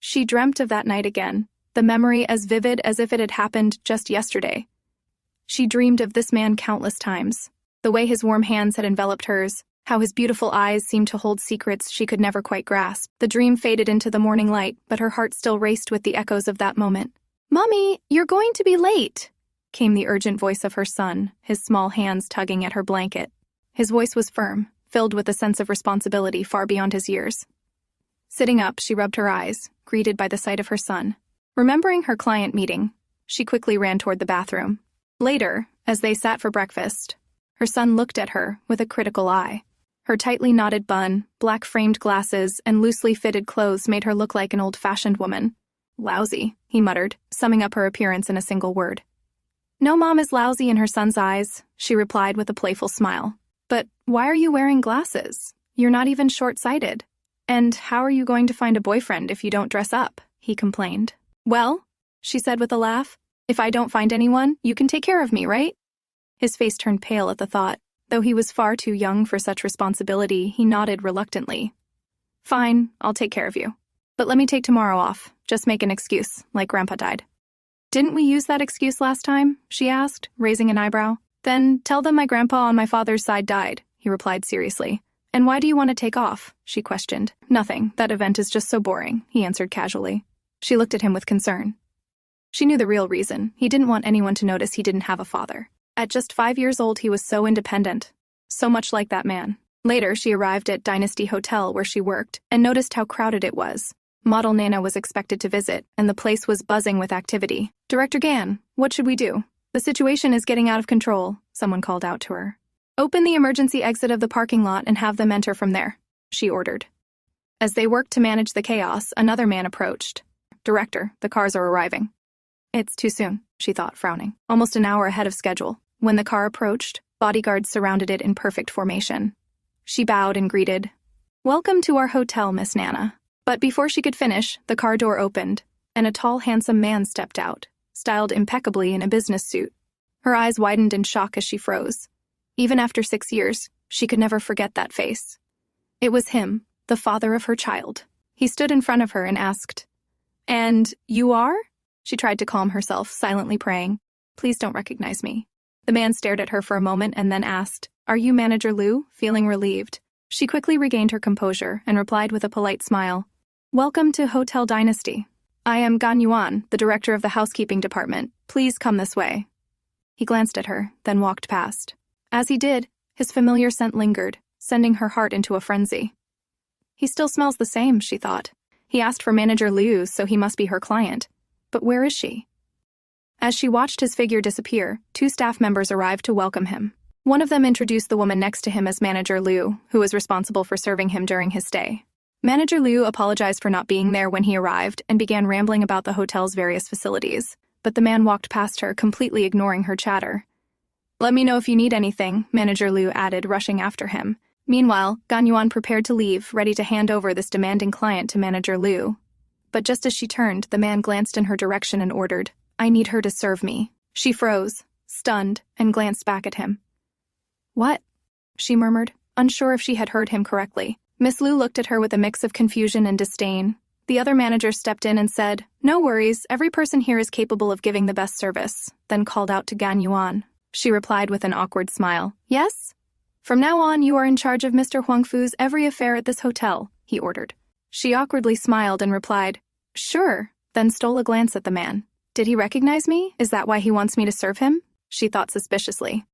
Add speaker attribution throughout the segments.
Speaker 1: She dreamt of that night again, the memory as vivid as if it had happened just yesterday. She dreamed of this man countless times, the way his warm hands had enveloped hers, how his beautiful eyes seemed to hold secrets she could never quite grasp. The dream faded into the morning light, but her heart still raced with the echoes of that moment. "Mommy, you're going to be late," came the urgent voice of her son, his small hands tugging at her blanket. His voice was firm, filled with a sense of responsibility far beyond his years. Sitting up, she rubbed her eyes, greeted by the sight of her son. Remembering her client meeting, she quickly ran toward the bathroom. Later, as they sat for breakfast, her son looked at her with a critical eye. Her tightly knotted bun, black-framed glasses, and loosely fitted clothes made her look like an old-fashioned woman. "Lousy," he muttered, summing up her appearance in a single word. "No mom is lousy in her son's eyes," she replied with a playful smile. "But why are you wearing glasses? You're not even short-sighted. And how are you going to find a boyfriend if you don't dress up?" he complained. "Well," she said with a laugh, "if I don't find anyone, you can take care of me, right?" His face turned pale at the thought. Though he was far too young for such responsibility, he nodded reluctantly. "Fine, I'll take care of you. But let me take tomorrow off. Just make an excuse, like Grandpa died." "Didn't we use that excuse last time?" she asked, raising an eyebrow. "Then tell them my grandpa on my father's side died," he replied seriously. "And why do you want to take off?" she questioned. "Nothing. That event is just so boring," he answered casually. She looked at him with concern. She knew the real reason. He didn't want anyone to notice he didn't have a father. At just 5 years old, he was so independent, so much like that man. Later, she arrived at Dynasty Hotel where she worked and noticed how crowded it was. Model Nana was expected to visit, and the place was buzzing with activity. "Director Gan, what should we do? The situation is getting out of control," someone called out to her. "Open the emergency exit of the parking lot and have them enter from there," she ordered. As they worked to manage the chaos, another man approached. "Director, the cars are arriving." "It's too soon," she thought, frowning. Almost an hour ahead of schedule. When the car approached, bodyguards surrounded it in perfect formation. She bowed and greeted, "Welcome to our hotel, Miss Nana." But before she could finish, the car door opened, and a tall, handsome man stepped out, styled impeccably in a business suit. Her eyes widened in shock as she froze. Even after 6 years, she could never forget that face. It was him, the father of her child. He stood in front of her and asked, "And you are?" She tried to calm herself, silently praying, "Please don't recognize me." The man stared at her for a moment and then asked, "Are you Manager Liu?" Feeling relieved, she quickly regained her composure and replied with a polite smile, "Welcome to Hotel Dynasty. I am Gan Yuan, the director of the housekeeping department. Please come this way." He glanced at her, then walked past. As he did, his familiar scent lingered, sending her heart into a frenzy. He still smells the same, she thought. He asked for Manager Liu, so he must be her client. But where is she? As she watched his figure disappear, 2 staff members arrived to welcome him. One of them introduced the woman next to him as Manager Liu, who was responsible for serving him during his stay. Manager Liu apologized for not being there when he arrived and began rambling about the hotel's various facilities, but the man walked past her, completely ignoring her chatter. "Let me know if you need anything," Manager Liu added, rushing after him. Meanwhile, Gan Yuan prepared to leave, ready to hand over this demanding client to Manager Liu. But just as she turned, the man glanced in her direction and ordered, "I need her to serve me." She froze, stunned, and glanced back at him. "What?" she murmured, unsure if she had heard him correctly. Miss Liu looked at her with a mix of confusion and disdain. The other manager stepped in and said, "No worries, every person here is capable of giving the best service," then called out to Gan Yuan. She replied with an awkward smile, "Yes? From now on, you are in charge of Mr. Huangfu's every affair at this hotel," he ordered. She awkwardly smiled and replied, "Sure," then stole a glance at the man. "Did he recognize me? Is that why he wants me to serve him?" she thought suspiciously.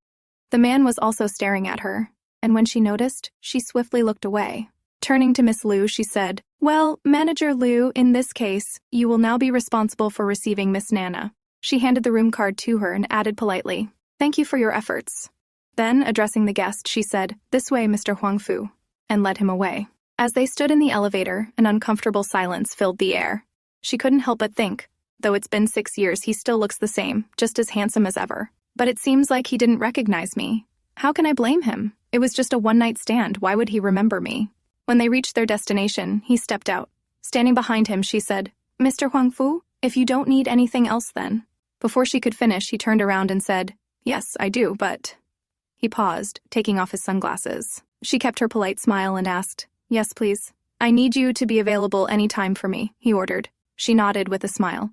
Speaker 1: The man was also staring at her, and when she noticed, she swiftly looked away. Turning to Miss Liu, she said, "Well, Manager Liu, in this case, you will now be responsible for receiving Miss Nana." She handed the room card to her and added politely, "Thank you for your efforts." Then, addressing the guest, she said, "This way, Mr. Huangfu," and led him away. As they stood in the elevator, an uncomfortable silence filled the air. She couldn't help but think, though it's been 6 years, he still looks the same, just as handsome as ever. But it seems like he didn't recognize me. How can I blame him? It was just a one-night stand. Why would he remember me? When they reached their destination, he stepped out. Standing behind him, she said, "Mr. Huangfu, if you don't need anything else then." Before she could finish, he turned around and said, "Yes, I do, but..." He paused, taking off his sunglasses. She kept her polite smile and asked, "Yes, please. I need you to be available any time for me," he ordered. She nodded with a smile.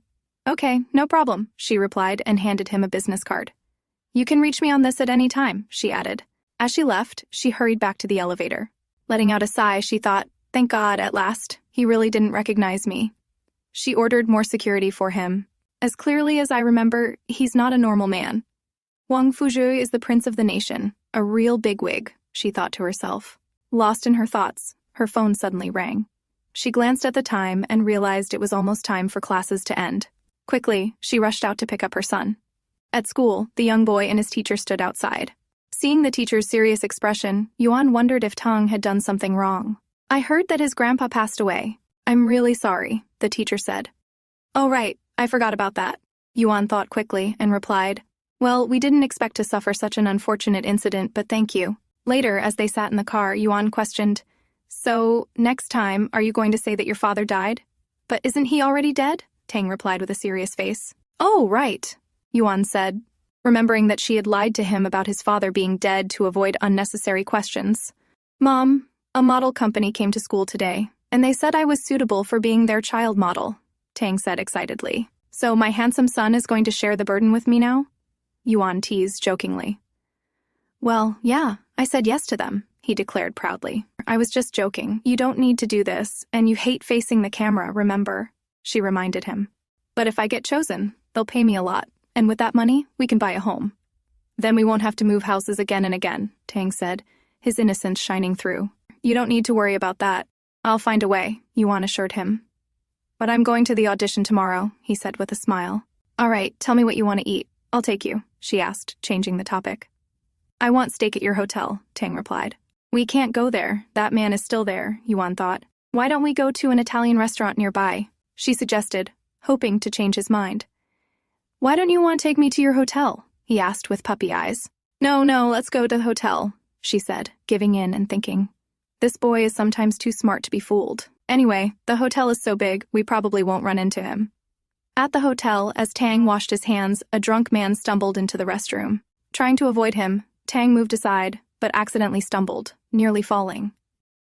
Speaker 1: Okay, no problem, she replied and handed him a business card. You can reach me on this at any time, she added. As she left, she hurried back to the elevator. Letting out a sigh, she thought, thank God, at last, he really didn't recognize me. She ordered more security for him. As clearly as I remember, he's not a normal man. Huangfu Jue is the prince of the nation, a real bigwig, she thought to herself. Lost in her thoughts, her phone suddenly rang. She glanced at the time and realized it was almost time for classes to end. Quickly, she rushed out to pick up her son. At school, the young boy and his teacher stood outside. Seeing the teacher's serious expression, Yuan wondered if Tang had done something wrong. I heard that his grandpa passed away. I'm really sorry, the teacher said. Oh right, I forgot about that. Yuan thought quickly and replied, well, we didn't expect to suffer such an unfortunate incident, but thank you. Later, as they sat in the car, Yuan questioned, so, next time, are you going to say that your father died? But isn't he already dead? Tang replied with a serious face. Oh, right, Yuan said, remembering that she had lied to him about his father being dead to avoid unnecessary questions. Mom, a model company came to school today, and they said I was suitable for being their child model, Tang said excitedly. So my handsome son is going to share the burden with me now? Yuan teased jokingly. Well, yeah, I said yes to them, he declared proudly. I was just joking. You don't need to do this, and you hate facing the camera, remember? She reminded him. But if I get chosen, they'll pay me a lot, and with that money, we can buy a home. Then we won't have to move houses again and again, Tang said, his innocence shining through. You don't need to worry about that. I'll find a way, Yuan assured him. But I'm going to the audition tomorrow, he said with a smile. All right, tell me what you want to eat. I'll take you, she asked, changing the topic. I want steak at your hotel, Tang replied. We can't go there. That man is still there, Yuan thought. Why don't we go to an Italian restaurant nearby? She suggested, hoping to change his mind. Why don't you want to take me to your hotel? He asked with puppy eyes. No, let's go to the hotel, she said, giving in and thinking. This boy is sometimes too smart to be fooled. Anyway, the hotel is so big, we probably won't run into him. At the hotel, as Tang washed his hands, a drunk man stumbled into the restroom. Trying to avoid him, Tang moved aside, but accidentally stumbled, nearly falling.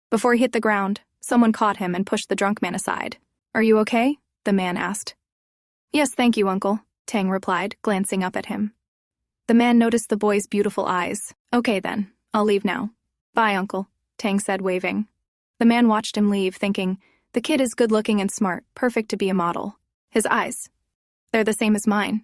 Speaker 1: Before he hit the ground, someone caught him and pushed the drunk man aside. Are you okay? The man asked. Yes, thank you, uncle, Tang replied, glancing up at him. The man noticed the boy's beautiful eyes. Okay then, I'll leave now. Bye, uncle, Tang said, waving. The man watched him leave, thinking, the kid is good-looking and smart, perfect to be a model. His eyes. They're the same as mine.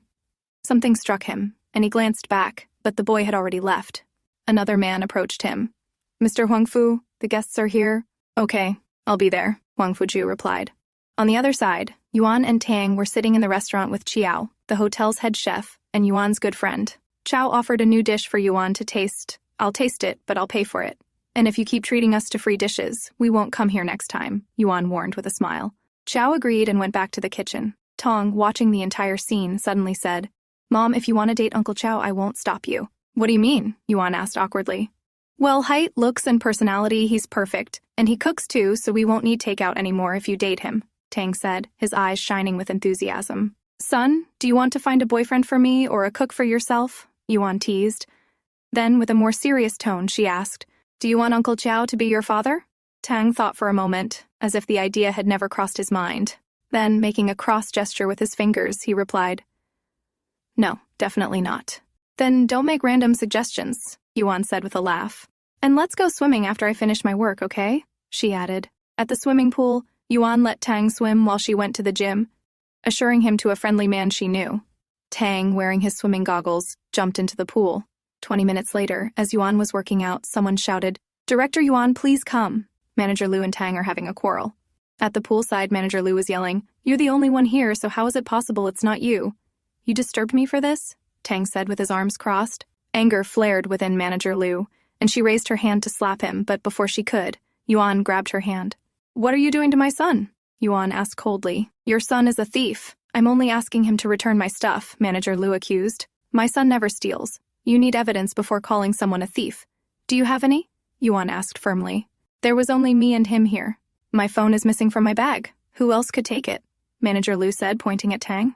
Speaker 1: Something struck him, and he glanced back, but the boy had already left. Another man approached him. Mr. Huangfu, the guests are here. Okay, I'll be there, Huangfu Jue replied. On the other side, Yuan and Tang were sitting in the restaurant with Chiao, the hotel's head chef, and Yuan's good friend. Chiao offered a new dish for Yuan to taste. I'll taste it, but I'll pay for it. And if you keep treating us to free dishes, we won't come here next time, Yuan warned with a smile. Chiao agreed and went back to the kitchen. Tong, watching the entire scene, suddenly said, Mom, if you want to date Uncle Chiao, I won't stop you. What do you mean? Yuan asked awkwardly. Well, height, looks, and personality, he's perfect. And he cooks too, so we won't need takeout anymore if you date him, Tang said, his eyes shining with enthusiasm. Son, do you want to find a boyfriend for me or a cook for yourself? Yuan teased. Then, with a more serious tone, she asked, Do you want Uncle Chiao to be your father? Tang thought for a moment, as if the idea had never crossed his mind. Then, making a cross gesture with his fingers, he replied, No, definitely not. Then don't make random suggestions, Yuan said with a laugh. And let's go swimming after I finish my work, okay? She added. At the swimming pool, Yuan let Tang swim while she went to the gym, assuring him to a friendly man she knew. Tang, wearing his swimming goggles, jumped into the pool. 20 minutes later, as Yuan was working out, someone shouted, Director Yuan, please come. Manager Liu and Tang are having a quarrel. At the poolside, Manager Liu was yelling, You're the only one here, so how is it possible it's not you? You disturbed me for this? Tang said with his arms crossed. Anger flared within Manager Liu, and she raised her hand to slap him, but before she could, Yuan grabbed her hand. What are you doing to my son? Yuan asked coldly. Your son is a thief. I'm only asking him to return my stuff, Manager Liu accused. My son never steals. You need evidence before calling someone a thief. Do you have any? Yuan asked firmly. There was only me and him here. My phone is missing from my bag. Who else could take it? Manager Liu said, pointing at Tang.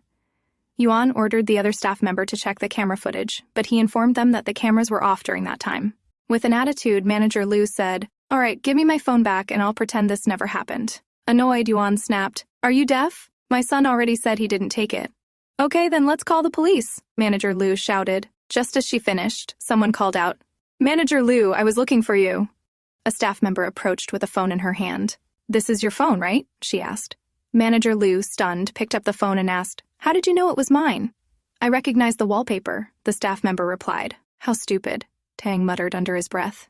Speaker 1: Yuan ordered the other staff member to check the camera footage, but he informed them that the cameras were off during that time. With an attitude, Manager Liu said, All right, give me my phone back and I'll pretend this never happened. Annoyed, Yuan snapped, Are you deaf? My son already said he didn't take it. Okay, then let's call the police, Manager Liu shouted. Just as she finished, someone called out, Manager Liu, I was looking for you. A staff member approached with a phone in her hand. This is your phone, right? She asked. Manager Liu, stunned, picked up the phone and asked, How did you know it was mine? I recognized the wallpaper, the staff member replied. How stupid, Tang muttered under his breath.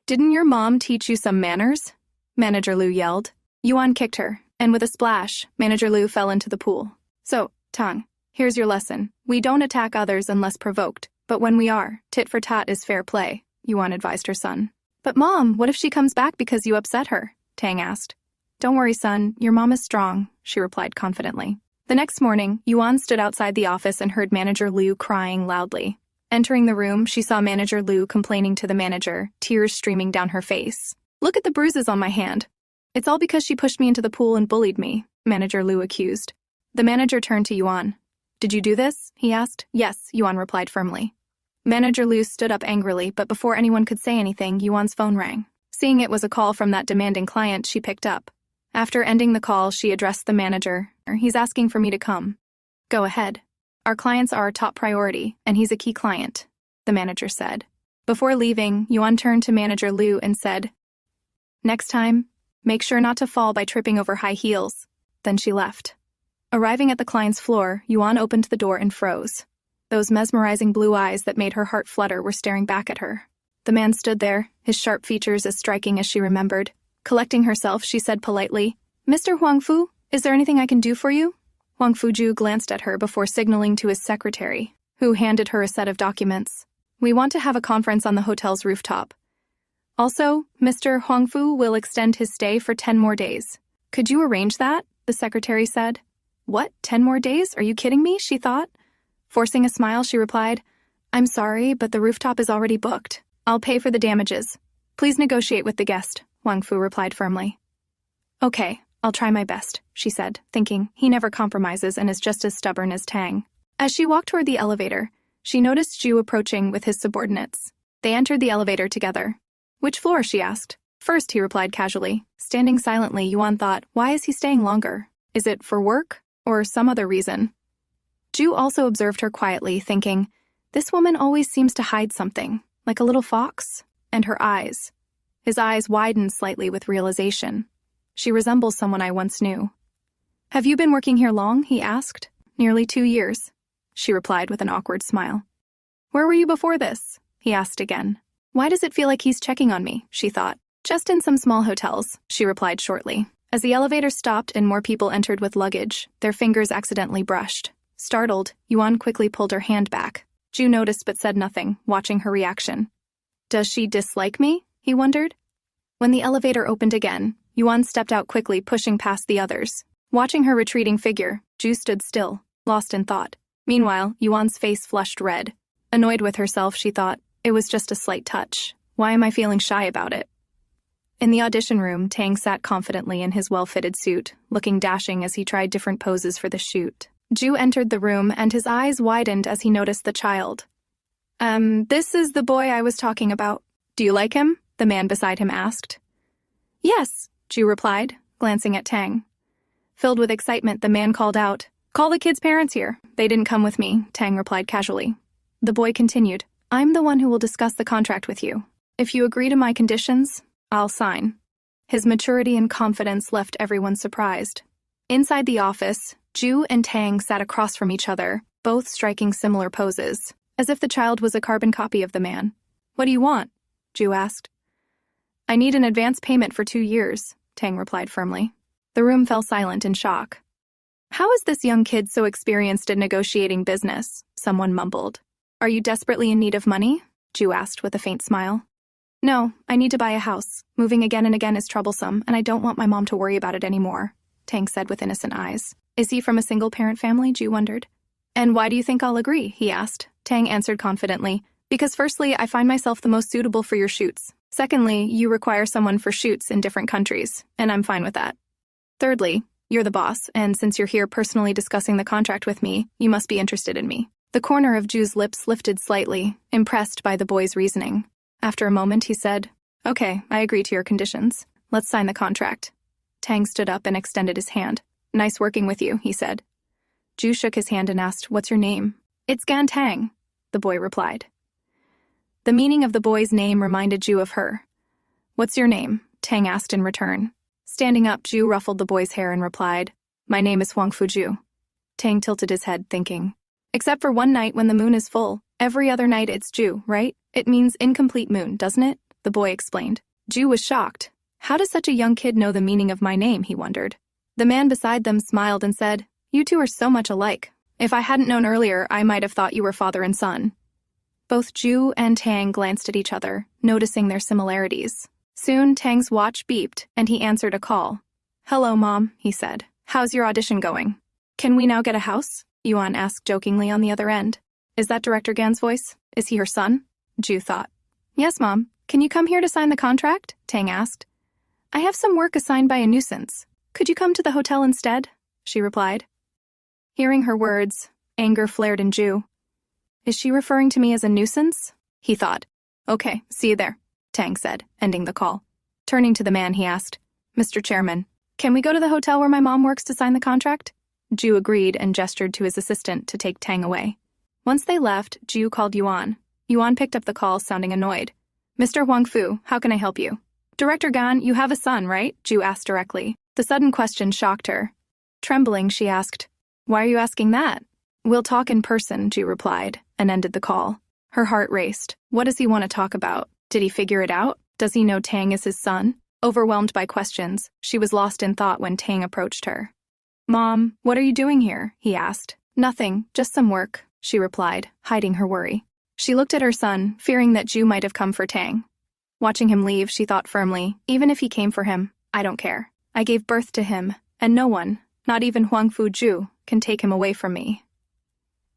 Speaker 1: Didn't your mom teach you some manners? Manager Liu yelled. Yuan kicked her, and with a splash, Manager Liu fell into the pool. So, Tang, here's your lesson. We don't attack others unless provoked, but when we are, tit for tat is fair play, Yuan advised her son. But Mom, what if she comes back because you upset her? Tang asked. Don't worry, son, your mom is strong, she replied confidently. The next morning, Yuan stood outside the office and heard Manager Liu crying loudly. Entering the room, she saw Manager Liu complaining to the manager, tears streaming down her face. Look at the bruises on my hand. It's all because she pushed me into the pool and bullied me, Manager Liu accused. The manager turned to Yuan. Did you do this? He asked. Yes, Yuan replied firmly. Manager Liu stood up angrily, but before anyone could say anything, Yuan's phone rang. Seeing it was a call from that demanding client, she picked up. After ending the call, she addressed the manager. He's asking for me to come. Go ahead. Our clients are our top priority, and he's a key client, the manager said. Before leaving, Yuan turned to Manager Liu and said, Next time, make sure not to fall by tripping over high heels. Then she left. Arriving at the client's floor, Yuan opened the door and froze. Those mesmerizing blue eyes that made her heart flutter were staring back at her. The man stood there, his sharp features as striking as she remembered. Collecting herself, she said politely, Mr. Huangfu, is there anything I can do for you? Huangfu Jue glanced at her before signaling to his secretary, who handed her a set of documents. We want to have a conference on the hotel's rooftop. Also, Mr. Huangfu will extend his stay for 10 more days. Could you arrange that? The secretary said. What, 10 more days? Are you kidding me? She thought. Forcing a smile, she replied, I'm sorry, but the rooftop is already booked. I'll pay for the damages. Please negotiate with the guest, Huangfu replied firmly. Okay, I'll try my best, she said, thinking, he never compromises and is just as stubborn as Tang. As she walked toward the elevator, she noticed Zhu approaching with his subordinates. They entered the elevator together. Which floor? She asked. First, he replied casually. Standing silently, Yuan thought, why is he staying longer? Is it for work or some other reason? Zhu also observed her quietly, thinking, this woman always seems to hide something, like a little fox, and her eyes. His eyes widened slightly with realization. She resembles someone I once knew. Have you been working here long? He asked. Nearly 2 years, she replied with an awkward smile. Where were you before this? He asked again. Why does it feel like he's checking on me? She thought. Just in some small hotels, she replied shortly. As the elevator stopped and more people entered with luggage, their fingers accidentally brushed. Startled, Yuan quickly pulled her hand back. Zhu noticed but said nothing, watching her reaction. Does she dislike me? He wondered. When the elevator opened again, Yuan stepped out quickly, pushing past the others. Watching her retreating figure, Zhu stood still, lost in thought. Meanwhile, Yuan's face flushed red. Annoyed with herself, she thought, it was just a slight touch. Why am I feeling shy about it? In the audition room, Tang sat confidently in his well-fitted suit, looking dashing as he tried different poses for the shoot. Zhu entered the room, and his eyes widened as he noticed the child. This is the boy I was talking about. Do you like him? The man beside him asked. Yes, Zhu replied, glancing at Tang. Filled with excitement, the man called out, Call the kid's parents here. They didn't come with me, Tang replied casually. The boy continued, I'm the one who will discuss the contract with you. If you agree to my conditions, I'll sign. His maturity and confidence left everyone surprised. Inside the office, Zhu and Tang sat across from each other, both striking similar poses, as if the child was a carbon copy of the man. What do you want? Zhu asked. I need an advance payment for 2 years, Tang replied firmly. The room fell silent in shock. How is this young kid so experienced in negotiating business? Someone mumbled. Are you desperately in need of money? Zhu asked with a faint smile. No, I need to buy a house. Moving again and again is troublesome, and I don't want my mom to worry about it anymore, Tang said with innocent eyes. Is he from a single-parent family? Zhu wondered. And why do you think I'll agree? He asked. Tang answered confidently. Because firstly, I find myself the most suitable for your shoots. Secondly, you require someone for shoots in different countries, and I'm fine with that. Thirdly, you're the boss, and since you're here personally discussing the contract with me, you must be interested in me. The corner of Zhu's lips lifted slightly, impressed by the boy's reasoning. After a moment, he said, Okay, I agree to your conditions. Let's sign the contract. Tang stood up and extended his hand. Nice working with you, he said. Ju shook his hand and asked, "What's your name?" "It's Gan Tang," the boy replied. The meaning of the boy's name reminded Ju of her. "What's your name?" Tang asked in return. Standing up, Ju ruffled the boy's hair and replied, "My name is Huangfu Jue." Tang tilted his head, thinking, "Except for one night when the moon is full, every other night it's Ju, right? It means incomplete moon, doesn't it?" The boy explained. Ju was shocked. How does such a young kid know the meaning of my name, he wondered. The man beside them smiled and said, "You two are so much alike. If I hadn't known earlier, I might have thought you were father and son." Both Ju and Tang glanced at each other, noticing their similarities. Soon, Tang's watch beeped, and he answered a call. "Hello, Mom," he said. "How's your audition going?" "Can we now get a house?" Yuan asked jokingly on the other end. Is that Director Gan's voice? Is he her son? Ju thought. "Yes, Mom. Can you come here to sign the contract?" Tang asked. "I have some work assigned by a nuisance. Could you come to the hotel instead?" she replied. Hearing her words, anger flared in Ju. Is she referring to me as a nuisance? He thought. "Okay, see you there," Tang said, ending the call. Turning to the man, he asked, "Mr. Chairman, can we go to the hotel where my mom works to sign the contract?" Ju agreed and gestured to his assistant to take Tang away. Once they left, Ju called Yuan. Yuan picked up the call, sounding annoyed. "Mr. Huangfu, how can I help you?" "Director Gan, you have a son, right?" Ju asked directly. The sudden question shocked her. Trembling, she asked, "Why are you asking that?" "We'll talk in person," Ju replied, and ended the call. Her heart raced. What does he want to talk about? Did he figure it out? Does he know Tang is his son? Overwhelmed by questions, she was lost in thought when Tang approached her. "Mom, what are you doing here?" he asked. "Nothing, just some work," she replied, hiding her worry. She looked at her son, fearing that Ju might have come for Tang. Watching him leave, she thought firmly, even if he came for him, I don't care. I gave birth to him, and no one, not even Huangfu Jue, can take him away from me.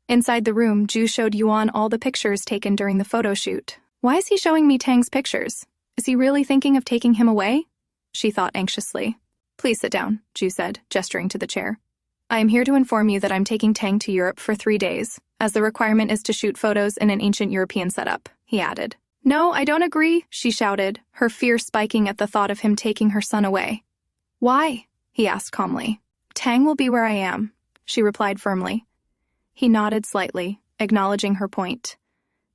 Speaker 1: Inside the room, Ju showed Yuan all the pictures taken during the photo shoot. Why is he showing me Tang's pictures? Is he really thinking of taking him away? She thought anxiously. "Please sit down," Ju said, gesturing to the chair. "I am here to inform you that I'm taking Tang to Europe for 3 days, as the requirement is to shoot photos in an ancient European setup," he added. "No, I don't agree," she shouted, her fear spiking at the thought of him taking her son away. "Why?" he asked calmly. "Tang will be where I am," she replied firmly. He nodded slightly, acknowledging her point.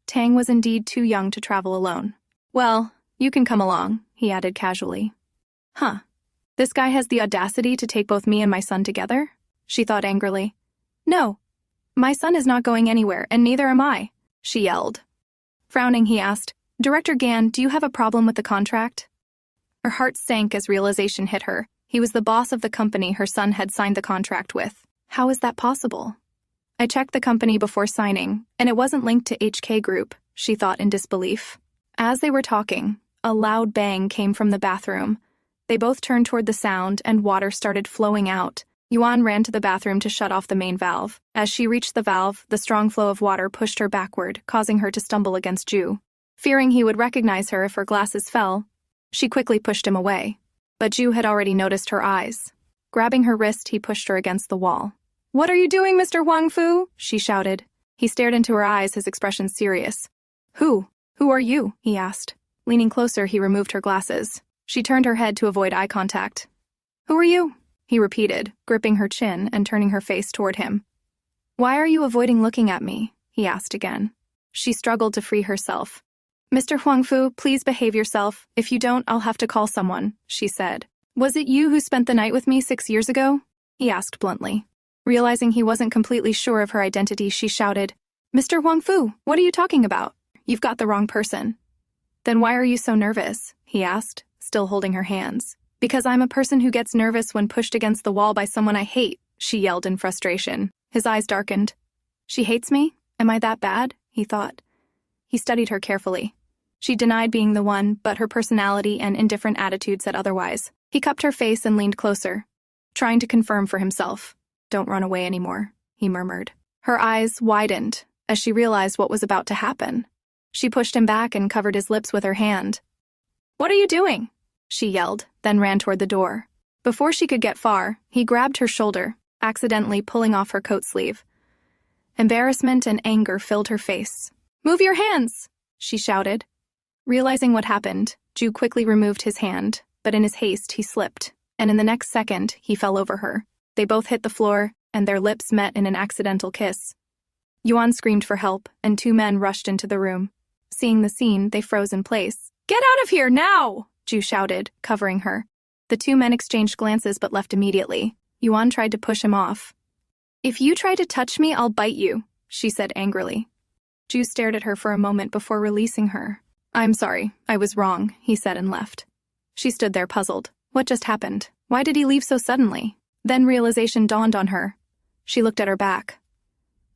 Speaker 1: Tang was indeed too young to travel alone. "Well, you can come along," he added casually. Huh. This guy has the audacity to take both me and my son together? She thought angrily. "No, my son is not going anywhere, and neither am I," she yelled. Frowning, he asked, "Director Gan, do you have a problem with the contract?" Her heart sank as realization hit her. He was the boss of the company her son had signed the contract with. How is that possible? "I checked the company before signing, and it wasn't linked to HK Group," she thought in disbelief. As they were talking, a loud bang came from the bathroom. They both turned toward the sound, and water started flowing out. Yuan ran to the bathroom to shut off the main valve. As she reached the valve, the strong flow of water pushed her backward, causing her to stumble against Ju. Fearing he would recognize her if her glasses fell, she quickly pushed him away. But Ju had already noticed her eyes. Grabbing her wrist, he pushed her against the wall. "What are you doing, Mr. Huangfu?" she shouted. He stared into her eyes, his expression serious. Who are you?" he asked. Leaning closer, he removed her glasses. She turned her head to avoid eye contact. "Who are you?" he repeated, gripping her chin and turning her face toward him. "Why are you avoiding looking at me?" he asked again. She struggled to free herself. "Mr. Huangfu, please behave yourself. If you don't, I'll have to call someone," she said. "Was it you who spent the night with me 6 years ago?" he asked bluntly. Realizing he wasn't completely sure of her identity, she shouted, "Mr. Huangfu, what are you talking about? You've got the wrong person." "Then why are you so nervous?" he asked, still holding her hands. "Because I'm a person who gets nervous when pushed against the wall by someone I hate," she yelled in frustration. His eyes darkened. "She hates me? Am I that bad?" he thought. He studied her carefully. She denied being the one, but her personality and indifferent attitude said otherwise. He cupped her face and leaned closer, trying to confirm for himself. "Don't run away anymore," he murmured. Her eyes widened as she realized what was about to happen. She pushed him back and covered his lips with her hand. "What are you doing?" she yelled, then ran toward the door. Before she could get far, he grabbed her shoulder, accidentally pulling off her coat sleeve. Embarrassment and anger filled her face. "Move your hands!" she shouted. Realizing what happened, Ju quickly removed his hand, but in his haste he slipped, and in the next second he fell over her. They both hit the floor, and their lips met in an accidental kiss. Yuan screamed for help, and two men rushed into the room. Seeing the scene, they froze in place. "Get out of here, now!" Jue shouted, covering her. The two men exchanged glances but left immediately. Yuan tried to push him off. "If you try to touch me, I'll bite you," she said angrily. Jue stared at her for a moment before releasing her. "I'm sorry, I was wrong," he said and left. She stood there puzzled. What just happened? Why did he leave so suddenly? Then realization dawned on her. She looked at her back.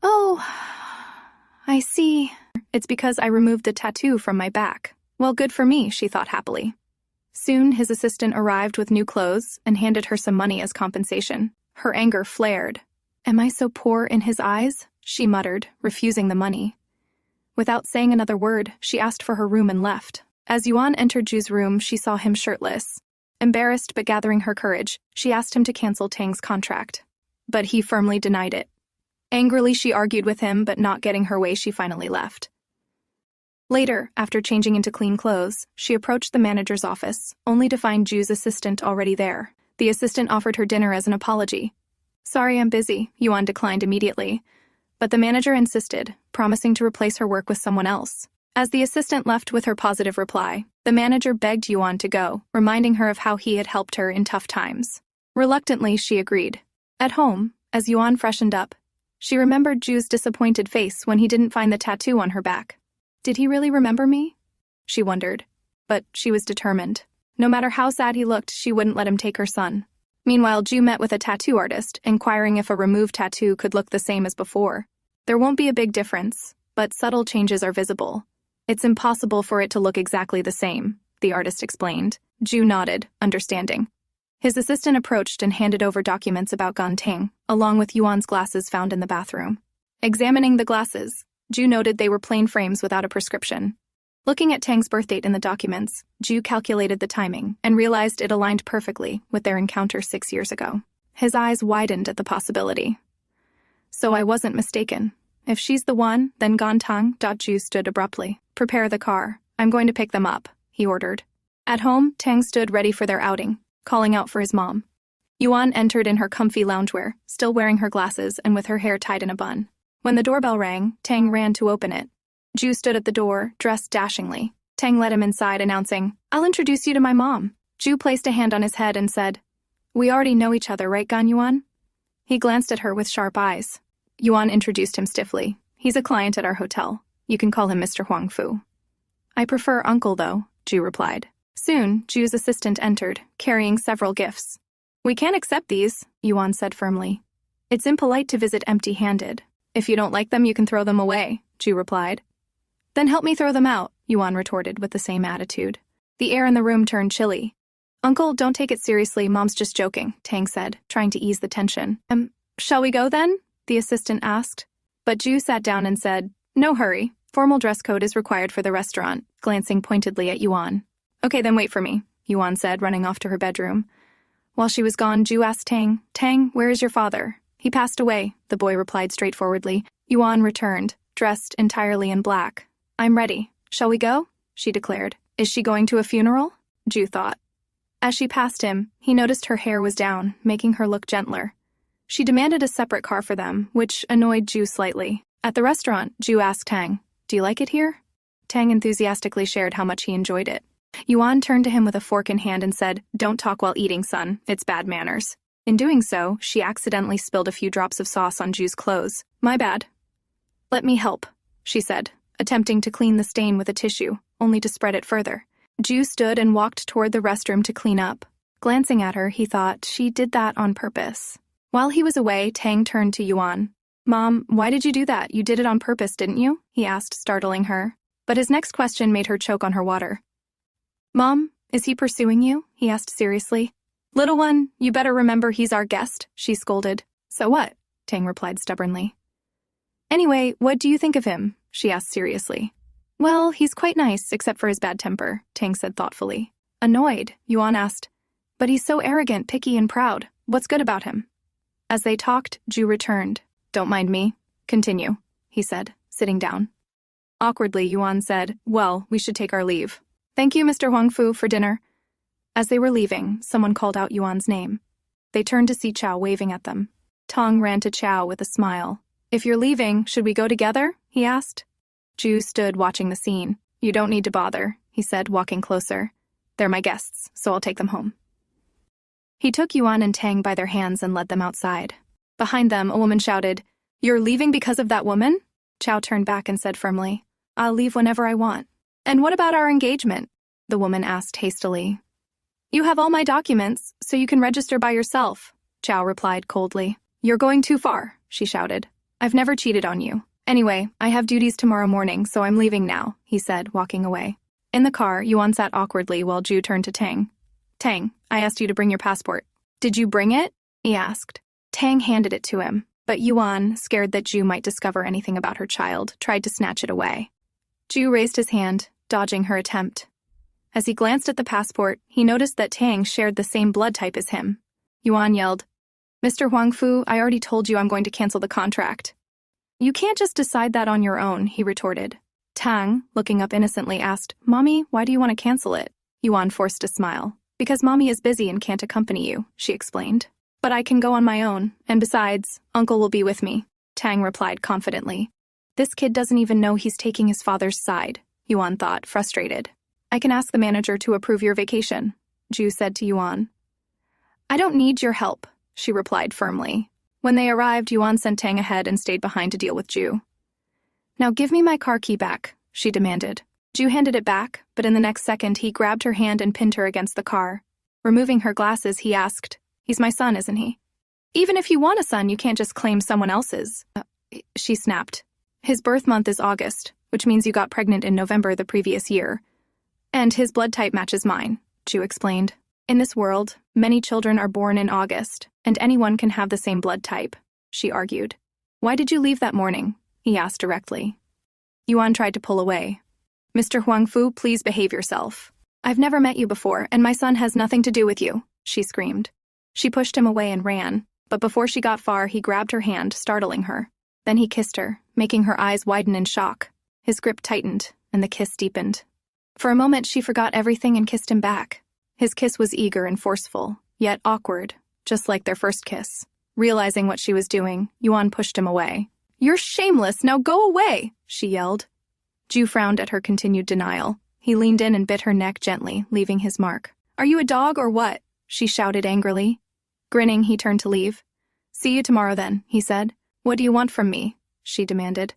Speaker 1: "Oh, I see. It's because I removed the tattoo from my back. Well, good for me," she thought happily. Soon, his assistant arrived with new clothes and handed her some money as compensation. Her anger flared. "Am I so poor in his eyes?" she muttered, refusing the money. Without saying another word, she asked for her room and left. As Yuan entered Jue's room, she saw him shirtless. Embarrassed but gathering her courage, she asked him to cancel Tang's contract. But he firmly denied it. Angrily, she argued with him, but not getting her way, she finally left. Later, after changing into clean clothes, she approached the manager's office, only to find Jue's assistant already there. The assistant offered her dinner as an apology. "Sorry, I'm busy," Yuan declined immediately. But the manager insisted, promising to replace her work with someone else. As the assistant left with her positive reply, the manager begged Yuan to go, reminding her of how he had helped her in tough times. Reluctantly, she agreed. At home, as Yuan freshened up, she remembered Jue's disappointed face when he didn't find the tattoo on her back. Did he really remember me? She wondered. But she was determined. No matter how sad he looked, she wouldn't let him take her son. Meanwhile, Jue met with a tattoo artist, inquiring if a removed tattoo could look the same as before. There won't be a big difference, but subtle changes are visible. It's impossible for it to look exactly the same, the artist explained. Jue nodded, understanding. His assistant approached and handed over documents about Gan Ting, along with Yuan's glasses found in the bathroom. Examining the glasses, Jue noted they were plain frames without a prescription. Looking at Tang's birth date in the documents, Jue calculated the timing and realized it aligned perfectly with their encounter 6 years ago. His eyes widened at the possibility. So I wasn't mistaken. If she's the one, then Gan Tang. Jue stood abruptly. "Prepare the car. I'm going to pick them up," he ordered. At home, Tang stood ready for their outing, calling out for his mom. Yuan entered in her comfy loungewear, still wearing her glasses and with her hair tied in a bun. When the doorbell rang, Tang ran to open it. Jue stood at the door, dressed dashingly. Tang led him inside, announcing, "I'll introduce you to my mom." Jue placed a hand on his head and said, "We already know each other, right, Gan Yuan?" He glanced at her with sharp eyes. Yuan introduced him stiffly. "He's a client at our hotel. You can call him Mr. Huangfu." "I prefer uncle, though," Jue replied. Soon, Jue's assistant entered, carrying several gifts. "We can't accept these," Yuan said firmly. "It's impolite to visit empty-handed. If you don't like them, you can throw them away," Jue replied. "Then help me throw them out," Yuan retorted with the same attitude. The air in the room turned chilly. "Uncle, don't take it seriously, Mom's just joking," Tang said, trying to ease the tension. Shall we go then?" the assistant asked. But Jue sat down and said, "No hurry. Formal dress code is required for the restaurant," glancing pointedly at Yuan. "Okay, then wait for me," Yuan said, running off to her bedroom. While she was gone, Jue asked Tang, "Tang, where is your father?" "He passed away," the boy replied straightforwardly. Yuan returned, dressed entirely in black. "I'm ready. Shall we go?" she declared. "Is she going to a funeral?" Jue thought. As she passed him, he noticed her hair was down, making her look gentler. She demanded a separate car for them, which annoyed Jue slightly. At the restaurant, Jue asked Tang, "Do you like it here?" Tang enthusiastically shared how much he enjoyed it. Yuan turned to him with a fork in hand and said, "Don't talk while eating, son. It's bad manners." In doing so, she accidentally spilled a few drops of sauce on Jue's clothes. "My bad." "Let me help," she said, attempting to clean the stain with a tissue, only to spread it further. Jue stood and walked toward the restroom to clean up. Glancing at her, he thought she did that on purpose. While he was away, Tang turned to Yuan. "Mom, why did you do that? You did it on purpose, didn't you?" he asked, startling her. But his next question made her choke on her water. "Mom, is he pursuing you?" he asked seriously. "Little one, you better remember he's our guest," she scolded. "So what?" Tang replied stubbornly. "Anyway, what do you think of him?" she asked seriously. "Well, he's quite nice, except for his bad temper," Tang said thoughtfully. Annoyed, Yuan asked, "But he's so arrogant, picky, and proud. What's good about him?" As they talked, Jue returned. "Don't mind me. Continue," he said, sitting down. Awkwardly, Yuan said, "Well, we should take our leave. Thank you, Mr. Huangfu, for dinner." As they were leaving, someone called out Yuan's name. They turned to see Chow waving at them. Tong ran to Chow with a smile. "If you're leaving, should we go together?" he asked. Ju stood watching the scene. "You don't need to bother," he said, walking closer. "They're my guests, so I'll take them home." He took Yuan and Tang by their hands and led them outside. Behind them, a woman shouted, "You're leaving because of that woman?" Chow turned back and said firmly, "I'll leave whenever I want." "And what about our engagement?" the woman asked hastily. "You have all my documents, so you can register by yourself," Chow replied coldly. "You're going too far," she shouted. "I've never cheated on you. Anyway, I have duties tomorrow morning, so I'm leaving now," he said, walking away. In the car, Yuan sat awkwardly while Ju turned to Tang. "Tang, I asked you to bring your passport. Did you bring it?" he asked. Tang handed it to him, but Yuan, scared that Ju might discover anything about her child, tried to snatch it away. Ju raised his hand, dodging her attempt. As he glanced at the passport, he noticed that Tang shared the same blood type as him. Yuan yelled, "Mr. Huangfu, I already told you I'm going to cancel the contract." "You can't just decide that on your own," he retorted. Tang, looking up innocently, asked, "Mommy, why do you want to cancel it?" Yuan forced a smile. "Because Mommy is busy and can't accompany you," she explained. "But I can go on my own, and besides, Uncle will be with me," Tang replied confidently. "This kid doesn't even know he's taking his father's side," Yuan thought, frustrated. "I can ask the manager to approve your vacation," Ju said to Yuan. "I don't need your help," she replied firmly. When they arrived, Yuan sent Tang ahead and stayed behind to deal with Ju. "Now give me my car key back," she demanded. Ju handed it back, but in the next second he grabbed her hand and pinned her against the car. Removing her glasses, he asked, "He's my son, isn't he?" "Even if you want a son, you can't just claim someone else's," she snapped. "His birth month is August, which means you got pregnant in November the previous year. And his blood type matches mine," Ju explained. "In this world, many children are born in August, and anyone can have the same blood type," she argued. "Why did you leave that morning?" he asked directly. Yuan tried to pull away. "Mr. Huangfu, please behave yourself. I've never met you before, and my son has nothing to do with you," she screamed. She pushed him away and ran, but before she got far, he grabbed her hand, startling her. Then he kissed her, making her eyes widen in shock. His grip tightened, and the kiss deepened. For a moment, she forgot everything and kissed him back. His kiss was eager and forceful, yet awkward, just like their first kiss. Realizing what she was doing, Yuan pushed him away. "You're shameless, now go away," she yelled. Ju frowned at her continued denial. He leaned in and bit her neck gently, leaving his mark. "Are you a dog or what?" she shouted angrily. Grinning, he turned to leave. "See you tomorrow then," he said. "What do you want from me?" she demanded.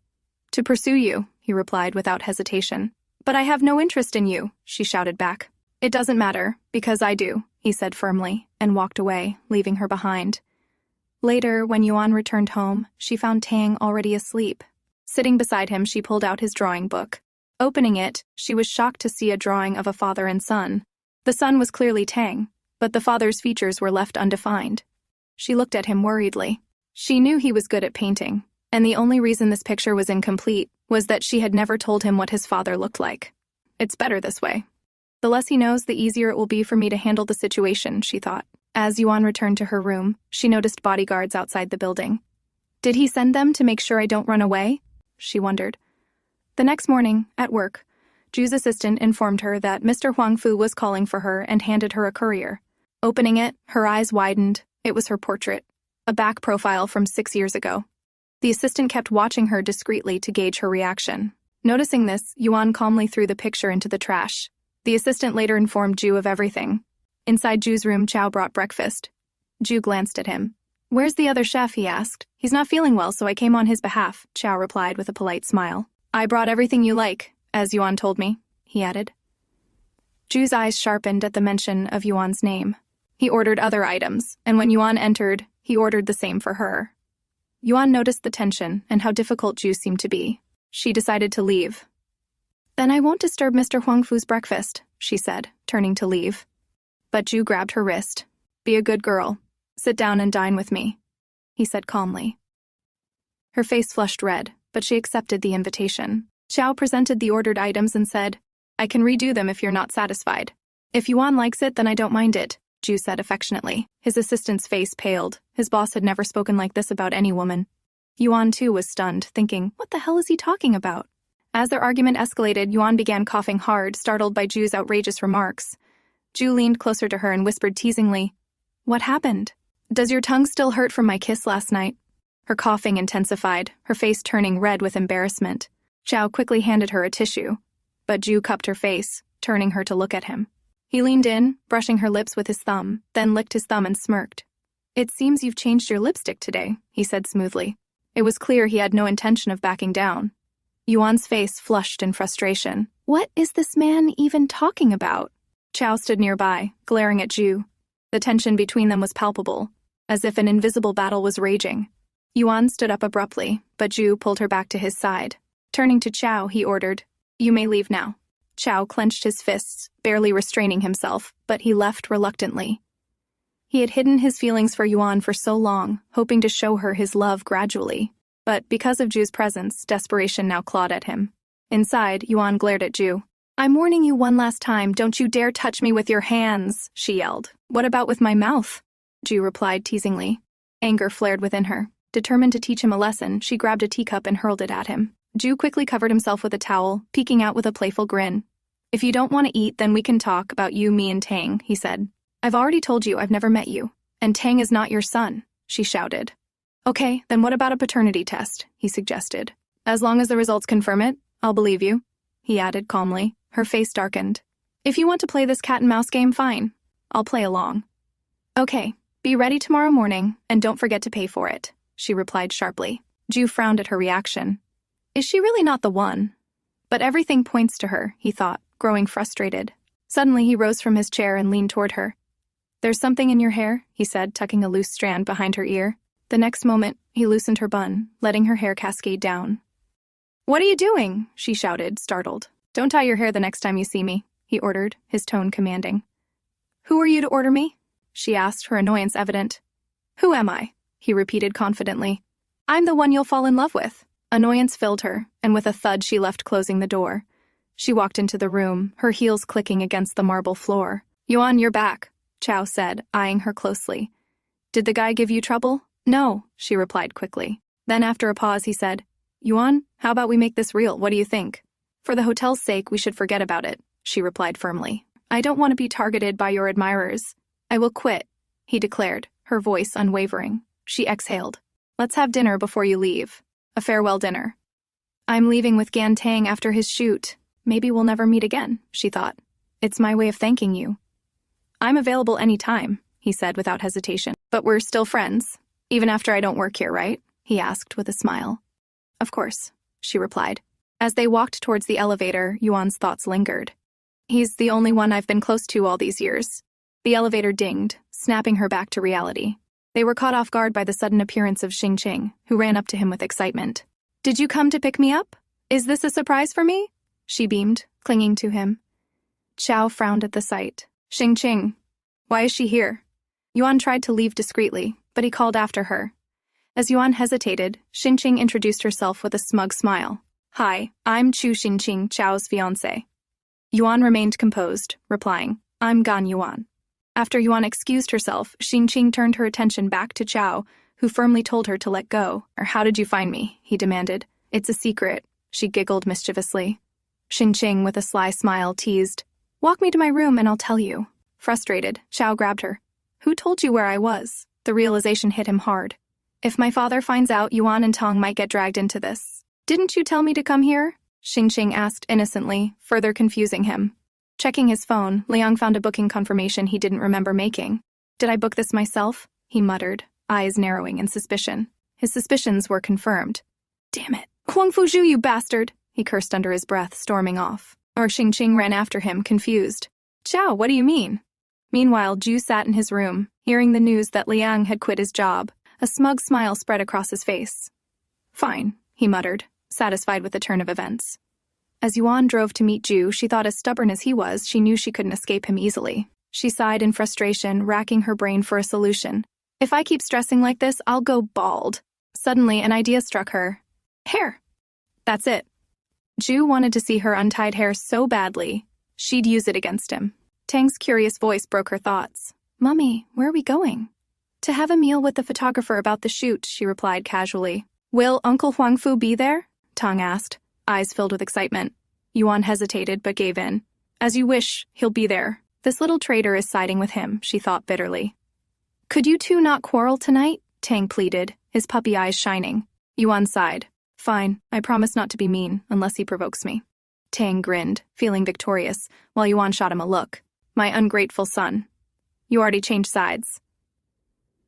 Speaker 1: "To pursue you," he replied without hesitation. "But I have no interest in you," she shouted back. "It doesn't matter, because I do," he said firmly, and walked away, leaving her behind. Later, when Yuan returned home, she found Tang already asleep. Sitting beside him, she pulled out his drawing book. Opening it, she was shocked to see a drawing of a father and son. The son was clearly Tang, but the father's features were left undefined. She looked at him worriedly. She knew he was good at painting, and the only reason this picture was incomplete was that she had never told him what his father looked like. "It's better this way. The less he knows, the easier it will be for me to handle the situation," she thought. As Yuan returned to her room, she noticed bodyguards outside the building. "Did he send them to make sure I don't run away?" she wondered. The next morning, at work, Ju's assistant informed her that Mr. Huangfu was calling for her and handed her a courier. Opening it, her eyes widened. It was her portrait, a back profile from 6 years ago. The assistant kept watching her discreetly to gauge her reaction. Noticing this, Yuan calmly threw the picture into the trash. The assistant later informed Ju of everything. Inside Ju's room, Chow brought breakfast. Ju glanced at him. "Where's the other chef?" he asked. "He's not feeling well, so I came on his behalf," Chow replied with a polite smile. "I brought everything you like, as Yuan told me," he added. Ju's eyes sharpened at the mention of Yuan's name. He ordered other items, and when Yuan entered, he ordered the same for her. Yuan noticed the tension and how difficult Ju seemed to be. She decided to leave. "Then I won't disturb Mr. Huangfu's breakfast," she said, turning to leave. But Ju grabbed her wrist. "Be a good girl. Sit down and dine with me," he said calmly. Her face flushed red, but she accepted the invitation. Chow presented the ordered items and said, "I can redo them if you're not satisfied." "If Yuan likes it, then I don't mind it," Ju said affectionately. His assistant's face paled. His boss had never spoken like this about any woman. Yuan, too, was stunned, thinking, what the hell is he talking about? As their argument escalated, Yuan began coughing hard, startled by Ju's outrageous remarks. Ju leaned closer to her and whispered teasingly, "What happened?" Does your tongue still hurt from my kiss last night? Her coughing intensified, her face turning red with embarrassment. Zhao quickly handed her a tissue, but Ju cupped her face, turning her to look at him. He leaned in, brushing her lips with his thumb, then licked his thumb and smirked. It seems you've changed your lipstick today, he said smoothly. It was clear he had no intention of backing down. Yuan's face flushed in frustration. What is this man even talking about? Zhao stood nearby, glaring at Ju. The tension between them was palpable, as if an invisible battle was raging. Yuan stood up abruptly, but Ju pulled her back to his side. Turning to Zhao, he ordered, "You may leave now." Zhao clenched his fists, barely restraining himself, but he left reluctantly. He had hidden his feelings for Yuan for so long, hoping to show her his love gradually. But because of Ju's presence, desperation now clawed at him. Inside, Yuan glared at Ju. "I'm warning you one last time, don't you dare touch me with your hands," she yelled. "What about with my mouth?" Ju replied teasingly. Anger flared within her. Determined to teach him a lesson, she grabbed a teacup and hurled it at him. Ju quickly covered himself with a towel, peeking out with a playful grin. "If you don't want to eat, then we can talk about you, me, and Tang," he said. "I've already told you I've never met you, and Tang is not your son," she shouted. "Okay, then what about a paternity test?" he suggested. "As long as the results confirm it, I'll believe you," he added calmly. Her face darkened. "If you want to play this cat-and-mouse game, fine. I'll play along." "Okay, be ready tomorrow morning, and don't forget to pay for it," she replied sharply. Ju frowned at her reaction. Is she really not the one? But everything points to her, he thought, growing frustrated. Suddenly he rose from his chair and leaned toward her. "There's something in your hair," he said, tucking a loose strand behind her ear. The next moment, he loosened her bun, letting her hair cascade down. "What are you doing?" she shouted, startled. "Don't tie your hair the next time you see me," he ordered, his tone commanding. "Who are you to order me?" she asked, her annoyance evident. "Who am I?" he repeated confidently. "I'm the one you'll fall in love with." Annoyance filled her, and with a thud she left, closing the door. She walked into the room, her heels clicking against the marble floor. "Yuan, you're back," Zhao said, eyeing her closely. "Did the guy give you trouble?" "No," she replied quickly. Then after a pause he said, "Yuan, how about we make this real? What do you think?" "For the hotel's sake, we should forget about it," she replied firmly. "I don't want to be targeted by your admirers. I will quit," he declared, her voice unwavering. She exhaled. "Let's have dinner before you leave. A farewell dinner." "I'm leaving with Gan Tang after his shoot. Maybe we'll never meet again," she thought. "It's my way of thanking you." "I'm available any time," he said without hesitation. "But we're still friends, even after I don't work here, right?" he asked with a smile. "Of course," she replied. As they walked towards the elevator, Yuan's thoughts lingered. "He's the only one I've been close to all these years." The elevator dinged, snapping her back to reality. They were caught off guard by the sudden appearance of Xingqing, who ran up to him with excitement. "Did you come to pick me up? Is this a surprise for me?" she beamed, clinging to him. Zhao frowned at the sight. "Xingqing, why is she here?" Yuan tried to leave discreetly, but he called after her. As Yuan hesitated, Xingqing introduced herself with a smug smile. "Hi, I'm Chu Xingqing, Zhao's fiancé." Yuan remained composed, replying, "I'm Gan Yuan." After Yuan excused herself, Xingqing turned her attention back to Zhao, who firmly told her to let go. "Or how did you find me?" he demanded. "It's a secret," she giggled mischievously. Xingqing, with a sly smile, teased, "Walk me to my room and I'll tell you." Frustrated, Zhao grabbed her. "Who told you where I was?" The realization hit him hard. "If my father finds out, Yuan and Tong might get dragged into this." "Didn't you tell me to come here?" Xingqing asked innocently, further confusing him. Checking his phone, Liang found a booking confirmation he didn't remember making. "Did I book this myself?" he muttered, eyes narrowing in suspicion. His suspicions were confirmed. "Damn it. Huangfu Jue, you bastard!" he cursed under his breath, storming off. Xingqing ran after him, confused. "Zhao, what do you mean?" Meanwhile, Ju sat in his room, hearing the news that Liang had quit his job. A smug smile spread across his face. "Fine," he muttered, satisfied with the turn of events. As Yuan drove to meet Ju, she thought as stubborn as he was, she knew she couldn't escape him easily. She sighed in frustration, racking her brain for a solution. "If I keep stressing like this, I'll go bald." Suddenly, an idea struck her. "Hair. That's it." Ju wanted to see her untied hair so badly, she'd use it against him. Tang's curious voice broke her thoughts. "Mummy, where are we going?" "To have a meal with the photographer about the shoot," she replied casually. "Will Uncle Huangfu be there?" Tang asked, eyes filled with excitement. Yuan hesitated but gave in. "As you wish, he'll be there. This little traitor is siding with him," she thought bitterly. Could you two not quarrel tonight? Tang pleaded, his puppy eyes shining. Yuan sighed. Fine, I promise not to be mean, unless he provokes me. Tang grinned, feeling victorious, while Yuan shot him a look. My ungrateful son. You already changed sides.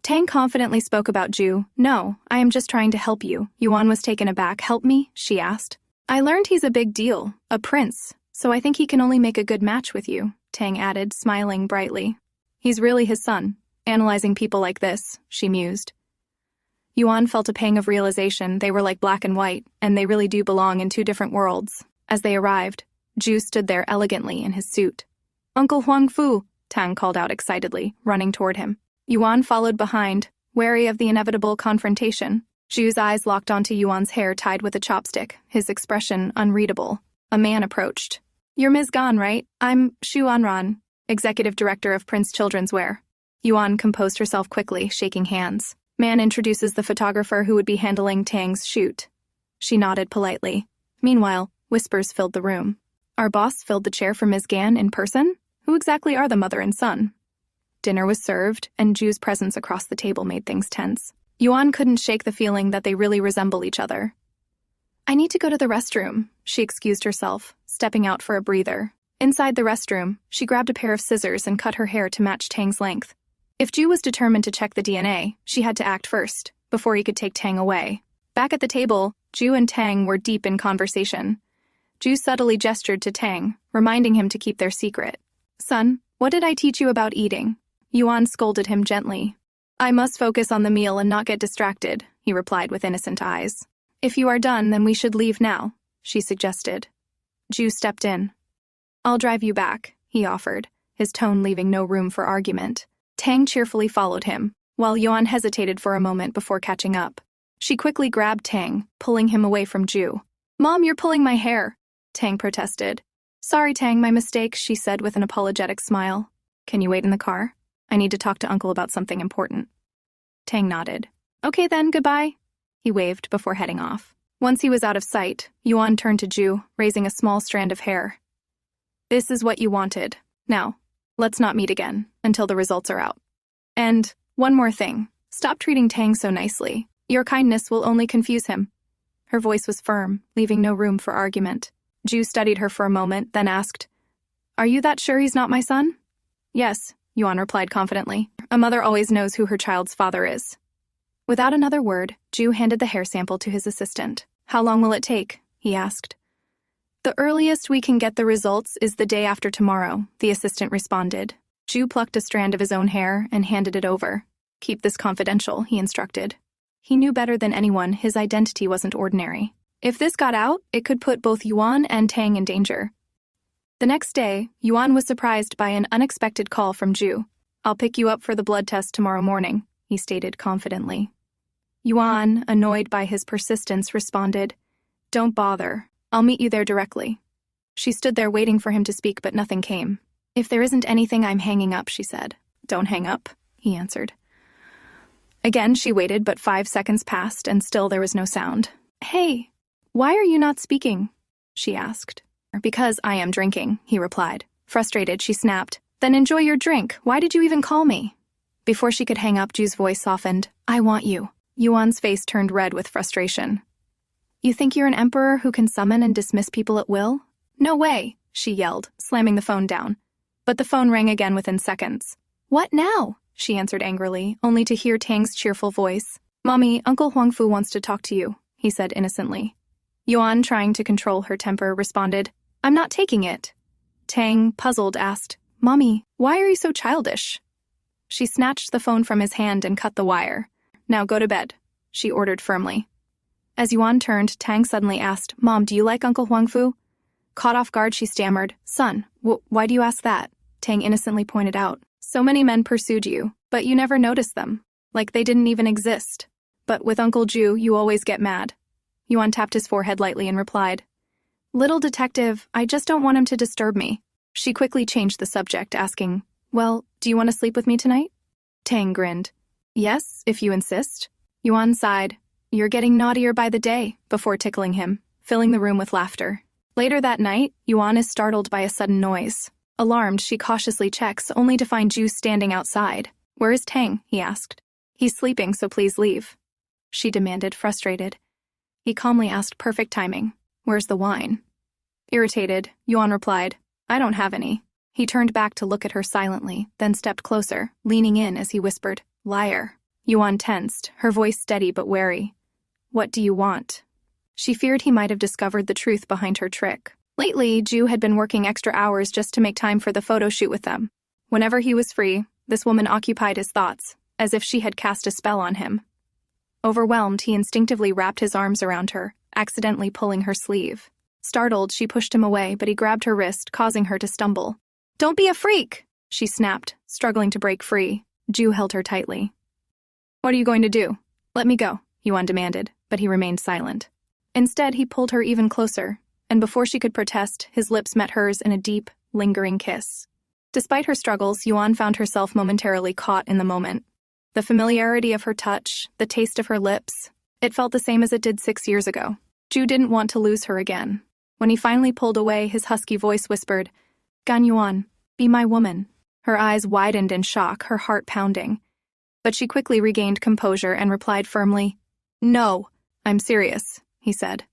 Speaker 1: Tang confidently spoke about Ju. No, I am just trying to help you. Yuan was taken aback. Help me? She asked. I learned he's a big deal, a prince, so I think he can only make a good match with you, Tang added, smiling brightly. He's really his son. Analyzing people like this, she mused. Yuan felt a pang of realization. They were like black and white, and they really do belong in two different worlds. As they arrived, Ju stood there elegantly in his suit. Uncle Huangfu, Tang called out excitedly, running toward him. Yuan followed behind, wary of the inevitable confrontation. Ju's eyes locked onto Yuan's hair tied with a chopstick, his expression unreadable. A man approached. You're Ms. Gan, right? I'm Xu Anran, executive director of Prince Children's Wear. Yuan composed herself quickly, shaking hands. Man introduces the photographer who would be handling Tang's shoot. She nodded politely. Meanwhile, whispers filled the room. Our boss filled the chair for Ms. Gan in person? Who exactly are the mother and son? Dinner was served, and Ju's presence across the table made things tense. Yuan couldn't shake the feeling that they really resemble each other. I need to go to the restroom, she excused herself, stepping out for a breather. Inside the restroom, she grabbed a pair of scissors and cut her hair to match Tang's length. If Ju was determined to check the DNA, she had to act first, before he could take Tang away. Back at the table, Ju and Tang were deep in conversation. Ju subtly gestured to Tang, reminding him to keep their secret. Son, what did I teach you about eating? Yuan scolded him gently. I must focus on the meal and not get distracted, he replied with innocent eyes. If you are done, then we should leave now, she suggested. Ju stepped in. I'll drive you back, he offered, his tone leaving no room for argument. Tang cheerfully followed him, while Yuan hesitated for a moment before catching up. She quickly grabbed Tang, pulling him away from Ju. Mom, you're pulling my hair, Tang protested. Sorry, Tang, my mistake, she said with an apologetic smile. Can you wait in the car? I need to talk to Uncle about something important. Tang nodded. Okay then, goodbye. He waved before heading off. Once he was out of sight, Yuan turned to Ju, raising a small strand of hair. This is what you wanted. Now, let's not meet again, until the results are out. And, one more thing, stop treating Tang so nicely. Your kindness will only confuse him. Her voice was firm, leaving no room for argument. Ju studied her for a moment, then asked, Are you that sure he's not my son? Yes, Yuan replied confidently. A mother always knows who her child's father is. Without another word, Ju handed the hair sample to his assistant. How long will it take? He asked. The earliest we can get the results is the day after tomorrow, the assistant responded. Ju plucked a strand of his own hair and handed it over. Keep this confidential, he instructed. He knew better than anyone his identity wasn't ordinary. If this got out, it could put both Yuan and Tang in danger. The next day, Yuan was surprised by an unexpected call from Ju. I'll pick you up for the blood test tomorrow morning, he stated confidently. Yuan, annoyed by his persistence, responded, Don't bother. I'll meet you there directly. She stood there waiting for him to speak, but nothing came. If there isn't anything, I'm hanging up, she said. Don't hang up, he answered. Again, she waited, but 5 seconds passed, and still there was no sound. Hey, why are you not speaking? She asked. Because I am drinking, he replied. Frustrated, she snapped. Then enjoy your drink. Why did you even call me? Before she could hang up, Ju's voice softened. I want you. Yuan's face turned red with frustration. You think you're an emperor who can summon and dismiss people at will? No way, she yelled, slamming the phone down. But the phone rang again within seconds. What now? She answered angrily, only to hear Tang's cheerful voice. Mommy, Uncle Huangfu wants to talk to you, he said innocently. Yuan, trying to control her temper, responded, I'm not taking it. Tang, puzzled, asked, Mommy, why are you so childish? She snatched the phone from his hand and cut the wire. Now go to bed, she ordered firmly. As Yuan turned, Tang suddenly asked, Mom, do you like Uncle Huangfu? Caught off guard, she stammered, Son, why do you ask that? Tang innocently pointed out, So many men pursued you, but you never noticed them, like they didn't even exist. But with Uncle Ju, you always get mad. Yuan tapped his forehead lightly and replied, Little detective, I just don't want him to disturb me. She quickly changed the subject, asking, Well, do you want to sleep with me tonight? Tang grinned. Yes, if you insist. Yuan sighed. You're getting naughtier by the day, before tickling him, filling the room with laughter. Later that night, Yuan is startled by a sudden noise. Alarmed, she cautiously checks, only to find Ju standing outside. "Where is Tang?" he asked. "He's sleeping, so please leave," she demanded, frustrated. He calmly asked, perfect timing, "Where's the wine?" Irritated, Yuan replied, "I don't have any." He turned back to look at her silently, then stepped closer, leaning in as he whispered, "Liar." Yuan tensed, her voice steady but wary. "What do you want?" She feared he might have discovered the truth behind her trick. Lately, Jue had been working extra hours just to make time for the photo shoot with them. Whenever he was free, this woman occupied his thoughts, as if she had cast a spell on him. Overwhelmed, he instinctively wrapped his arms around her, accidentally pulling her sleeve. Startled, she pushed him away, but he grabbed her wrist, causing her to stumble. "Don't be a freak!" she snapped, struggling to break free. Jue held her tightly. "What are you going to do?" "Let me go," Yuan demanded, but he remained silent. Instead, he pulled her even closer, and before she could protest, his lips met hers in a deep, lingering kiss. Despite her struggles, Yuan found herself momentarily caught in the moment. The familiarity of her touch, the taste of her lips, it felt the same as it did 6 years ago. Jue didn't want to lose her again. When he finally pulled away, his husky voice whispered, "Gan Yuan, be my woman." Her eyes widened in shock, her heart pounding. But she quickly regained composure and replied firmly, "No, I'm serious," he said.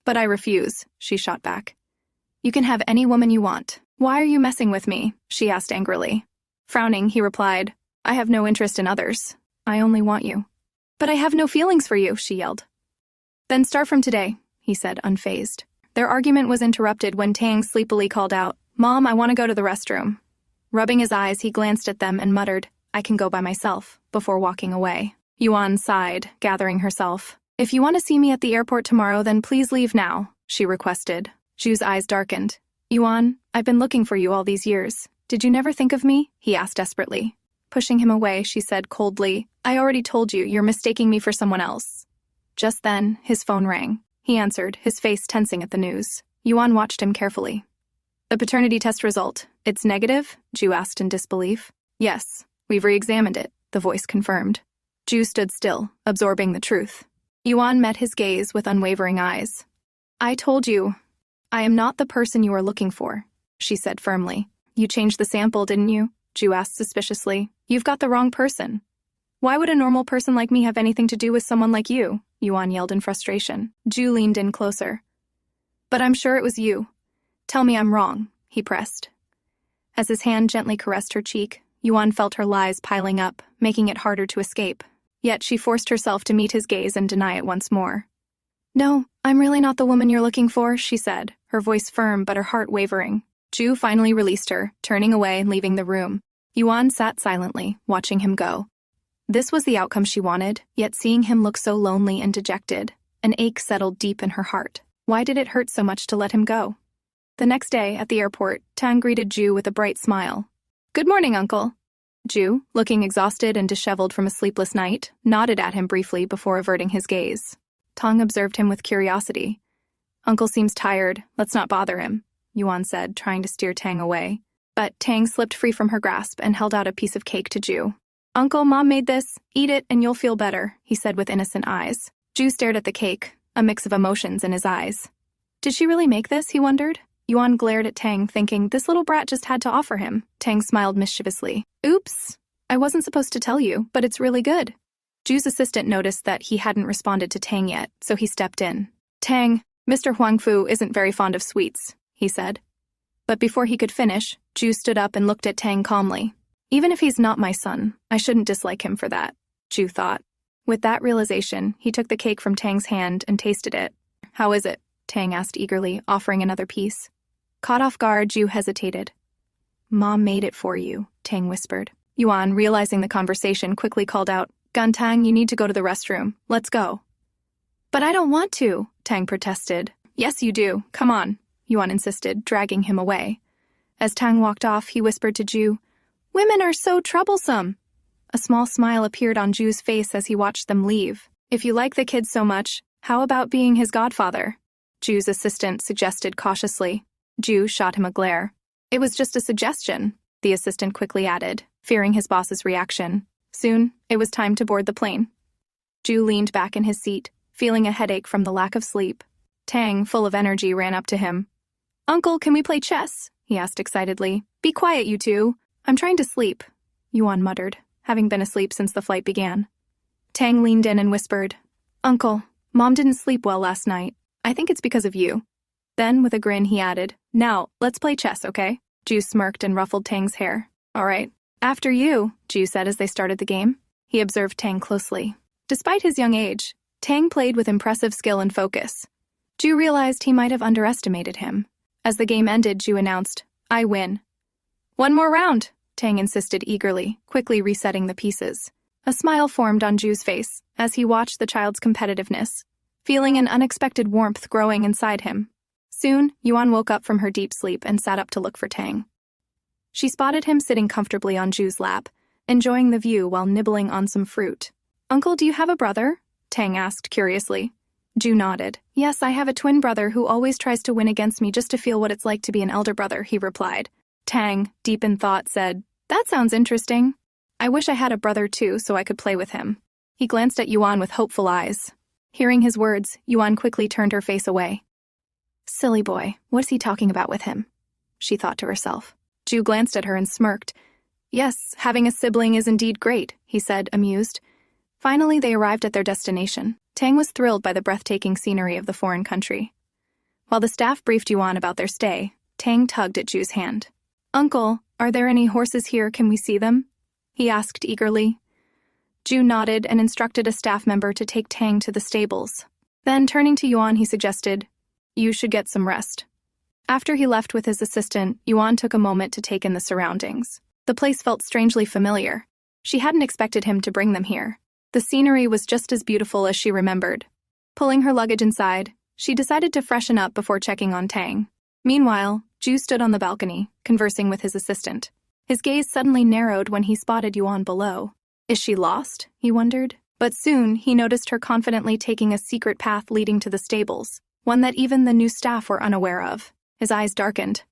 Speaker 1: "But I refuse," she shot back. "You can have any woman you want. Why are you messing with me?" she asked angrily. Frowning, he replied, "I have no interest in others. I only want you." "But I have no feelings for you," she yelled. "Then start from today," he said, unfazed. Their argument was interrupted when Tang sleepily called out, "Mom, I want to go to the restroom." Rubbing his eyes, he glanced at them and muttered, "I can go by myself," before walking away. Yuan sighed, gathering herself. "If you want to see me at the airport tomorrow, then please leave now," she requested. Jue's eyes darkened. "Yuan, I've been looking for you all these years. Did you never think of me?" he asked desperately. Pushing him away, she said coldly, "I already told you, you're mistaking me for someone else." Just then, his phone rang. He answered, his face tensing at the news. Yuan watched him carefully. "The paternity test result, it's negative?" Jue asked in disbelief. "Yes, we've re-examined it," the voice confirmed. Jue stood still, absorbing the truth. Yuan met his gaze with unwavering eyes. "I told you, I am not the person you are looking for," she said firmly. "You changed the sample, didn't you?" Jue asked suspiciously. "You've got the wrong person." "Why would a normal person like me have anything to do with someone like you?" Yuan yelled in frustration. Jue leaned in closer. "But I'm sure it was you. Tell me I'm wrong," he pressed. As his hand gently caressed her cheek, Yuan felt her lies piling up, making it harder to escape. Yet she forced herself to meet his gaze and deny it once more. "No, I'm really not the woman you're looking for," she said, her voice firm but her heart wavering. Jue finally released her, turning away and leaving the room. Yuan sat silently, watching him go. This was the outcome she wanted, yet seeing him look so lonely and dejected, an ache settled deep in her heart. Why did it hurt so much to let him go? The next day, at the airport, Tang greeted Jue with a bright smile. "Good morning, Uncle." Jue, looking exhausted and disheveled from a sleepless night, nodded at him briefly before averting his gaze. Tang observed him with curiosity. "Uncle seems tired. Let's not bother him," Yuan said, trying to steer Tang away. But Tang slipped free from her grasp and held out a piece of cake to Jue. "Uncle, Mom made this. Eat it and you'll feel better," he said with innocent eyes. Jue stared at the cake, a mix of emotions in his eyes. Did she really make this, he wondered? Yuan glared at Tang, thinking this little brat just had to offer him. Tang smiled mischievously. "Oops, I wasn't supposed to tell you, but it's really good." Jue's assistant noticed that he hadn't responded to Tang yet, so he stepped in. "Tang, Mr. Huangfu isn't very fond of sweets," he said. But before he could finish, Jue stood up and looked at Tang calmly. "Even if he's not my son, I shouldn't dislike him for that," Jue thought. With that realization, he took the cake from Tang's hand and tasted it. "How is it?" Tang asked eagerly, offering another piece. Caught off guard, Jue hesitated. "Mom made it for you," Tang whispered. Yuan, realizing the conversation, quickly called out, "Gan Tang, you need to go to the restroom. Let's go." "But I don't want to," Tang protested. "Yes, you do. Come on," Yuan insisted, dragging him away. As Tang walked off, he whispered to Jue, "Women are so troublesome." A small smile appeared on Jue's face as he watched them leave. "If you like the kid so much, how about being his godfather?" Jue's assistant suggested cautiously. Jue shot him a glare. "It was just a suggestion," the assistant quickly added, fearing his boss's reaction. Soon, it was time to board the plane. Jue leaned back in his seat, feeling a headache from the lack of sleep. Tang, full of energy, ran up to him. "Uncle, can we play chess?" he asked excitedly. "Be quiet, you two. I'm trying to sleep," Yuan muttered. having been asleep since the flight began. Tang leaned in and whispered, "Uncle, Mom didn't sleep well last night. I think it's because of you." Then, with a grin, he added, "Now, let's play chess, okay?" Ju smirked and ruffled Tang's hair. "All right. After you," Ju said as they started the game. He observed Tang closely. Despite his young age, Tang played with impressive skill and focus. Ju realized he might have underestimated him. As the game ended, Ju announced, "I win." "One more round," Tang insisted eagerly, quickly resetting the pieces. A smile formed on Ju's face as he watched the child's competitiveness, feeling an unexpected warmth growing inside him. Soon, Yuan woke up from her deep sleep and sat up to look for Tang. She spotted him sitting comfortably on Ju's lap, enjoying the view while nibbling on some fruit. "Uncle, do you have a brother?" Tang asked curiously. Ju nodded. "Yes, I have a twin brother who always tries to win against me just to feel what it's like to be an elder brother," he replied. Tang, deep in thought, said, "That sounds interesting. I wish I had a brother too so I could play with him." He glanced at Yuan with hopeful eyes. Hearing his words, Yuan quickly turned her face away. "Silly boy, what's he talking about with him?" she thought to herself. Ju glanced at her and smirked. "Yes, having a sibling is indeed great," he said, amused. Finally, they arrived at their destination. Tang was thrilled by the breathtaking scenery of the foreign country. While the staff briefed Yuan about their stay, Tang tugged at Ju's hand. "Uncle, are there any horses here? Can we see them?" he asked eagerly. Ju nodded and instructed a staff member to take Tang to the stables. Then, turning to Yuan, he suggested, "You should get some rest." After he left with his assistant, Yuan took a moment to take in the surroundings. The place felt strangely familiar. She hadn't expected him to bring them here. The scenery was just as beautiful as she remembered. Pulling her luggage inside, she decided to freshen up before checking on Tang. Meanwhile, Ju stood on the balcony, conversing with his assistant. His gaze suddenly narrowed when he spotted Yuan below. Is she lost? He wondered. But soon, he noticed her confidently taking a secret path leading to the stables, one that even the new staff were unaware of. His eyes darkened.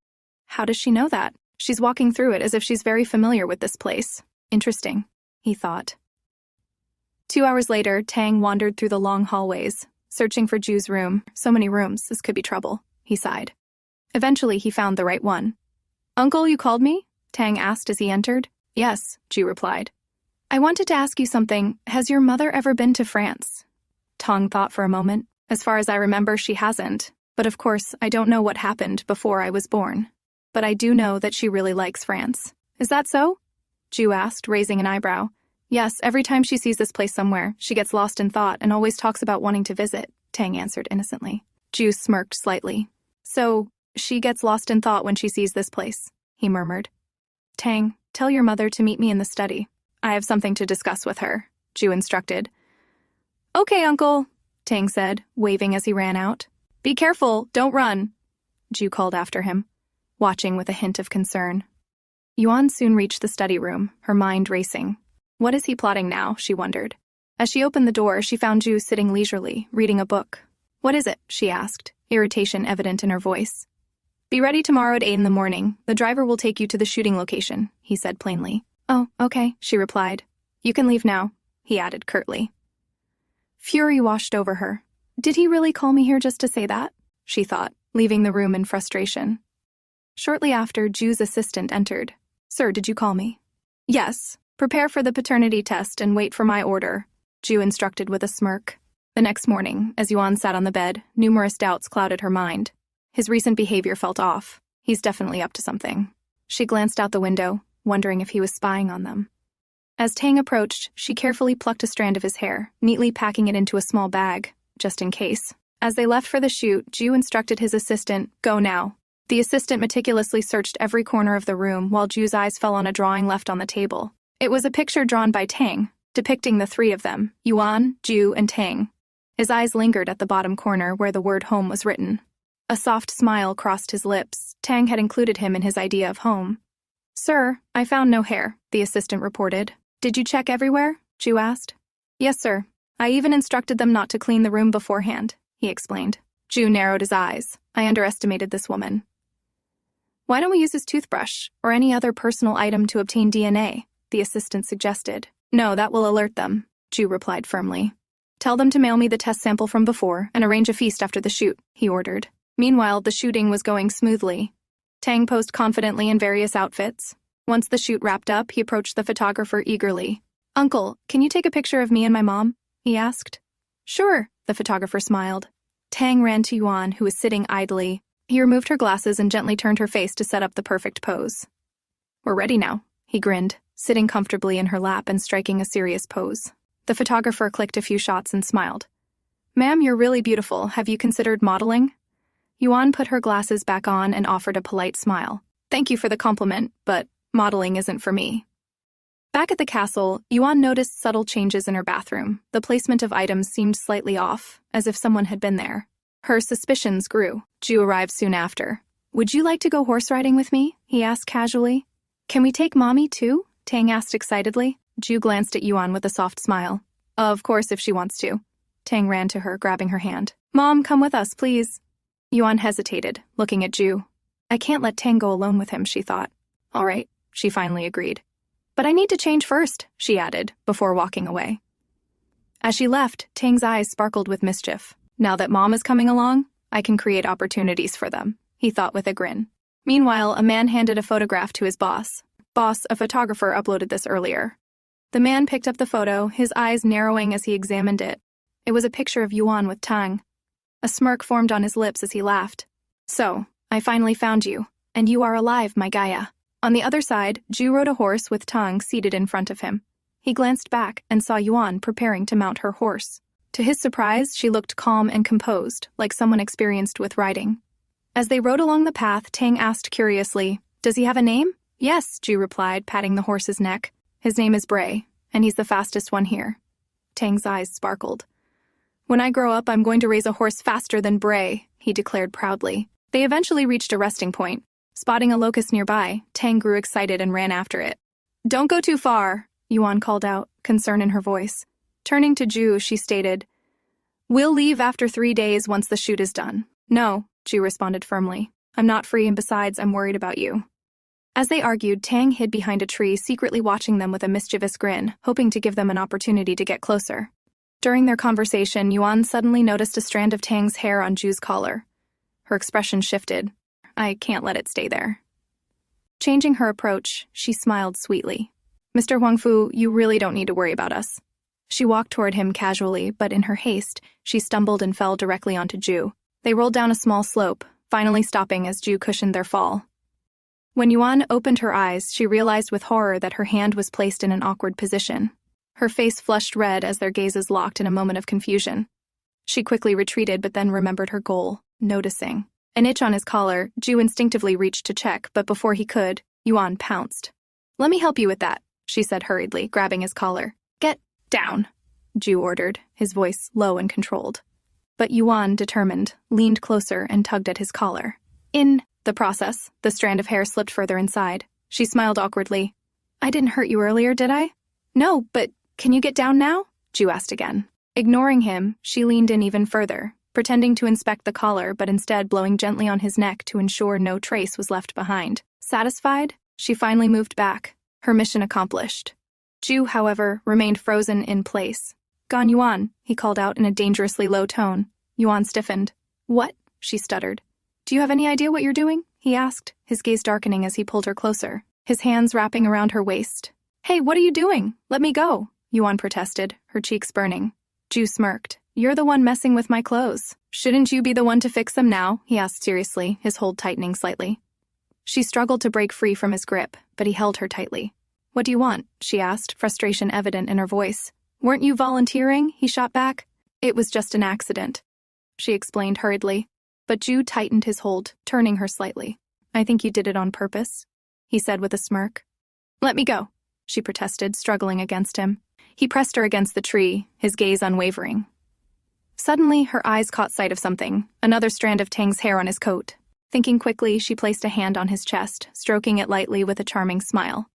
Speaker 1: How does she know that? She's walking through it as if she's very familiar with this place. Interesting, he thought. 2 hours later, Tang wandered through the long hallways, searching for Ju's room. "So many rooms, this could be trouble," he sighed. Eventually, he found the right one. "Uncle, you called me?" Tang asked as he entered. "Yes," Ju replied. "I wanted to ask you something. Has your mother ever been to France?" Tang thought for a moment. "As far as I remember, she hasn't. But of course, I don't know what happened before I was born. But I do know that she really likes France." "Is that so?" Ju asked, raising an eyebrow. "Yes, every time she sees this place somewhere, she gets lost in thought and always talks about wanting to visit," Tang answered innocently. Ju smirked slightly. "So, she gets lost in thought when she sees this place," he murmured. "Tang, tell your mother to meet me in the study. I have something to discuss with her," Ju instructed. "Okay, Uncle," Tang said, waving as he ran out. "Be careful, don't run," Ju called after him, watching with a hint of concern. Yuan soon reached the study room, her mind racing. What is he plotting now, she wondered. As she opened the door, she found Ju sitting leisurely, reading a book. "What is it?" she asked, irritation evident in her voice. "Be ready tomorrow at 8 in the morning. The driver will take you to the shooting location," he said plainly. "Oh, okay," she replied. "You can leave now," he added curtly. Fury washed over her. Did he really call me here just to say that? She thought, leaving the room in frustration. Shortly after, Ju's assistant entered. "Sir, did you call me?" "Yes. Prepare for the paternity test and wait for my order," Ju instructed with a smirk. The next morning, as Yuan sat on the bed, numerous doubts clouded her mind. His recent behavior felt off. He's definitely up to something. She glanced out the window, wondering if he was spying on them. As Tang approached, she carefully plucked a strand of his hair, neatly packing it into a small bag, just in case. As they left for the shoot, Ju instructed his assistant, "Go now." The assistant meticulously searched every corner of the room while Ju's eyes fell on a drawing left on the table. It was a picture drawn by Tang, depicting the three of them, Yuan, Ju, and Tang. His eyes lingered at the bottom corner where the word home was written. A soft smile crossed his lips. Tang had included him in his idea of home. "Sir, I found no hair," the assistant reported. "Did you check everywhere?" Ju asked. "Yes, sir. I even instructed them not to clean the room beforehand," he explained. Ju narrowed his eyes. I underestimated this woman. "Why don't we use his toothbrush or any other personal item to obtain DNA?" the assistant suggested. "No, that will alert them," Ju replied firmly. "Tell them to mail me the test sample from before and arrange a feast after the shoot," he ordered. Meanwhile, the shooting was going smoothly. Tang posed confidently in various outfits. Once the shoot wrapped up, he approached the photographer eagerly. "Uncle, can you take a picture of me and my mom?" he asked. "Sure," the photographer smiled. Tang ran to Yuan, who was sitting idly. He removed her glasses and gently turned her face to set up the perfect pose. "We're ready now," he grinned, sitting comfortably in her lap and striking a serious pose. The photographer clicked a few shots and smiled. "Ma'am, you're really beautiful. Have you considered modeling?" Yuan put her glasses back on and offered a polite smile. "Thank you for the compliment, but modeling isn't for me." Back at the castle, Yuan noticed subtle changes in her bathroom. The placement of items seemed slightly off, as if someone had been there. Her suspicions grew. Ju arrived soon after. "Would you like to go horse riding with me?" he asked casually. "Can we take Mommy, too?" Tang asked excitedly. Ju glanced at Yuan with a soft smile. "Of course, if she wants to." Tang ran to her, grabbing her hand. "Mom, come with us, please." Yuan hesitated, looking at Ju. "I can't let Tang go alone with him," she thought. "All right," she finally agreed. "But I need to change first," she added, before walking away. As she left, Tang's eyes sparkled with mischief. "Now that Mom is coming along, I can create opportunities for them," he thought with a grin. Meanwhile, a man handed a photograph to his boss. "Boss, a photographer uploaded this earlier." The man picked up the photo, his eyes narrowing as he examined it. It was a picture of Yuan with Tang. A smirk formed on his lips as he laughed. "So, I finally found you, and you are alive, my Gaia." On the other side, Ju rode a horse with Tang seated in front of him. He glanced back and saw Yuan preparing to mount her horse. To his surprise, she looked calm and composed, like someone experienced with riding. As they rode along the path, Tang asked curiously, "Does he have a name?" "Yes," Ju replied, patting the horse's neck. "His name is Bray, and he's the fastest one here." Tang's eyes sparkled. "When I grow up, I'm going to raise a horse faster than Bray," he declared proudly. They eventually reached a resting point. Spotting a locust nearby, Tang grew excited and ran after it. "Don't go too far," Yuan called out, concern in her voice. Turning to Ju, she stated, "We'll leave after 3 days once the shoot is done." "No," Ju responded firmly. "I'm not free, and besides, I'm worried about you." As they argued, Tang hid behind a tree, secretly watching them with a mischievous grin, hoping to give them an opportunity to get closer. During their conversation, Yuan suddenly noticed a strand of Tang's hair on Ju's collar. Her expression shifted. "I can't let it stay there." Changing her approach, she smiled sweetly. "Mr. Huangfu, you really don't need to worry about us." She walked toward him casually, but in her haste, she stumbled and fell directly onto Ju. They rolled down a small slope, finally stopping as Ju cushioned their fall. When Yuan opened her eyes, she realized with horror that her hand was placed in an awkward position. Her face flushed red as their gazes locked in a moment of confusion. She quickly retreated, but then remembered her goal, noticing an itch on his collar. Ju instinctively reached to check, but before he could, Yuan pounced. "Let me help you with that," she said hurriedly, grabbing his collar. "Get down," Ju ordered, his voice low and controlled. But Yuan, determined, leaned closer and tugged at his collar. In the process, the strand of hair slipped further inside. She smiled awkwardly. "I didn't hurt you earlier, did I?" "No, but can you get down now?" Ju asked again. Ignoring him, she leaned in even further, pretending to inspect the collar but instead blowing gently on his neck to ensure no trace was left behind. Satisfied, she finally moved back, her mission accomplished. Ju, however, remained frozen in place. "Gan Yuan," he called out in a dangerously low tone. Yuan stiffened. "What?" she stuttered. "Do you have any idea what you're doing?" he asked, his gaze darkening as he pulled her closer, his hands wrapping around her waist. "Hey, what are you doing? Let me go," Yuan protested, her cheeks burning. Ju smirked. "You're the one messing with my clothes. Shouldn't you be the one to fix them now?" he asked seriously, his hold tightening slightly. She struggled to break free from his grip, but he held her tightly. "What do you want?" she asked, frustration evident in her voice. "Weren't you volunteering?" he shot back. "It was just an accident," she explained hurriedly. But Ju tightened his hold, turning her slightly. "I think you did it on purpose," he said with a smirk. "Let me go," she protested, struggling against him. He pressed her against the tree, his gaze unwavering. Suddenly, her eyes caught sight of something, another strand of Tang's hair on his coat. Thinking quickly, she placed a hand on his chest, stroking it lightly with a charming smile.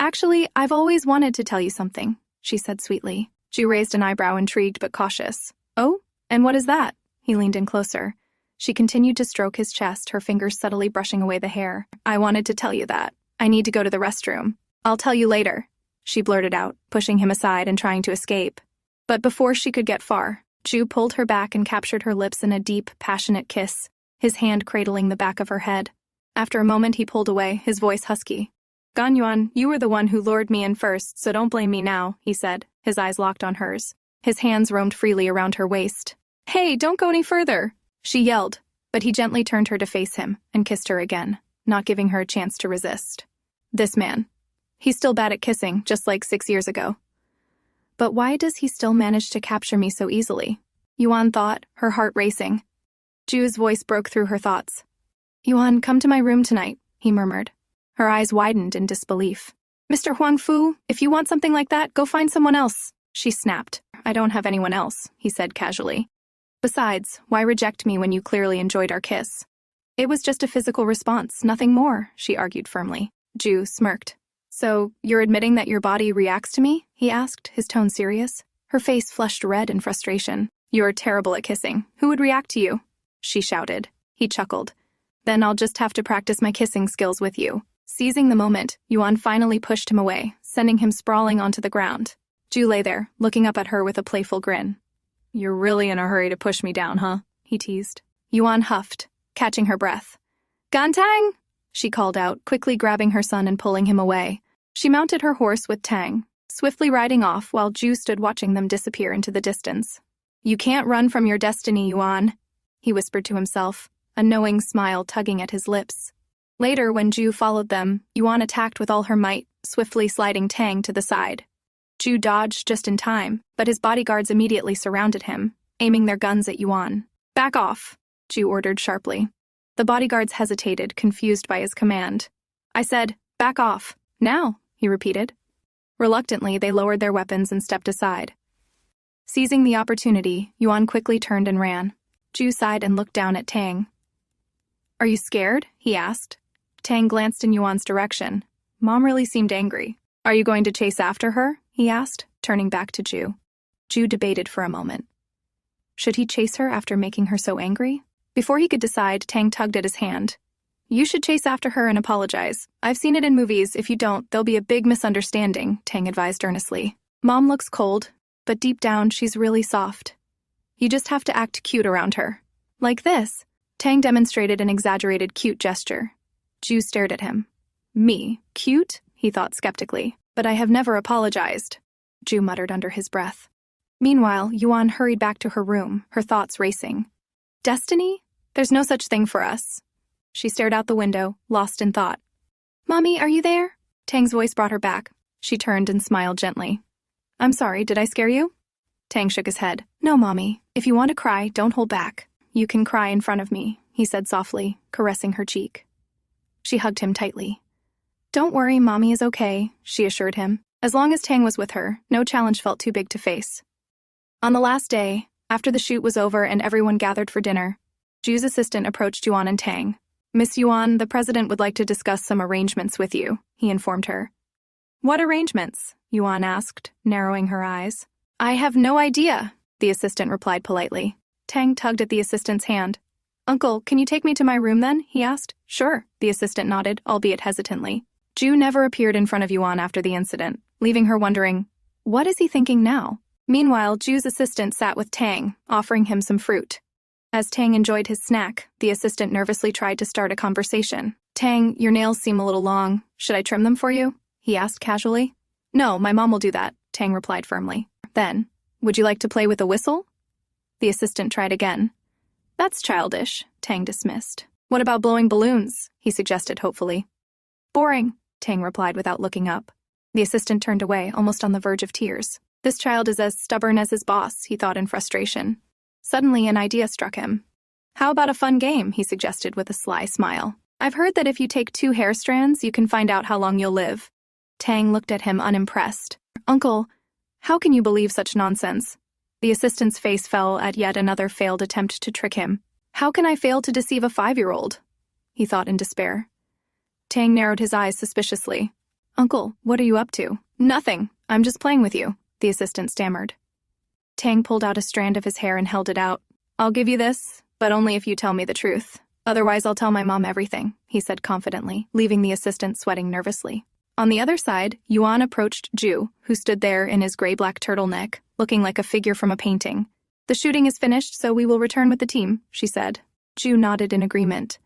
Speaker 1: "Actually, I've always wanted to tell you something," she said sweetly. Ju raised an eyebrow, intrigued but cautious. "Oh? And what is that?" He leaned in closer. She continued to stroke his chest, her fingers subtly brushing away the hair. "I wanted to tell you that. I need to go to the restroom. I'll tell you later," she blurted out, pushing him aside and trying to escape. But before she could get far, Ju pulled her back and captured her lips in a deep, passionate kiss, his hand cradling the back of her head. After a moment, he pulled away, his voice husky. Gan Yuan, you were the one who lured me in first, so don't blame me now, he said, his eyes locked on hers. His hands roamed freely around her waist. Hey, don't go any further, she yelled, but he gently turned her to face him and kissed her again, not giving her a chance to resist. This man. He's still bad at kissing, just like 6 years ago. But why does he still manage to capture me so easily? Yuan thought, her heart racing. Ju's voice broke through her thoughts. Yuan, come to my room tonight, he murmured. Her eyes widened in disbelief. Mr. Huangfu, if you want something like that, go find someone else, she snapped. I don't have anyone else, he said casually. Besides, why reject me when you clearly enjoyed our kiss? It was just a physical response, nothing more, she argued firmly. Ju smirked. So, you're admitting that your body reacts to me? He asked, his tone serious. Her face flushed red in frustration. You're terrible at kissing. Who would react to you? She shouted. He chuckled. Then I'll just have to practice my kissing skills with you. Seizing the moment, Yuan finally pushed him away, sending him sprawling onto the ground. Ju lay there, looking up at her with a playful grin. You're really in a hurry to push me down, huh? He teased. Yuan huffed, catching her breath. Gantang! She called out, quickly grabbing her son and pulling him away. She mounted her horse with Tang, swiftly riding off while Ju stood watching them disappear into the distance. You can't run from your destiny, Yuan, he whispered to himself, a knowing smile tugging at his lips. Later, when Ju followed them, Yuan attacked with all her might, swiftly sliding Tang to the side. Ju dodged just in time, but his bodyguards immediately surrounded him, aiming their guns at Yuan. Back off, Ju ordered sharply. The bodyguards hesitated, confused by his command. I said, back off. Now, he repeated. Reluctantly, they lowered their weapons and stepped aside. Seizing the opportunity, Yuan quickly turned and ran. Ju sighed and looked down at Tang. Are you scared? He asked. Tang glanced in Yuan's direction. Mom really seemed angry. Are you going to chase after her? He asked, turning back to Ju. Ju debated for a moment. Should he chase her after making her so angry? Before he could decide, Tang tugged at his hand. You should chase after her and apologize. I've seen it in movies. If you don't, there'll be a big misunderstanding, Tang advised earnestly. Mom looks cold, but deep down, she's really soft. You just have to act cute around her. Like this. Tang demonstrated an exaggerated cute gesture. Ju stared at him. Me? Cute? He thought skeptically. But I have never apologized, Ju muttered under his breath. Meanwhile, Yuan hurried back to her room, her thoughts racing. Destiny? There's no such thing for us. She stared out the window, lost in thought. Mommy, are you there? Tang's voice brought her back. She turned and smiled gently. I'm sorry, did I scare you? Tang shook his head. No, Mommy. If you want to cry, don't hold back. You can cry in front of me, he said softly, caressing her cheek. She hugged him tightly. Don't worry, Mommy is okay, she assured him. As long as Tang was with her, no challenge felt too big to face. On the last day, after the shoot was over and everyone gathered for dinner, Ju's assistant approached Yuan and Tang. Miss Yuan, the president would like to discuss some arrangements with you, he informed her. What arrangements? Yuan asked, narrowing her eyes. I have no idea, the assistant replied politely. Tang tugged at the assistant's hand. Uncle, can you take me to my room then? He asked. Sure, the assistant nodded, albeit hesitantly. Ju never appeared in front of Yuan after the incident, leaving her wondering, what is he thinking now? Meanwhile, Ju's assistant sat with Tang, offering him some fruit. As Tang enjoyed his snack, the assistant nervously tried to start a conversation. Tang, your nails seem a little long. Should I trim them for you? He asked casually. No, my mom will do that, Tang replied firmly. Then, would you like to play with a whistle? The assistant tried again. That's childish, Tang dismissed. What about blowing balloons? He suggested hopefully. Boring, Tang replied without looking up. The assistant turned away, almost on the verge of tears. This child is as stubborn as his boss, he thought in frustration. Suddenly, an idea struck him. How about a fun game, he suggested with a sly smile. I've heard that if you take 2 hair strands, you can find out how long you'll live. Tang looked at him unimpressed. Uncle, how can you believe such nonsense? The assistant's face fell at yet another failed attempt to trick him. How can I fail to deceive a 5-year-old? He thought in despair. Tang narrowed his eyes suspiciously. Uncle, what are you up to? Nothing. I'm just playing with you, the assistant stammered. Tang pulled out a strand of his hair and held it out. I'll give you this, but only if you tell me the truth. Otherwise, I'll tell my mom everything, he said confidently, leaving the assistant sweating nervously. On the other side, Yuan approached Ju, who stood there in his gray-black turtleneck, looking like a figure from a painting. The shooting is finished, so we will return with the team, she said. Ju nodded in agreement.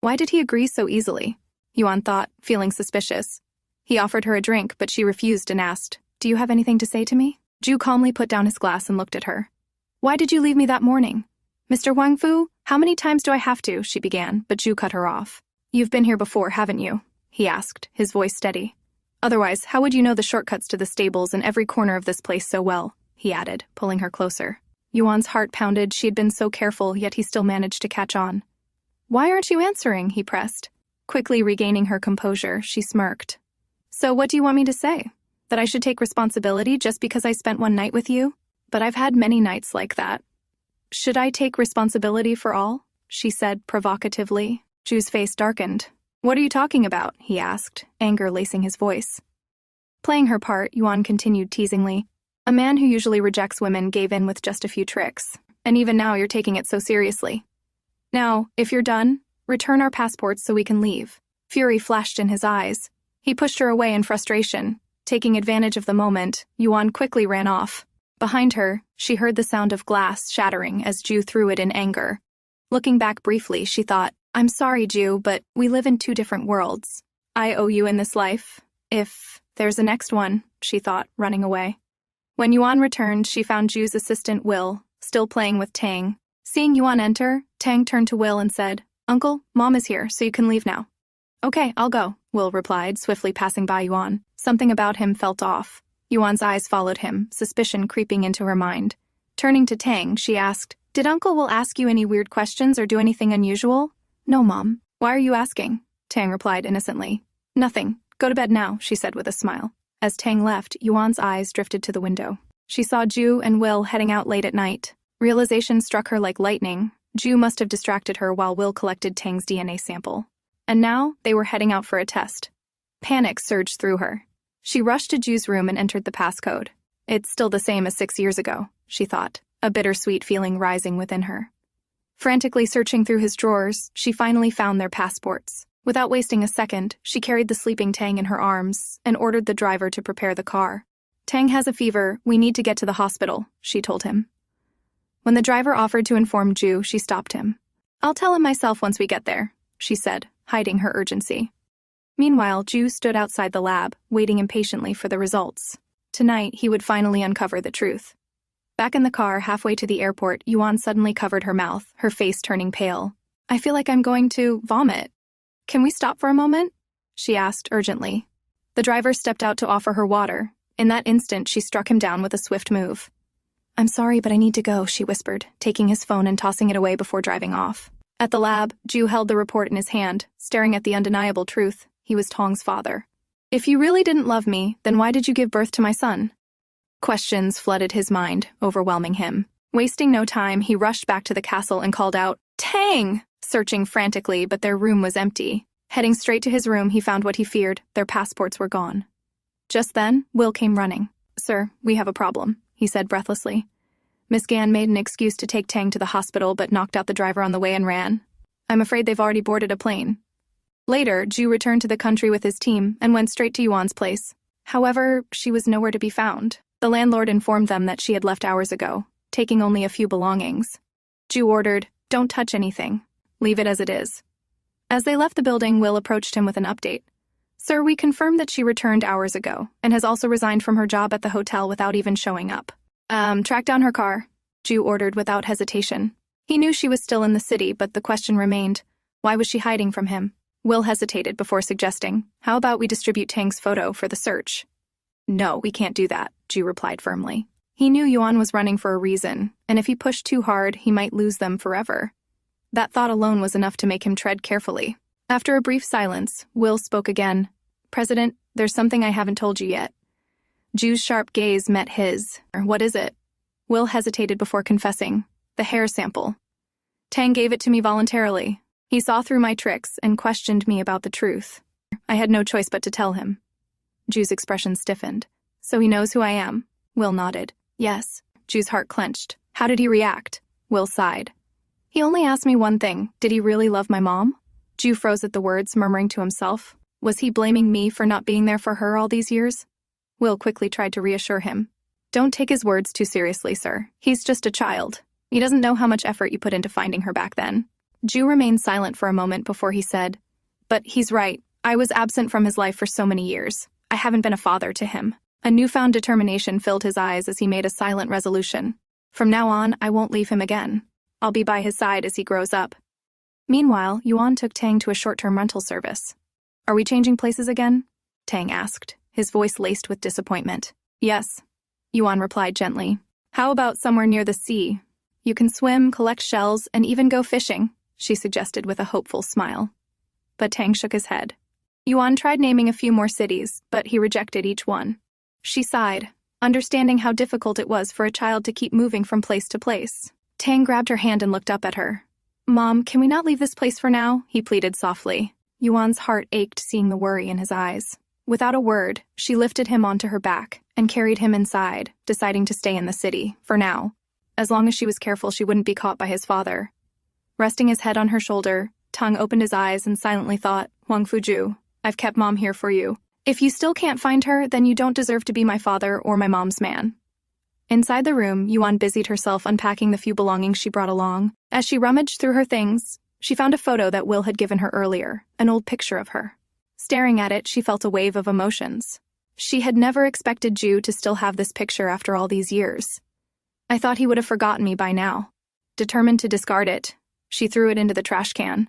Speaker 1: Why did he agree so easily? Yuan thought, feeling suspicious. He offered her a drink, but she refused and asked, "Do you have anything to say to me?" Jue calmly put down his glass and looked at her. "Why did you leave me that morning?" "Mr. Huangfu, how many times do I have to?" she began, but Jue cut her off. "You've been here before, haven't you?" he asked, his voice steady. "Otherwise, how would you know the shortcuts to the stables and every corner of this place so well?" he added, pulling her closer. Yuan's heart pounded. She had been so careful, yet he still managed to catch on. "Why aren't you answering?" he pressed. Quickly regaining her composure, she smirked. "So what do you want me to say? That I should take responsibility just because I spent one night with you? But I've had many nights like that." "Should I take responsibility for all?" she said provocatively. Jue's face darkened. "What are you talking about?" he asked, anger lacing his voice. Playing her part, Yuan continued teasingly. "A man who usually rejects women gave in with just a few tricks, and even now you're taking it so seriously. Now, if you're done, return our passports so we can leave." Fury flashed in his eyes. He pushed her away in frustration. Taking advantage of the moment, Yuan quickly ran off. Behind her, she heard the sound of glass shattering as Jue threw it in anger. Looking back briefly, she thought, "I'm sorry, Jue, but we live in two different worlds. I owe you in this life. If there's a next one," she thought, running away. When Yuan returned, she found Jue's assistant Will, still playing with Tang. Seeing Yuan enter, Tang turned to Will and said, "Uncle, Mom is here, so you can leave now." "Okay, I'll go," Will replied, swiftly passing by Yuan. Something about him felt off. Yuan's eyes followed him, suspicion creeping into her mind. Turning to Tang, she asked, "Did Uncle Will ask you any weird questions or do anything unusual?" "No, Mom. Why are you asking?" Tang replied innocently. "Nothing. Go to bed now," she said with a smile. As Tang left, Yuan's eyes drifted to the window. She saw Jue and Will heading out late at night. Realization struck her like lightning. Jue must have distracted her while Will collected Tang's DNA sample. And now, they were heading out for a test. Panic surged through her. She rushed to Jue's room and entered the passcode. It's still the same as 6 years ago, she thought, a bittersweet feeling rising within her. Frantically searching through his drawers, she finally found their passports. Without wasting a second, she carried the sleeping Tang in her arms and ordered the driver to prepare the car. "Tang has a fever, we need to get to the hospital," she told him. When the driver offered to inform Jue, she stopped him. "I'll tell him myself once we get there," she said, hiding her urgency. Meanwhile, Jue stood outside the lab, waiting impatiently for the results. Tonight, he would finally uncover the truth. Back in the car, halfway to the airport, Yuan suddenly covered her mouth, her face turning pale. "I feel like I'm going to vomit. Can we stop for a moment?" she asked urgently. The driver stepped out to offer her water. In that instant, she struck him down with a swift move. "I'm sorry, but I need to go," she whispered, taking his phone and tossing it away before driving off. At the lab, Jue held the report in his hand, staring at the undeniable truth. He was Tong's father. "If you really didn't love me, then why did you give birth to my son?" Questions flooded his mind, overwhelming him. Wasting no time, he rushed back to the castle and called out, "Tang!" searching frantically, but their room was empty. Heading straight to his room, he found what he feared. Their passports were gone. Just then, Will came running. "Sir, we have a problem," he said breathlessly. Miss Gan made an excuse to take Tang to the hospital but knocked out the driver on the way and ran. "I'm afraid they've already boarded a plane." Later, Jue returned to the country with his team and went straight to Yuan's place. However, she was nowhere to be found. The landlord informed them that she had left hours ago, taking only a few belongings. Jue ordered, "Don't touch anything. Leave it as it is." As they left the building, Will approached him with an update. "Sir, we confirmed that she returned hours ago and has also resigned from her job at the hotel without even showing up." Track down her car," Jue ordered without hesitation. He knew she was still in the city, but the question remained, why was she hiding from him? Will hesitated before suggesting, "How about we distribute Tang's photo for the search?" "No, we can't do that," Jue replied firmly. He knew Yuan was running for a reason, and if he pushed too hard, he might lose them forever. That thought alone was enough to make him tread carefully. After a brief silence, Will spoke again. "President, there's something I haven't told you yet." Jue's sharp gaze met his. "What is it?" Will hesitated before confessing. "The hair sample. Tang gave it to me voluntarily. He saw through my tricks and questioned me about the truth. I had no choice but to tell him." Jue's expression stiffened. "So he knows who I am?" Will nodded. "Yes." Jue's heart clenched. "How did he react?" Will sighed. "He only asked me one thing. Did he really love my mom?" Jue froze at the words, murmuring to himself. Was he blaming me for not being there for her all these years? Will quickly tried to reassure him. "Don't take his words too seriously, sir. He's just a child. He doesn't know how much effort you put into finding her back then." Jue remained silent for a moment before he said, "But he's right. I was absent from his life for so many years. I haven't been a father to him. A newfound determination filled his eyes as he made a silent resolution. From now on, I won't leave him again. I'll be by his side as he grows up. Meanwhile, Yuan took Tang to a short-term rental service. Are we changing places again? Tang asked, his voice laced with disappointment. Yes, Yuan replied gently. How about somewhere near the sea? You can swim, collect shells, and even go fishing, she suggested with a hopeful smile. But Tang shook his head. Yuan tried naming a few more cities, but he rejected each one. She sighed, understanding how difficult it was for a child to keep moving from place to place. Tang grabbed her hand and looked up at her. Mom, can we not leave this place for now? He pleaded softly. Yuan's heart ached seeing the worry in his eyes. Without a word, she lifted him onto her back and carried him inside, deciding to stay in the city, for now. As long as she was careful, she wouldn't be caught by his father. Resting his head on her shoulder, Tang opened his eyes and silently thought, Huangfu Jue, I've kept Mom here for you. If you still can't find her, then you don't deserve to be my father or my mom's man. Inside the room, Yuan busied herself unpacking the few belongings she brought along. As she rummaged through her things, she found a photo that Will had given her earlier, an old picture of her. Staring at it, she felt a wave of emotions. She had never expected Jue to still have this picture after all these years. I thought he would have forgotten me by now. Determined to discard it, she threw it into the trash can.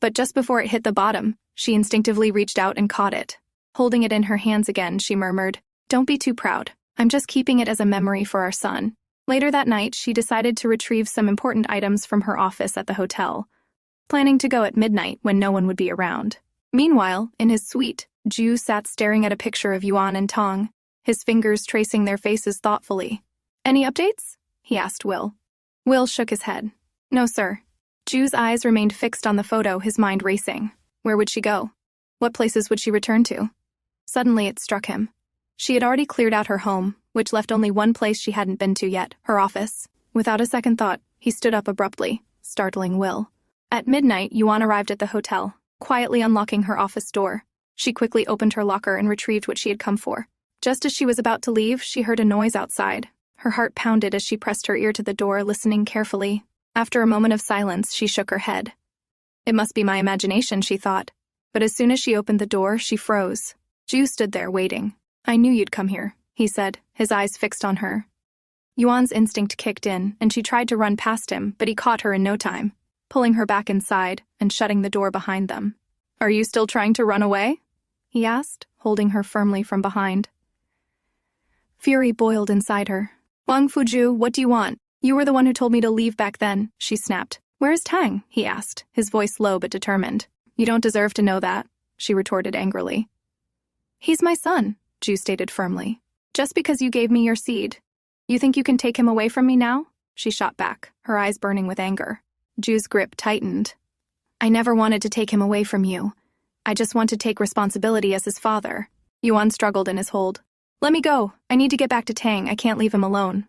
Speaker 1: But just before it hit the bottom, she instinctively reached out and caught it. Holding it in her hands again, she murmured, Don't be too proud. I'm just keeping it as a memory for our son. Later that night, she decided to retrieve some important items from her office at the hotel, planning to go at midnight when no one would be around. Meanwhile, in his suite, Jue sat staring at a picture of Yuan and Tang, his fingers tracing their faces thoughtfully. Any updates? He asked Will. Will shook his head. No, sir. Jue's eyes remained fixed on the photo, his mind racing. Where would she go? What places would she return to? Suddenly it struck him. She had already cleared out her home, which left only one place she hadn't been to yet, her office. Without a second thought, he stood up abruptly, startling Will. At midnight, Yuan arrived at the hotel, quietly unlocking her office door. She quickly opened her locker and retrieved what she had come for. Just as she was about to leave, she heard a noise outside. Her heart pounded as she pressed her ear to the door, listening carefully. After a moment of silence, she shook her head. It must be my imagination, she thought. But as soon as she opened the door, she froze. Jue stood there, waiting. I knew you'd come here, he said, his eyes fixed on her. Yuan's instinct kicked in, and she tried to run past him, but he caught her in no time, pulling her back inside and shutting the door behind them. Are you still trying to run away? He asked, holding her firmly from behind. Fury boiled inside her. Huangfu Jue, what do you want? You were the one who told me to leave back then, she snapped. Where is Tang? He asked, his voice low but determined. You don't deserve to know that, she retorted angrily. He's my son, Jue stated firmly. Just because you gave me your seed. You think you can take him away from me now? She shot back, her eyes burning with anger. Jue's grip tightened. I never wanted to take him away from you. I just want to take responsibility as his father. Yuan struggled in his hold. Let me go. I need to get back to Tang. I can't leave him alone.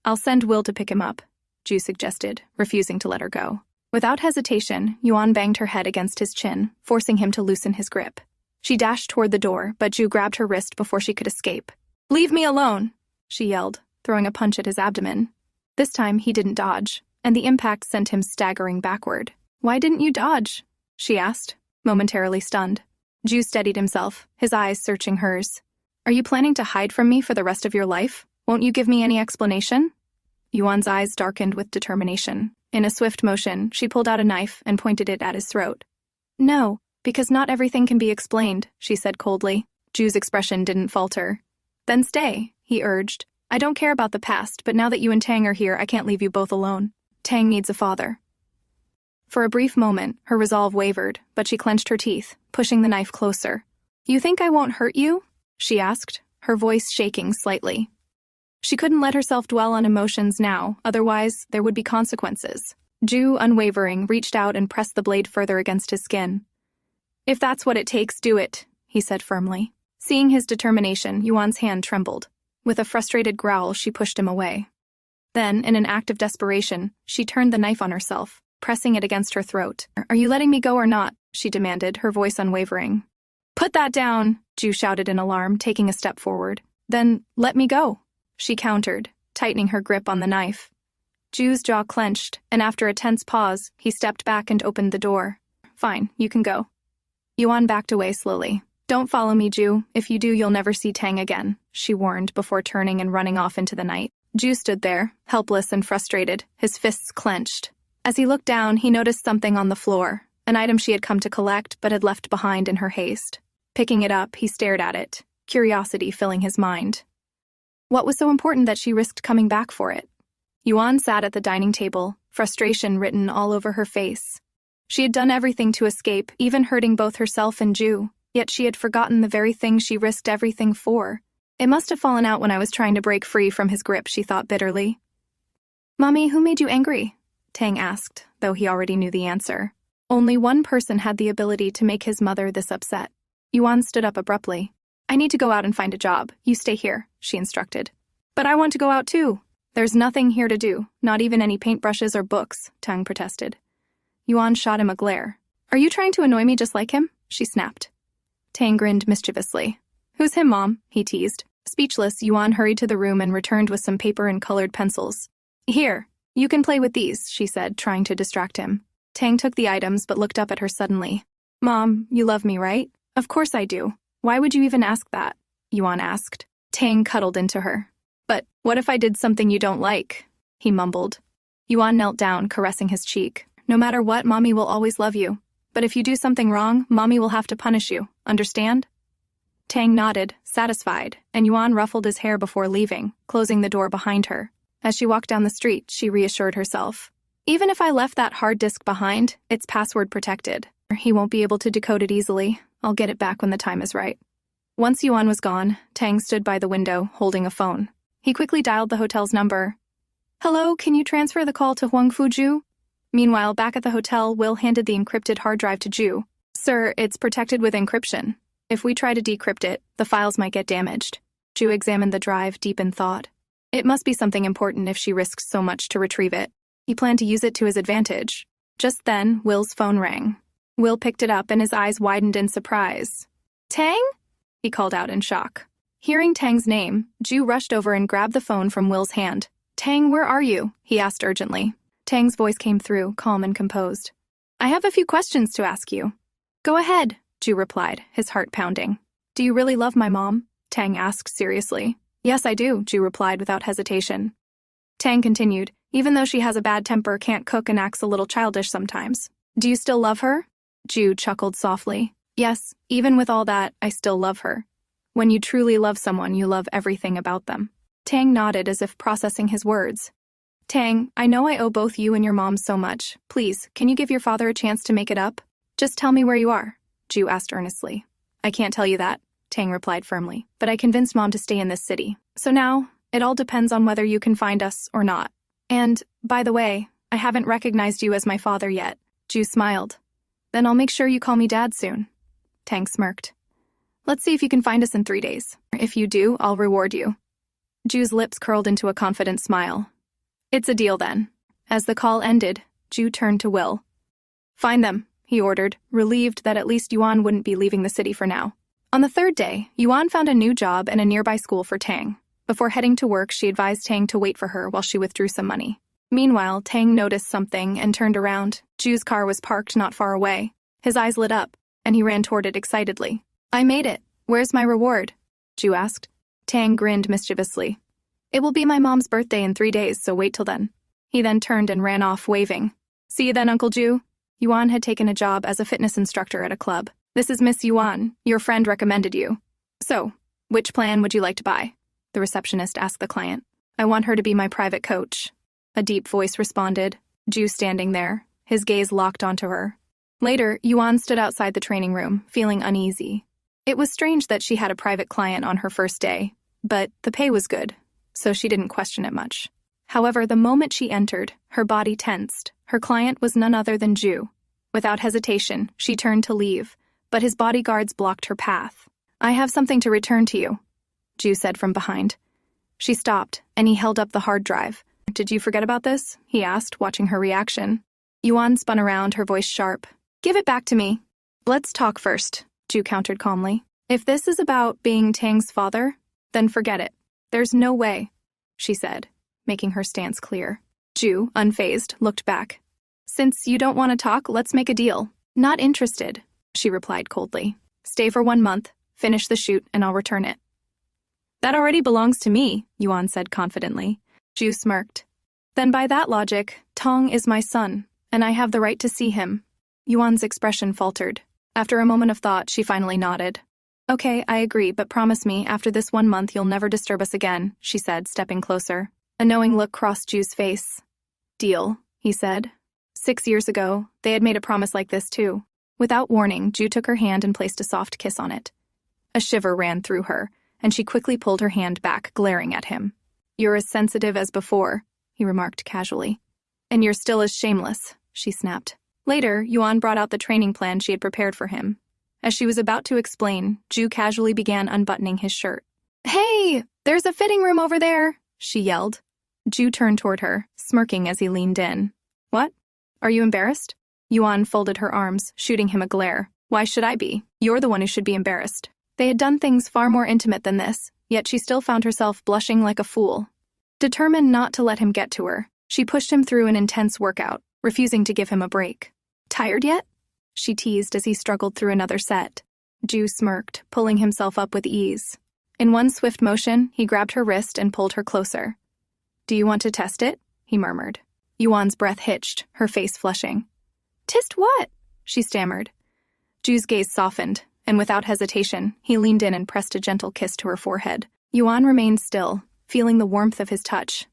Speaker 1: I'll send Will to pick him up, Jue suggested, refusing to let her go. Without hesitation, Yuan banged her head against his chin, forcing him to loosen his grip. She dashed toward the door, but Jue grabbed her wrist before she could escape. Leave me alone, she yelled, throwing a punch at his abdomen. This time, he didn't dodge, and the impact sent him staggering backward. Why didn't you dodge? She asked, momentarily stunned. Jue steadied himself, his eyes searching hers. Are you planning to hide from me for the rest of your life? Won't you give me any explanation? Yuan's eyes darkened with determination. In a swift motion, she pulled out a knife and pointed it at his throat. No, because not everything can be explained, she said coldly. Jue's expression didn't falter. Then stay, he urged. I don't care about the past, but now that you and Tang are here, I can't leave you both alone. Tang needs a father. For a brief moment, her resolve wavered, but she clenched her teeth, pushing the knife closer. You think I won't hurt you? She asked, her voice shaking slightly. She couldn't let herself dwell on emotions now, otherwise there would be consequences. Jue, unwavering, reached out and pressed the blade further against his skin. If that's what it takes, do it, he said firmly. Seeing his determination, Yuan's hand trembled. With a frustrated growl, she pushed him away. Then, in an act of desperation, she turned the knife on herself, pressing it against her throat. Are you letting me go or not? She demanded, her voice unwavering. Put that down, Jue shouted in alarm, taking a step forward. Then, let me go, she countered, tightening her grip on the knife. Jue's jaw clenched, and after a tense pause, he stepped back and opened the door. Fine, you can go. Yuan backed away slowly. Don't follow me, Ju. If you do, you'll never see Tang again, she warned before turning and running off into the night. Ju stood there, helpless and frustrated, his fists clenched. As he looked down, he noticed something on the floor, an item she had come to collect but had left behind in her haste. Picking it up, he stared at it, curiosity filling his mind. What was so important that she risked coming back for it? Yuan sat at the dining table, frustration written all over her face. She had done everything to escape, even hurting both herself and Ju, yet she had forgotten the very thing she risked everything for. It must have fallen out when I was trying to break free from his grip, she thought bitterly. Mommy, who made you angry? Tang asked, though he already knew the answer. Only one person had the ability to make his mother this upset. Yuan stood up abruptly. I need to go out and find a job. You stay here, she instructed. But I want to go out too. There's nothing here to do, not even any paintbrushes or books, Tang protested. Yuan shot him a glare. Are you trying to annoy me just like him? She snapped. Tang grinned mischievously. Who's him, Mom? He teased. Speechless, Yuan hurried to the room and returned with some paper and colored pencils. Here, you can play with these, she said, trying to distract him. Tang took the items but looked up at her suddenly. Mom, you love me, right? Of course I do. Why would you even ask that? Yuan asked. Tang cuddled into her. But what if I did something you don't like? He mumbled. Yuan knelt down, caressing his cheek. No matter what, Mommy will always love you. But if you do something wrong, Mommy will have to punish you. Understand? Tang nodded, satisfied, and Yuan ruffled his hair before leaving, closing the door behind her. As she walked down the street, she reassured herself. Even if I left that hard disk behind, it's password protected. He won't be able to decode it easily. I'll get it back when the time is right. Once Yuan was gone, Tang stood by the window, holding a phone. He quickly dialed the hotel's number. Hello, can you transfer the call to Huangfu Jue? Meanwhile, back at the hotel, Will handed the encrypted hard drive to Ju. Sir, it's protected with encryption. If we try to decrypt it, the files might get damaged. Ju examined the drive, deep in thought. It must be something important if she risks so much to retrieve it. He planned to use it to his advantage. Just then, Will's phone rang. Will picked it up and his eyes widened in surprise. Tang? He called out in shock. Hearing Tang's name, Ju rushed over and grabbed the phone from Will's hand. Tang, where are you? He asked urgently. Tang's voice came through, calm and composed. I have a few questions to ask you. Go ahead, Ju replied, his heart pounding. Do you really love my mom? Tang asked seriously. Yes, I do, Ju replied without hesitation. Tang continued, even though she has a bad temper, can't cook, and acts a little childish sometimes. Do you still love her? Ju chuckled softly. Yes, even with all that, I still love her. When you truly love someone, you love everything about them. Tang nodded as if processing his words. Tang, I know I owe both you and your mom so much. Please, can you give your father a chance to make it up? Just tell me where you are, Ju asked earnestly. I can't tell you that, Tang replied firmly, but I convinced Mom to stay in this city. So now, it all depends on whether you can find us or not. And, by the way, I haven't recognized you as my father yet. Ju smiled. Then I'll make sure you call me Dad soon. Tang smirked. Let's see if you can find us in 3 days. If you do, I'll reward you. Ju's lips curled into a confident smile. It's a deal then. As the call ended, Ju turned to Will. Find them, he ordered, relieved that at least Yuan wouldn't be leaving the city for now. On the third day, Yuan found a new job and a nearby school for Tang. Before heading to work, she advised Tang to wait for her while she withdrew some money. Meanwhile, Tang noticed something and turned around. Ju's car was parked not far away. His eyes lit up, and he ran toward it excitedly. I made it. Where's my reward? Ju asked. Tang grinned mischievously. It will be my mom's birthday in 3 days, so wait till then. He then turned and ran off, waving. See you then, Uncle Ju. Yuan had taken a job as a fitness instructor at a club. This is Miss Yuan. Your friend recommended you. So, which plan would you like to buy? The receptionist asked the client. I want her to be my private coach. A deep voice responded, Ju standing there, his gaze locked onto her. Later, Yuan stood outside the training room, feeling uneasy. It was strange that she had a private client on her first day, but the pay was good, so she didn't question it much. However, the moment she entered, her body tensed. Her client was none other than Ju. Without hesitation, she turned to leave, but his bodyguards blocked her path. I have something to return to you, Ju said from behind. She stopped, and he held up the hard drive. Did you forget about this? He asked, watching her reaction. Yuan spun around, her voice sharp. Give it back to me. Let's talk first, Ju countered calmly. If this is about being Tang's father, then forget it. There's no way, she said, making her stance clear. Ju, unfazed, looked back. Since you don't want to talk, let's make a deal. Not interested, she replied coldly. Stay for 1 month, Finish the shoot and I'll return it. That already belongs to me, Yuan said confidently. Ju smirked. Then by that logic, Tong is my son, and I have the right to see him. Yuan's expression faltered. After a moment of thought, she finally nodded. Okay, I agree, but promise me, after this 1 month you'll never disturb us again, she said, stepping closer. A knowing look crossed Ju's face. Deal, he said. 6 years ago, they had made a promise like this too. Without warning, Ju took her hand and placed a soft kiss on it. A shiver ran through her, and she quickly pulled her hand back, glaring at him. You're as sensitive as before, he remarked casually. And you're still as shameless, she snapped. Later, Yuan brought out the training plan she had prepared for him. As she was about to explain, Ju casually began unbuttoning his shirt. Hey, there's a fitting room over there, she yelled. Ju turned toward her, smirking as he leaned in. What? Are you embarrassed? Yuan folded her arms, shooting him a glare. Why should I be? You're the one who should be embarrassed. They had done things far more intimate than this, yet she still found herself blushing like a fool. Determined not to let him get to her, she pushed him through an intense workout, refusing to give him a break. Tired yet? She teased as he struggled through another set. Ju smirked, pulling himself up with ease. In one swift motion, he grabbed her wrist and pulled her closer. Do you want to test it? He murmured. Yuan's breath hitched, her face flushing. Test what? She stammered. Ju's gaze softened, and without hesitation, he leaned in and pressed a gentle kiss to her forehead. Yuan remained still, feeling the warmth of his touch.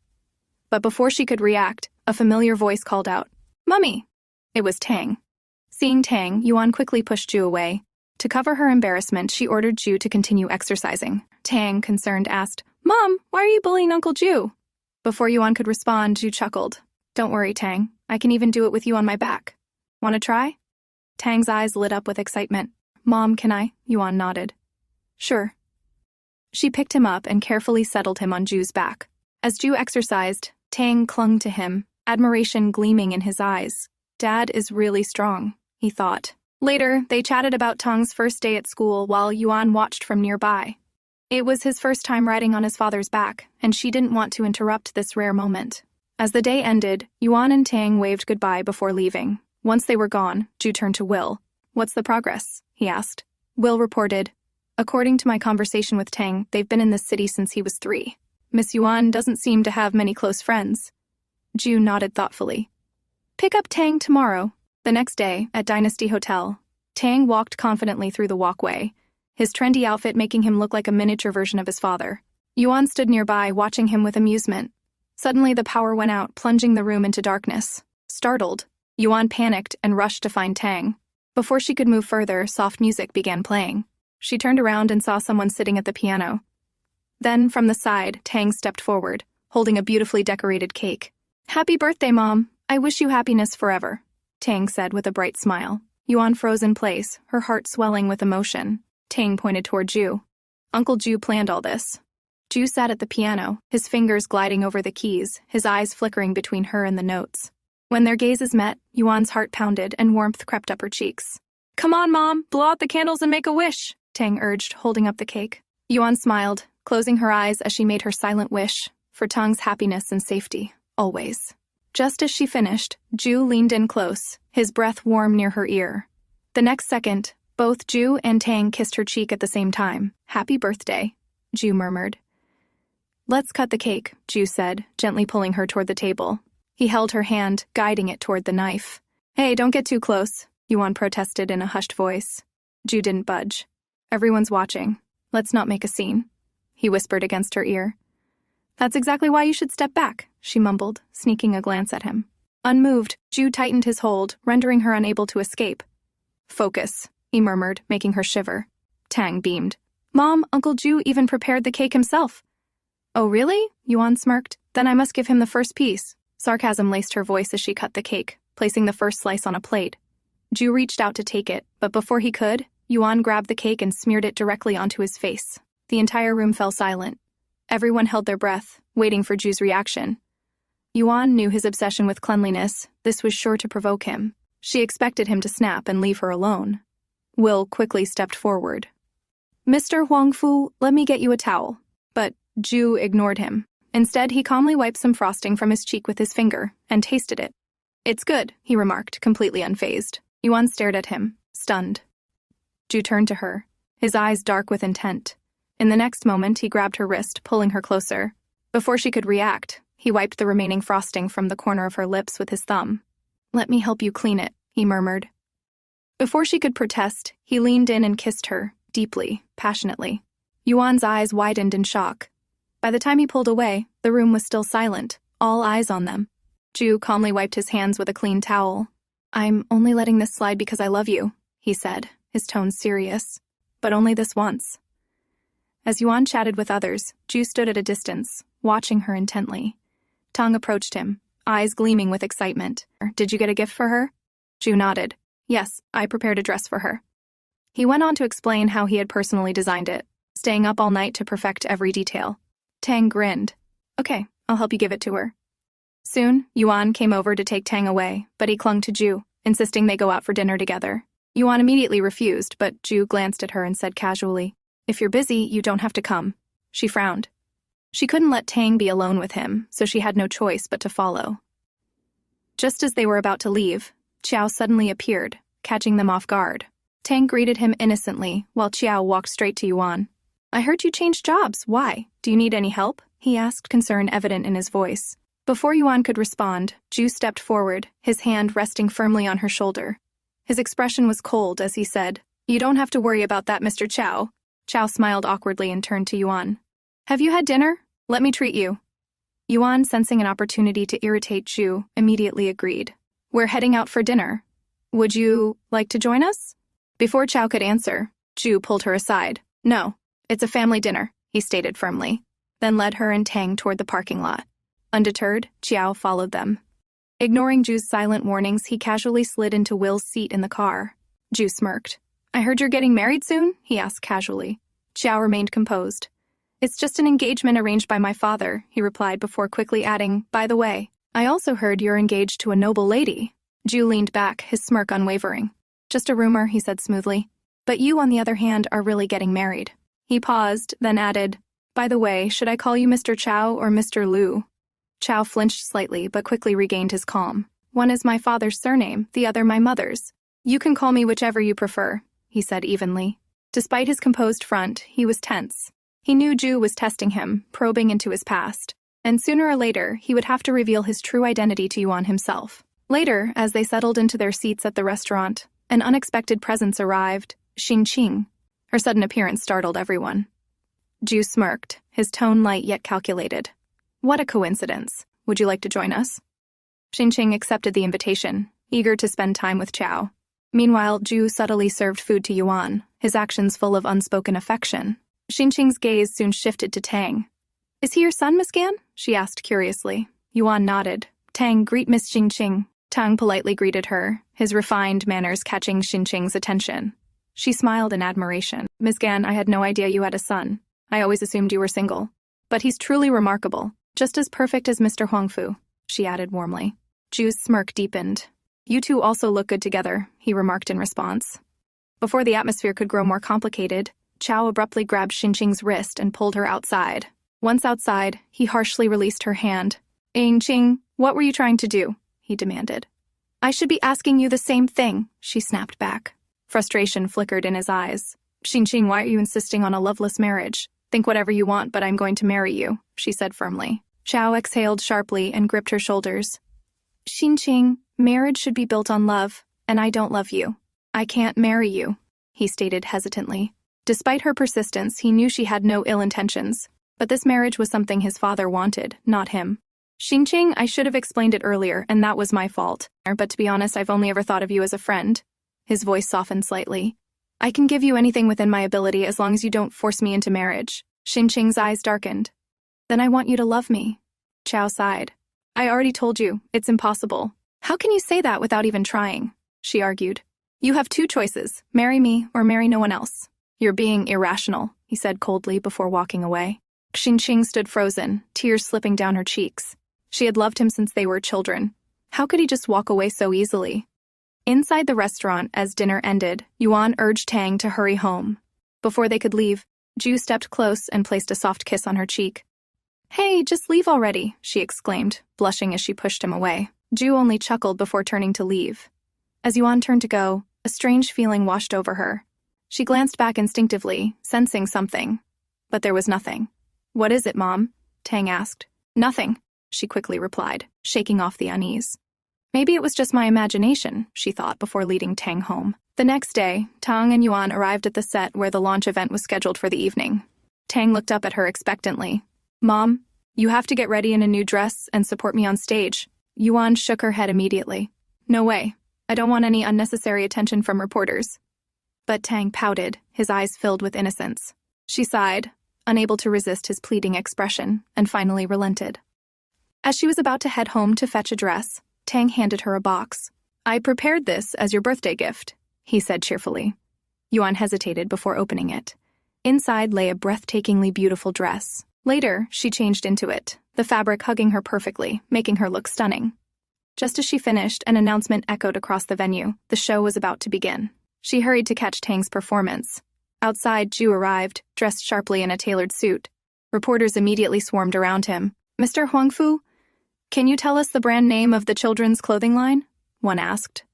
Speaker 1: But before she could react, a familiar voice called out, Mummy! It was Tang. Seeing Tang, Yuan quickly pushed Ju away. To cover her embarrassment, she ordered Ju to continue exercising. Tang, concerned, asked, Mom, why are you bullying Uncle Ju? Before Yuan could respond, Ju chuckled. Don't worry, Tang. I can even do it with you on my back. Want to try? Tang's eyes lit up with excitement. Mom, can I? Yuan nodded. Sure. She picked him up and carefully settled him on Ju's back. As Ju exercised, Tang clung to him, admiration gleaming in his eyes. Dad is really strong, he thought. Later, they chatted about Tang's first day at school while Yuan watched from nearby. It was his first time riding on his father's back, and she didn't want to interrupt this rare moment. As the day ended, Yuan and Tang waved goodbye before leaving. Once they were gone, Ju turned to Will. What's the progress? He asked. Will reported, according to my conversation with Tang, they've been in this city since he was 3. Miss Yuan doesn't seem to have many close friends. Ju nodded thoughtfully. Pick up Tang tomorrow. The next day, at Dynasty Hotel, Tang walked confidently through the walkway, his trendy outfit making him look like a miniature version of his father. Yuan stood nearby, watching him with amusement. Suddenly the power went out, plunging the room into darkness. Startled, Yuan panicked and rushed to find Tang. Before she could move further, soft music began playing. She turned around and saw someone sitting at the piano. Then, from the side, Tang stepped forward, holding a beautifully decorated cake. Happy birthday, Mom. I wish you happiness forever, Tang said with a bright smile. Yuan froze in place, her heart swelling with emotion. Tang pointed toward Ju. Uncle Ju planned all this. Ju sat at the piano, his fingers gliding over the keys, his eyes flickering between her and the notes. When their gazes met, Yuan's heart pounded and warmth crept up her cheeks. Come on, Mom, blow out the candles and make a wish, Tang urged, holding up the cake. Yuan smiled, closing her eyes as she made her silent wish, for Tang's happiness and safety, always. Just as she finished, Ju leaned in close, his breath warm near her ear. The next second, both Ju and Tang kissed her cheek at the same time. Happy birthday, Ju murmured. Let's cut the cake, Ju said, gently pulling her toward the table. He held her hand, guiding it toward the knife. Hey, don't get too close, Yuan protested in a hushed voice. Ju didn't budge. Everyone's watching. Let's not make a scene, he whispered against her ear. That's exactly why you should step back, she mumbled, sneaking a glance at him. Unmoved, Ju tightened his hold, rendering her unable to escape. Focus, he murmured, making her shiver. Tang beamed. Mom, Uncle Ju even prepared the cake himself. Oh, really? Yuan smirked. Then I must give him the first piece. Sarcasm laced her voice as she cut the cake, placing the first slice on a plate. Ju reached out to take it, but before he could, Yuan grabbed the cake and smeared it directly onto his face. The entire room fell silent. Everyone held their breath, waiting for Ju's reaction. Yuan knew his obsession with cleanliness. This was sure to provoke him. She expected him to snap and leave her alone. Will quickly stepped forward. Mr. Huangfu, let me get you a towel. But Ju ignored him. Instead, he calmly wiped some frosting from his cheek with his finger and tasted it. It's good, he remarked, completely unfazed. Yuan stared at him, stunned. Ju turned to her. his eyes dark with intent. In the next moment, he grabbed her wrist, pulling her closer. Before she could react, he wiped the remaining frosting from the corner of her lips with his thumb. "Let me help you clean it," he murmured. Before she could protest, he leaned in and kissed her, deeply, passionately. Yuan's eyes widened in shock. By the time he pulled away, the room was still silent, all eyes on them. Jue calmly wiped his hands with a clean towel. "I'm only letting this slide because I love you," he said, his tone serious. "But only this once." As Yuan chatted with others, Jue stood at a distance, watching her intently. Tang approached him, eyes gleaming with excitement. "Did you get a gift for her?" Jue nodded. "Yes, I prepared a dress for her." He went on to explain how he had personally designed it, staying up all night to perfect every detail. Tang grinned. "Okay, I'll help you give it to her." Soon, Yuan came over to take Tang away, but he clung to Jue, insisting they go out for dinner together. Yuan immediately refused, but Jue glanced at her and said casually, "If you're busy, you don't have to come." She frowned. She couldn't let Tang be alone with him, so she had no choice but to follow. Just as they were about to leave, Qiao suddenly appeared, catching them off guard. Tang greeted him innocently, while Qiao walked straight to Yuan. "I heard you changed jobs. Why? Do you need any help?" he asked, concern evident in his voice. Before Yuan could respond, Jue stepped forward, his hand resting firmly on her shoulder. His expression was cold as he said, "You don't have to worry about that, Mr. Qiao." Qiao smiled awkwardly and turned to Yuan. "Have you had dinner? Let me treat you." Yuan, sensing an opportunity to irritate Jue, immediately agreed. "We're heading out for dinner. Would you like to join us?" Before Qiao could answer, Jue pulled her aside. "No, it's a family dinner," he stated firmly, then led her and Tang toward the parking lot. Undeterred, Qiao followed them. Ignoring Jue's silent warnings, he casually slid into Will's seat in the car. Jue smirked. "I heard you're getting married soon?" he asked casually. Qiao remained composed. "It's just an engagement arranged by my father," he replied before quickly adding, "By the way, I also heard you're engaged to a noble lady." Jue leaned back, his smirk unwavering. "Just a rumor," he said smoothly. "But you, on the other hand, are really getting married." He paused, then added, "By the way, should I call you Mr. Qiao or Mr. Liu?" Qiao flinched slightly, but quickly regained his calm. "One is my father's surname, the other my mother's. You can call me whichever you prefer," he said evenly. Despite his composed front, he was tense. He knew Jue was testing him, probing into his past, and sooner or later, he would have to reveal his true identity to Yuan himself. Later, as they settled into their seats at the restaurant, an unexpected presence arrived, Xinqing. Her sudden appearance startled everyone. Jue smirked, his tone light yet calculated. "What a coincidence. Would you like to join us?" Xinqing accepted the invitation, eager to spend time with Qiao. Meanwhile, Jue subtly served food to Yuan, his actions full of unspoken affection. Xinqing's gaze soon shifted to Tang. "Is he your son, Miss Gan?" she asked curiously. Yuan nodded. "Tang, greet Miss Xinqing." Tang politely greeted her, his refined manners catching Xinqing's attention. She smiled in admiration. "Miss Gan, I had no idea you had a son. I always assumed you were single. But he's truly remarkable. Just as perfect as Mr. Huangfu," she added warmly. Jue's smirk deepened. "You two also look good together," he remarked in response. Before the atmosphere could grow more complicated, Qiao abruptly grabbed Xinqing's wrist and pulled her outside. Once outside, he harshly released her hand. "Xinqing, what were you trying to do?" he demanded. "I should be asking you the same thing," she snapped back. Frustration flickered in his eyes. "Xinqing, why are you insisting on a loveless marriage? Think whatever you want, but I'm going to marry you," she said firmly. Qiao exhaled sharply and gripped her shoulders. "Xinqing, marriage should be built on love, and I don't love you. I can't marry you," he stated hesitantly. Despite her persistence, he knew she had no ill intentions, but this marriage was something his father wanted, not him. "Xinqing, I should have explained it earlier, and that was my fault. But to be honest, I've only ever thought of you as a friend." His voice softened slightly. "I can give you anything within my ability as long as you don't force me into marriage." Xinqing's eyes darkened. "Then I want you to love me." Qiao sighed. "I already told you, it's impossible." "How can you say that without even trying?" she argued. "You have two choices, marry me or marry no one else." "You're being irrational," he said coldly before walking away. Xinqing stood frozen, tears slipping down her cheeks. She had loved him since they were children. How could he just walk away so easily? Inside the restaurant, as dinner ended, Yuan urged Tang to hurry home. Before they could leave, Jue stepped close and placed a soft kiss on her cheek. "Hey, just leave already," she exclaimed, blushing as she pushed him away. Jue only chuckled before turning to leave. As Yuan turned to go, a strange feeling washed over her. She glanced back instinctively, sensing something. But there was nothing. "What is it, Mom?" Tang asked. "Nothing," she quickly replied, shaking off the unease. Maybe it was just my imagination, she thought before leading Tang home. The next day, Tang and Yuan arrived at the set where the launch event was scheduled for the evening. Tang looked up at her expectantly. "Mom, you have to get ready in a new dress and support me on stage." Yuan shook her head immediately. "No way. I don't want any unnecessary attention from reporters." But Tang pouted, his eyes filled with innocence. She sighed, unable to resist his pleading expression, and finally relented. As she was about to head home to fetch a dress, Tang handed her a box. "I prepared this as your birthday gift," he said cheerfully. Yuan hesitated before opening it. Inside lay a breathtakingly beautiful dress. Later, she changed into it, the fabric hugging her perfectly, making her look stunning. Just as she finished, an announcement echoed across the venue. The show was about to begin. She hurried to catch Tang's performance. Outside, Ju arrived, dressed sharply in a tailored suit. Reporters immediately swarmed around him. "Mr. Huangfu, can you tell us the brand name of the children's clothing line?" one asked.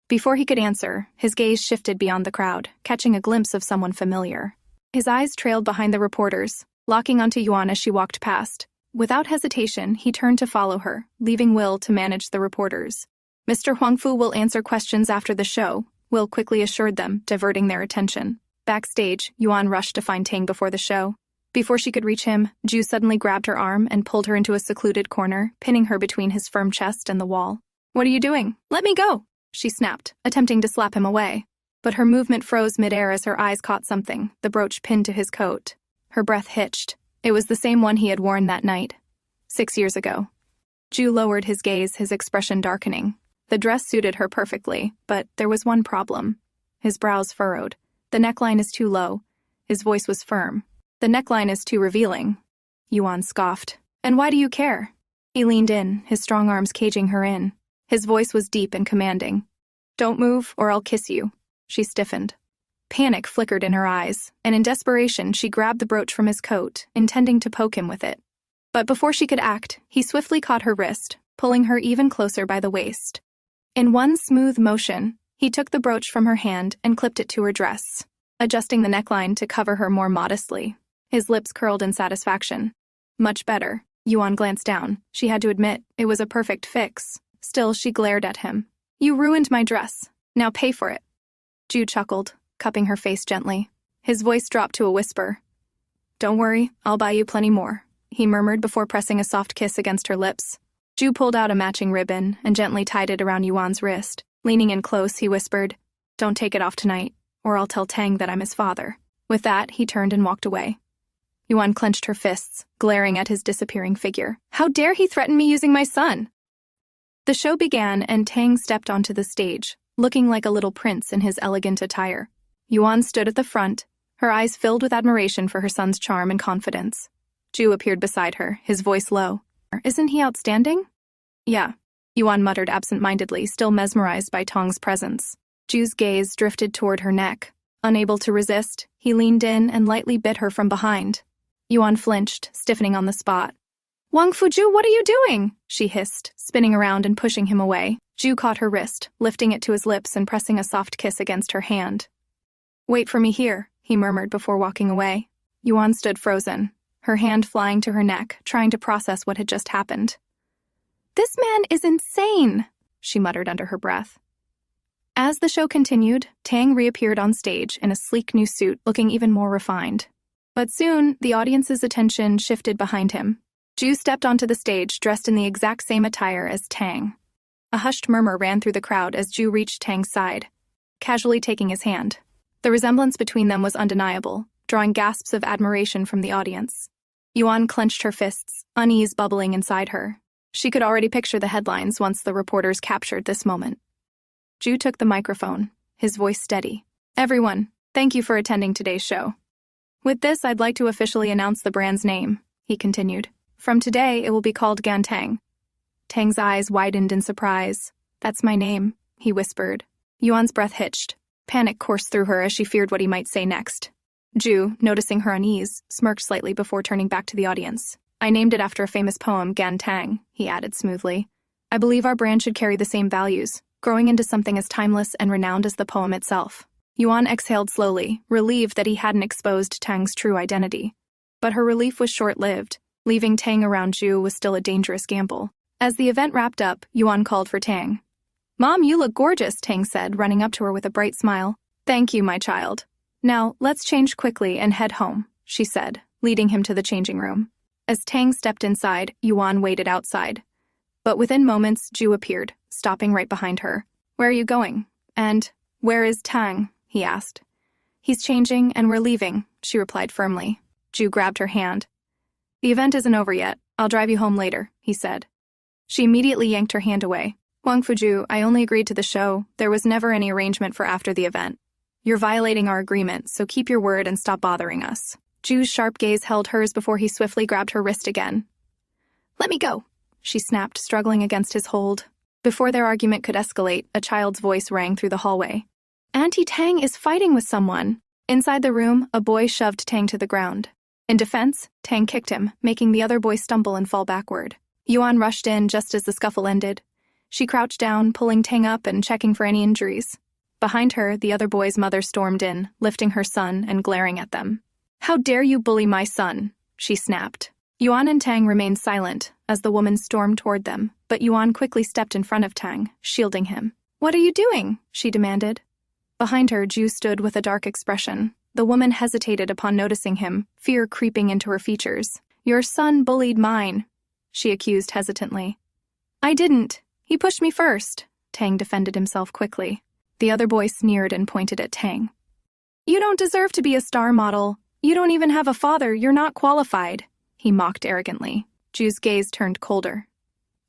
Speaker 1: Before he could answer, his gaze shifted beyond the crowd, catching a glimpse of someone familiar. His eyes trailed behind the reporters, locking onto Yuan as she walked past. Without hesitation, he turned to follow her, leaving Will to manage the reporters. "Mr. Huangfu will answer questions after the show," Will quickly assured them, diverting their attention. Backstage, Yuan rushed to find Tang before the show. Before she could reach him, Ju suddenly grabbed her arm and pulled her into a secluded corner, pinning her between his firm chest and the wall. "What are you doing? Let me go!" she snapped, attempting to slap him away. But her movement froze midair as her eyes caught something, the brooch pinned to his coat. Her breath hitched. It was the same one he had worn that night, 6 years ago. Ju lowered his gaze, his expression darkening. The dress suited her perfectly, but there was one problem. His brows furrowed. "The neckline is too low." His voice was firm. "The neckline is too revealing." Yuan scoffed. "And why do you care?" He leaned in, his strong arms caging her in. His voice was deep and commanding. "Don't move, or I'll kiss you." She stiffened. Panic flickered in her eyes, and in desperation she grabbed the brooch from his coat, intending to poke him with it. But before she could act, he swiftly caught her wrist, pulling her even closer by the waist. In one smooth motion, he took the brooch from her hand and clipped it to her dress, adjusting the neckline to cover her more modestly. His lips curled in satisfaction. "Much better." Yuan glanced down. She had to admit, it was a perfect fix. Still, she glared at him. "You ruined my dress. Now pay for it." Ju chuckled, cupping her face gently. His voice dropped to a whisper. "Don't worry, I'll buy you plenty more," he murmured before pressing a soft kiss against her lips. Ju pulled out a matching ribbon and gently tied it around Yuan's wrist. Leaning in close, he whispered, "Don't take it off tonight, or I'll tell Tang that I'm his father." With that, he turned and walked away. Yuan clenched her fists, glaring at his disappearing figure. "How dare he threaten me using my son?" The show began, and Tang stepped onto the stage, looking like a little prince in his elegant attire. Yuan stood at the front, her eyes filled with admiration for her son's charm and confidence. Ju appeared beside her, his voice low. "Isn't he outstanding?" "Yeah," Yuan muttered absent-mindedly, still mesmerized by Tang's presence. Ju's gaze drifted toward her neck. Unable to resist, he leaned in and lightly bit her from behind. Yuan flinched, stiffening on the spot. "Huangfu Jue, what are you doing?" she hissed, spinning around and pushing him away. Ju caught her wrist, lifting it to his lips and pressing a soft kiss against her hand. "Wait for me here," he murmured before walking away. Yuan stood frozen, her hand flying to her neck, trying to process what had just happened. "This man is insane," she muttered under her breath. As the show continued, Tang reappeared on stage in a sleek new suit, looking even more refined. But soon, the audience's attention shifted behind him. Ju stepped onto the stage, dressed in the exact same attire as Tang. A hushed murmur ran through the crowd as Ju reached Tang's side, casually taking his hand. The resemblance between them was undeniable, drawing gasps of admiration from the audience. Yuan clenched her fists, unease bubbling inside her. She could already picture the headlines once the reporters captured this moment. Ju took the microphone, his voice steady. "Everyone, thank you for attending today's show. With this, I'd like to officially announce the brand's name," he continued. "From today, it will be called Gan Tang." Tang's eyes widened in surprise. "That's my name," he whispered. Yuan's breath hitched. Panic coursed through her as she feared what he might say next. Ju, noticing her unease, smirked slightly before turning back to the audience. "I named it after a famous poem, Gan Tang," he added smoothly. "I believe our brand should carry the same values, growing into something as timeless and renowned as the poem itself." Yuan exhaled slowly, relieved that he hadn't exposed Tang's true identity. But her relief was short-lived. Leaving Tang around Ju was still a dangerous gamble. As the event wrapped up, Yuan called for Tang. "Mom, you look gorgeous," Tang said, running up to her with a bright smile. "Thank you, my child. Now, let's change quickly and head home," she said, leading him to the changing room. As Tang stepped inside, Yuan waited outside. But within moments, Ju appeared, stopping right behind her. "Where are you going? And where is Tang?" he asked. "He's changing and we're leaving," she replied firmly. Ju grabbed her hand. "The event isn't over yet. I'll drive you home later," he said. She immediately yanked her hand away. "Huangfu Jue, I only agreed to the show. There was never any arrangement for after the event. You're violating our agreement, so keep your word and stop bothering us." Ju's sharp gaze held hers before he swiftly grabbed her wrist again. "Let me go," she snapped, struggling against his hold. Before their argument could escalate, a child's voice rang through the hallway. "Auntie Tang is fighting with someone." Inside the room, a boy shoved Tang to the ground. In defense, Tang kicked him, making the other boy stumble and fall backward. Yuan rushed in just as the scuffle ended. She crouched down, pulling Tang up and checking for any injuries. Behind her, the other boy's mother stormed in, lifting her son and glaring at them. "How dare you bully my son?" she snapped. Yuan and Tang remained silent as the woman stormed toward them, but Yuan quickly stepped in front of Tang, shielding him. "What are you doing?" she demanded. Behind her, Ju stood with a dark expression. The woman hesitated upon noticing him, fear creeping into her features. "Your son bullied mine," she accused hesitantly. "I didn't. He pushed me first," Tang defended himself quickly. The other boy sneered and pointed at Tang. "You don't deserve to be a star model. You don't even have a father. You're not qualified," he mocked arrogantly. Ju's gaze turned colder.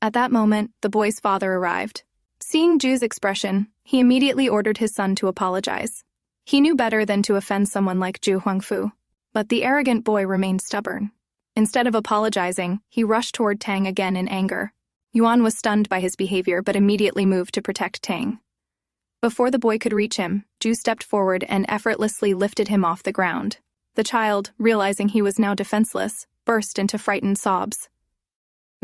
Speaker 1: At that moment, the boy's father arrived. Seeing Ju's expression, he immediately ordered his son to apologize. He knew better than to offend someone like Ju Huangfu, but the arrogant boy remained stubborn. Instead of apologizing, he rushed toward Tang again in anger. Yuan was stunned by his behavior but immediately moved to protect Tang. Before the boy could reach him, Ju stepped forward and effortlessly lifted him off the ground. The child, realizing he was now defenseless, burst into frightened sobs.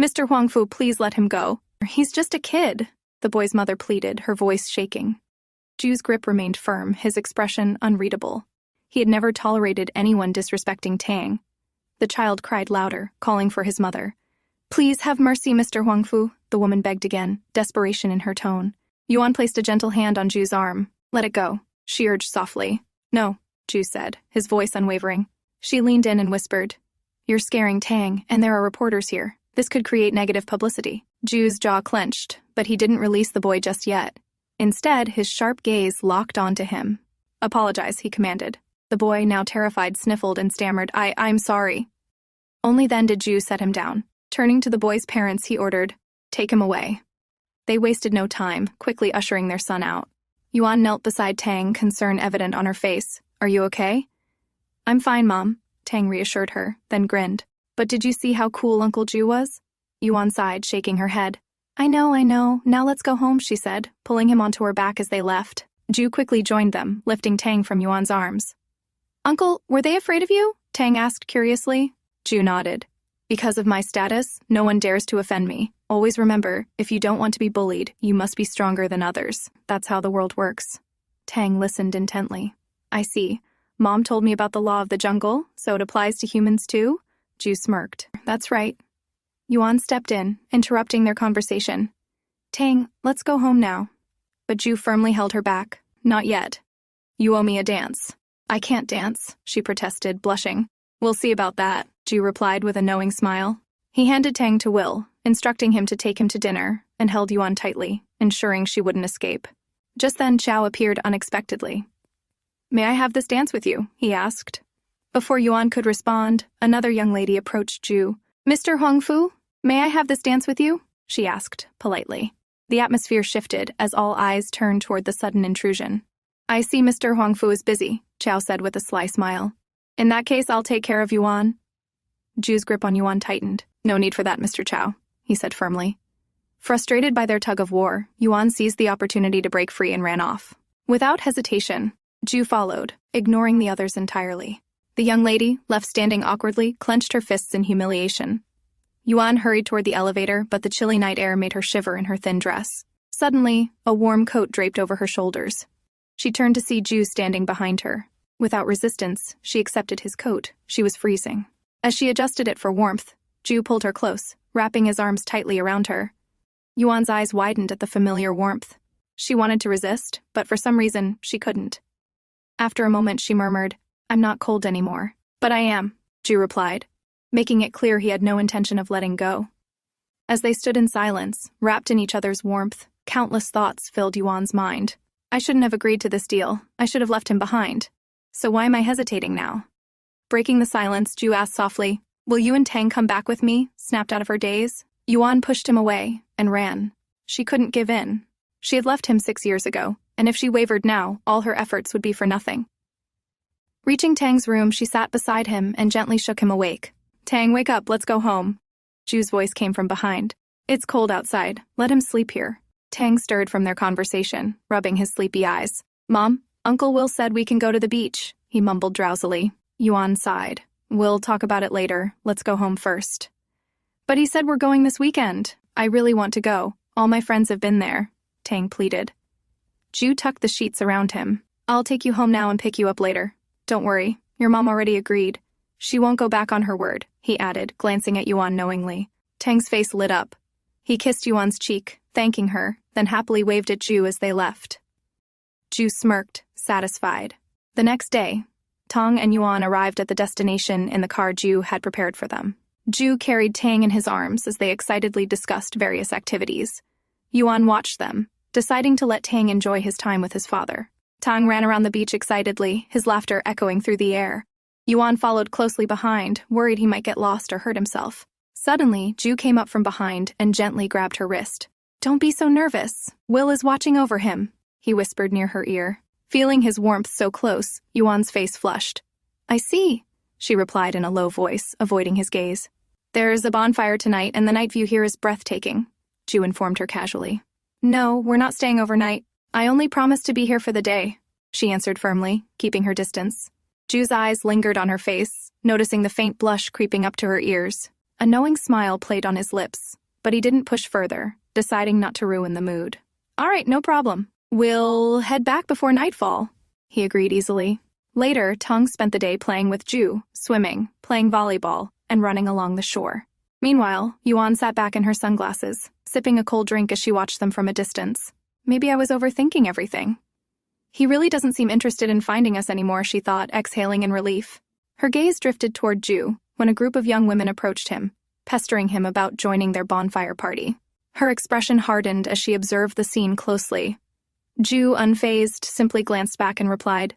Speaker 1: "Mr. Huangfu, please let him go. He's just a kid," the boy's mother pleaded, her voice shaking. Ju's grip remained firm, his expression unreadable. He had never tolerated anyone disrespecting Tang. The child cried louder, calling for his mother. "Please have mercy, Mr. Huangfu," the woman begged again, desperation in her tone. Yuan placed a gentle hand on Ju's arm. "Let it go," she urged softly. "No," Ju said, his voice unwavering. She leaned in and whispered, "You're scaring Tang, and there are reporters here. This could create negative publicity." Ju's jaw clenched, but he didn't release the boy just yet. Instead, his sharp gaze locked onto him. "Apologize," he commanded. The boy, now terrified, sniffled and stammered, I'm sorry." Only then did Ju set him down. Turning to the boy's parents, he ordered, "Take him away." They wasted no time, quickly ushering their son out. Yuan knelt beside Tang, concern evident on her face. "Are you okay?" "I'm fine, Mom," Tang reassured her, then grinned. "But did you see how cool Uncle Ju was?" Yuan sighed, shaking her head. I know. Now let's go home," she said, pulling him onto her back as they left. Ju quickly joined them, lifting Tang from Yuan's arms. "Uncle, were they afraid of you?" Tang asked curiously. Ju nodded. "Because of my status, no one dares to offend me. Always remember, if you don't want to be bullied, you must be stronger than others. That's how the world works." Tang listened intently. "I see. Mom told me about the law of the jungle, so it applies to humans too?" Ju smirked. "That's right." Yuan stepped in, interrupting their conversation. "Tang, let's go home now." But Ju firmly held her back. "Not yet. You owe me a dance." "I can't dance," she protested, blushing. "We'll see about that," Ju replied with a knowing smile. He handed Tang to Will, instructing him to take him to dinner, and held Yuan tightly, ensuring she wouldn't escape. Just then, Chao appeared unexpectedly. "May I have this dance with you?" he asked. Before Yuan could respond, another young lady approached Ju. "Mr. Huangfu, may I have this dance with you?" she asked, politely. The atmosphere shifted as all eyes turned toward the sudden intrusion. "I see Mr. Huangfu is busy," Chao said with a sly smile. "In that case, I'll take care of Yuan." Ju's grip on Yuan tightened. "No need for that, Mr. Chao," he said firmly. Frustrated by their tug of war, Yuan seized the opportunity to break free and ran off. Without hesitation, Ju followed, ignoring the others entirely. The young lady, left standing awkwardly, clenched her fists in humiliation. Yuan hurried toward the elevator, but the chilly night air made her shiver in her thin dress. Suddenly, a warm coat draped over her shoulders. She turned to see Ju standing behind her. Without resistance, she accepted his coat. She was freezing. As she adjusted it for warmth, Ju pulled her close, wrapping his arms tightly around her. Yuan's eyes widened at the familiar warmth. She wanted to resist, but for some reason, she couldn't. After a moment, she murmured, "I'm not cold anymore." "But I am," Ju replied, making it clear he had no intention of letting go. As they stood in silence, wrapped in each other's warmth, countless thoughts filled Yuan's mind. I shouldn't have agreed to this deal. I should have left him behind. So why am I hesitating now? Breaking the silence, Ju asked softly, "Will you and Tang come back with me?" Snapped out of her daze. Yuan pushed him away and ran. She couldn't give in. She had left him 6 years ago, and if she wavered now, all her efforts would be for nothing. Reaching Tang's room, she sat beside him and gently shook him awake. "Tang, wake up, let's go home." Ju's voice came from behind. "It's cold outside. Let him sleep here." Tang stirred from their conversation, rubbing his sleepy eyes. "Mom, Uncle Will said we can go to the beach," he mumbled drowsily. Yuan sighed. "We'll talk about it later. Let's go home first." "But he said we're going this weekend." "I really want to go. All my friends have been there," Tang pleaded. Ju tucked the sheets around him. "I'll take you home now and pick you up later. Don't worry, your mom already agreed. She won't go back on her word," he added, glancing at Yuan knowingly. Tang's face lit up. He kissed Yuan's cheek, thanking her, then happily waved at Ju as they left. Ju smirked, satisfied. The next day, Tang and Yuan arrived at the destination in the car Ju had prepared for them. Ju carried Tang in his arms as they excitedly discussed various activities. Yuan watched them, deciding to let Tang enjoy his time with his father. Tang ran around the beach excitedly, his laughter echoing through the air. Yuan followed closely behind, worried he might get lost or hurt himself. Suddenly, Ju came up from behind and gently grabbed her wrist. "Don't be so nervous. Will is watching over him," he whispered near her ear. Feeling his warmth so close, Yuan's face flushed. "I see," she replied in a low voice, avoiding his gaze. "There's a bonfire tonight and the night view here is breathtaking," Ju informed her casually. "No, we're not staying overnight. I only promised to be here for the day," she answered firmly, keeping her distance. Ju's eyes lingered on her face, noticing the faint blush creeping up to her ears. A knowing smile played on his lips, but he didn't push further, deciding not to ruin the mood. "All right, no problem. We'll head back before nightfall," he agreed easily. Later, Tang spent the day playing with Ju, swimming, playing volleyball, and running along the shore. Meanwhile, Yuan sat back in her sunglasses, sipping a cold drink as she watched them from a distance. Maybe I was overthinking everything. He really doesn't seem interested in finding us anymore, she thought, exhaling in relief. Her gaze drifted toward Ju when a group of young women approached him, pestering him about joining their bonfire party. Her expression hardened as she observed the scene closely. Ju, unfazed, simply glanced back and replied,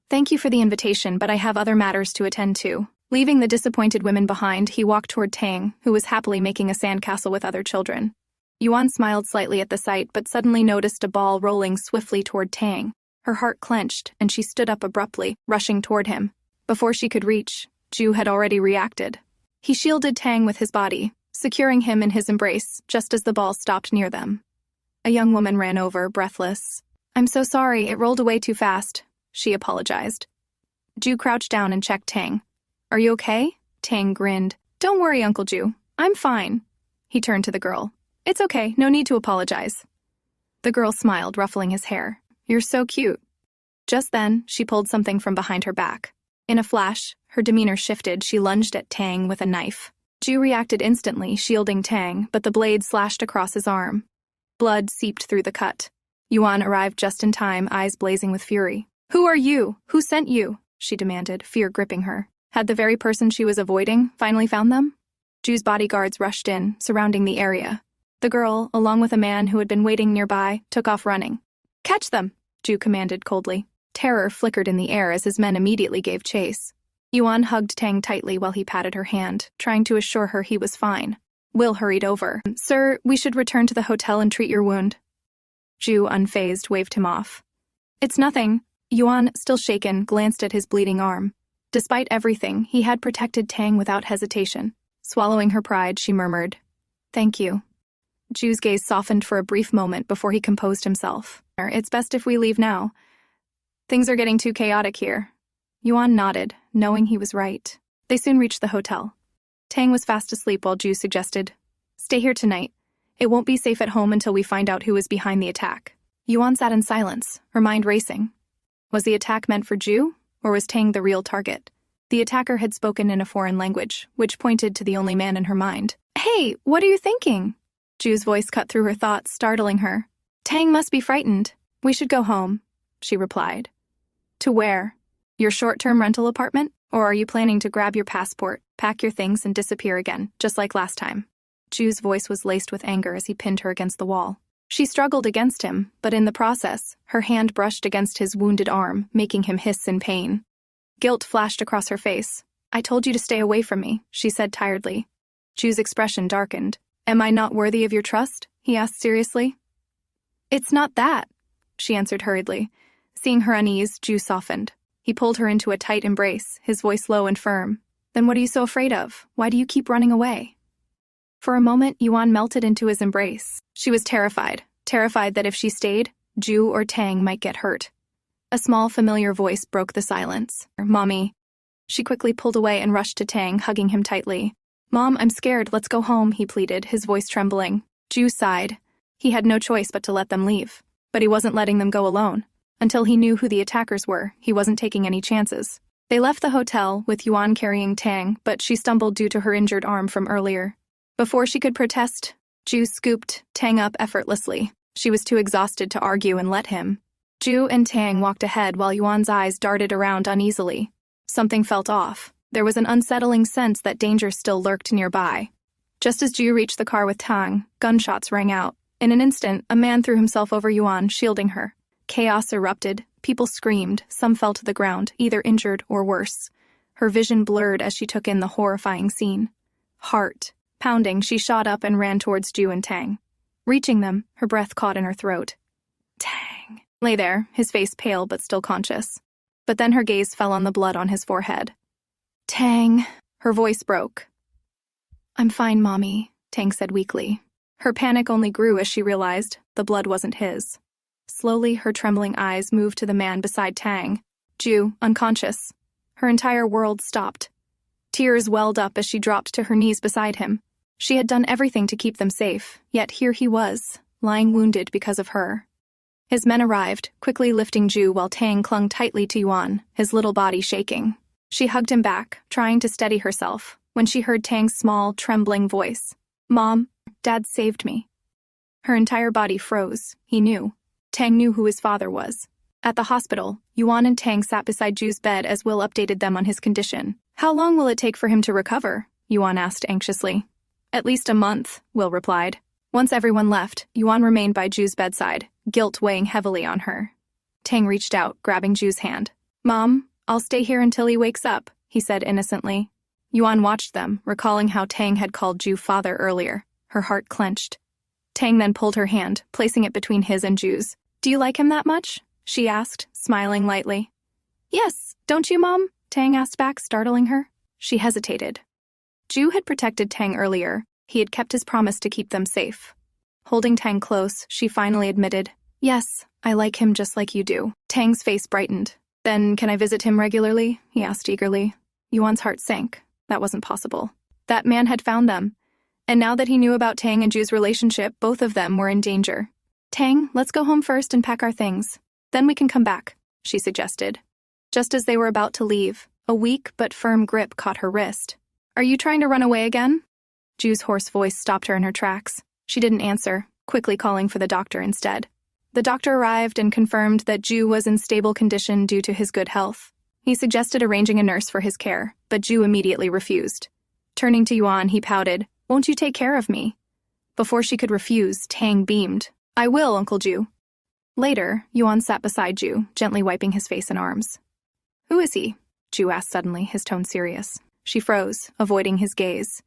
Speaker 1: "Thank you for the invitation, but I have other matters to attend to." Leaving the disappointed women behind, he walked toward Tang, who was happily making a sandcastle with other children. Yuan smiled slightly at the sight, but suddenly noticed a ball rolling swiftly toward Tang. Her heart clenched, and she stood up abruptly, rushing toward him. Before she could reach, Ju had already reacted. He shielded Tang with his body, securing him in his embrace just as the ball stopped near them. A young woman ran over, breathless. "I'm so sorry, it rolled away too fast," she apologized. Ju crouched down and checked Tang. "Are you okay?" Tang grinned. "Don't worry, Uncle Ju. I'm fine." He turned to the girl. "It's okay, no need to apologize." The girl smiled, ruffling his hair. "You're so cute." Just then, she pulled something from behind her back. In a flash, her demeanor shifted. She lunged at Tang with a knife. Ju reacted instantly, shielding Tang, but the blade slashed across his arm. Blood seeped through the cut. Yuan arrived just in time, eyes blazing with fury. "Who are you? Who sent you?" she demanded, fear gripping her. Had the very person she was avoiding finally found them? Ju's bodyguards rushed in, surrounding the area. The girl, along with a man who had been waiting nearby, took off running. "Catch them!" Ju commanded coldly. Terror flickered in the air as his men immediately gave chase. Yuan hugged Tang tightly while he patted her hand, trying to assure her he was fine. Will hurried over. "Sir, we should return to the hotel and treat your wound." Ju, unfazed, waved him off. "It's nothing." Yuan, still shaken, glanced at his bleeding arm. Despite everything, he had protected Tang without hesitation. Swallowing her pride, she murmured, "Thank you." Ju's gaze softened for a brief moment before he composed himself. "It's best if we leave now. Things are getting too chaotic here." Yuan nodded, knowing he was right. They soon reached the hotel. Tang was fast asleep while Ju suggested, "Stay here tonight. It won't be safe at home until we find out who is behind the attack." Yuan sat in silence, her mind racing. Was the attack meant for Jue, or was Tang the real target? The attacker had spoken in a foreign language, which pointed to the only man in her mind. "Hey, what are you thinking?" Jue's voice cut through her thoughts, startling her. "Tang must be frightened. We should go home," she replied. "To where? Your short-term rental apartment? Or are you planning to grab your passport, pack your things, and disappear again, just like last time?" Jue's voice was laced with anger as he pinned her against the wall. She struggled against him, but in the process, her hand brushed against his wounded arm, making him hiss in pain. Guilt flashed across her face. "I told you to stay away from me," she said tiredly. Jue's expression darkened. "Am I not worthy of your trust?" he asked seriously. "It's not that," she answered hurriedly. Seeing her unease, Jue softened. He pulled her into a tight embrace, his voice low and firm. "Then what are you so afraid of? Why do you keep running away?" For a moment, Yuan melted into his embrace. She was terrified that if she stayed, Jue or Tang might get hurt. A small, familiar voice broke the silence. "Mommy." She quickly pulled away and rushed to Tang, hugging him tightly. "Mom, I'm scared. Let's go home," he pleaded, his voice trembling. Jue sighed. He had no choice but to let them leave. But he wasn't letting them go alone. Until he knew who the attackers were, he wasn't taking any chances. They left the hotel, with Yuan carrying Tang, but she stumbled due to her injured arm from earlier. Before she could protest, Jue scooped Tang up effortlessly. She was too exhausted to argue and let him. Jue and Tang walked ahead while Yuan's eyes darted around uneasily. Something felt off. There was an unsettling sense that danger still lurked nearby. Just as Jue reached the car with Tang, gunshots rang out. In an instant, a man threw himself over Yuan, shielding her. Chaos erupted. People screamed. Some fell to the ground, either injured or worse. Her vision blurred as she took in the horrifying scene. Heart pounding, she shot up and ran towards Jue and Tang. Reaching them, her breath caught in her throat. Tang lay there, his face pale but still conscious. But then her gaze fell on the blood on his forehead. "Tang," her voice broke. "I'm fine, Mommy," Tang said weakly. Her panic only grew as she realized the blood wasn't his. Slowly, her trembling eyes moved to the man beside Tang. Jue, unconscious. Her entire world stopped. Tears welled up as she dropped to her knees beside him. She had done everything to keep them safe, yet here he was, lying wounded because of her. His men arrived, quickly lifting Jue while Tang clung tightly to Yuan, his little body shaking. She hugged him back, trying to steady herself, when she heard Tang's small, trembling voice. "Mom, Dad saved me." Her entire body froze. He knew. Tang knew who his father was. At the hospital, Yuan and Tang sat beside Jue's bed as Will updated them on his condition. "How long will it take for him to recover?" Yuan asked anxiously. "At least a month," Will replied. Once everyone left, Yuan remained by Jue's bedside, guilt weighing heavily on her. Tang reached out, grabbing Jue's hand. "Mom, I'll stay here until he wakes up," he said innocently. Yuan watched them, recalling how Tang had called Jue father earlier. Her heart clenched. Tang then pulled her hand, placing it between his and Jue's. "Do you like him that much?" she asked, smiling lightly. "Yes, don't you, Mom?" Tang asked back, startling her. She hesitated. Jue had protected Tang earlier. He had kept his promise to keep them safe. Holding Tang close, she finally admitted, "Yes, I like him just like you do." Tang's face brightened. "Then can I visit him regularly?" he asked eagerly. Yuan's heart sank. That wasn't possible. That man had found them. And now that he knew about Tang and Jue's relationship, both of them were in danger. "Tang, let's go home first and pack our things. Then we can come back," she suggested. Just as they were about to leave, a weak but firm grip caught her wrist. "Are you trying to run away again?" Jue's hoarse voice stopped her in her tracks. She didn't answer, quickly calling for the doctor instead. The doctor arrived and confirmed that Jue was in stable condition due to his good health. He suggested arranging a nurse for his care, but Jue immediately refused. Turning to Yuan, he pouted, "Won't you take care of me?" Before she could refuse, Tang beamed. "I will, Uncle Jue." Later, Yuan sat beside Jue, gently wiping his face and arms. "Who is he?" Jue asked suddenly, his tone serious. She froze, avoiding his gaze.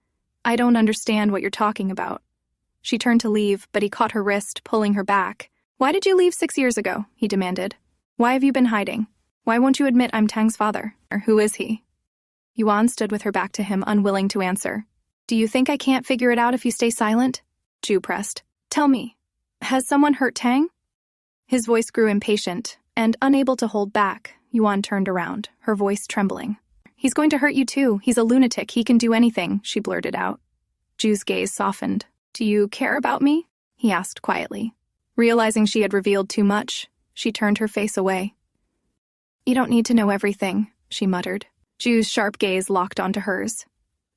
Speaker 1: "I don't understand what you're talking about." She turned to leave, but he caught her wrist, pulling her back. "Why did you leave 6 years ago?" he demanded. "Why have you been hiding? Why won't you admit I'm Tang's father? Or who is he?" Yuan stood with her back to him, unwilling to answer. "Do you think I can't figure it out if you stay silent?" Jue pressed. "Tell me, has someone hurt Tang?" His voice grew impatient, and unable to hold back, Yuan turned around, her voice trembling. "He's going to hurt you too. He's a lunatic. He can do anything," she blurted out. Jue's gaze softened. "Do you care about me?" he asked quietly. Realizing she had revealed too much, she turned her face away. "You don't need to know everything," she muttered. Jue's sharp gaze locked onto hers.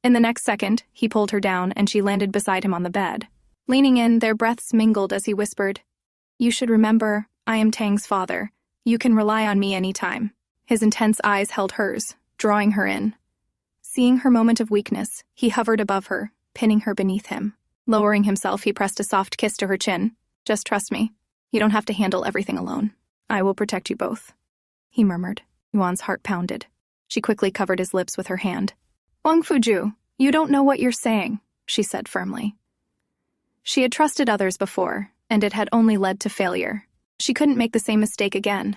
Speaker 1: In the next second, he pulled her down and she landed beside him on the bed. Leaning in, their breaths mingled as he whispered, "You should remember, I am Tang's father. You can rely on me anytime." His intense eyes held hers, drawing her in. Seeing her moment of weakness, he hovered above her, pinning her beneath him. Lowering himself, he pressed a soft kiss to her chin. "Just trust me. You don't have to handle everything alone. I will protect you both," he murmured. Yuan's heart pounded. She quickly covered his lips with her hand. "Huangfu Jue, you don't know what you're saying," she said firmly. She had trusted others before, and it had only led to failure. She couldn't make the same mistake again.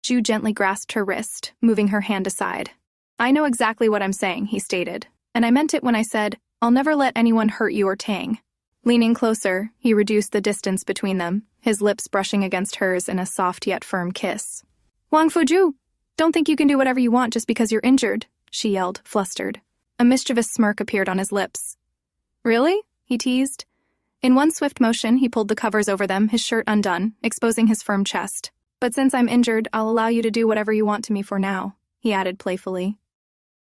Speaker 1: Jue gently grasped her wrist, moving her hand aside. "I know exactly what I'm saying," he stated, "and I meant it when I said, I'll never let anyone hurt you or Tang." Leaning closer, he reduced the distance between them, his lips brushing against hers in a soft yet firm kiss. "Huangfu Jue, don't think you can do whatever you want just because you're injured," she yelled, flustered. A mischievous smirk appeared on his lips. "Really?" he teased. In one swift motion, he pulled the covers over them, his shirt undone, exposing his firm chest. "But since I'm injured, I'll allow you to do whatever you want to me for now," he added playfully.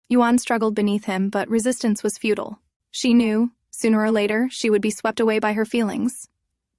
Speaker 1: Yuan struggled beneath him, but resistance was futile. She knew, sooner or later, she would be swept away by her feelings.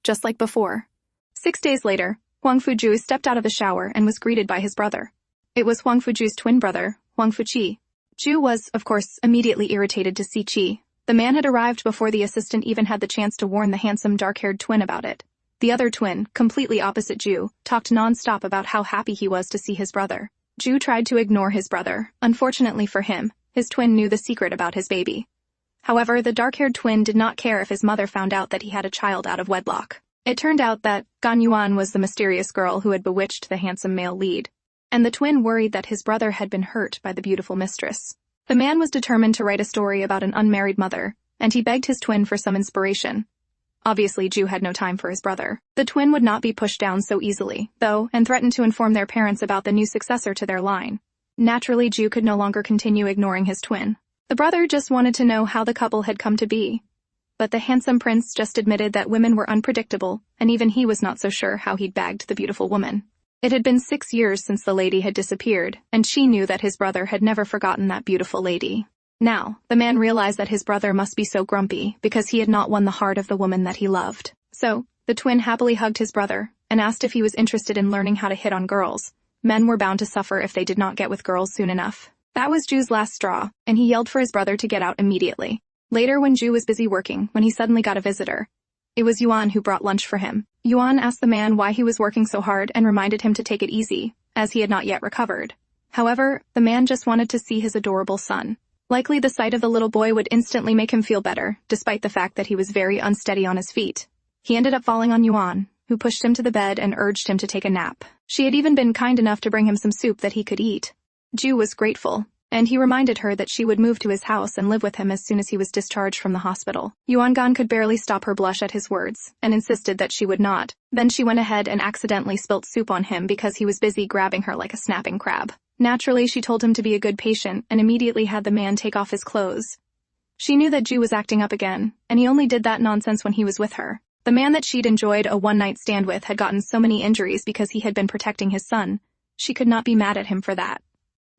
Speaker 1: Just like before. 6 days later, Huangfu Jue stepped out of the shower and was greeted by his brother. It was Huangfu Jue's twin brother, Huangfu Qi. Jue was, of course, immediately irritated to see Qi. The man had arrived before the assistant even had the chance to warn the handsome dark-haired twin about it. The other twin, completely opposite Jue, talked non-stop about how happy he was to see his brother. Jue tried to ignore his brother. Unfortunately for him, his twin knew the secret about his baby. However, the dark-haired twin did not care if his mother found out that he had a child out of wedlock. It turned out that Gan Yuan was the mysterious girl who had bewitched the handsome male lead, and the twin worried that his brother had been hurt by the beautiful mistress. The man was determined to write a story about an unmarried mother, and he begged his twin for some inspiration. Obviously, Jue had no time for his brother. The twin would not be pushed down so easily, though, and threatened to inform their parents about the new successor to their line. Naturally, Jue could no longer continue ignoring his twin. The brother just wanted to know how the couple had come to be. But the handsome prince just admitted that women were unpredictable, and even he was not so sure how he'd bagged the beautiful woman. It had been 6 years since the lady had disappeared, and she knew that his brother had never forgotten that beautiful lady. Now, the man realized that his brother must be so grumpy because he had not won the heart of the woman that he loved. So, the twin happily hugged his brother and asked if he was interested in learning how to hit on girls. Men were bound to suffer if they did not get with girls soon enough. That was Jue's last straw, and he yelled for his brother to get out immediately. Later, when Jue was busy working, when he suddenly got a visitor. It was Yuan who brought lunch for him. Yuan asked the man why he was working so hard and reminded him to take it easy, as he had not yet recovered. However, the man just wanted to see his adorable son. Likely the sight of the little boy would instantly make him feel better, despite the fact that he was very unsteady on his feet. He ended up falling on Yuan, who pushed him to the bed and urged him to take a nap. She had even been kind enough to bring him some soup that he could eat. Jue was grateful, and he reminded her that she would move to his house and live with him as soon as he was discharged from the hospital. Yuan Gan could barely stop her blush at his words, and insisted that she would not. Then she went ahead and accidentally spilt soup on him because he was busy grabbing her like a snapping crab. Naturally, she told him to be a good patient and immediately had the man take off his clothes. She knew that Jue was acting up again, and he only did that nonsense when he was with her. The man that she'd enjoyed a one-night stand with had gotten so many injuries because he had been protecting his son. She could not be mad at him for that.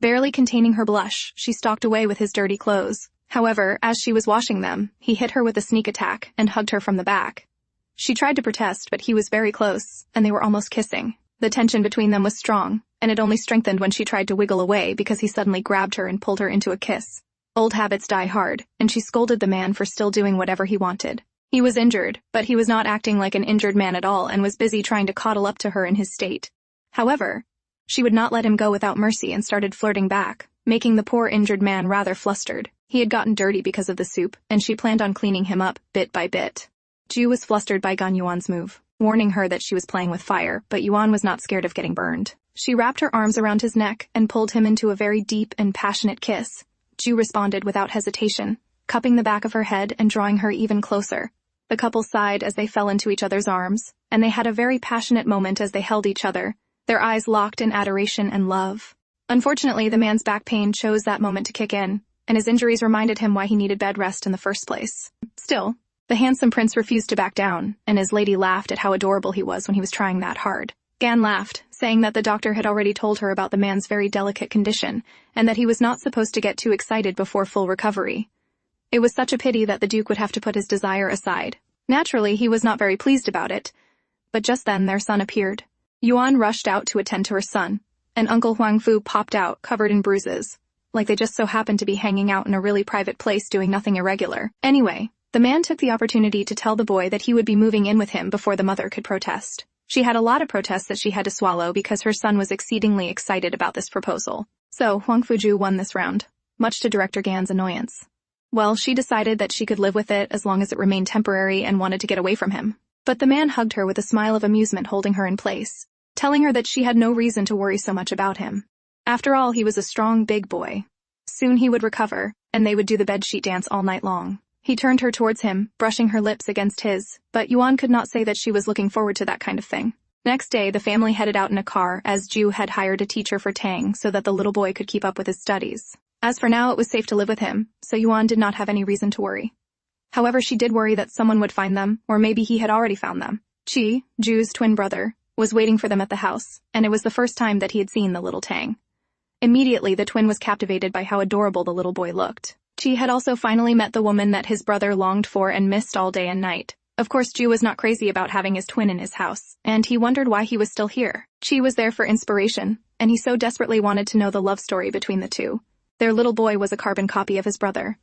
Speaker 1: Barely containing her blush, she stalked away with his dirty clothes. However, as she was washing them, he hit her with a sneak attack and hugged her from the back. She tried to protest, but he was very close, and they were almost kissing. The tension between them was strong, and it only strengthened when she tried to wiggle away because he suddenly grabbed her and pulled her into a kiss. Old habits die hard, and she scolded the man for still doing whatever he wanted. He was injured, but he was not acting like an injured man at all and was busy trying to coddle up to her in his state. However, she would not let him go without mercy and started flirting back, making the poor injured man rather flustered. He had gotten dirty because of the soup, and she planned on cleaning him up bit by bit. Jue was flustered by Gan Yuan's move, warning her that she was playing with fire, but Yuan was not scared of getting burned. She wrapped her arms around his neck and pulled him into a very deep and passionate kiss. Jue responded without hesitation, cupping the back of her head and drawing her even closer. The couple sighed as they fell into each other's arms, and they had a very passionate moment as they held each other, their eyes locked in adoration and love. Unfortunately, the man's back pain chose that moment to kick in, and his injuries reminded him why he needed bed rest in the first place. Still, The handsome prince refused to back down, and his lady laughed at how adorable he was when he was trying that hard. Gan laughed, saying that the doctor had already told her about the man's very delicate condition, and that he was not supposed to get too excited before full recovery. It was such a pity that the duke would have to put his desire aside. Naturally, he was not very pleased about it. But just then their son appeared. Yuan rushed out to attend to her son, and Uncle Huangfu popped out, covered in bruises, like they just so happened to be hanging out in a really private place doing nothing irregular. Anyway, the man took the opportunity to tell the boy that he would be moving in with him before the mother could protest. She had a lot of protests that she had to swallow because her son was exceedingly excited about this proposal. So, Huangfu Jue won this round, much to Director Gan's annoyance. Well, she decided that she could live with it as long as it remained temporary and wanted to get away from him. But the man hugged her with a smile of amusement, holding her in place, telling her that she had no reason to worry so much about him. After all, he was a strong, big boy. Soon he would recover, and they would do the bedsheet dance all night long. He turned her towards him, brushing her lips against his, but Yuan could not say that she was looking forward to that kind of thing. Next day, the family headed out in a car, as Jue had hired a teacher for Tang so that the little boy could keep up with his studies. As for now, it was safe to live with him, so Yuan did not have any reason to worry. However, she did worry that someone would find them, or maybe he had already found them. Qi, Jue's twin brother, was waiting for them at the house, and it was the first time that he had seen the little Tang. Immediately, the twin was captivated by how adorable the little boy looked. Qi had also finally met the woman that his brother longed for and missed all day and night. Of course, Jue was not crazy about having his twin in his house, and he wondered why he was still here. Qi was there for inspiration, and he so desperately wanted to know the love story between the two. Their little boy was a carbon copy of his brother.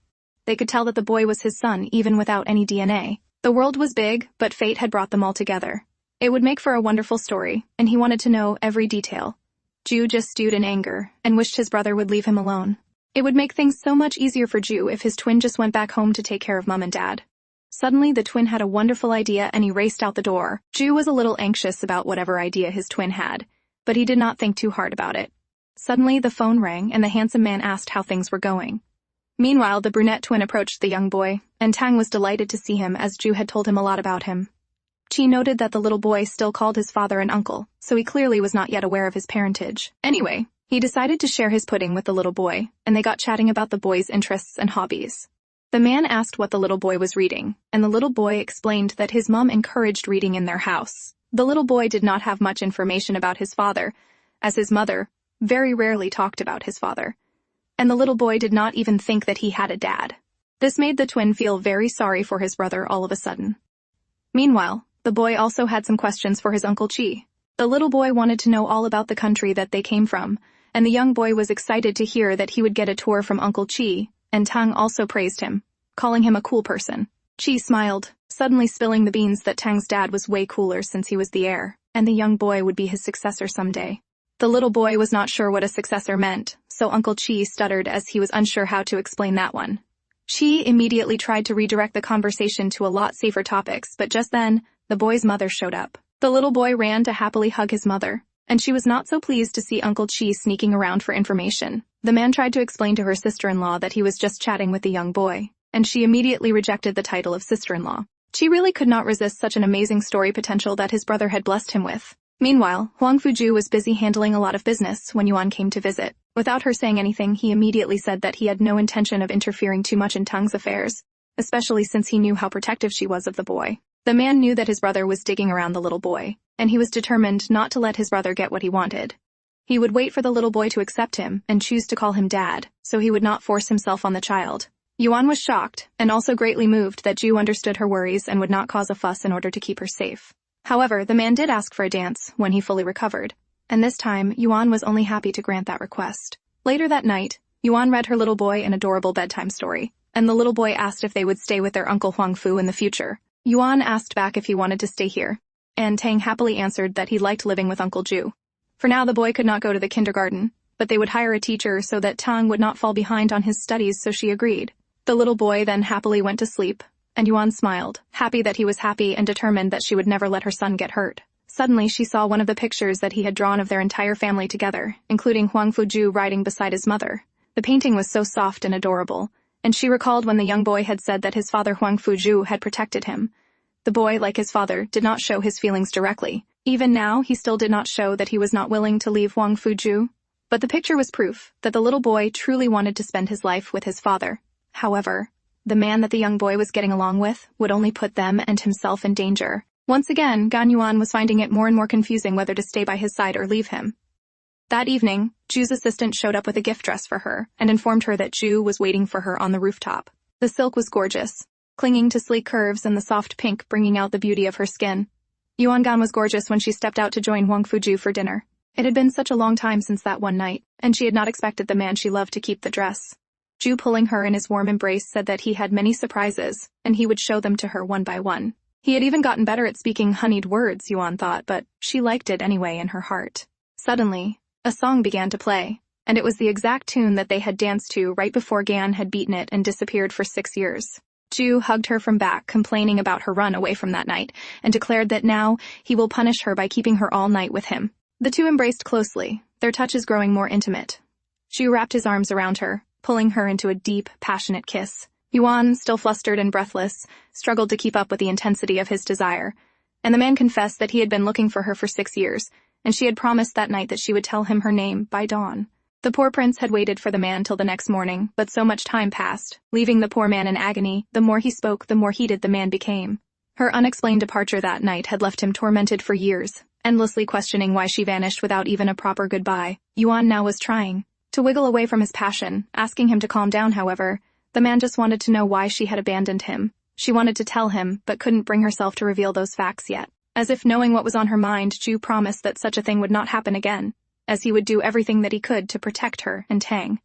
Speaker 1: They could tell that the boy was his son even without any DNA. The world was big, but fate had brought them all together. It would make for a wonderful story, and he wanted to know every detail. Jue just stewed in anger and wished his brother would leave him alone. It would make things so much easier for Jue if his twin just went back home to take care of Mom and Dad. Suddenly, the twin had a wonderful idea and he raced out the door. Jue was a little anxious about whatever idea his twin had, but he did not think too hard about it. Suddenly, the phone rang and the handsome man asked how things were going. Meanwhile, the brunette twin approached the young boy, and Tang was delighted to see him as Jue had told him a lot about him. Qi noted that the little boy still called his father an uncle, so he clearly was not yet aware of his parentage. Anyway, he decided to share his pudding with the little boy, and they got chatting about the boy's interests and hobbies. The man asked what the little boy was reading, and the little boy explained that his mom encouraged reading in their house. The little boy did not have much information about his father, as his mother very rarely talked about his father, and the little boy did not even think that he had a dad. This made the twin feel very sorry for his brother all of a sudden. Meanwhile, the boy also had some questions for his Uncle Qi. The little boy wanted to know all about the country that they came from, and the young boy was excited to hear that he would get a tour from Uncle Qi, and Tang also praised him, calling him a cool person. Qi smiled, suddenly spilling the beans that Tang's dad was way cooler since he was the heir, and the young boy would be his successor someday. The little boy was not sure what a successor meant, so Uncle Qi stuttered as he was unsure how to explain that one. Qi immediately tried to redirect the conversation to a lot safer topics, but just then, the boy's mother showed up. The little boy ran to happily hug his mother, and she was not so pleased to see Uncle Qi sneaking around for information. The man tried to explain to her sister-in-law that he was just chatting with the young boy, and she immediately rejected the title of sister-in-law. Qi really could not resist such an amazing story potential that his brother had blessed him with. Meanwhile, Huangfu Jue was busy handling a lot of business when Yuan came to visit. Without her saying anything, he immediately said that he had no intention of interfering too much in Tang's affairs, especially since he knew how protective she was of the boy. The man knew that his brother was digging around the little boy, and he was determined not to let his brother get what he wanted. He would wait for the little boy to accept him and choose to call him dad, so he would not force himself on the child. Yuan was shocked, and also greatly moved that Jue understood her worries and would not cause a fuss in order to keep her safe. However, the man did ask for a dance when he fully recovered, and this time, Yuan was only happy to grant that request. Later that night, Yuan read her little boy an adorable bedtime story, and the little boy asked if they would stay with their Uncle Huangfu in the future. Yuan asked back if he wanted to stay here, and Tang happily answered that he liked living with Uncle Jue. For now, the boy could not go to the kindergarten, but they would hire a teacher so that Tang would not fall behind on his studies, so she agreed. The little boy then happily went to sleep, and Yuan smiled, happy that he was happy and determined that she would never let her son get hurt. Suddenly, she saw one of the pictures that he had drawn of their entire family together, including Huangfu Jue riding beside his mother. The painting was so soft and adorable, and she recalled when the young boy had said that his father Huangfu Jue had protected him. The boy, like his father, did not show his feelings directly. Even now, he still did not show that he was not willing to leave Huangfu Jue. But the picture was proof that the little boy truly wanted to spend his life with his father. However, the man that the young boy was getting along with would only put them and himself in danger. Once again, Gan Yuan was finding it more and more confusing whether to stay by his side or leave him. That evening, Ju's assistant showed up with a gift dress for her and informed her that Ju was waiting for her on the rooftop. The silk was gorgeous, clinging to sleek curves and the soft pink bringing out the beauty of her skin. Yuan Gan was gorgeous when she stepped out to join Huangfu Jue for dinner. It had been such a long time since that one night, and she had not expected the man she loved to keep the dress. Ju, pulling her in his warm embrace, said that he had many surprises, and he would show them to her one by one. He had even gotten better at speaking honeyed words, Yuan thought, but she liked it anyway in her heart. Suddenly, a song began to play, and it was the exact tune that they had danced to right before Gan had beaten it and disappeared for 6 years. Ju hugged her from back, complaining about her run away from that night, and declared that now he will punish her by keeping her all night with him. The two embraced closely, their touches growing more intimate. Ju wrapped his arms around her, pulling her into a deep, passionate kiss. Yuan, still flustered and breathless, struggled to keep up with the intensity of his desire, and the man confessed that he had been looking for her for 6 years, and she had promised that night that she would tell him her name by dawn. The poor prince had waited for the man till the next morning, but so much time passed, leaving the poor man in agony. The more he spoke, the more heated the man became. Her unexplained departure that night had left him tormented for years, endlessly questioning why she vanished without even a proper goodbye. Yuan now was trying to wiggle away from his passion, asking him to calm down. However, the man just wanted to know why she had abandoned him. She wanted to tell him, but couldn't bring herself to reveal those facts yet. As if knowing what was on her mind, Ju promised that such a thing would not happen again, as he would do everything that he could to protect her and Tang.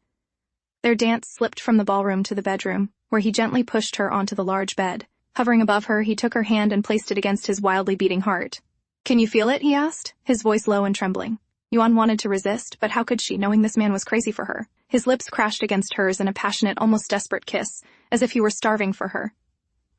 Speaker 1: Their dance slipped from the ballroom to the bedroom, where he gently pushed her onto the large bed. Hovering above her, he took her hand and placed it against his wildly beating heart. "Can you feel it?" he asked, his voice low and trembling. Yuan wanted to resist, but how could she, knowing this man was crazy for her? His lips crashed against hers in a passionate, almost desperate kiss, as if he were starving for her.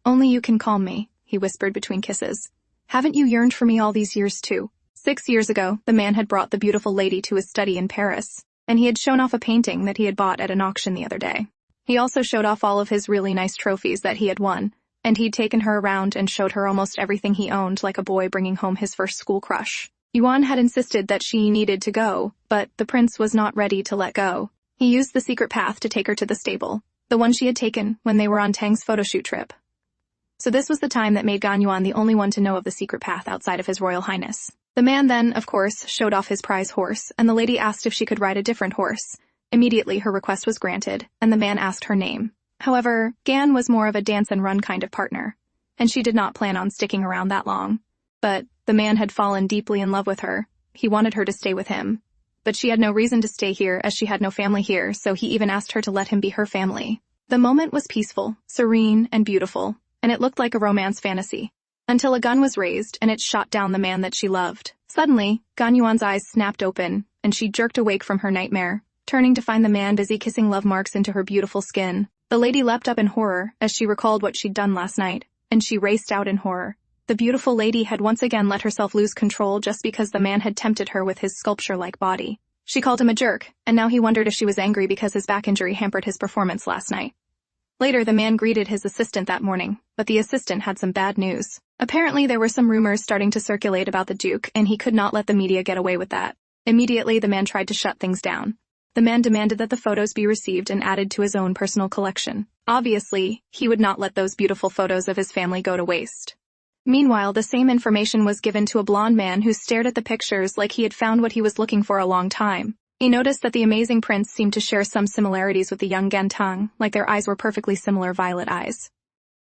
Speaker 1: "Only you can calm me," he whispered between kisses. "Haven't you yearned for me all these years too?" 6 years ago, the man had brought the beautiful lady to his study in Paris, and he had shown off a painting that he had bought at an auction the other day. He also showed off all of his really nice trophies that he had won, and he'd taken her around and showed her almost everything he owned, like a boy bringing home his first school crush. Yuan had insisted that she needed to go, but the prince was not ready to let go. He used the secret path to take her to the stable, the one she had taken when they were on Tang's photoshoot trip. So this was the time that made Gan Yuan the only one to know of the secret path outside of His Royal Highness. The man then, of course, showed off his prize horse, and the lady asked if she could ride a different horse. Immediately her request was granted, and the man asked her name. However, Gan was more of a dance-and-run kind of partner, and she did not plan on sticking around that long. But the man had fallen deeply in love with her. He wanted her to stay with him. But she had no reason to stay here, as she had no family here, so he even asked her to let him be her family. The moment was peaceful, serene, and beautiful, and it looked like a romance fantasy. Until a gun was raised, and it shot down the man that she loved. Suddenly, Gan Yuan's eyes snapped open, and she jerked awake from her nightmare, turning to find the man busy kissing love marks into her beautiful skin. The lady leapt up in horror as she recalled what she'd done last night, and she raced out in horror. The beautiful lady had once again let herself lose control just because the man had tempted her with his sculpture-like body. She called him a jerk, and now he wondered if she was angry because his back injury hampered his performance last night. Later, the man greeted his assistant that morning, but the assistant had some bad news. Apparently, there were some rumors starting to circulate about the Duke, and he could not let the media get away with that. Immediately, the man tried to shut things down. The man demanded that the photos be received and added to his own personal collection. Obviously, he would not let those beautiful photos of his family go to waste. Meanwhile, the same information was given to a blonde man who stared at the pictures like he had found what he was looking for a long time. He noticed that the amazing prince seemed to share some similarities with the young Gan Tang, like their eyes were perfectly similar violet eyes.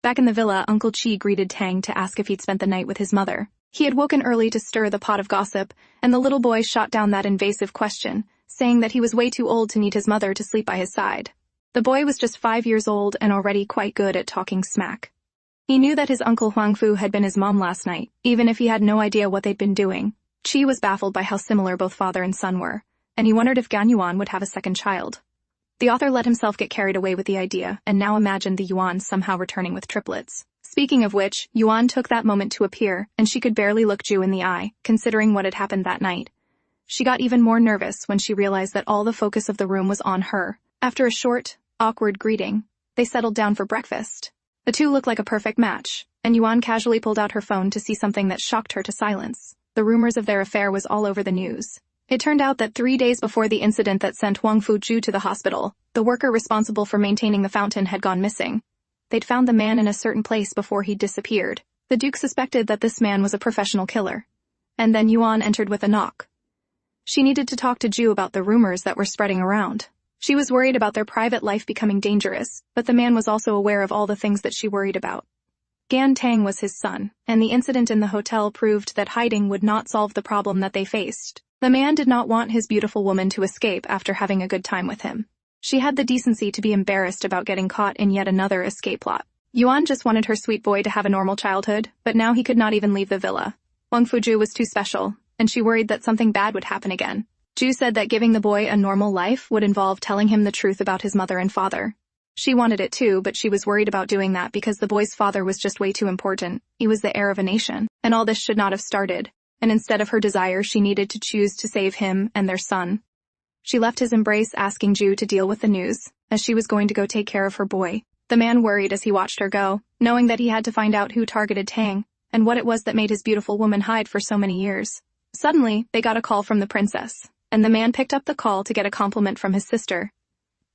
Speaker 1: Back in the villa, Uncle Chi greeted Tang to ask if he'd spent the night with his mother. He had woken early to stir the pot of gossip, and the little boy shot down that invasive question, saying that he was way too old to need his mother to sleep by his side. The boy was just 5 years old and already quite good at talking smack. He knew that his uncle Huangfu had been his mom last night, even if he had no idea what they'd been doing. Chi was baffled by how similar both father and son were, and he wondered if Gan Yuan would have a second child. The author let himself get carried away with the idea, and now imagined the Yuan somehow returning with triplets. Speaking of which, Yuan took that moment to appear, and she could barely look Ju in the eye, considering what had happened that night. She got even more nervous when she realized that all the focus of the room was on her. After a short, awkward greeting, they settled down for breakfast. The two looked like a perfect match, and Yuan casually pulled out her phone to see something that shocked her to silence. The rumors of their affair was all over the news. It turned out that 3 days before the incident that sent Huangfu Jue to the hospital, the worker responsible for maintaining the fountain had gone missing. They'd found the man in a certain place before he'd disappeared. The Duke suspected that this man was a professional killer. And then Yuan entered with a knock. She needed to talk to Ju about the rumors that were spreading around. She was worried about their private life becoming dangerous, but the man was also aware of all the things that she worried about. Gan Tang was his son, and the incident in the hotel proved that hiding would not solve the problem that they faced. The man did not want his beautiful woman to escape after having a good time with him. She had the decency to be embarrassed about getting caught in yet another escape plot. Yuan just wanted her sweet boy to have a normal childhood, but now he could not even leave the villa. Huangfu Jue was too special, and she worried that something bad would happen again. Ju said that giving the boy a normal life would involve telling him the truth about his mother and father. She wanted it too, but she was worried about doing that because the boy's father was just way too important. He was the heir of a nation, and all this should not have started. And instead of her desire, she needed to choose to save him and their son. She left his embrace asking Ju to deal with the news, as she was going to go take care of her boy. The man worried as he watched her go, knowing that he had to find out who targeted Tang, and what it was that made his beautiful woman hide for so many years. Suddenly, they got a call from the princess, and the man picked up the call to get a compliment from his sister.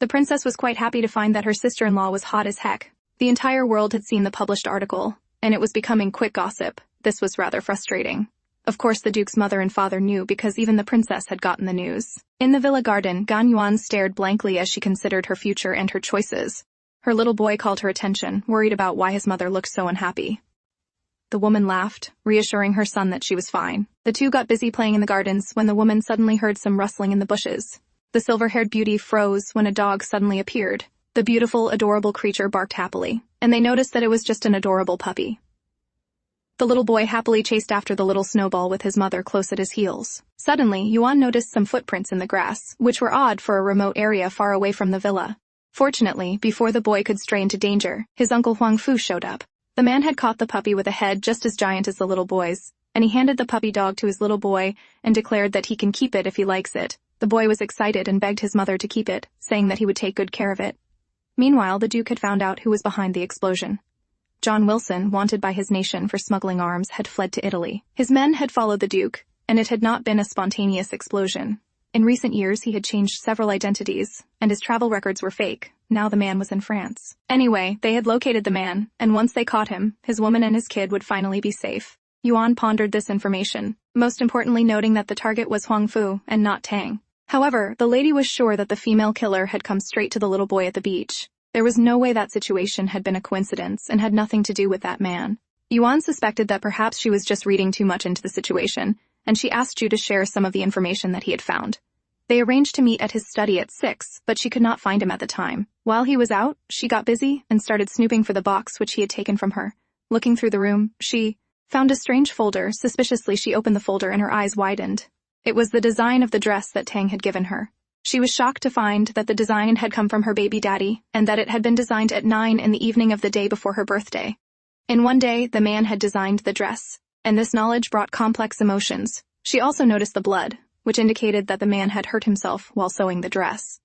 Speaker 1: The princess was quite happy to find that her sister-in-law was hot as heck. The entire world had seen the published article, and it was becoming quick gossip. This was rather frustrating. Of course, the Duke's mother and father knew because even the princess had gotten the news. In the villa garden, Gan Yuan stared blankly as she considered her future and her choices. Her little boy called her attention, worried about why his mother looked so unhappy. The woman laughed, reassuring her son that she was fine. The two got busy playing in the gardens when the woman suddenly heard some rustling in the bushes. The silver-haired beauty froze when a dog suddenly appeared. The beautiful, adorable creature barked happily, and they noticed that it was just an adorable puppy. The little boy happily chased after the little snowball with his mother close at his heels. Suddenly, Yuan noticed some footprints in the grass, which were odd for a remote area far away from the villa. Fortunately, before the boy could stray into danger, his uncle Huangfu showed up. The man had caught the puppy with a head just as giant as the little boy's, and he handed the puppy dog to his little boy and declared that he can keep it if he likes it. The boy was excited and begged his mother to keep it, saying that he would take good care of it. Meanwhile, the Duke had found out who was behind the explosion. John Wilson, wanted by his nation for smuggling arms, had fled to Italy. His men had followed the Duke, and it had not been a spontaneous explosion. In recent years, he had changed several identities, and his travel records were fake. Now the man was in France. Anyway, they had located the man, and once they caught him, his woman and his kid would finally be safe. Yuan pondered this information, most importantly noting that the target was Huangfu and not Tang. However, the lady was sure that the female killer had come straight to the little boy at the beach. There was no way that situation had been a coincidence and had nothing to do with that man. Yuan suspected that perhaps she was just reading too much into the situation, and she asked Ju to share some of the information that he had found. They arranged to meet at his study at 6, but she could not find him at the time. While he was out, she got busy and started snooping for the box which he had taken from her. Looking through the room, she found a strange folder. Suspiciously, she opened the folder and her eyes widened. It was the design of the dress that Tang had given her. She was shocked to find that the design had come from her baby daddy, and that it had been designed at 9 in the evening of the day before her birthday. In one day, the man had designed the dress, and this knowledge brought complex emotions. She also noticed the blood, which indicated that the man had hurt himself while sewing the dress.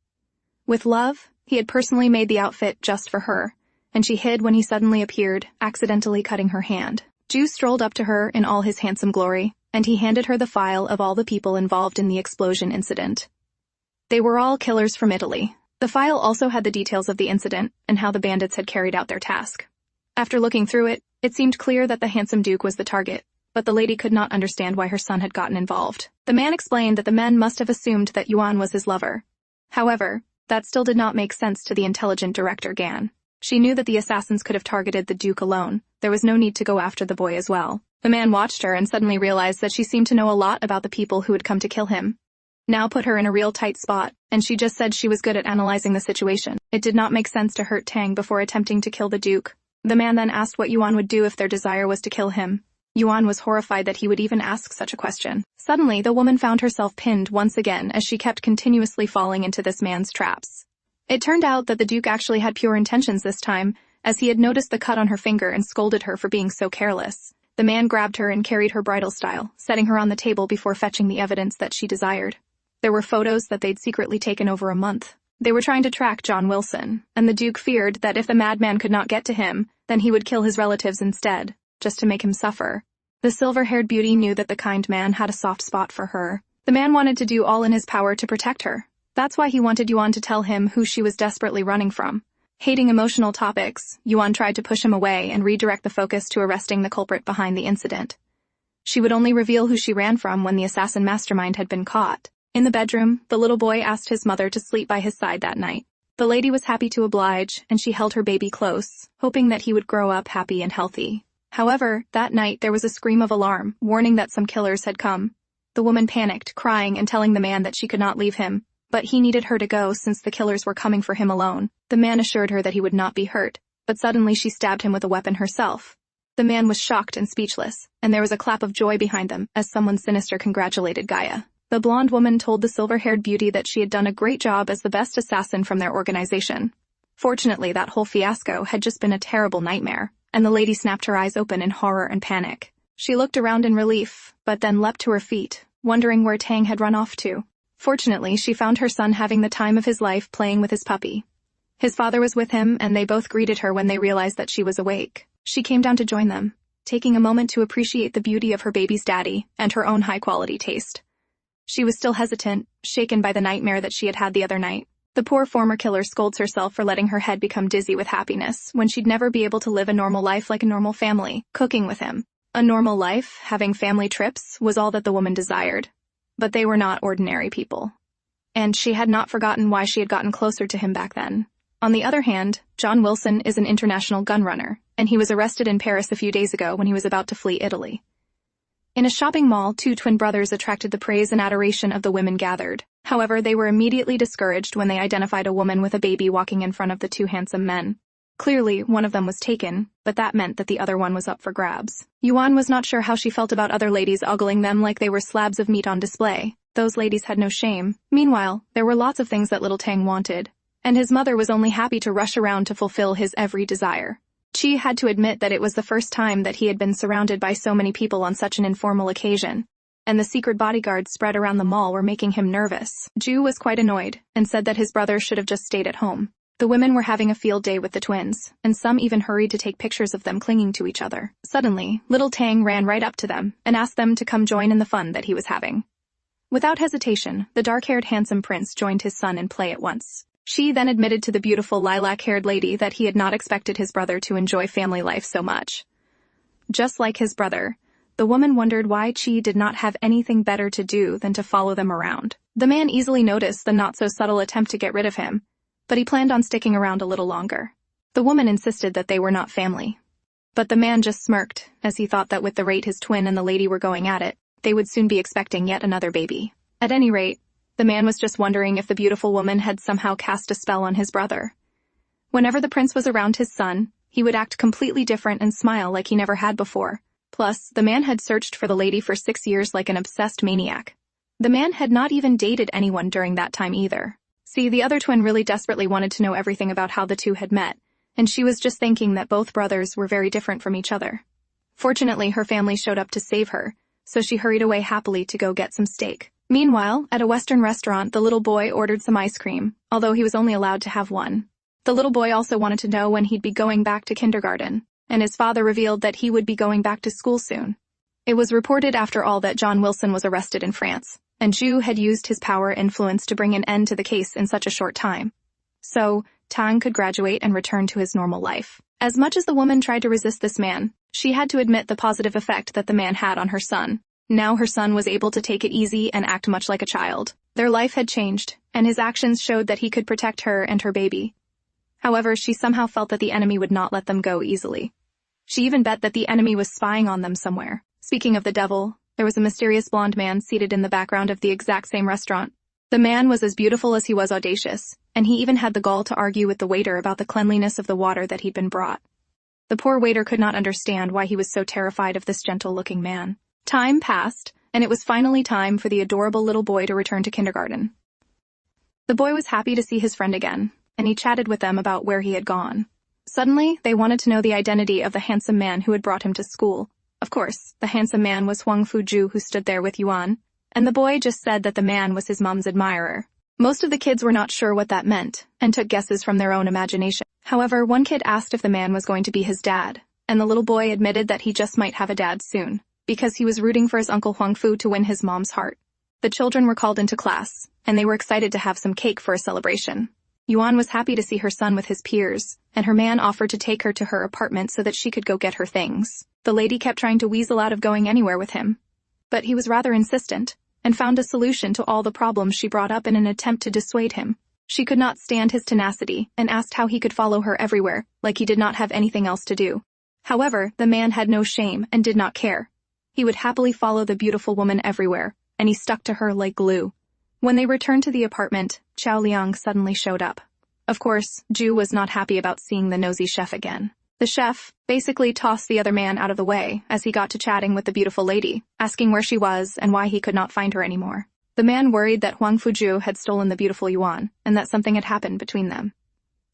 Speaker 1: With love, he had personally made the outfit just for her, and she hid when he suddenly appeared, accidentally cutting her hand. Ju strolled up to her in all his handsome glory, and he handed her the file of all the people involved in the explosion incident. They were all killers from Italy. The file also had the details of the incident and how the bandits had carried out their task. After looking through it, it seemed clear that the handsome Duke was the target, but the lady could not understand why her son had gotten involved. The man explained that the men must have assumed that Yuan was his lover. However, that still did not make sense to the intelligent director Gan. She knew that the assassins could have targeted the Duke alone. There was no need to go after the boy as well. The man watched her and suddenly realized that she seemed to know a lot about the people who had come to kill him. Now put her in a real tight spot, and she just said she was good at analyzing the situation. It did not make sense to hurt Tang before attempting to kill the Duke. The man then asked what Yuan would do if their desire was to kill him. Yuan was horrified that he would even ask such a question. Suddenly, the woman found herself pinned once again as she kept continuously falling into this man's traps. It turned out that the Duke actually had pure intentions this time, as he had noticed the cut on her finger and scolded her for being so careless. The man grabbed her and carried her bridal style, setting her on the table before fetching the evidence that she desired. There were photos that they'd secretly taken over a month. They were trying to track John Wilson, and the Duke feared that if the madman could not get to him, then he would kill his relatives instead, just to make him suffer. The silver-haired beauty knew that the kind man had a soft spot for her. The man wanted to do all in his power to protect her. That's why he wanted Yuan to tell him who she was desperately running from. Hating emotional topics, Yuan tried to push him away and redirect the focus to arresting the culprit behind the incident. She would only reveal who she ran from when the assassin mastermind had been caught. In the bedroom, the little boy asked his mother to sleep by his side that night. The lady was happy to oblige, and she held her baby close, hoping that he would grow up happy and healthy. However, that night there was a scream of alarm, warning that some killers had come. The woman panicked, crying and telling the man that she could not leave him, but he needed her to go since the killers were coming for him alone. The man assured her that he would not be hurt, but suddenly she stabbed him with a weapon herself. The man was shocked and speechless, and there was a clap of joy behind them as someone sinister congratulated Gaia. The blonde woman told the silver-haired beauty that she had done a great job as the best assassin from their organization. Fortunately, that whole fiasco had just been a terrible nightmare, and the lady snapped her eyes open in horror and panic. She looked around in relief, but then leapt to her feet, wondering where Tang had run off to. Fortunately, she found her son having the time of his life playing with his puppy. His father was with him, and they both greeted her when they realized that she was awake. She came down to join them, taking a moment to appreciate the beauty of her baby's daddy and her own high-quality taste. She was still hesitant, shaken by the nightmare that she had had the other night. The poor former killer scolds herself for letting her head become dizzy with happiness when she'd never be able to live a normal life like a normal family, cooking with him. A normal life, having family trips, was all that the woman desired. But they were not ordinary people. And she had not forgotten why she had gotten closer to him back then. On the other hand, John Wilson is an international gun runner, and he was arrested in Paris a few days ago when he was about to flee Italy. In a shopping mall, two twin brothers attracted the praise and adoration of the women gathered. However, they were immediately discouraged when they identified a woman with a baby walking in front of the two handsome men. Clearly, one of them was taken, but that meant that the other one was up for grabs. Yuan was not sure how she felt about other ladies ogling them like they were slabs of meat on display. Those ladies had no shame. Meanwhile, there were lots of things that little Tang wanted, and his mother was only happy to rush around to fulfill his every desire. Chi had to admit that it was the first time that he had been surrounded by so many people on such an informal occasion, and the secret bodyguards spread around the mall were making him nervous. Ju was quite annoyed, and said that his brother should have just stayed at home. The women were having a field day with the twins, and some even hurried to take pictures of them clinging to each other. Suddenly, little Tang ran right up to them and asked them to come join in the fun that he was having. Without hesitation, the dark-haired handsome prince joined his son in play at once. She then admitted to the beautiful lilac-haired lady that he had not expected his brother to enjoy family life so much. Just like his brother, the woman wondered why Chi did not have anything better to do than to follow them around. The man easily noticed the not-so-subtle attempt to get rid of him, but he planned on sticking around a little longer. The woman insisted that they were not family. But the man just smirked, as he thought that with the rate his twin and the lady were going at it, they would soon be expecting yet another baby. At any rate, the man was just wondering if the beautiful woman had somehow cast a spell on his brother. Whenever the prince was around his son, he would act completely different and smile like he never had before. Plus, the man had searched for the lady for 6 years like an obsessed maniac. The man had not even dated anyone during that time either. See, the other twin really desperately wanted to know everything about how the two had met, and she was just thinking that both brothers were very different from each other. Fortunately, her family showed up to save her, so she hurried away happily to go get some steak. Meanwhile, at a Western restaurant, the little boy ordered some ice cream, although he was only allowed to have one. The little boy also wanted to know when he'd be going back to kindergarten, and his father revealed that he would be going back to school soon. It was reported after all that John Wilson was arrested in France, and Ju had used his power influence to bring an end to the case in such a short time. So, Tang could graduate and return to his normal life. As much as the woman tried to resist this man, she had to admit the positive effect that the man had on her son. Now her son was able to take it easy and act much like a child. Their life had changed, and his actions showed that he could protect her and her baby. However, she somehow felt that the enemy would not let them go easily. She even bet that the enemy was spying on them somewhere. Speaking of the devil, there was a mysterious blonde man seated in the background of the exact same restaurant. The man was as beautiful as he was audacious, and he even had the gall to argue with the waiter about the cleanliness of the water that he'd been brought. The poor waiter could not understand why he was so terrified of this gentle-looking man. Time passed, and it was finally time for the adorable little boy to return to kindergarten. The boy was happy to see his friend again, and he chatted with them about where he had gone. Suddenly, they wanted to know the identity of the handsome man who had brought him to school. Of course, the handsome man was Huangfu Jue, who stood there with Yuan, and the boy just said that the man was his mom's admirer. Most of the kids were not sure what that meant, and took guesses from their own imagination. However, one kid asked if the man was going to be his dad, and the little boy admitted that he just might have a dad soon, because he was rooting for his uncle Huangfu to win his mom's heart. The children were called into class, and they were excited to have some cake for a celebration. Yuan was happy to see her son with his peers, and her man offered to take her to her apartment so that she could go get her things. The lady kept trying to weasel out of going anywhere with him, but he was rather insistent, and found a solution to all the problems she brought up in an attempt to dissuade him. She could not stand his tenacity, and asked how he could follow her everywhere, like he did not have anything else to do. However, the man had no shame and did not care. He would happily follow the beautiful woman everywhere, and he stuck to her like glue. When they returned to the apartment, Chao Liang suddenly showed up. Of course, Ju was not happy about seeing the nosy chef again. The chef basically tossed the other man out of the way as he got to chatting with the beautiful lady, asking where she was and why he could not find her anymore. The man worried that Huangfu Jue had stolen the beautiful Yuan, and that something had happened between them.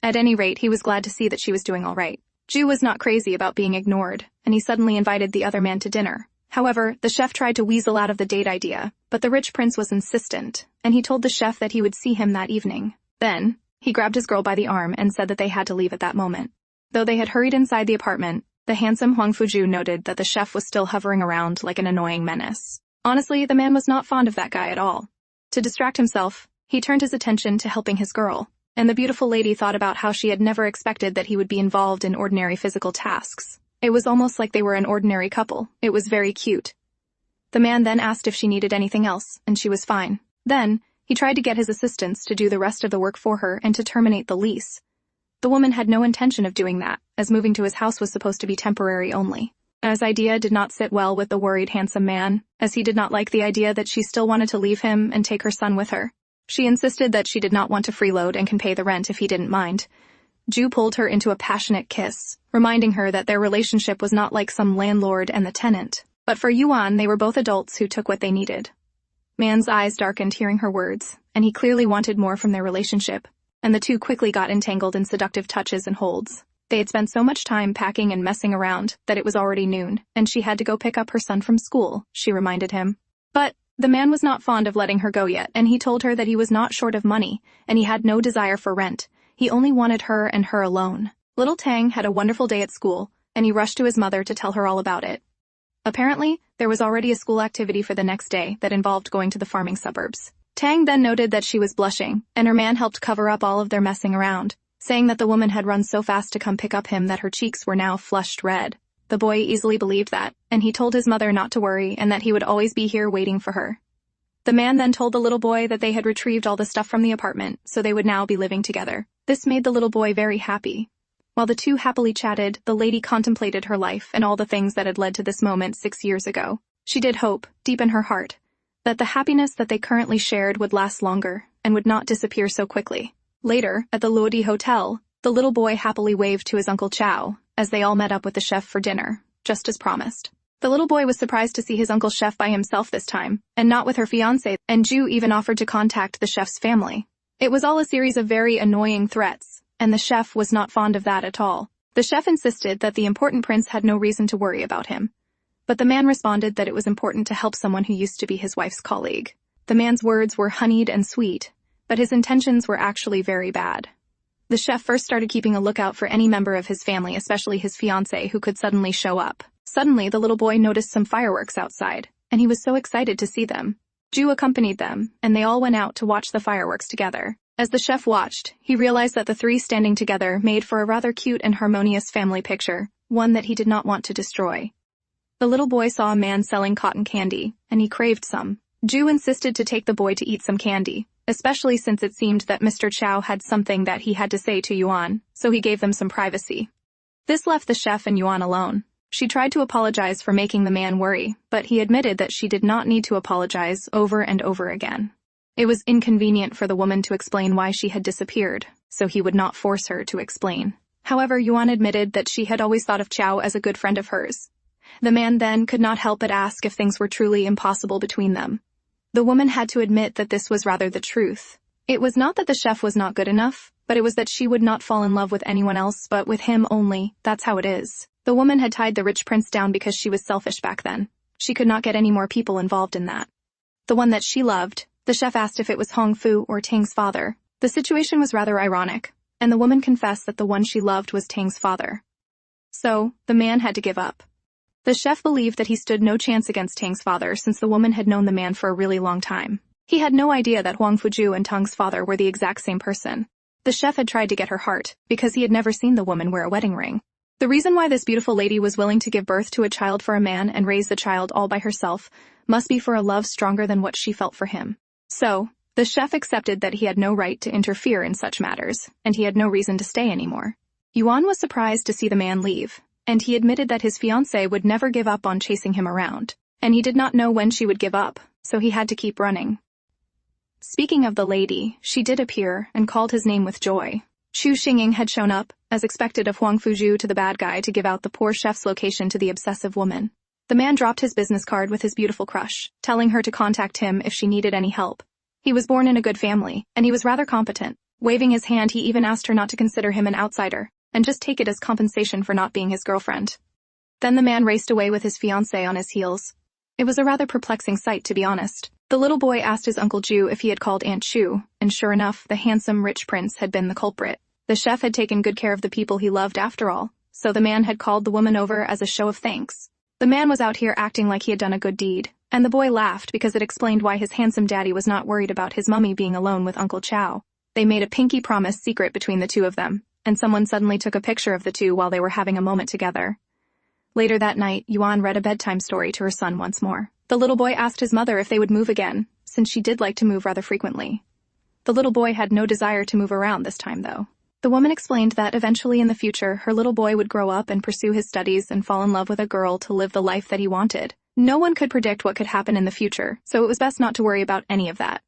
Speaker 1: At any rate, he was glad to see that she was doing all right. Ju was not crazy about being ignored, and he suddenly invited the other man to dinner. However, the chef tried to weasel out of the date idea, but the rich prince was insistent, and he told the chef that he would see him that evening. Then, he grabbed his girl by the arm and said that they had to leave at that moment. Though they had hurried inside the apartment, the handsome Huangfu Jue noted that the chef was still hovering around like an annoying menace. Honestly, the man was not fond of that guy at all. To distract himself, he turned his attention to helping his girl, and the beautiful lady thought about how she had never expected that he would be involved in ordinary physical tasks. It was almost like they were an ordinary couple. It was very cute. The man then asked if she needed anything else, and she was fine. Then, he tried to get his assistants to do the rest of the work for her and to terminate the lease. The woman had no intention of doing that, as moving to his house was supposed to be temporary only. His idea did not sit well with the worried handsome man, as he did not like the idea that she still wanted to leave him and take her son with her. She insisted that she did not want to freeload and can pay the rent if he didn't mind. Ju pulled her into a passionate kiss, reminding her that their relationship was not like some landlord and the tenant. But for Yuan, they were both adults who took what they needed. Man's eyes darkened hearing her words, and he clearly wanted more from their relationship, and the two quickly got entangled in seductive touches and holds. They had spent so much time packing and messing around that it was already noon, and she had to go pick up her son from school, she reminded him. But the man was not fond of letting her go yet, and he told her that he was not short of money, and he had no desire for rent. He only wanted her and her alone. Little Tang had a wonderful day at school, and he rushed to his mother to tell her all about it. Apparently, there was already a school activity for the next day that involved going to the farming suburbs. Tang then noted that she was blushing, and her man helped cover up all of their messing around, saying that the woman had run so fast to come pick up him that her cheeks were now flushed red. The boy easily believed that, and he told his mother not to worry and that he would always be here waiting for her. The man then told the little boy that they had retrieved all the stuff from the apartment, so they would now be living together. This made the little boy very happy. While the two happily chatted, the lady contemplated her life and all the things that had led to this moment 6 years ago. She did hope, deep in her heart, that the happiness that they currently shared would last longer and would not disappear so quickly. Later, at the Lodi Hotel, the little boy happily waved to his Uncle Chow as they all met up with the chef for dinner, just as promised. The little boy was surprised to see his Uncle Chef by himself this time, and not with her fiancé, and Ju even offered to contact the chef's family. It was all a series of very annoying threats, and the chef was not fond of that at all. The chef insisted that the important prince had no reason to worry about him, but the man responded that it was important to help someone who used to be his wife's colleague. The man's words were honeyed and sweet, but his intentions were actually very bad. The chef first started keeping a lookout for any member of his family, especially his fiancé, who could suddenly show up. Suddenly, the little boy noticed some fireworks outside, and he was so excited to see them. Ju accompanied them, and they all went out to watch the fireworks together. As the chef watched, he realized that the three standing together made for a rather cute and harmonious family picture, one that he did not want to destroy. The little boy saw a man selling cotton candy, and he craved some. Ju insisted to take the boy to eat some candy, especially since it seemed that Mr. Chow had something that he had to say to Yuan, so he gave them some privacy. This left the chef and Yuan alone. She tried to apologize for making the man worry, but he admitted that she did not need to apologize over and over again. It was inconvenient for the woman to explain why she had disappeared, so he would not force her to explain. However, Yuan admitted that she had always thought of Chow as a good friend of hers. The man then could not help but ask if things were truly impossible between them. The woman had to admit that this was rather the truth. It was not that the chef was not good enough, but it was that she would not fall in love with anyone else but with him only. That's how it is. The woman had tied the rich prince down because she was selfish back then. She could not get any more people involved in that. The one that she loved, the chef asked if it was Hongfu or Tang's father. The situation was rather ironic, and the woman confessed that the one she loved was Tang's father. So, the man had to give up. The chef believed that he stood no chance against Tang's father since the woman had known the man for a really long time. He had no idea that Huangfu Jue and Tang's father were the exact same person. The chef had tried to get her heart, because he had never seen the woman wear a wedding ring. The reason why this beautiful lady was willing to give birth to a child for a man and raise the child all by herself must be for a love stronger than what she felt for him. So, the chef accepted that he had no right to interfere in such matters, and he had no reason to stay anymore. Yuan was surprised to see the man leave, and he admitted that his fiancée would never give up on chasing him around, and he did not know when she would give up, so he had to keep running. Speaking of the lady, she did appear and called his name with joy. Chu Xingying had shown up, as expected of Huangfu Jue, to the bad guy to give out the poor chef's location to the obsessive woman. The man dropped his business card with his beautiful crush, telling her to contact him if she needed any help. He was born in a good family, and he was rather competent. Waving his hand, he even asked her not to consider him an outsider, and just take it as compensation for not being his girlfriend. Then the man raced away with his fiancée on his heels. It was a rather perplexing sight, to be honest. The little boy asked his Uncle Ju if he had called Aunt Chu, and sure enough, the handsome rich prince had been the culprit. The chef had taken good care of the people he loved after all, so the man had called the woman over as a show of thanks. The man was out here acting like he had done a good deed, and the boy laughed because it explained why his handsome daddy was not worried about his mummy being alone with Uncle Chow. They made a pinky promise secret between the two of them, and someone suddenly took a picture of the two while they were having a moment together. Later that night, Yuan read a bedtime story to her son once more. The little boy asked his mother if they would move again, since she did like to move rather frequently. The little boy had no desire to move around this time, though. The woman explained that eventually in the future, her little boy would grow up and pursue his studies and fall in love with a girl to live the life that he wanted. No one could predict what could happen in the future, so it was best not to worry about any of that.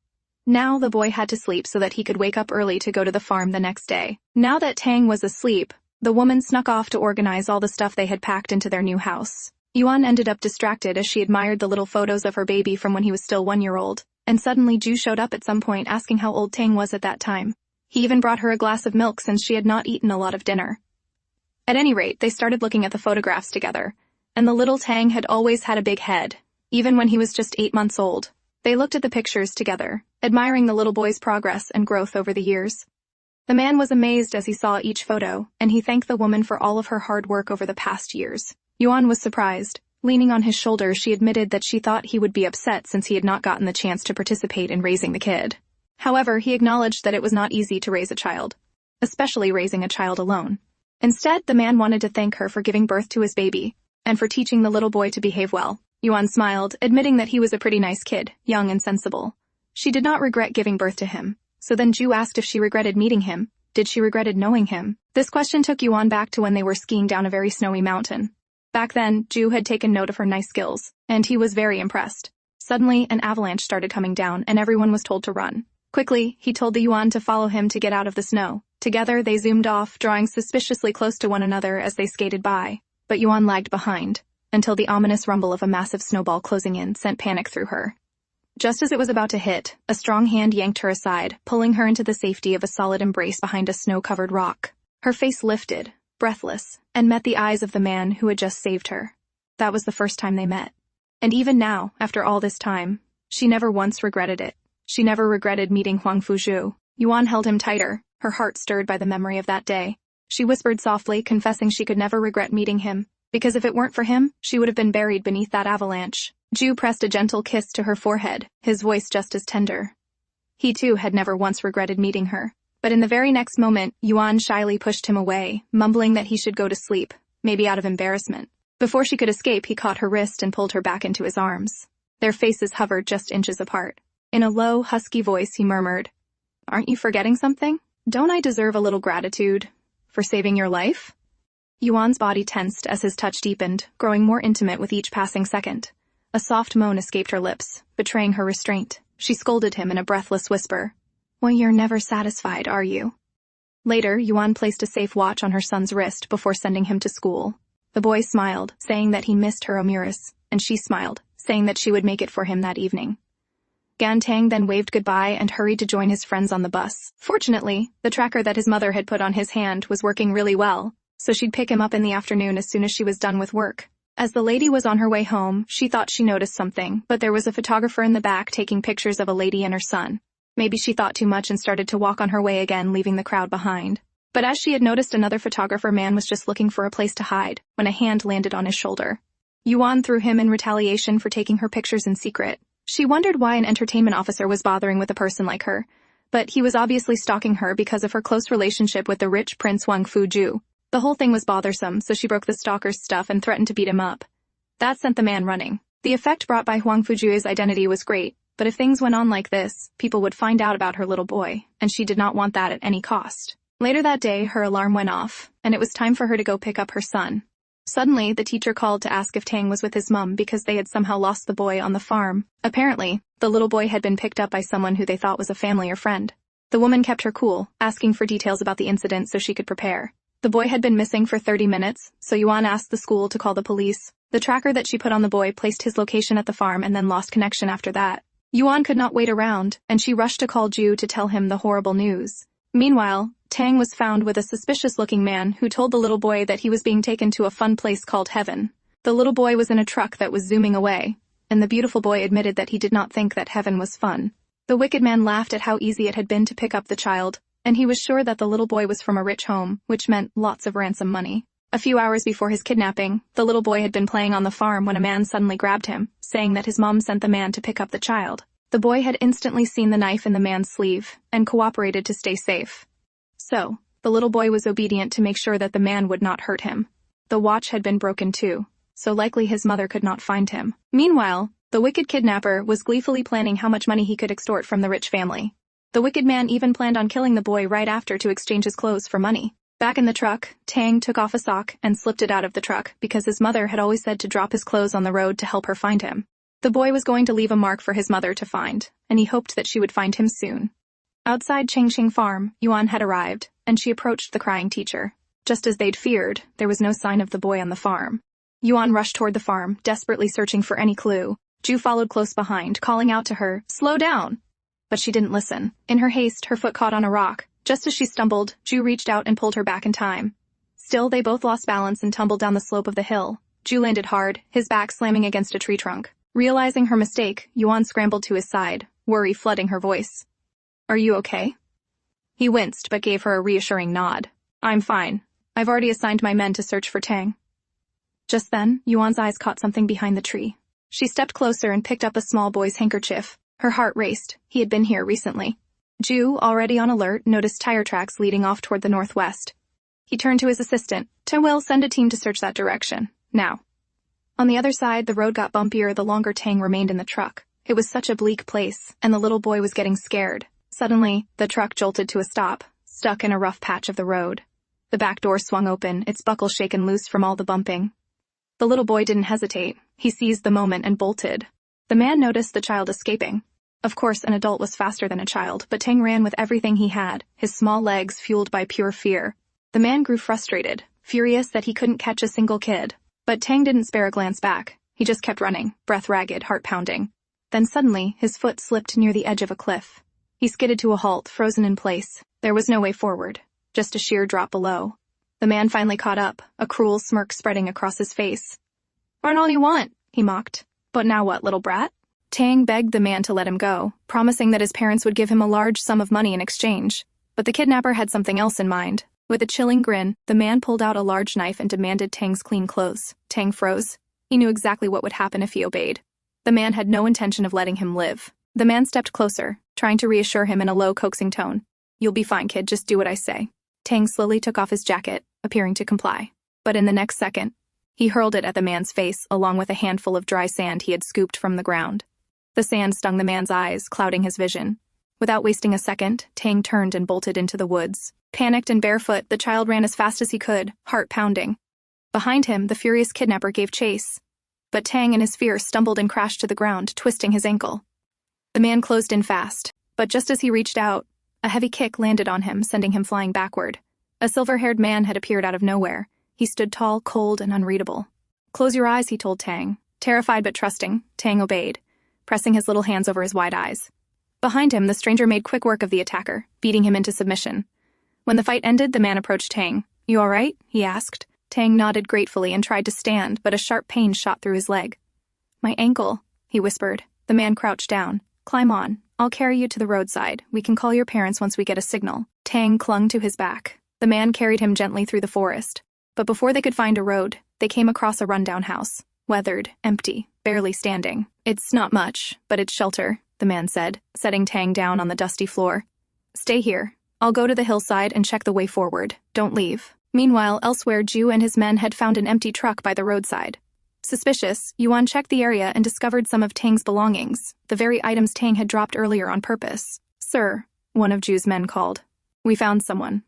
Speaker 1: Now the boy had to sleep so that he could wake up early to go to the farm the next day. Now that Tang was asleep, the woman snuck off to organize all the stuff they had packed into their new house. Yuan ended up distracted as she admired the little photos of her baby from when he was still 1 year old, and suddenly Ju showed up at some point asking how old Tang was at that time. He even brought her a glass of milk since she had not eaten a lot of dinner. At any rate, they started looking at the photographs together, and the little Tang had always had a big head, even when he was just 8 months old. They looked at the pictures together, admiring the little boy's progress and growth over the years. The man was amazed as he saw each photo, and he thanked the woman for all of her hard work over the past years. Yuan was surprised. Leaning on his shoulder, she admitted that she thought he would be upset since he had not gotten the chance to participate in raising the kid. However, he acknowledged that it was not easy to raise a child, especially raising a child alone. Instead, the man wanted to thank her for giving birth to his baby, and for teaching the little boy to behave well. Yuan smiled, admitting that he was a pretty nice kid, young and sensible. She did not regret giving birth to him, so then Ju asked if she regretted meeting him. Did she regretted knowing him? This question took Yuan back to when they were skiing down a very snowy mountain. Back then, Ju had taken note of her nice skills, and he was very impressed. Suddenly, an avalanche started coming down, and everyone was told to run. Quickly, he told the Yuan to follow him to get out of the snow. Together, they zoomed off, drawing suspiciously close to one another as they skated by. But Yuan lagged behind, until the ominous rumble of a massive snowball closing in sent panic through her. Just as it was about to hit, a strong hand yanked her aside, pulling her into the safety of a solid embrace behind a snow-covered rock. Her face lifted, breathless, and met the eyes of the man who had just saved her. That was the first time they met. And even now, after all this time, she never once regretted it. She never regretted meeting Huangfu Jue. Yuan held him tighter, her heart stirred by the memory of that day. She whispered softly, confessing she could never regret meeting him, because if it weren't for him, she would have been buried beneath that avalanche. Ju pressed a gentle kiss to her forehead, his voice just as tender. He too had never once regretted meeting her. But in the very next moment, Yuan shyly pushed him away, mumbling that he should go to sleep, maybe out of embarrassment. Before she could escape, he caught her wrist and pulled her back into his arms. Their faces hovered just inches apart. In a low, husky voice, he murmured, "Aren't you forgetting something? Don't I deserve a little gratitude for saving your life?" Yuan's body tensed as his touch deepened, growing more intimate with each passing second. A soft moan escaped her lips, betraying her restraint. She scolded him in a breathless whisper, "Well, you're never satisfied, are you?" Later, Yuan placed a safe watch on her son's wrist before sending him to school. The boy smiled, saying that he missed her Omuris, and she smiled, saying that she would make it for him that evening. Gan Tang then waved goodbye and hurried to join his friends on the bus. Fortunately, the tracker that his mother had put on his hand was working really well, so she'd pick him up in the afternoon as soon as she was done with work. As the lady was on her way home, she thought she noticed something, but there was a photographer in the back taking pictures of a lady and her son. Maybe she thought too much and started to walk on her way again, leaving the crowd behind. But as she had noticed, another photographer man was just looking for a place to hide when a hand landed on his shoulder. Yuan threw him in retaliation for taking her pictures in secret. She wondered why an entertainment officer was bothering with a person like her, But he was obviously stalking her because of her close relationship with the rich Prince Huangfu Jue. The whole thing was bothersome, so she broke the stalker's stuff and threatened to beat him up. That sent the man running. The effect brought by Huangfu Jue's identity was great, but if things went on like this, people would find out about her little boy, and she did not want that at any cost. Later that day, her alarm went off, and it was time for her to go pick up her son. Suddenly, the teacher called to ask if Tang was with his mum because they had somehow lost the boy on the farm. Apparently, the little boy had been picked up by someone who they thought was a family or friend. The woman kept her cool, asking for details about the incident so she could prepare. The boy had been missing for 30 minutes, so Yuan asked the school to call the police. The tracker that she put on the boy placed his location at the farm and then lost connection after that. Yuan could not wait around, and she rushed to call Ju to tell him the horrible news. Meanwhile, Tang was found with a suspicious-looking man who told the little boy that he was being taken to a fun place called Heaven. The little boy was in a truck that was zooming away, and the beautiful boy admitted that he did not think that heaven was fun. The wicked man laughed at how easy it had been to pick up the child, and he was sure that the little boy was from a rich home, which meant lots of ransom money. A few hours before his kidnapping, the little boy had been playing on the farm when a man suddenly grabbed him, saying that his mom sent the man to pick up the child. The boy had instantly seen the knife in the man's sleeve, and cooperated to stay safe. So, the little boy was obedient to make sure that the man would not hurt him. The watch had been broken too, so likely his mother could not find him. Meanwhile, the wicked kidnapper was gleefully planning how much money he could extort from the rich family. The wicked man even planned on killing the boy right after to exchange his clothes for money. Back in the truck, Tang took off a sock and slipped it out of the truck because his mother had always said to drop his clothes on the road to help her find him. The boy was going to leave a mark for his mother to find, and he hoped that she would find him soon. Outside Changxing Farm, Yuan had arrived, and she approached the crying teacher. Just as they'd feared, there was no sign of the boy on the farm. Yuan rushed toward the farm, desperately searching for any clue. Ju followed close behind, calling out to her, "Slow down!" But she didn't listen. In her haste, her foot caught on a rock. Just as she stumbled, Ju reached out and pulled her back in time. Still, they both lost balance and tumbled down the slope of the hill. Ju landed hard, his back slamming against a tree trunk. Realizing her mistake, Yuan scrambled to his side, worry flooding her voice. "Are you okay?" He winced but gave her a reassuring nod. "I'm fine. I've already assigned my men to search for Tang." Just then, Yuan's eyes caught something behind the tree. She stepped closer and picked up a small boy's handkerchief. Her heart raced. He had been here recently. Ju, already on alert, noticed tire tracks leading off toward the northwest. He turned to his assistant. "Will send a team to search that direction. Now." On the other side, the road got bumpier the longer Tang remained in the truck. It was such a bleak place, and the little boy was getting scared. Suddenly, the truck jolted to a stop, stuck in a rough patch of the road. The back door swung open, its buckle shaken loose from all the bumping. The little boy didn't hesitate. He seized the moment and bolted. The man noticed the child escaping. Of course, an adult was faster than a child, but Tang ran with everything he had, his small legs fueled by pure fear. The man grew frustrated, furious that he couldn't catch a single kid. But Tang didn't spare a glance back. He just kept running, breath ragged, heart pounding. Then suddenly, his foot slipped near the edge of a cliff. He skidded to a halt, frozen in place. There was no way forward, just a sheer drop below. The man finally caught up, a cruel smirk spreading across his face. "Aren't all you want," he mocked. "But now what, little brat?" Tang begged the man to let him go, promising that his parents would give him a large sum of money in exchange. But the kidnapper had something else in mind. With a chilling grin, the man pulled out a large knife and demanded Tang's clean clothes. Tang froze. He knew exactly what would happen if he obeyed. The man had no intention of letting him live. The man stepped closer, trying to reassure him in a low, coaxing tone. "You'll be fine, kid, just do what I say." Tang slowly took off his jacket, appearing to comply. But in the next second, he hurled it at the man's face, along with a handful of dry sand he had scooped from the ground. The sand stung the man's eyes, clouding his vision. Without wasting a second, Tang turned and bolted into the woods. Panicked and barefoot, the child ran as fast as he could, heart pounding. Behind him, the furious kidnapper gave chase. But Tang, in his fear, stumbled and crashed to the ground, twisting his ankle. The man closed in fast, but just as he reached out, a heavy kick landed on him, sending him flying backward. A silver-haired man had appeared out of nowhere. He stood tall, cold, and unreadable. "Close your eyes," he told Tang. Terrified but trusting, Tang obeyed, pressing his little hands over his wide eyes. Behind him, the stranger made quick work of the attacker, beating him into submission. When the fight ended, the man approached Tang. "You all right?" he asked. Tang nodded gratefully and tried to stand, but a sharp pain shot through his leg. "My ankle," he whispered. The man crouched down. "Climb on. I'll carry you to the roadside. We can call your parents once we get a signal." Tang clung to his back. The man carried him gently through the forest. But before they could find a road, they came across a rundown house. Weathered, empty, barely standing. "It's not much, but it's shelter," the man said, setting Tang down on the dusty floor. Stay here. I'll go to the hillside and check the way forward. Don't leave. Meanwhile, elsewhere, Jue and his men had found an empty truck by the roadside. Suspicious, Yuan checked the area and discovered some of Tang's belongings, the very items Tang had dropped earlier on purpose. Sir, one of Jue's men called. We found someone.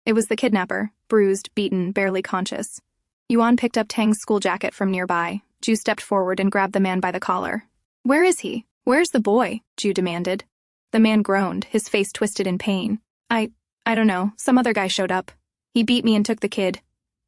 Speaker 1: It was the kidnapper, bruised, beaten, barely conscious. Yuan picked up Tang's school jacket from nearby. Jue stepped forward and grabbed the man by the collar. Where is he? Where's the boy? Jue demanded. The man groaned, his face twisted in pain. I don't know, some other guy showed up. He beat me and took the kid.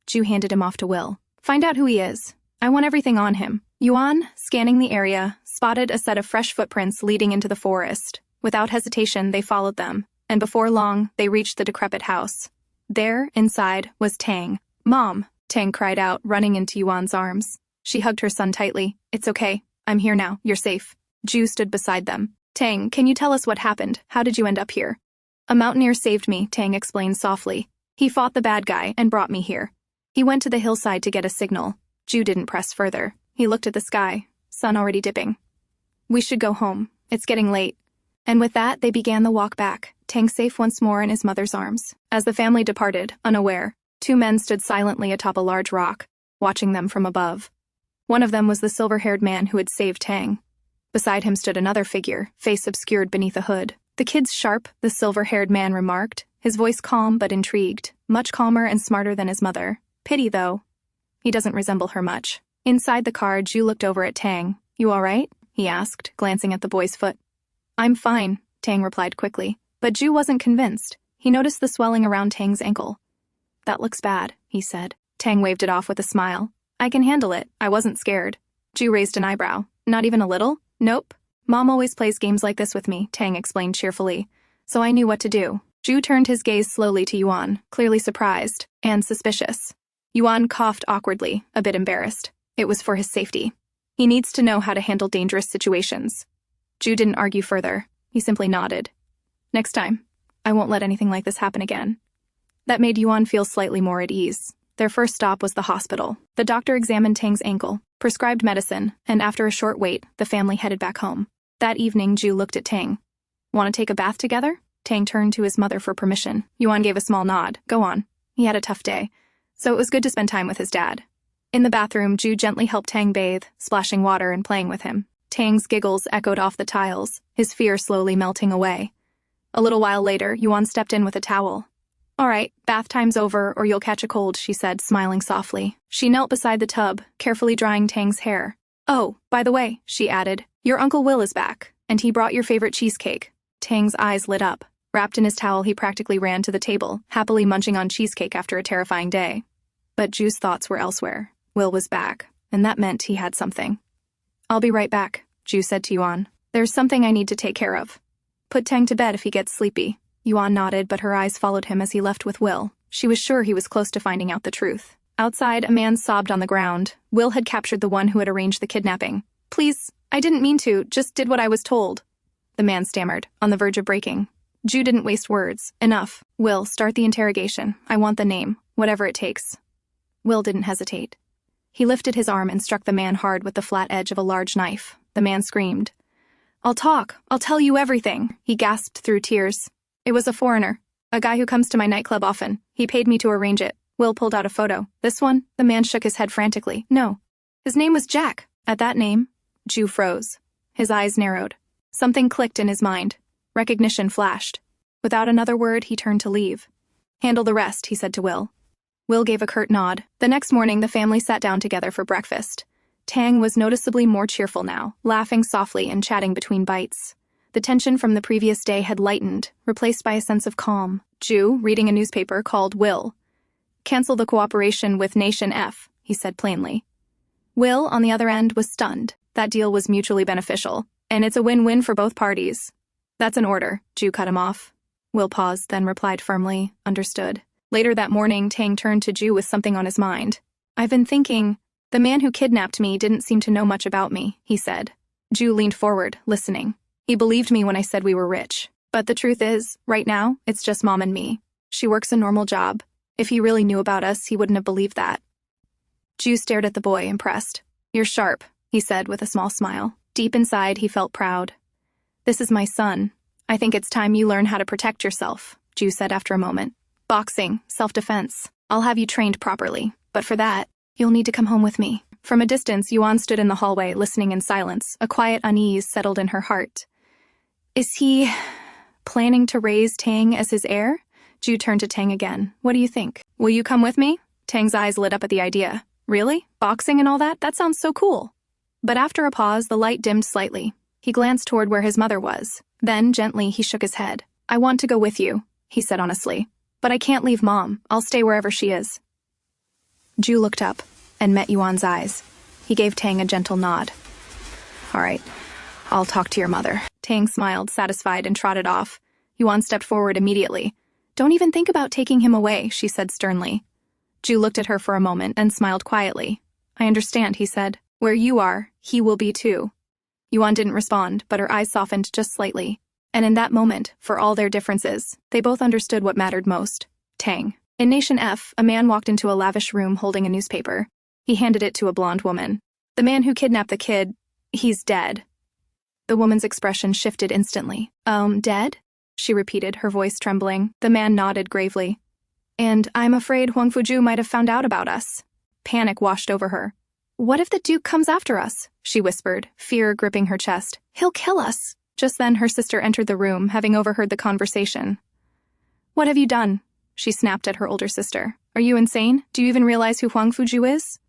Speaker 1: Jue handed him off to Will. Find out who he is. I want everything on him. Yuan, scanning the area, spotted a set of fresh footprints leading into the forest. Without hesitation, they followed them, and before long, they reached the decrepit house. There, inside, was Tang. Mom, Tang cried out, running into Yuan's arms. She hugged her son tightly. It's okay. I'm here now. You're safe. Jue stood beside them. Tang, can you tell us what happened? How did you end up here? A mountaineer saved me, Tang explained softly. He fought the bad guy and brought me here. He went to the hillside to get a signal. Jue didn't press further. He looked at the sky, sun already dipping. We should go home. It's getting late. And with that, they began the walk back, Tang safe once more in his mother's arms. As the family departed, unaware, two men stood silently atop a large rock, watching them from above. One of them was the silver-haired man who had saved Tang. Beside him stood another figure, face obscured beneath a hood. The kid's sharp, the silver-haired man remarked, his voice calm but intrigued, much calmer and smarter than his mother. Pity, though. He doesn't resemble her much. Inside the car, Jue looked over at Tang. You all right? He asked, glancing at the boy's foot. I'm fine, Tang replied quickly. But Jue wasn't convinced. He noticed the swelling around Tang's ankle. That looks bad, he said. Tang waved it off with a smile. I can handle it. I wasn't scared. Jue raised an eyebrow. Not even a little? Nope. Mom always plays games like this with me, Tang explained cheerfully. So I knew what to do. Jue turned his gaze slowly to Yuan, clearly surprised and suspicious. Yuan coughed awkwardly, a bit embarrassed. It was for his safety. He needs to know how to handle dangerous situations. Jue didn't argue further. He simply nodded. Next time, I won't let anything like this happen again. That made Yuan feel slightly more at ease. Their first stop was the hospital. The doctor examined Tang's ankle, prescribed medicine, and after a short wait, the family headed back home. That evening, Jue looked at Tang. Want to take a bath together? Tang turned to his mother for permission. Yuan gave a small nod. Go on. He had a tough day, so it was good to spend time with his dad. In the bathroom, Jue gently helped Tang bathe, splashing water and playing with him. Tang's giggles echoed off the tiles, his fear slowly melting away. A little while later, Yuan stepped in with a towel. All right, bath time's over or you'll catch a cold, she said, smiling softly. She knelt beside the tub, carefully drying Tang's hair. Oh, by the way, she added, your Uncle Will is back, and he brought your favorite cheesecake. Tang's eyes lit up. Wrapped in his towel, he practically ran to the table, happily munching on cheesecake after a terrifying day. But Jue's thoughts were elsewhere. Will was back, and that meant he had something. I'll be right back, Jue said to Yuan. There's something I need to take care of. Put Tang to bed if he gets sleepy. Yuan nodded, but her eyes followed him as he left with Will. She was sure he was close to finding out the truth. Outside, a man sobbed on the ground. Will had captured the one who had arranged the kidnapping. Please, I didn't mean to, just did what I was told. The man stammered, on the verge of breaking. Jue didn't waste words. Enough. Will, start the interrogation. I want the name, whatever it takes. Will didn't hesitate. He lifted his arm and struck the man hard with the flat edge of a large knife. The man screamed. I'll talk. I'll tell you everything. He gasped through tears. It was a foreigner. A guy who comes to my nightclub often. He paid me to arrange it. Will pulled out a photo. This one? The man shook his head frantically. No. His name was Jack. At that name, Jue froze. His eyes narrowed. Something clicked in his mind. Recognition flashed. Without another word, he turned to leave. Handle the rest, he said to Will. Will gave a curt nod. The next morning, the family sat down together for breakfast. Tang was noticeably more cheerful now, laughing softly and chatting between bites. The tension from the previous day had lightened, replaced by a sense of calm. Jue, reading a newspaper, called Will. Cancel the cooperation with Nation F, he said plainly. Will, on the other end, was stunned. That deal was mutually beneficial, and it's a win-win for both parties. That's an order, Jue cut him off. Will paused, then replied firmly, understood. Later that morning, Tang turned to Jue with something on his mind. I've been thinking, the man who kidnapped me didn't seem to know much about me, he said. Jue leaned forward, listening. He believed me when I said we were rich. But the truth is, right now, it's just Mom and me. She works a normal job. If he really knew about us, he wouldn't have believed that. Jue stared at the boy, impressed. You're sharp, he said with a small smile. Deep inside, he felt proud. This is my son. I think it's time you learn how to protect yourself, Jue said after a moment. Boxing, self-defense. I'll have you trained properly, but for that, you'll need to come home with me. From a distance, Yuan stood in the hallway, listening in silence. A quiet unease settled in her heart. Is he planning to raise Tang as his heir? Jue turned to Tang again. What do you think? Will you come with me? Tang's eyes lit up at the idea. Really? Boxing and all that? That sounds so cool. But after a pause, the light dimmed slightly. He glanced toward where his mother was. Then, gently, he shook his head. I want to go with you, he said honestly. But I can't leave Mom. I'll stay wherever she is. Jue looked up and met Yuan's eyes. He gave Tang a gentle nod. All right, I'll talk to your mother. Tang smiled, satisfied, and trotted off. Yuan stepped forward immediately. Don't even think about taking him away, she said sternly. Jue looked at her for a moment and smiled quietly. I understand, he said. Where you are, he will be too. Yuan didn't respond, but her eyes softened just slightly. And in that moment, for all their differences, they both understood what mattered most. Tang. In Nation F, a man walked into a lavish room holding a newspaper. He handed it to a blonde woman. The man who kidnapped the kid, he's dead. The woman's expression shifted instantly. Dead? She repeated, her voice trembling. The man nodded gravely. And I'm afraid Huangfu Jue might have found out about us. Panic washed over her. What if the Duke comes after us? She whispered, fear gripping her chest. He'll kill us. Just then her sister entered the room, having overheard the conversation. What have you done? She snapped at her older sister. Are you insane? Do you even realize who Huangfu Jue is?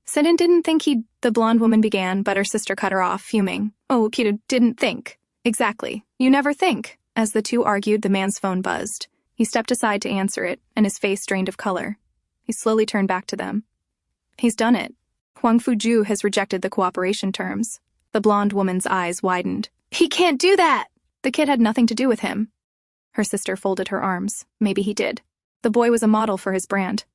Speaker 1: Sidin didn't think the blonde woman began, but her sister cut her off, fuming. Oh, Kido didn't think. Exactly. You never think. As the two argued, the man's phone buzzed. He stepped aside to answer it, and his face drained of color. He slowly turned back to them. He's done it. Huangfu Jue has rejected the cooperation terms. The blonde woman's eyes widened. He can't do that! The kid had nothing to do with him. Her sister folded her arms. Maybe he did. The boy was a model for his brand.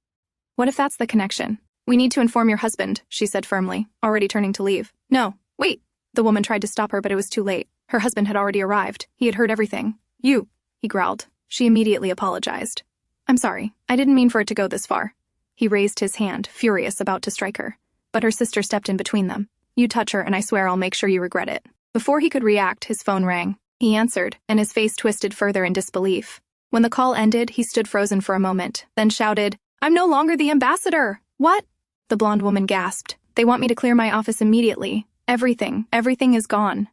Speaker 1: What if that's the connection? We need to inform your husband, she said firmly, already turning to leave. No, wait. The woman tried to stop her, but it was too late. Her husband had already arrived. He had heard everything. You, he growled. She immediately apologized. I'm sorry. I didn't mean for it to go this far. He raised his hand, furious, about to strike her. But her sister stepped in between them. You touch her, and I swear I'll make sure you regret it. Before he could react, his phone rang. He answered, and his face twisted further in disbelief. When the call ended, he stood frozen for a moment, then shouted, I'm no longer the ambassador! What? The blonde woman gasped. They want me to clear my office immediately. Everything is gone.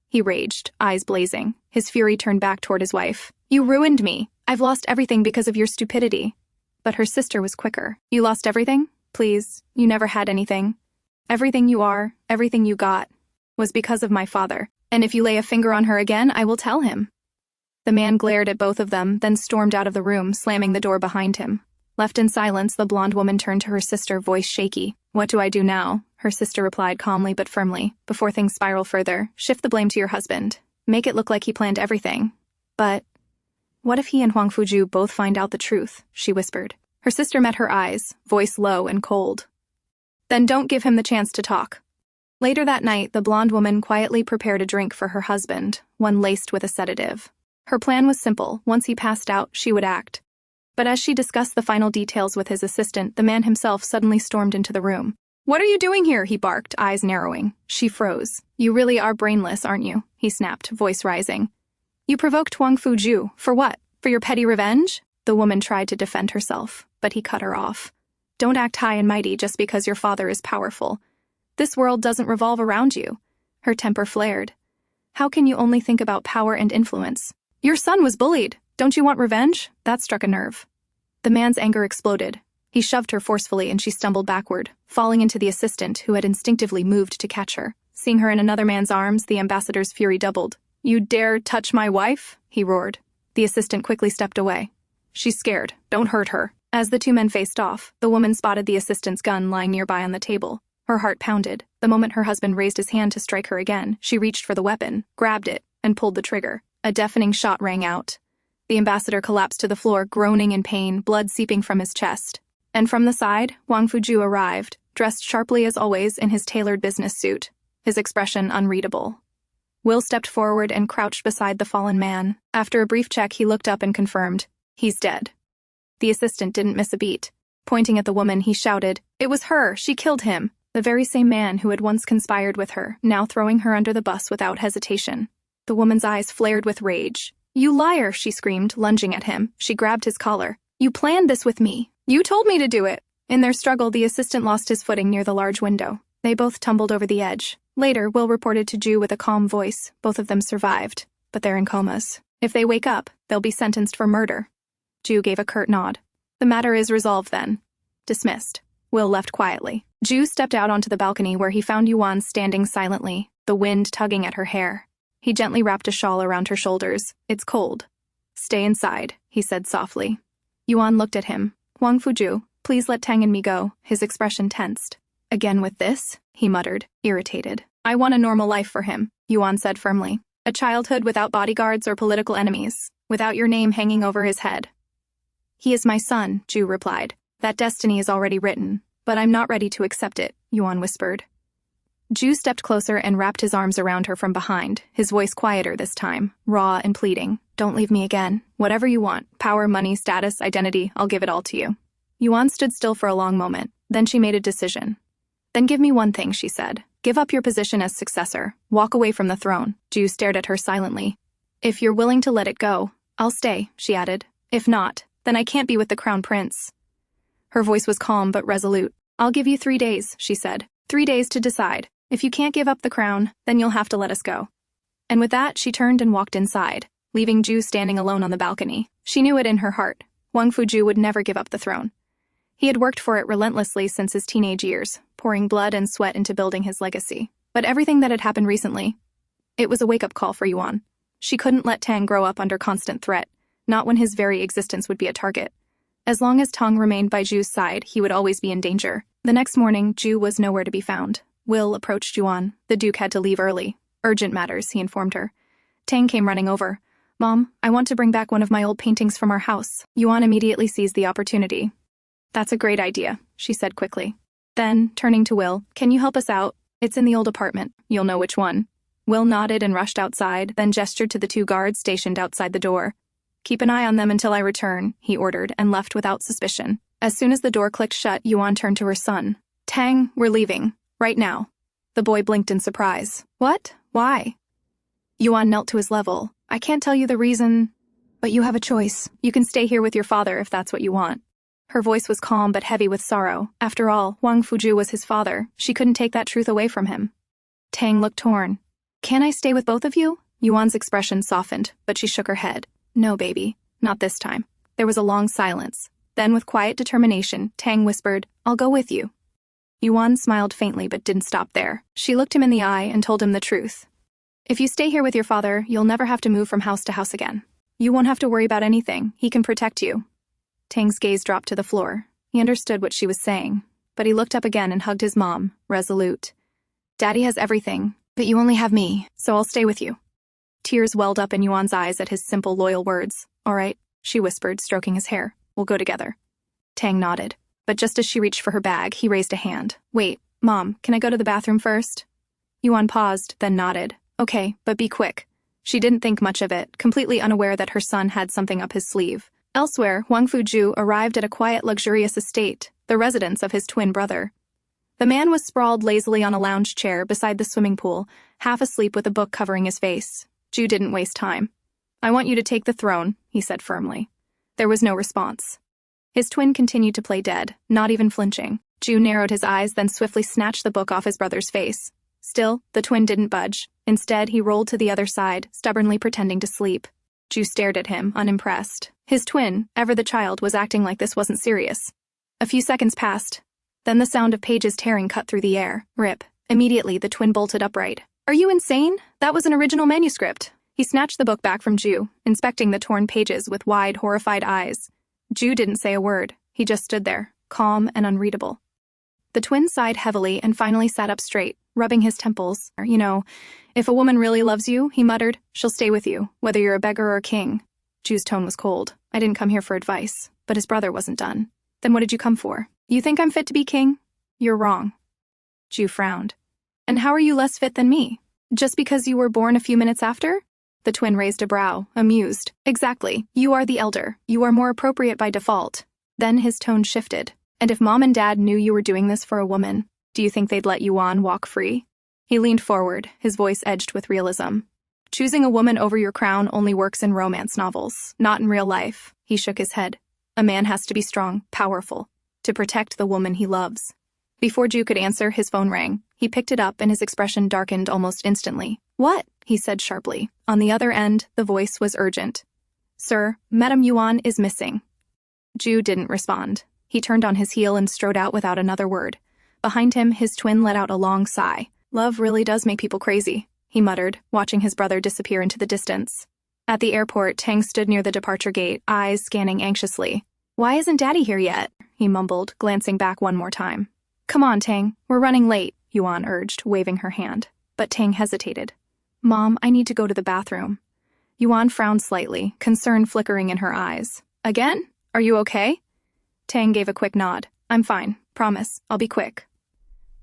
Speaker 1: He raged, eyes blazing. His fury turned back toward his wife. You ruined me. I've lost everything because of your stupidity. But her sister was quicker. You lost everything? Please, you never had anything. Everything you are, everything you got, was because of my father. And if you lay a finger on her again, I will tell him. The man glared at both of them, then stormed out of the room, slamming the door behind him. Left in silence, the blonde woman turned to her sister, voice shaky. What do I do now? Her sister replied calmly but firmly. Before things spiral further, shift the blame to your husband. Make it look like he planned everything. But what if he and Huangfu Jue both find out the truth? She whispered. Her sister met her eyes, voice low and cold. Then don't give him the chance to talk. Later that night, the blonde woman quietly prepared a drink for her husband, one laced with a sedative. Her plan was simple. Once he passed out, she would act. But as she discussed the final details with his assistant, the man himself suddenly stormed into the room. What are you doing here? He barked, eyes narrowing. She froze. You really are brainless, aren't you? He snapped, voice rising. You provoked Huangfu Jue. For what? For your petty revenge? The woman tried to defend herself, but he cut her off. Don't act high and mighty just because your father is powerful. This world doesn't revolve around you. Her temper flared. How can you only think about power and influence? Your son was bullied. Don't you want revenge? That struck a nerve. The man's anger exploded. He shoved her forcefully and she stumbled backward, falling into the assistant who had instinctively moved to catch her. Seeing her in another man's arms, the ambassador's fury doubled. You dare touch my wife? He roared. The assistant quickly stepped away. She's scared. Don't hurt her. As the two men faced off, the woman spotted the assistant's gun lying nearby on the table. Her heart pounded. The moment her husband raised his hand to strike her again, she reached for the weapon, grabbed it, and pulled the trigger. A deafening shot rang out. The ambassador collapsed to the floor, groaning in pain, blood seeping from his chest. And from the side, Huangfu Jue arrived, dressed sharply as always in his tailored business suit, his expression unreadable. Will stepped forward and crouched beside the fallen man. After a brief check, he looked up and confirmed, he's dead. The assistant didn't miss a beat. Pointing at the woman, he shouted, it was her, she killed him. The very same man who had once conspired with her, now throwing her under the bus without hesitation. The woman's eyes flared with rage. "You liar," she screamed, lunging at him. She grabbed his collar. "You planned this with me. You told me to do it." In their struggle, the assistant lost his footing near the large window. They both tumbled over the edge. Later, Will reported to Jue with a calm voice. Both of them survived, but they're in comas. If they wake up, they'll be sentenced for murder. Jue gave a curt nod. "The matter is resolved then." Dismissed. Will left quietly. Jue stepped out onto the balcony where he found Yuan standing silently, the wind tugging at her hair. He gently wrapped a shawl around her shoulders. "It's cold." "Stay inside," he said softly. Yuan looked at him. "Huangfu Jue, please let Tang and me go." His expression tensed. "Again with this?" he muttered, irritated. "I want a normal life for him," Yuan said firmly. "A childhood without bodyguards or political enemies, without your name hanging over his head." "He is my son," Jue replied. "That destiny is already written, but I'm not ready to accept it," Yuan whispered. Jue stepped closer and wrapped his arms around her from behind, his voice quieter this time, raw and pleading. "Don't leave me again. Whatever you want, power, money, status, identity, I'll give it all to you." Yuan stood still for a long moment. Then she made a decision. "Then give me one thing," she said. "Give up your position as successor. Walk away from the throne." Jue stared at her silently. "If you're willing to let it go, I'll stay," she added. "If not, then I can't be with the crown prince." Her voice was calm but resolute. "I'll give you 3 days," she said. 3 days to decide. If you can't give up the crown, then you'll have to let us go." And with that, she turned and walked inside, leaving Jue standing alone on the balcony. She knew it in her heart. Huangfu Jue would never give up the throne. He had worked for it relentlessly since his teenage years, pouring blood and sweat into building his legacy. But everything that had happened recently, it was a wake-up call for Yuan. She couldn't let Tang grow up under constant threat, not when his very existence would be a target. As long as Tang remained by Jue's side, he would always be in danger. The next morning, Jue was nowhere to be found. Will approached Yuan. The Duke had to leave early. "Urgent matters," he informed her. Tang came running over. "Mom, I want to bring back one of my old paintings from our house." Yuan immediately seized the opportunity. "That's a great idea," she said quickly. Then, turning to Will, "Can you help us out? It's in the old apartment. You'll know which one." Will nodded and rushed outside, then gestured to the 2 guards stationed outside the door. "Keep an eye on them until I return," he ordered, and left without suspicion. As soon as the door clicked shut, Yuan turned to her son. "Tang, we're leaving. Right now." The boy blinked in surprise. "What? Why?" Yuan knelt to his level. "I can't tell you the reason, but you have a choice. You can stay here with your father if that's what you want." Her voice was calm but heavy with sorrow. After all, Huangfu Jue was his father. She couldn't take that truth away from him. Tang looked torn. "Can I stay with both of you?" Yuan's expression softened, but she shook her head. "No, baby. Not this time." There was a long silence. Then, with quiet determination, Tang whispered, "I'll go with you." Yuan smiled faintly but didn't stop there. She looked him in the eye and told him the truth. "If you stay here with your father, you'll never have to move from house to house again. You won't have to worry about anything. He can protect you." Tang's gaze dropped to the floor. He understood what she was saying, but he looked up again and hugged his mom, resolute. "Daddy has everything, but you only have me, so I'll stay with you." Tears welled up in Yuan's eyes at his simple, loyal words. "All right," she whispered, stroking his hair. "We'll go together." Tang nodded. But just as she reached for her bag, he raised a hand. "Wait, Mom, can I go to the bathroom first?" Yuan paused, then nodded. "Okay, but be quick." She didn't think much of it, completely unaware that her son had something up his sleeve. Elsewhere, Huangfu Jue arrived at a quiet, luxurious estate, the residence of his twin brother. The man was sprawled lazily on a lounge chair beside the swimming pool, half asleep with a book covering his face. Jue didn't waste time. "I want you to take the throne," he said firmly. There was no response. His twin continued to play dead, not even flinching. Jue narrowed his eyes, then swiftly snatched the book off his brother's face. Still, the twin didn't budge. Instead, he rolled to the other side, stubbornly pretending to sleep. Jue stared at him, unimpressed. His twin, ever the child, was acting like this wasn't serious. A few seconds passed. Then the sound of pages tearing cut through the air. Rip. Immediately, the twin bolted upright. "Are you insane? That was an original manuscript." He snatched the book back from Jue, inspecting the torn pages with wide, horrified eyes. Jue didn't say a word. He just stood there, calm and unreadable. The twin sighed heavily and finally sat up straight, rubbing his temples. "You know, if a woman really loves you," he muttered, "she'll stay with you, whether you're a beggar or a king." Jue's tone was cold. "I didn't come here for advice." But his brother wasn't done. "Then what did you come for? You think I'm fit to be king? You're wrong." Jue frowned. "And how are you less fit than me? Just because you were born a few minutes after?" The twin raised a brow, amused. "Exactly. You are the elder. You are more appropriate by default." Then his tone shifted. "And if Mom and Dad knew you were doing this for a woman, do you think they'd let Yuan walk free?" He leaned forward, his voice edged with realism. Choosing a woman over your crown only works in romance novels, not in real life. He shook his head. A man has to be strong, powerful, to protect the woman he loves. Before Ju could answer, his phone rang. He picked it up and his expression darkened almost instantly. "What?" he said sharply. On the other end, the voice was urgent. "Sir, Madame Yuan is missing." Ju didn't respond. He turned on his heel and strode out without another word. Behind him, his twin let out a long sigh. "Love really does make people crazy," he muttered, watching his brother disappear into the distance. At the airport, Tang stood near the departure gate, eyes scanning anxiously. "Why isn't Daddy here yet?" he mumbled, glancing back one more time. "Come on, Tang, we're running late," Yuan urged, waving her hand. But Tang hesitated. "Mom, I need to go to the bathroom." Yuan frowned slightly, concern flickering in her eyes. "Again? Are you okay?" Tang gave a quick nod. "I'm fine. Promise. I'll be quick."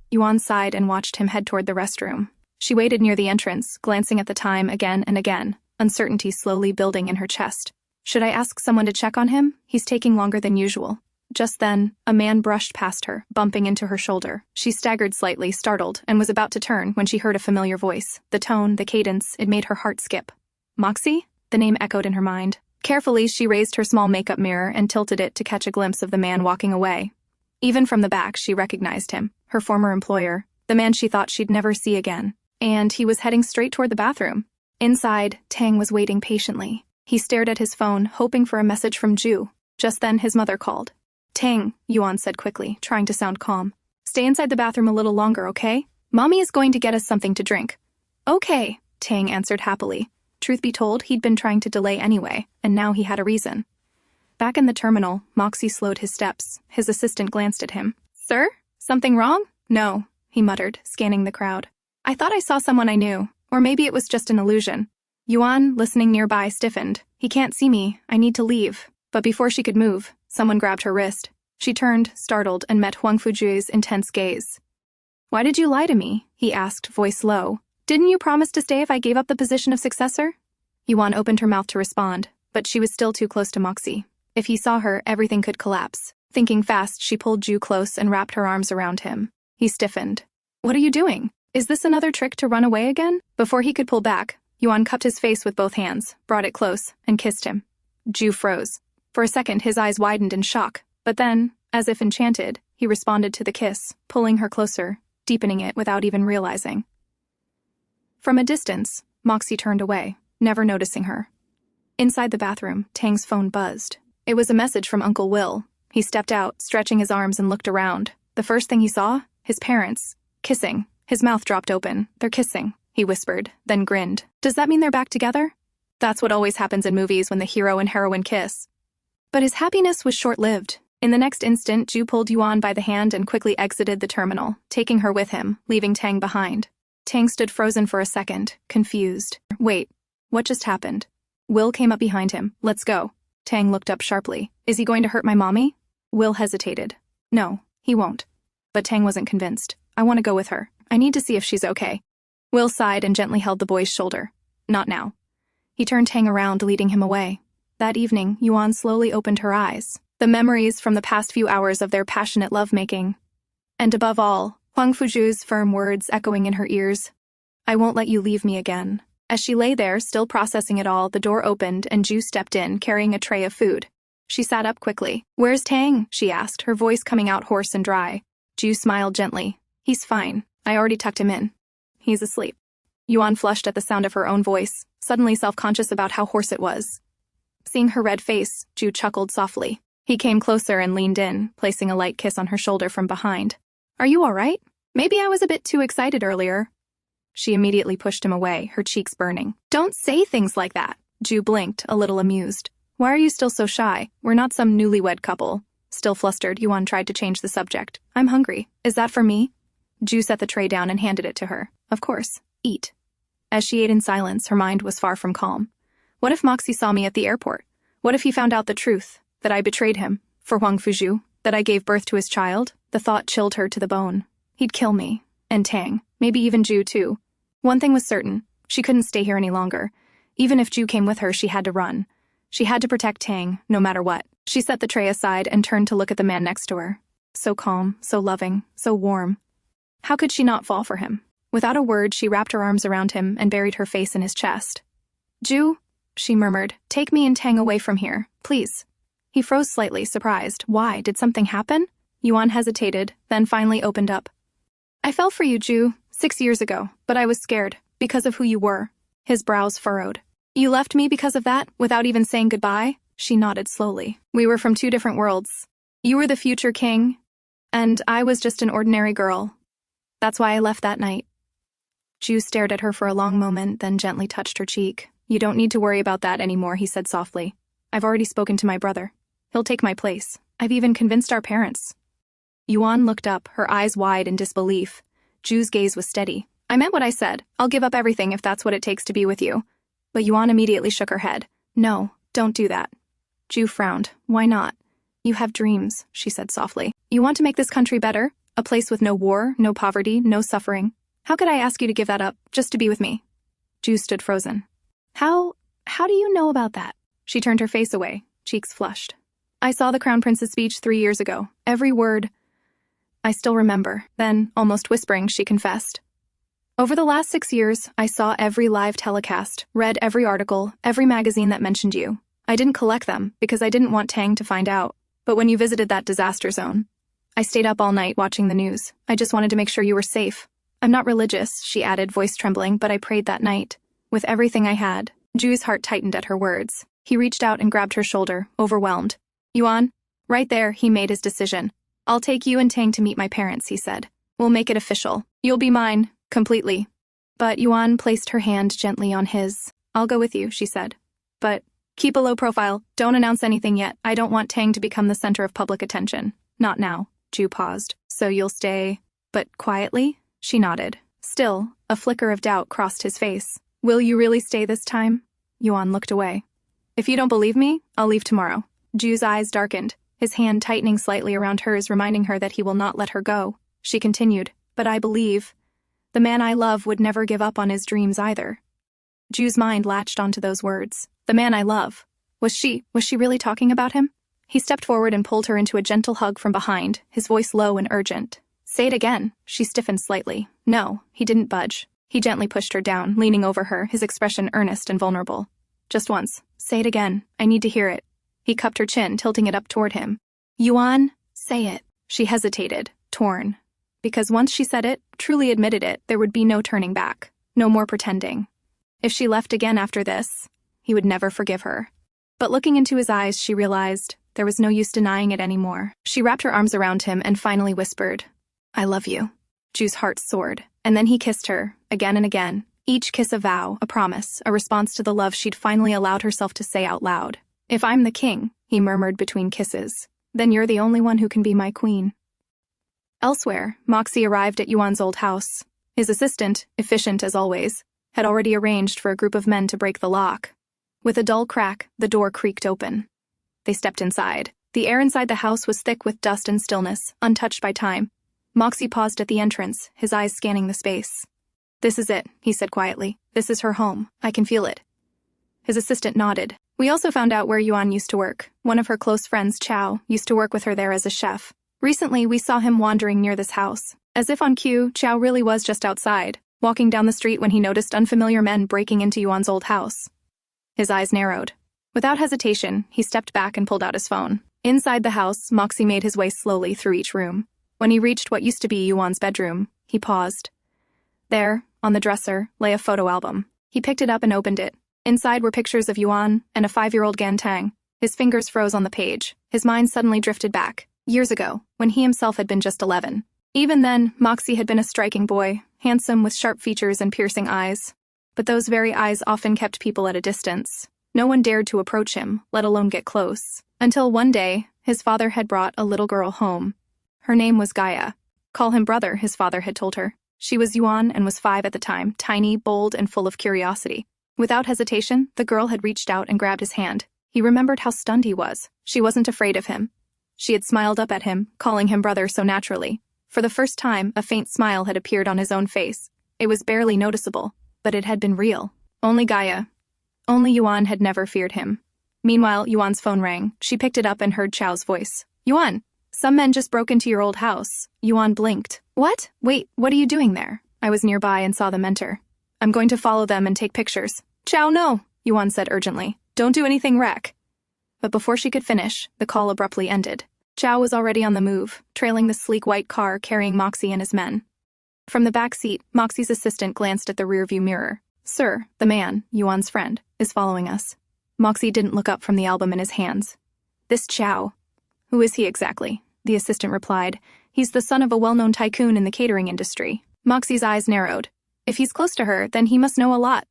Speaker 1: Yuan sighed and watched him head toward the restroom. She waited near the entrance, glancing at the time again and again, uncertainty slowly building in her chest. Should I ask someone to check on him? He's taking longer than usual. Just then, a man brushed past her, bumping into her shoulder. She staggered slightly, startled, and was about to turn when she heard a familiar voice. The tone, the cadence, it made her heart skip. "Moxie?" The name echoed in her mind. Carefully, she raised her small makeup mirror and tilted it to catch a glimpse of the man walking away. Even from the back, she recognized him, her former employer, the man she thought she'd never see again. And he was heading straight toward the bathroom. Inside, Tang was waiting patiently. He stared at his phone, hoping for a message from Ju. Just then, his mother called. "Tang," Yuan said quickly, trying to sound calm. "Stay inside the bathroom a little longer, okay? Mommy is going to get us something to drink." "Okay," Tang answered happily. Truth be told, he'd been trying to delay anyway, and now he had a reason. Back in the terminal, Moxie slowed his steps. His assistant glanced at him. "Sir? Something wrong?" "No," he muttered, scanning the crowd. "I thought I saw someone I knew, or maybe it was just an illusion." Yuan, listening nearby, stiffened. "He can't see me. I need to leave." But before she could move, someone grabbed her wrist. She turned, startled, and met Huangfu Jue's intense gaze. "Why did you lie to me?" he asked, voice low. "Didn't you promise to stay if I gave up the position of successor?" Yuan opened her mouth to respond, but she was still too close to Moxie. If he saw her, everything could collapse. Thinking fast, she pulled Ju close and wrapped her arms around him. He stiffened. "What are you doing? Is this another trick to run away again?" Before he could pull back, Yuan cupped his face with both hands, brought it close, and kissed him. Ju froze. For a second, his eyes widened in shock, but then, as if enchanted, he responded to the kiss, pulling her closer, deepening it without even realizing. From a distance, Moxie turned away, never noticing her. Inside the bathroom, Tang's phone buzzed. It was a message from Uncle Will. He stepped out, stretching his arms and looked around. The first thing he saw? His parents. Kissing. His mouth dropped open. "They're kissing," he whispered, then grinned. "Does that mean they're back together?" That's what always happens in movies when the hero and heroine kiss. But his happiness was short-lived. In the next instant, Ju pulled Yuan by the hand and quickly exited the terminal, taking her with him, leaving Tang behind. Tang stood frozen for a second, confused. Wait, what just happened? Will came up behind him. "Let's go." Tang looked up sharply. "Is he going to hurt my mommy?" Will hesitated. "No, he won't." But Tang wasn't convinced. "I want to go with her. I need to see if she's okay." Will sighed and gently held the boy's shoulder. "Not now." He turned Tang around, leading him away. That evening, Yuan slowly opened her eyes. The memories from the past few hours of their passionate lovemaking. And above all, Huangfu Jue's firm words echoing in her ears. "I won't let you leave me again." As she lay there, still processing it all, the door opened and Ju stepped in, carrying a tray of food. She sat up quickly. "Where's Tang?" she asked, her voice coming out hoarse and dry. Ju smiled gently. "He's fine. I already tucked him in. He's asleep." Yuan flushed at the sound of her own voice, suddenly self-conscious about how hoarse it was. Seeing her red face, Ju chuckled softly. He came closer and leaned in, placing a light kiss on her shoulder from behind. "Are you all right? Maybe I was a bit too excited earlier." She immediately pushed him away, her cheeks burning. "Don't say things like that." Ju blinked, a little amused. "Why are you still so shy? We're not some newlywed couple." Still flustered, Yuan tried to change the subject. "I'm hungry. Is that for me?" Ju set the tray down and handed it to her. "Of course. Eat." As she ate in silence, her mind was far from calm. What if Moxie saw me at the airport? What if he found out the truth? That I betrayed him? For Huangfu Jue? That I gave birth to his child? The thought chilled her to the bone. He'd kill me. And Tang. Maybe even Ju, too. One thing was certain. She couldn't stay here any longer. Even if Ju came with her, she had to run. She had to protect Tang, no matter what. She set the tray aside and turned to look at the man next to her. So calm, so loving, so warm. How could she not fall for him? Without a word, she wrapped her arms around him and buried her face in his chest. "Ju," she murmured, "take me and Tang away from here, please." He froze slightly, surprised. Why? Did something happen? Yuan hesitated, then finally opened up. "I fell for you, Ju, 6 years ago, but I was scared, because of who you were." His brows furrowed. "You left me because of that, without even saying goodbye?" She nodded slowly. "We were from 2 different worlds. You were the future king, and I was just an ordinary girl. That's why I left that night." Ju stared at her for a long moment, then gently touched her cheek. "You don't need to worry about that anymore," he said softly. "I've already spoken to my brother. He'll take my place. I've even convinced our parents." Yuan looked up, her eyes wide in disbelief. Ju's gaze was steady. "I meant what I said. I'll give up everything if that's what it takes to be with you." But Yuan immediately shook her head. "No, don't do that." Ju frowned. "Why not?" "You have dreams," she said softly. "You want to make this country better? A place with no war, no poverty, no suffering. How could I ask you to give that up, just to be with me?" Ju stood frozen. How do you know about that?" She turned her face away, cheeks flushed. "I saw the Crown Prince's speech 3 years ago. Every word. I still remember." Then, almost whispering, she confessed. "Over the last 6 years, I saw every live telecast, read every article, every magazine that mentioned you. I didn't collect them, because I didn't want Tang to find out. But when you visited that disaster zone, I stayed up all night watching the news. I just wanted to make sure you were safe. I'm not religious," she added, voice trembling, "but I prayed that night. With everything I had." Ju's heart tightened at her words. He reached out and grabbed her shoulder, overwhelmed. "Yuan." Right there, he made his decision. "I'll take you and Tang to meet my parents," he said. "We'll make it official. You'll be mine, completely." But Yuan placed her hand gently on his. "I'll go with you," she said. "But keep a low profile. Don't announce anything yet. I don't want Tang to become the center of public attention. Not now." Ju paused. "So you'll stay, but quietly?" She nodded. Still, a flicker of doubt crossed his face. "Will you really stay this time?" Yuan looked away. "If you don't believe me, I'll leave tomorrow." Ju's eyes darkened, his hand tightening slightly around hers, reminding her that he will not let her go. She continued, "But I believe the man I love would never give up on his dreams either." Ju's mind latched onto those words. The man I love. Was she really talking about him? He stepped forward and pulled her into a gentle hug from behind, his voice low and urgent. "Say it again." She stiffened slightly. No, he didn't budge. He gently pushed her down, leaning over her, his expression earnest and vulnerable. "Just once. Say it again. I need to hear it." He cupped her chin, tilting it up toward him. "Yuan, say it." She hesitated, torn. Because once she said it, truly admitted it, there would be no turning back. No more pretending. If she left again after this, he would never forgive her. But looking into his eyes, she realized there was no use denying it anymore. She wrapped her arms around him and finally whispered, "I love you." Ju's heart soared, and then he kissed her, again and again. Each kiss a vow, a promise, a response to the love she'd finally allowed herself to say out loud. "If I'm the king," he murmured between kisses, "then you're the only one who can be my queen." Elsewhere, Moxie arrived at Yuan's old house. His assistant, efficient as always, had already arranged for a group of men to break the lock. With a dull crack, the door creaked open. They stepped inside. The air inside the house was thick with dust and stillness, untouched by time. Moxie paused at the entrance, his eyes scanning the space. "This is it," he said quietly. "This is her home. I can feel it." His assistant nodded. "We also found out where Yuan used to work. One of her close friends, Chow, used to work with her there as a chef. Recently, we saw him wandering near this house. As if on cue, Chow really was just outside, walking down the street when he noticed unfamiliar men breaking into Yuan's old house." His eyes narrowed. Without hesitation, he stepped back and pulled out his phone. Inside the house, Moxie made his way slowly through each room. When he reached what used to be Yuan's bedroom, he paused. There, on the dresser, lay a photo album. He picked it up and opened it. Inside were pictures of Yuan and a 5-year-old Gan Tang. His fingers froze on the page. His mind suddenly drifted back, years ago, when he himself had been just 11. Even then, Moxie had been a striking boy, handsome with sharp features and piercing eyes. But those very eyes often kept people at a distance. No one dared to approach him, let alone get close. Until one day, his father had brought a little girl home. Her name was Gaia. "Call him brother," his father had told her. She was Yuan and was 5 at the time, tiny, bold, and full of curiosity. Without hesitation, the girl had reached out and grabbed his hand. He remembered how stunned he was. She wasn't afraid of him. She had smiled up at him, calling him brother so naturally. For the first time, a faint smile had appeared on his own face. It was barely noticeable, but it had been real. Only Yuan had never feared him. Meanwhile, Yuan's phone rang. She picked it up and heard Chow's voice. "Yuan, some men just broke into your old house." Yuan blinked. "What? Wait, what are you doing there?" I was nearby and saw them enter. I'm going to follow them and take pictures. Chow, no, Yuan said urgently. Don't do anything, wreck. But before she could finish, the call abruptly ended. Chow was already on the move, trailing the sleek white car carrying Moxie and his men. From the back seat, Moxie's assistant glanced at the rearview mirror. Sir, the man, Yuan's friend, is following us. Moxie didn't look up from the album in his hands. This Chow. Who is he exactly? The assistant replied. He's the son of a well-known tycoon in the catering industry. Moxie's eyes narrowed. If he's close to her, then he must know a lot.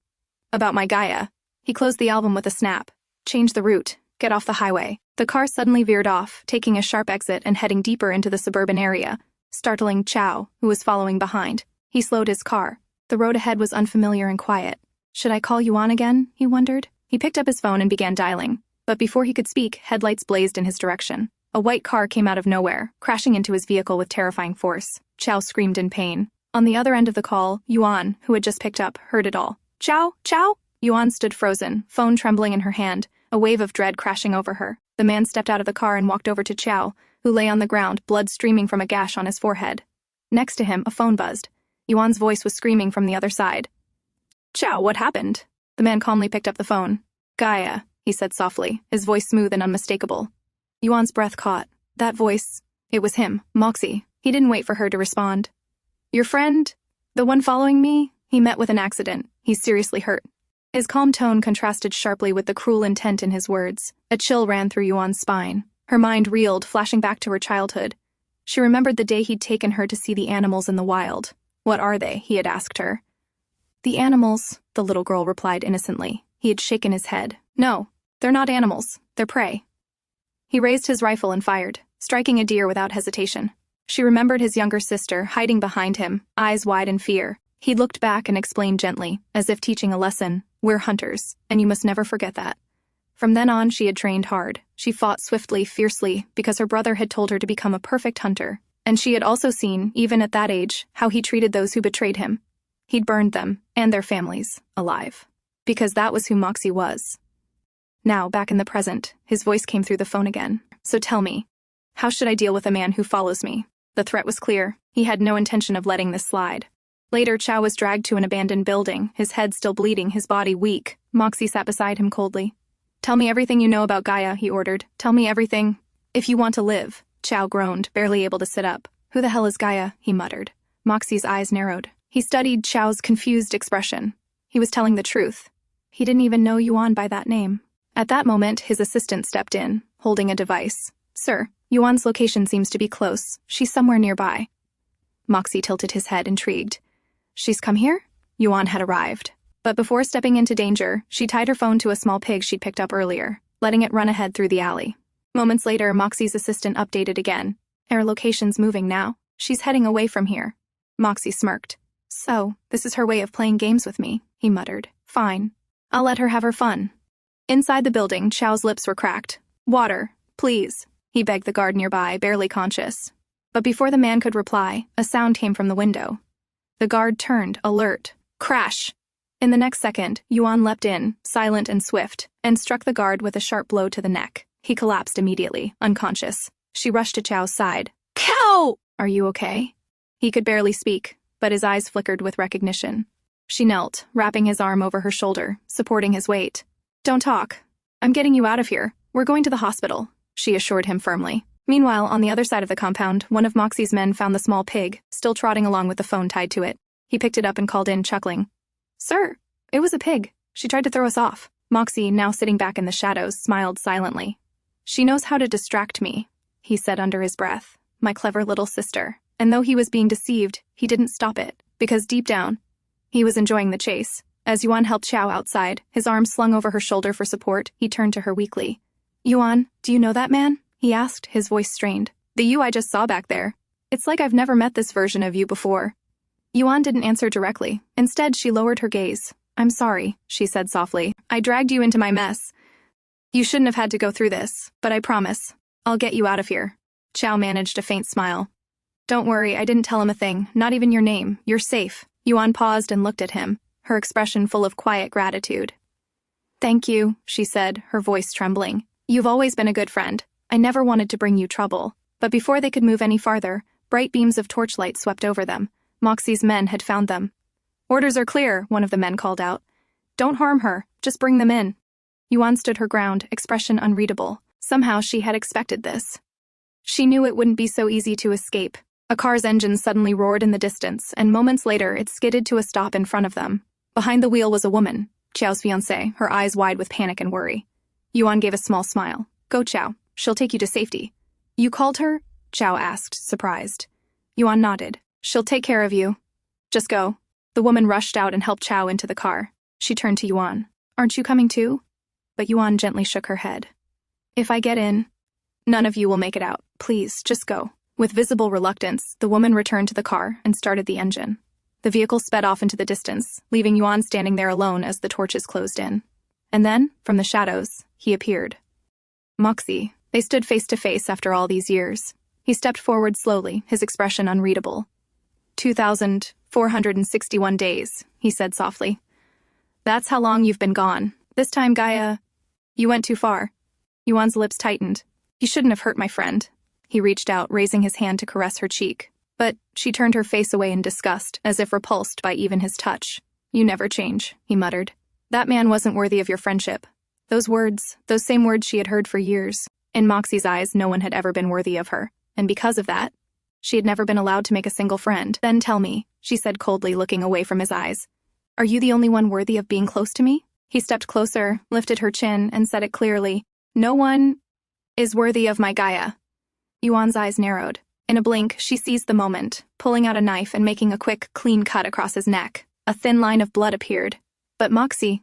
Speaker 1: About my Gaia. He closed the album with a snap. Change the route. Get off the highway. The car suddenly veered off, taking a sharp exit and heading deeper into the suburban area, startling Chow, who was following behind. He slowed his car. The road ahead was unfamiliar and quiet. Should I call Yuan again? He wondered. He picked up his phone and began dialing. But before he could speak, headlights blazed in his direction. A white car came out of nowhere, crashing into his vehicle with terrifying force. Chow screamed in pain. On the other end of the call, Yuan, who had just picked up, heard it all. Chow? Chow? Yuan stood frozen, phone trembling in her hand, a wave of dread crashing over her. The man stepped out of the car and walked over to Chow, who lay on the ground, blood streaming from a gash on his forehead. Next to him, a phone buzzed. Yuan's voice was screaming from the other side. Chow, what happened? The man calmly picked up the phone. Gaia, he said softly, his voice smooth and unmistakable. Yuan's breath caught. That voice, it was him, Moxie. He didn't wait for her to respond. Your friend? The one following me? He met with an accident. He's seriously hurt. His calm tone contrasted sharply with the cruel intent in his words. A chill ran through Yuan's spine. Her mind reeled, flashing back to her childhood. She remembered the day he'd taken her to see the animals in the wild. What are they? He had asked her. The animals, the little girl replied innocently. He had shaken his head. No, they're not animals. They're prey. He raised his rifle and fired, striking a deer without hesitation. She remembered his younger sister, hiding behind him, eyes wide in fear. He looked back and explained gently, as if teaching a lesson. We're hunters, and you must never forget that. From then on, she had trained hard. She fought swiftly, fiercely, because her brother had told her to become a perfect hunter. And she had also seen, even at that age, how he treated those who betrayed him. He'd burned them, and their families, alive. Because that was who Moxie was. Now, back in the present, his voice came through the phone again. So tell me, how should I deal with a man who follows me? The threat was clear. He had no intention of letting this slide. Later, Chow was dragged to an abandoned building, his head still bleeding, his body weak. Moxie sat beside him coldly. Tell me everything you know about Gaia, he ordered. Tell me everything. If you want to live. Chow groaned, barely able to sit up. Who the hell is Gaia? He muttered. Moxie's eyes narrowed. He studied Chow's confused expression. He was telling the truth. He didn't even know Yuan by that name. At that moment, his assistant stepped in, holding a device. Sir, Yuan's location seems to be close. She's somewhere nearby. Moxie tilted his head, intrigued. She's come here? Yuan had arrived. But before stepping into danger, she tied her phone to a small pig she'd picked up earlier, letting it run ahead through the alley. Moments later, Moxie's assistant updated again. Our location's moving now. She's heading away from here. Moxie smirked. So, this is her way of playing games with me, he muttered. Fine. I'll let her have her fun. Inside the building, Chow's lips were cracked. Water, please, he begged the guard nearby, barely conscious. But before the man could reply, a sound came from the window. The guard turned, alert. Crash! In the next second, Yuan leapt in, silent and swift, and struck the guard with a sharp blow to the neck. He collapsed immediately, unconscious. She rushed to Chow's side. Cow! Are you okay? He could barely speak, but his eyes flickered with recognition. She knelt, wrapping his arm over her shoulder, supporting his weight. Don't talk. I'm getting you out of here. We're going to the hospital, she assured him firmly. Meanwhile, on the other side of the compound, one of Moxie's men found the small pig, still trotting along with the phone tied to it. He picked it up and called in, chuckling. Sir, it was a pig. She tried to throw us off. Moxie, now sitting back in the shadows, smiled silently. She knows how to distract me, he said under his breath. My clever little sister. And though he was being deceived, he didn't stop it, because deep down, he was enjoying the chase. As Yuan helped Chow outside, his arms slung over her shoulder for support, he turned to her weakly. Yuan, do you know that man? He asked, his voice strained. The you I just saw back there. It's like I've never met this version of you before. Yuan didn't answer directly. Instead, she lowered her gaze. I'm sorry, she said softly. I dragged you into my mess. You shouldn't have had to go through this, but I promise, I'll get you out of here. Chow managed a faint smile. Don't worry, I didn't tell him a thing, not even your name. You're safe. Yuan paused and looked at him, her expression full of quiet gratitude. Thank you, she said, her voice trembling. You've always been a good friend. I never wanted to bring you trouble. But before they could move any farther, bright beams of torchlight swept over them, Moxie's men had found them. "Orders are clear," one of the men called out. "Don't harm her, just bring them in." Yuan stood her ground, expression unreadable. Somehow she had expected this. She knew it wouldn't be so easy to escape. A car's engine suddenly roared in the distance, and moments later it skidded to a stop in front of them. Behind the wheel was a woman, Qiao's fiancée, her eyes wide with panic and worry. Yuan gave a small smile. "Go, Qiao. She'll take you to safety." "You called her?" Qiao asked, surprised. Yuan nodded. "She'll take care of you. Just go." The woman rushed out and helped Qiao into the car. She turned to Yuan. "Aren't you coming too?" But Yuan gently shook her head. "If I get in, none of you will make it out. Please, just go." With visible reluctance, the woman returned to the car and started the engine. The vehicle sped off into the distance, leaving Yuan standing there alone as the torches closed in. And then, from the shadows, he appeared. Moxie. They stood face to face after all these years. He stepped forward slowly, his expression unreadable. 2,461 days, he said softly. "That's how long you've been gone. This time, Gaia, you went too far." Yuan's lips tightened. "You shouldn't have hurt my friend." He reached out, raising his hand to caress her cheek. But she turned her face away in disgust, as if repulsed by even his touch. "You never change," he muttered. "That man wasn't worthy of your friendship." Those words, those same words she had heard for years. In Moxie's eyes, no one had ever been worthy of her, and because of that, she had never been allowed to make a single friend. "Then tell me," she said coldly, looking away from his eyes. "Are you the only one worthy of being close to me?" He stepped closer, lifted her chin, and said it clearly. "No one is worthy of my Gaia." Yuan's eyes narrowed. In a blink, she seized the moment, pulling out a knife and making a quick, clean cut across his neck. A thin line of blood appeared. But Moxie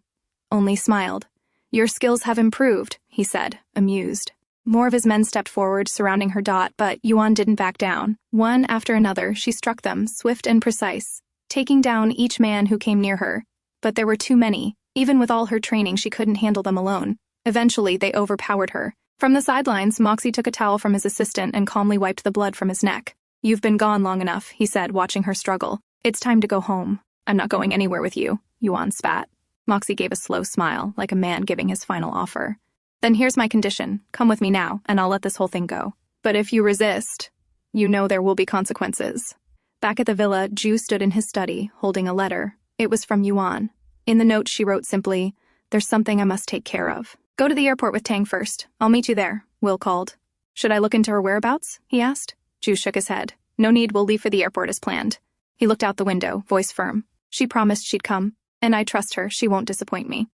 Speaker 1: only smiled. "Your skills have improved," he said, amused. More of his men stepped forward, surrounding her dot, but Yuan didn't back down. One after another, she struck them, swift and precise, taking down each man who came near her. But there were too many. Even with all her training, she couldn't handle them alone. Eventually, they overpowered her. From the sidelines, Moxie took a towel from his assistant and calmly wiped the blood from his neck. "You've been gone long enough," he said, watching her struggle. "It's time to go home." "I'm not going anywhere with you," Yuan spat. Moxie gave a slow smile, like a man giving his final offer. "Then here's my condition. Come with me now, and I'll let this whole thing go. But if you resist, you know there will be consequences." Back at the villa, Ju stood in his study, holding a letter. It was from Yuan. In the note, she wrote simply, "There's something I must take care of. Go to the airport with Tang first. I'll meet you there," Will called. "Should I look into her whereabouts?" he asked. Ju shook his head. "No need, we'll leave for the airport as planned." He looked out the window, voice firm. "She promised she'd come, and I trust her. She won't disappoint me."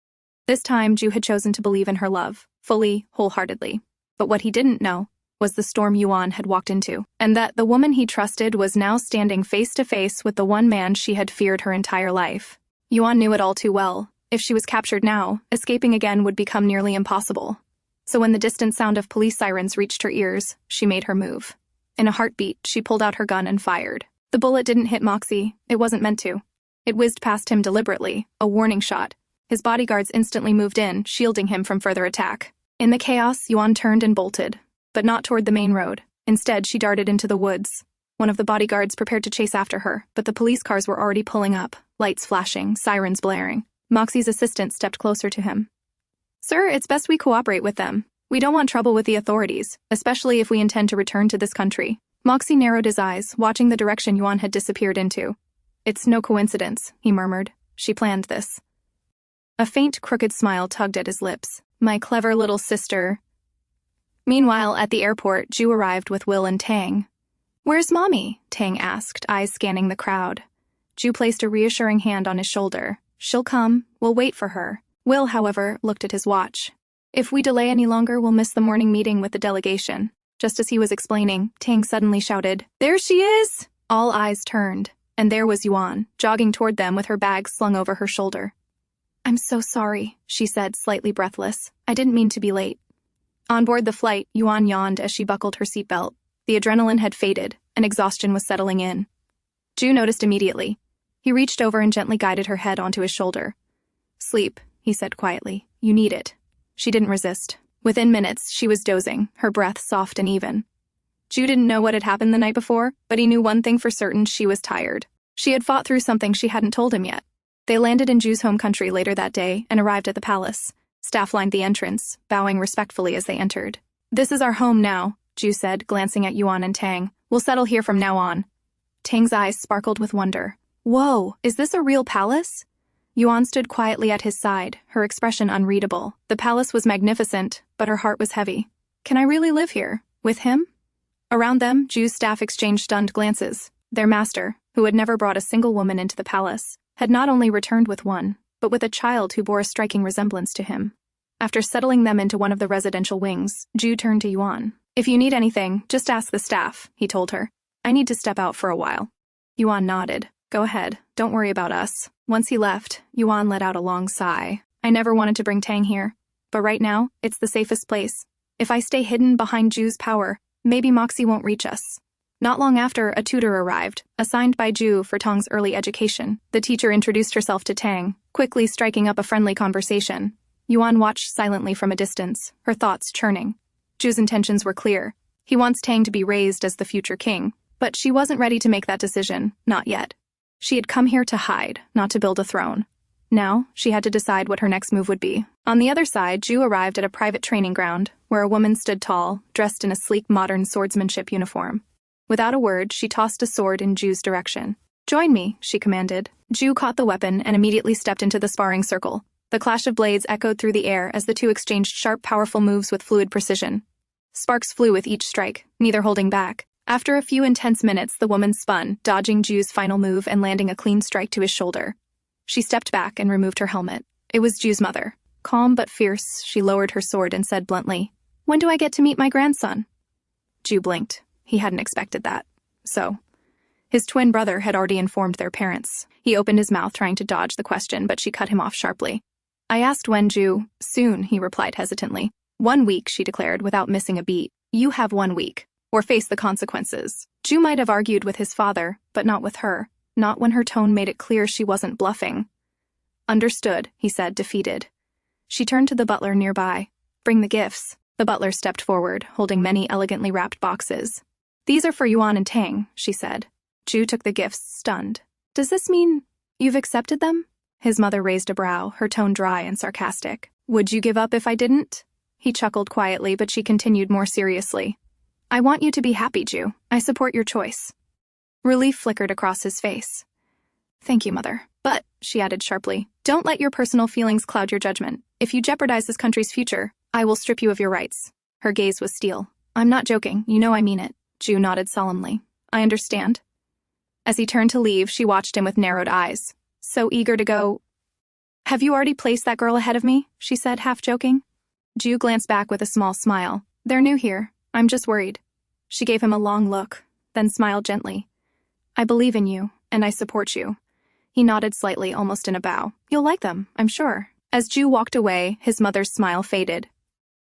Speaker 1: This time, Ju had chosen to believe in her love, fully, wholeheartedly. But what he didn't know was the storm Yuan had walked into, and that the woman he trusted was now standing face to face with the one man she had feared her entire life. Yuan knew it all too well. If she was captured now, escaping again would become nearly impossible. So when the distant sound of police sirens reached her ears, she made her move. In a heartbeat, she pulled out her gun and fired. The bullet didn't hit Moxie. It wasn't meant to. It whizzed past him deliberately, a warning shot. His bodyguards instantly moved in, shielding him from further attack. In the chaos, Yuan turned and bolted, but not toward the main road. Instead, she darted into the woods. One of the bodyguards prepared to chase after her, but the police cars were already pulling up, lights flashing, sirens blaring. Moxie's assistant stepped closer to him. "Sir, it's best we cooperate with them. We don't want trouble with the authorities, especially if we intend to return to this country." Moxie narrowed his eyes, watching the direction Yuan had disappeared into. "It's no coincidence," he murmured. "She planned this." A faint, crooked smile tugged at his lips. "My clever little sister." Meanwhile, at the airport, Ju arrived with Will and Tang. "Where's Mommy?" Tang asked, eyes scanning the crowd. Ju placed a reassuring hand on his shoulder. "She'll come. We'll wait for her." Will, however, looked at his watch. "If we delay any longer, we'll miss the morning meeting with the delegation." Just as he was explaining, Tang suddenly shouted, "There she is!" All eyes turned, and there was Yuan, jogging toward them with her bag slung over her shoulder. "I'm so sorry," she said, slightly breathless. "I didn't mean to be late." On board the flight, Yuan yawned as she buckled her seatbelt. The adrenaline had faded, and exhaustion was settling in. Ju noticed immediately. He reached over and gently guided her head onto his shoulder. "Sleep," he said quietly. "You need it." She didn't resist. Within minutes, she was dozing, her breath soft and even. Ju didn't know what had happened the night before, but he knew one thing for certain: she was tired. She had fought through something she hadn't told him yet. They landed in Ju's home country later that day and arrived at the palace. Staff lined the entrance, bowing respectfully as they entered. "This is our home now," Ju said, glancing at Yuan and Tang. "We'll settle here from now on." Tang's eyes sparkled with wonder. Whoa, is this a real palace? Yuan stood quietly at his side, her expression unreadable. The palace was magnificent, but her heart was heavy. Can I really live here? With him? Around them, Ju's staff exchanged stunned glances. Their master, who had never brought a single woman into the palace, had not only returned with one, but with a child who bore a striking resemblance to him. After settling them into one of the residential wings, Ju turned to Yuan. If you need anything, just ask the staff, he told her. I need to step out for a while. Yuan nodded. Go ahead, don't worry about us. Once he left, Yuan let out a long sigh. I never wanted to bring Tang here, but right now, it's the safest place. If I stay hidden behind Ju's power, maybe Moxie won't reach us. Not long after, a tutor arrived, assigned by Ju for Tang's early education. The teacher introduced herself to Tang, quickly striking up a friendly conversation. Yuan watched silently from a distance, her thoughts churning. Ju's intentions were clear. He wants Tang to be raised as the future king, but she wasn't ready to make that decision, not yet. She had come here to hide, not to build a throne. Now, she had to decide what her next move would be. On the other side, Ju arrived at a private training ground, where a woman stood tall, dressed in a sleek modern swordsmanship uniform. Without a word, she tossed a sword in Ju's direction. Join me, she commanded. Ju caught the weapon and immediately stepped into the sparring circle. The clash of blades echoed through the air as the two exchanged sharp, powerful moves with fluid precision. Sparks flew with each strike, neither holding back. After a few intense minutes, the woman spun, dodging Ju's final move and landing a clean strike to his shoulder. She stepped back and removed her helmet. It was Ju's mother. Calm but fierce, she lowered her sword and said bluntly, "When do I get to meet my grandson?" Ju blinked. He hadn't expected that. So, his twin brother had already informed their parents. He opened his mouth trying to dodge the question, but she cut him off sharply. I asked when, Ju. Soon, he replied hesitantly. 1 week, she declared without missing a beat. You have 1 week, or face the consequences. Ju might have argued with his father, but not with her. Not when her tone made it clear she wasn't bluffing. Understood, he said, defeated. She turned to the butler nearby. Bring the gifts. The butler stepped forward, holding many elegantly wrapped boxes. These are for Yuan and Tang, she said. Ju took the gifts, stunned. Does this mean you've accepted them? His mother raised a brow, her tone dry and sarcastic. Would you give up if I didn't? He chuckled quietly, but she continued more seriously. I want you to be happy, Ju. I support your choice. Relief flickered across his face. Thank you, Mother. But, she added sharply, don't let your personal feelings cloud your judgment. If you jeopardize this country's future, I will strip you of your rights. Her gaze was steel. I'm not joking, you know I mean it. Ju nodded solemnly. I understand. As he turned to leave, she watched him with narrowed eyes. So eager to go. Have you already placed that girl ahead of me? She said, half joking. Ju glanced back with a small smile. They're new here. I'm just worried. She gave him a long look, then smiled gently. I believe in you, and I support you. He nodded slightly, almost in a bow. You'll like them, I'm sure. As Ju walked away, his mother's smile faded.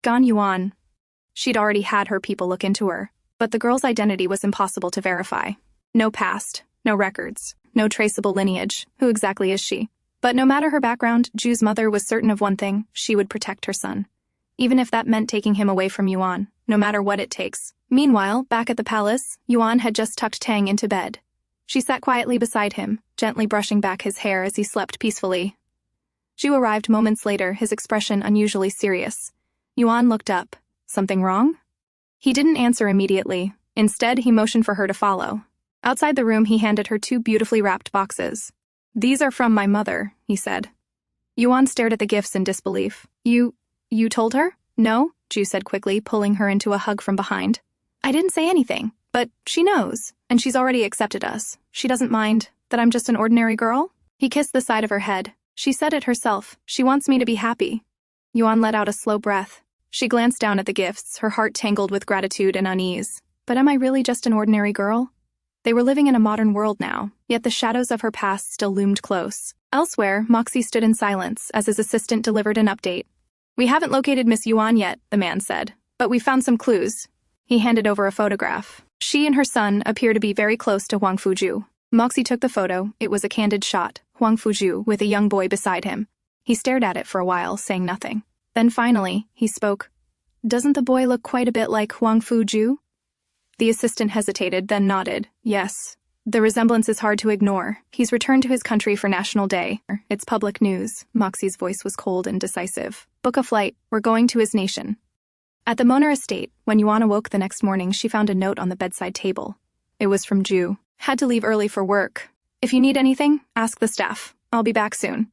Speaker 1: Gan Yuan. She'd already had her people look into her, but the girl's identity was impossible to verify. No past, no records, no traceable lineage. Who exactly is she? But no matter her background, Ju's mother was certain of one thing: she would protect her son. Even if that meant taking him away from Yuan, no matter what it takes. Meanwhile, back at the palace, Yuan had just tucked Tang into bed. She sat quietly beside him, gently brushing back his hair as he slept peacefully. Ju arrived moments later, his expression unusually serious. Yuan looked up. Something wrong? He didn't answer immediately. Instead, he motioned for her to follow. Outside the room, he handed her 2 beautifully wrapped boxes. These are from my mother, he said. Yuan stared at the gifts in disbelief. You told her? No, Ju said quickly, pulling her into a hug from behind. I didn't say anything, but she knows, and she's already accepted us. She doesn't mind that I'm just an ordinary girl? He kissed the side of her head. She said it herself. She wants me to be happy. Yuan let out a slow breath. She glanced down at the gifts, her heart tangled with gratitude and unease. But am I really just an ordinary girl? They were living in a modern world now, yet the shadows of her past still loomed close. Elsewhere, Moxie stood in silence as his assistant delivered an update. We haven't located Miss Yuan yet, the man said, but we found some clues. He handed over a photograph. She and her son appear to be very close to Huangfu Jue. Moxie took the photo. It was a candid shot, Huangfu Jue with a young boy beside him. He stared at it for a while, saying nothing. Then finally, he spoke. Doesn't the boy look quite a bit like Huangfu Jue? The assistant hesitated, then nodded. Yes. The resemblance is hard to ignore. He's returned to his country for National Day. It's public news. Moxie's voice was cold and decisive. Book a flight. We're going to his nation. At the Moner estate, when Yuan awoke the next morning, she found a note on the bedside table. It was from Ju. Had to leave early for work. If you need anything, ask the staff. I'll be back soon.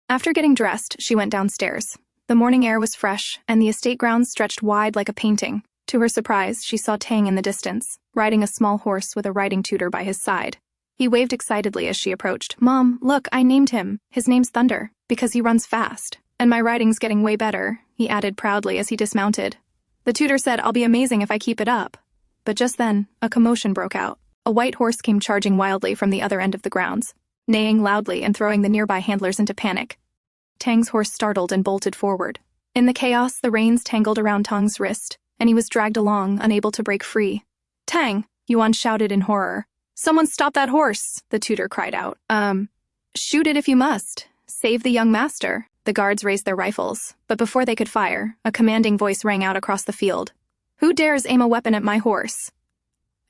Speaker 1: After getting dressed, she went downstairs. The morning air was fresh, and the estate grounds stretched wide like a painting. To her surprise, she saw Tang in the distance, riding a small horse with a riding tutor by his side. He waved excitedly as she approached. Mom, look, I named him. His name's Thunder, because he runs fast. And my riding's getting way better, he added proudly as he dismounted. The tutor said, I'll be amazing if I keep it up. But just then, a commotion broke out. A white horse came charging wildly from the other end of the grounds, neighing loudly and throwing the nearby handlers into panic. Tang's horse startled and bolted forward. In the chaos, the reins tangled around Tang's wrist, and he was dragged along, unable to break free. Tang! Yuan shouted in horror. Someone stop that horse, the tutor cried out. Shoot it if you must. Save the young master. The guards raised their rifles, but before they could fire, a commanding voice rang out across the field. Who dares aim a weapon at my horse?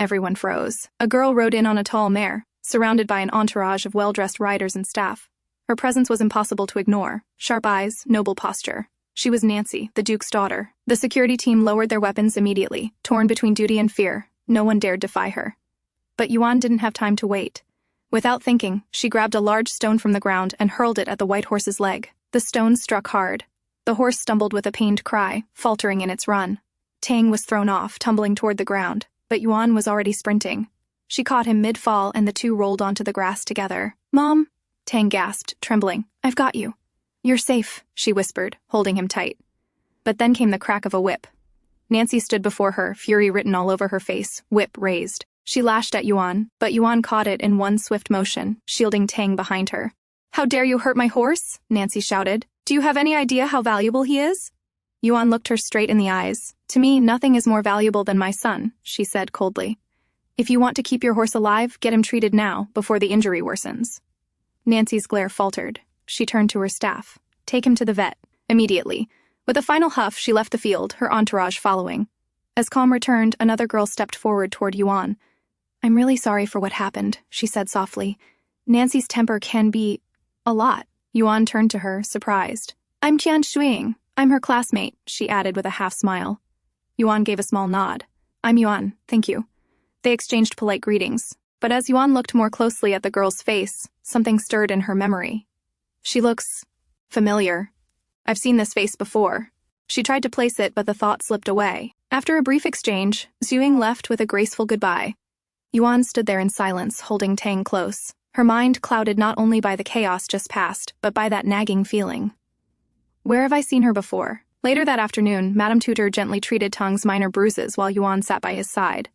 Speaker 1: Everyone froze. A girl rode in on a tall mare, surrounded by an entourage of well-dressed riders and staff. Her presence was impossible to ignore. Sharp eyes, noble posture. She was Nancy, the Duke's daughter. The security team lowered their weapons immediately, torn between duty and fear. No one dared defy her. But Yuan didn't have time to wait. Without thinking, she grabbed a large stone from the ground and hurled it at the white horse's leg. The stone struck hard. The horse stumbled with a pained cry, faltering in its run. Tang was thrown off, tumbling toward the ground, but Yuan was already sprinting. She caught him mid-fall and the two rolled onto the grass together. Mom? Tang gasped, trembling. I've got you. You're safe, she whispered, holding him tight. But then came the crack of a whip. Nancy stood before her, fury written all over her face, whip raised. She lashed at Yuan, but Yuan caught it in one swift motion, shielding Tang behind her. How dare you hurt my horse? Nancy shouted. Do you have any idea how valuable he is? Yuan looked her straight in the eyes. To me, nothing is more valuable than my son, she said coldly. If you want to keep your horse alive, get him treated now, before the injury worsens. Nancy's glare faltered. She turned to her staff. Take him to the vet. Immediately. With a final huff, she left the field, her entourage following. As calm returned, another girl stepped forward toward Yuan. I'm really sorry for what happened, she said softly. Nancy's temper can be a lot. Yuan turned to her, surprised. I'm Tian Shuiying. I'm her classmate, she added with a half-smile. Yuan gave a small nod. I'm Yuan, thank you. They exchanged polite greetings, but as Yuan looked more closely at the girl's face, something stirred in her memory. She looks familiar. I've seen this face before. She tried to place it, but the thought slipped away. After a brief exchange, Xuing left with a graceful goodbye. Yuan stood there in silence, holding Tang close, her mind clouded not only by the chaos just past, but by that nagging feeling. Where have I seen her before? Later that afternoon, Madame Tutor gently treated Tang's minor bruises while Yuan sat by his side.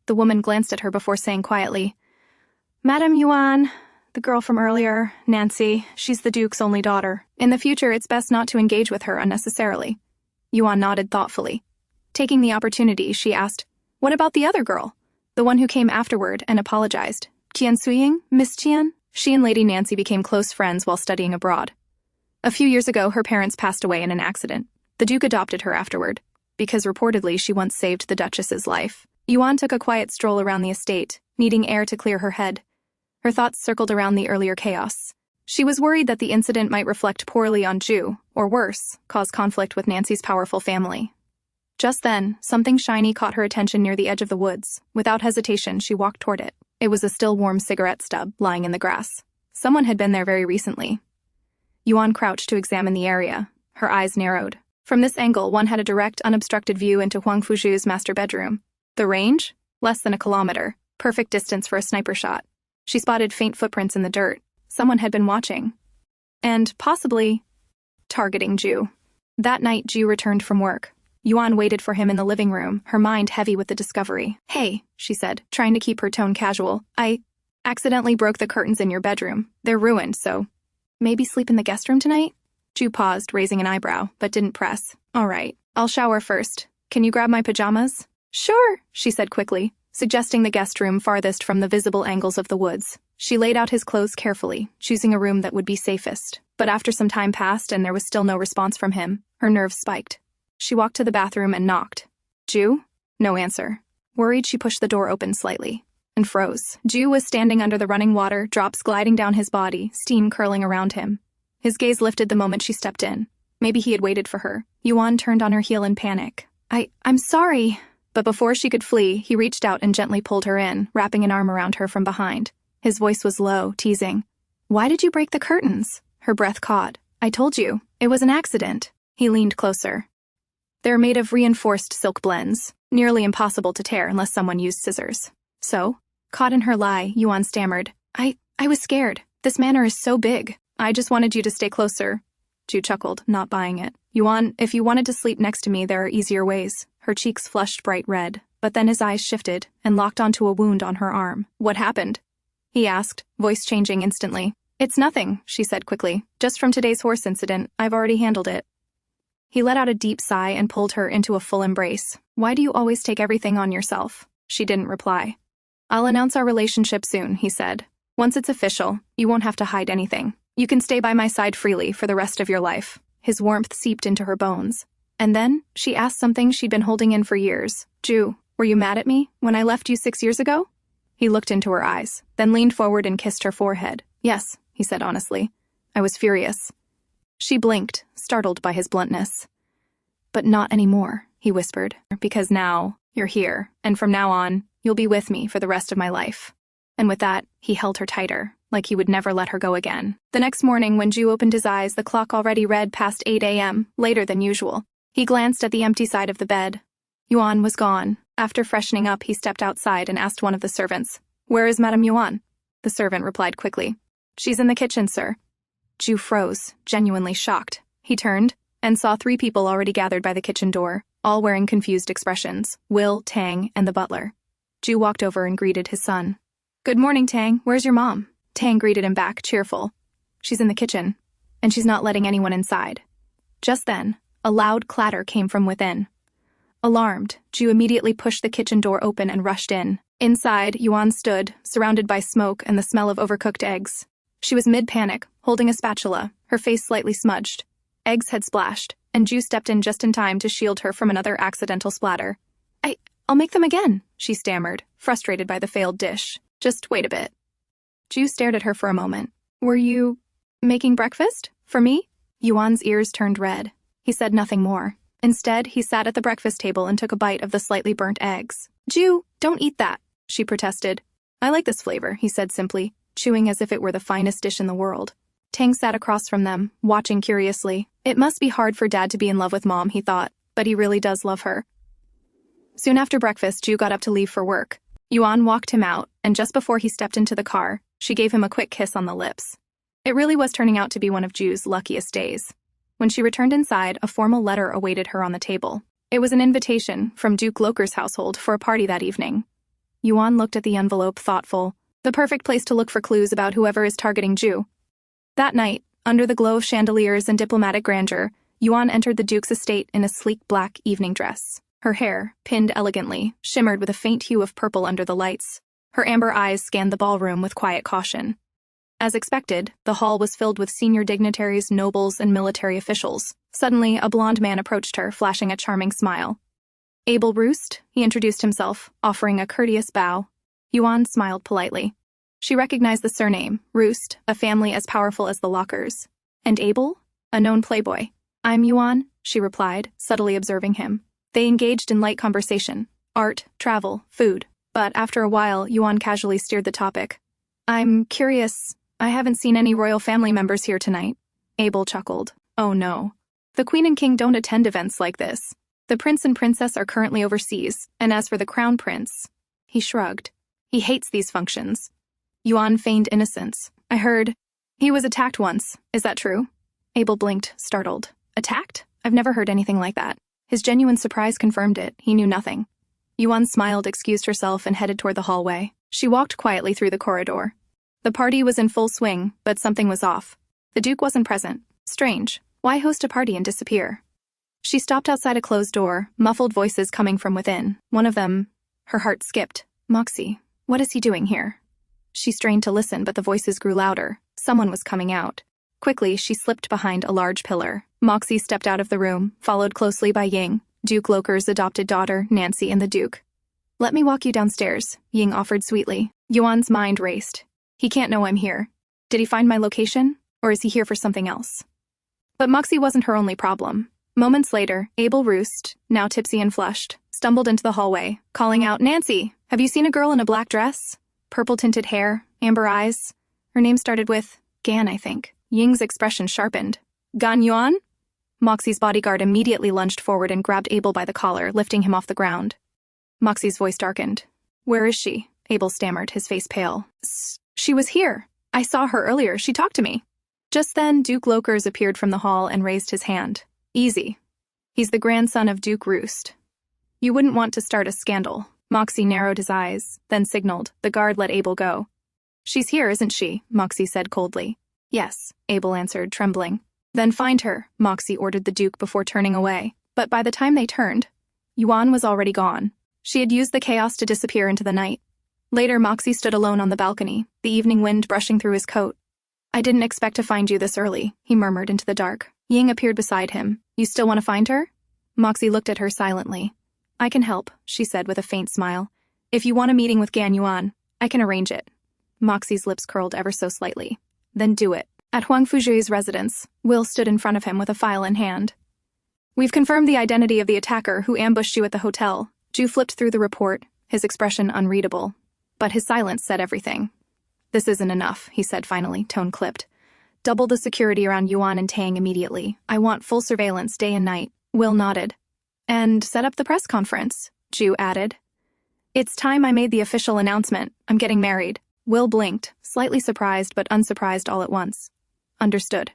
Speaker 1: The woman glanced at her before saying quietly, Madame Yuan, the girl from earlier, Nancy, she's the Duke's only daughter. In the future, it's best not to engage with her unnecessarily. Yuan nodded thoughtfully. Taking the opportunity, she asked, What about the other girl? The one who came afterward and apologized. Tian Suying, Miss Tian? She and Lady Nancy became close friends while studying abroad. A few years ago, her parents passed away in an accident. The Duke adopted her afterward, because reportedly she once saved the Duchess's life. Yuan took a quiet stroll around the estate, needing air to clear her head. Her thoughts circled around the earlier chaos. She was worried that the incident might reflect poorly on Ju, or worse, cause conflict with Nancy's powerful family. Just then, something shiny caught her attention near the edge of the woods. Without hesitation, she walked toward it. It was a still warm cigarette stub lying in the grass. Someone had been there very recently. Yuan crouched to examine the area. Her eyes narrowed. From this angle, one had a direct, unobstructed view into Huangfu Jue's master bedroom. The range? Less than a kilometer. Perfect distance for a sniper shot. She spotted faint footprints in the dirt. Someone had been watching. And, possibly, targeting Ju. That night, Ju returned from work. Yuan waited for him in the living room, her mind heavy with the discovery. Hey, she said, trying to keep her tone casual. I accidentally broke the curtains in your bedroom. They're ruined, so maybe sleep in the guest room tonight? Ju paused, raising an eyebrow, but didn't press. All right, I'll shower first. Can you grab my pajamas? Sure, she said quickly, suggesting the guest room farthest from the visible angles of the woods. She laid out his clothes carefully, choosing a room that would be safest. But after some time passed and there was still no response from him, her nerves spiked. She walked to the bathroom and knocked. Ju? No answer. Worried, she pushed the door open slightly and froze. Ju was standing under the running water, drops gliding down his body, steam curling around him. His gaze lifted the moment she stepped in. Maybe he had waited for her. Yuan turned on her heel in panic. I'm sorry, But before she could flee, he reached out and gently pulled her in, wrapping an arm around her from behind. His voice was low, teasing. "Why did you break the curtains?" Her breath caught. "I told you. It was an accident." He leaned closer. They're made of reinforced silk blends, nearly impossible to tear unless someone used scissors. So? Caught in her lie, Yuan stammered. I was scared. This manor is so big. I just wanted you to stay closer." Ju chuckled, not buying it. "Yuan, if you wanted to sleep next to me, there are easier ways." Her cheeks flushed bright red, but then his eyes shifted and locked onto a wound on her arm. "What happened?" he asked, voice changing instantly. "It's nothing," she said quickly. "Just from today's horse incident. I've already handled it." He let out a deep sigh and pulled her into a full embrace. "Why do you always take everything on yourself?" She didn't reply. "I'll announce our relationship soon," he said. "Once it's official, you won't have to hide anything. You can stay by my side freely for the rest of your life." His warmth seeped into her bones. And then, she asked something she'd been holding in for years. "Ju, were you mad at me when I left you 6 years ago?" He looked into her eyes, then leaned forward and kissed her forehead. "Yes," he said honestly. "I was furious." She blinked, startled by his bluntness. "But not anymore," he whispered, "because now, you're here, and from now on, you'll be with me for the rest of my life." And with that, he held her tighter, like he would never let her go again. The next morning, when Ju opened his eyes, the clock already read past 8 a.m., later than usual. He glanced at the empty side of the bed. Yuan was gone. After freshening up, he stepped outside and asked one of the servants, "Where is Madame Yuan?" The servant replied quickly, "She's in the kitchen, sir." Ju froze, genuinely shocked. He turned and saw 3 people already gathered by the kitchen door, all wearing confused expressions: Will, Tang, and the butler. Ju walked over and greeted his son. "Good morning, Tang. Where's your mom?" Tang greeted him back, cheerful. "She's in the kitchen, and she's not letting anyone inside." Just then, a loud clatter came from within. Alarmed, Ju immediately pushed the kitchen door open and rushed in. Inside, Yuan stood, surrounded by smoke and the smell of overcooked eggs. She was mid-panic, holding a spatula, her face slightly smudged. Eggs had splashed, and Ju stepped in just in time to shield her from another accidental splatter. I'll make them again," she stammered, frustrated by the failed dish. "Just wait a bit." Ju stared at her for a moment. "Were you making breakfast? For me?" Yuan's ears turned red. He said nothing more. Instead, he sat at the breakfast table and took a bite of the slightly burnt eggs. "Ju, don't eat that," she protested. "I like this flavor," he said simply, chewing as if it were the finest dish in the world. Tang sat across from them, watching curiously. It must be hard for Dad to be in love with Mom, he thought, but he really does love her. Soon after breakfast, Ju got up to leave for work. Yuan walked him out, and just before he stepped into the car, she gave him a quick kiss on the lips. It really was turning out to be one of Ju's luckiest days. When she returned inside, a formal letter awaited her on the table. It was an invitation from Duke Loker's household for a party that evening. Yuan looked at the envelope, thoughtful. The perfect place to look for clues about whoever is targeting Ju. That night, under the glow of chandeliers and diplomatic grandeur, Yuan entered the Duke's estate in a sleek black evening dress. Her hair, pinned elegantly, shimmered with a faint hue of purple under the lights. Her amber eyes scanned the ballroom with quiet caution. As expected, the hall was filled with senior dignitaries, nobles, and military officials. Suddenly, a blond man approached her, flashing a charming smile. "Abel Roost," he introduced himself, offering a courteous bow. Yuan smiled politely. She recognized the surname, Roost, a family as powerful as the Lokers. And Abel? A known playboy. "I'm Yuan," she replied, subtly observing him. They engaged in light conversation, art, travel, food, but after a while, Yuan casually steered the topic. "I'm curious, I haven't seen any royal family members here tonight." Abel chuckled. "Oh no. The Queen and King don't attend events like this. The Prince and Princess are currently overseas, and as for the Crown Prince," he shrugged. "He hates these functions." Yuan feigned innocence. "I heard he was attacked once. Is that true?" Abel blinked, startled. "Attacked? I've never heard anything like that." His genuine surprise confirmed it. He knew nothing. Yuan smiled, excused herself, and headed toward the hallway. She walked quietly through the corridor. The party was in full swing, but something was off. The Duke wasn't present. Strange. Why host a party and disappear? She stopped outside a closed door, muffled voices coming from within. One of them, her heart skipped. "Moxie, what is he doing here?" She strained to listen, but the voices grew louder. Someone was coming out. Quickly, she slipped behind a large pillar. Moxie stepped out of the room, followed closely by Ying, Duke Loker's adopted daughter, Nancy, and the Duke. "Let me walk you downstairs," Ying offered sweetly. Yuan's mind raced. He can't know I'm here. Did he find my location? Or is he here for something else? But Moxie wasn't her only problem. Moments later, Abel Roost, now tipsy and flushed, stumbled into the hallway, calling out, "Nancy, have you seen a girl in a black dress? Purple-tinted hair, amber eyes." Her name started with Gan, I think. Ying's expression sharpened. "Gan Yuan?" Moxie's bodyguard immediately lunged forward and grabbed Abel by the collar, lifting him off the ground. Moxie's voice darkened. "Where is she?" Abel stammered, his face pale. "She was here. I saw her earlier. She talked to me." Just then, Duke Lokers appeared from the hall and raised his hand. "Easy. He's the grandson of Duke Roost. You wouldn't want to start a scandal." Moxie narrowed his eyes, then signaled. The guard let Abel go. "She's here, isn't she?" Moxie said coldly. "Yes," Abel answered, trembling. "Then find her," Moxie ordered the Duke before turning away. But by the time they turned, Yuan was already gone. She had used the chaos to disappear into the night. Later, Moxie stood alone on the balcony, the evening wind brushing through his coat. "I didn't expect to find you this early," he murmured into the dark. Ying appeared beside him. "You still want to find her?" Moxie looked at her silently. "I can help," she said with a faint smile. "If you want a meeting with Gan Yuan, I can arrange it." Moxie's lips curled ever so slightly. "Then do it." At Huangfu Jue's residence, Will stood in front of him with a file in hand. "We've confirmed the identity of the attacker who ambushed you at the hotel." Ju flipped through the report, his expression unreadable. But his silence said everything. "This isn't enough," he said finally, tone clipped. "Double the security around Yuan and Tang immediately. I want full surveillance day and night." Will nodded. "And set up the press conference," Ju added. "It's time I made the official announcement. I'm getting married." Will blinked, slightly surprised but unsurprised all at once. "Understood."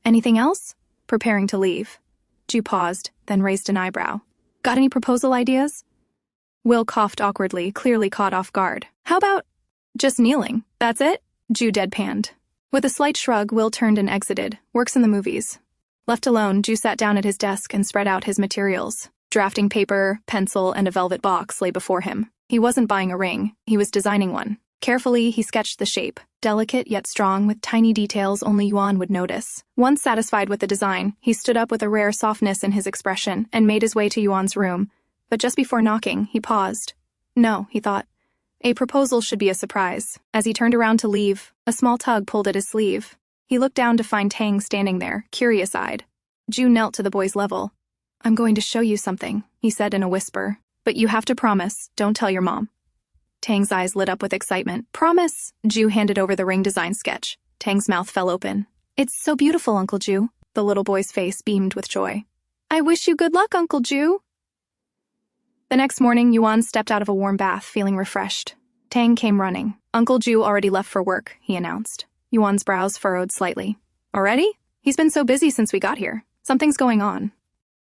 Speaker 1: "Anything else?" Preparing to leave. Ju paused, then raised an eyebrow. "Got any proposal ideas?" Will coughed awkwardly, clearly caught off guard. "How about just kneeling? That's it?" Ju deadpanned. With a slight shrug, Will turned and exited. Works in the movies. Left alone, Ju sat down at his desk and spread out his materials. Drafting paper, pencil, and a velvet box lay before him. He wasn't buying a ring, he was designing one. Carefully, he sketched the shape, delicate yet strong, with tiny details only Yuan would notice. Once satisfied with the design, he stood up with a rare softness in his expression and made his way to Yuan's room. But just before knocking, he paused. No, he thought. A proposal should be a surprise. As he turned around to leave, a small tug pulled at his sleeve. He looked down to find Tang standing there, curious-eyed. Ju knelt to the boy's level. "I'm going to show you something," he said in a whisper. "But you have to promise, don't tell your mom." Tang's eyes lit up with excitement. "Promise!" Ju handed over the ring design sketch. Tang's mouth fell open. "It's so beautiful, Uncle Ju." The little boy's face beamed with joy. "I wish you good luck, Uncle Ju." The next morning, Yuan stepped out of a warm bath, feeling refreshed. Tang came running. "Uncle Ju already left for work," he announced. Yuan's brows furrowed slightly. "Already? He's been so busy since we got here. Something's going on."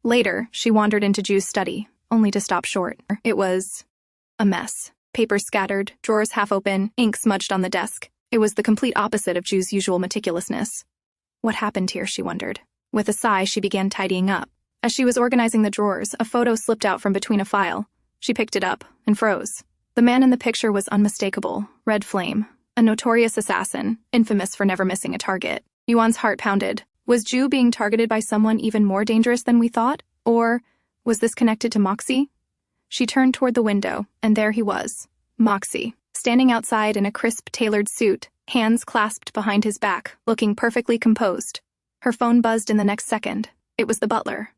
Speaker 1: Later, she wandered into Ju's study, only to stop short. It was a mess. Papers scattered, drawers half open, ink smudged on the desk. It was the complete opposite of Ju's usual meticulousness. What happened here, she wondered. With a sigh, she began tidying up. As she was organizing the drawers, a photo slipped out from between a file. She picked it up and froze. The man in the picture was unmistakable. Red Flame, a notorious assassin, infamous for never missing a target. Yuan's heart pounded. Was Ju being targeted by someone even more dangerous than we thought? Or was this connected to Moxie? She turned toward the window, and there he was. Moxie, standing outside in a crisp, tailored suit, hands clasped behind his back, looking perfectly composed. Her phone buzzed in the next second. It was the butler.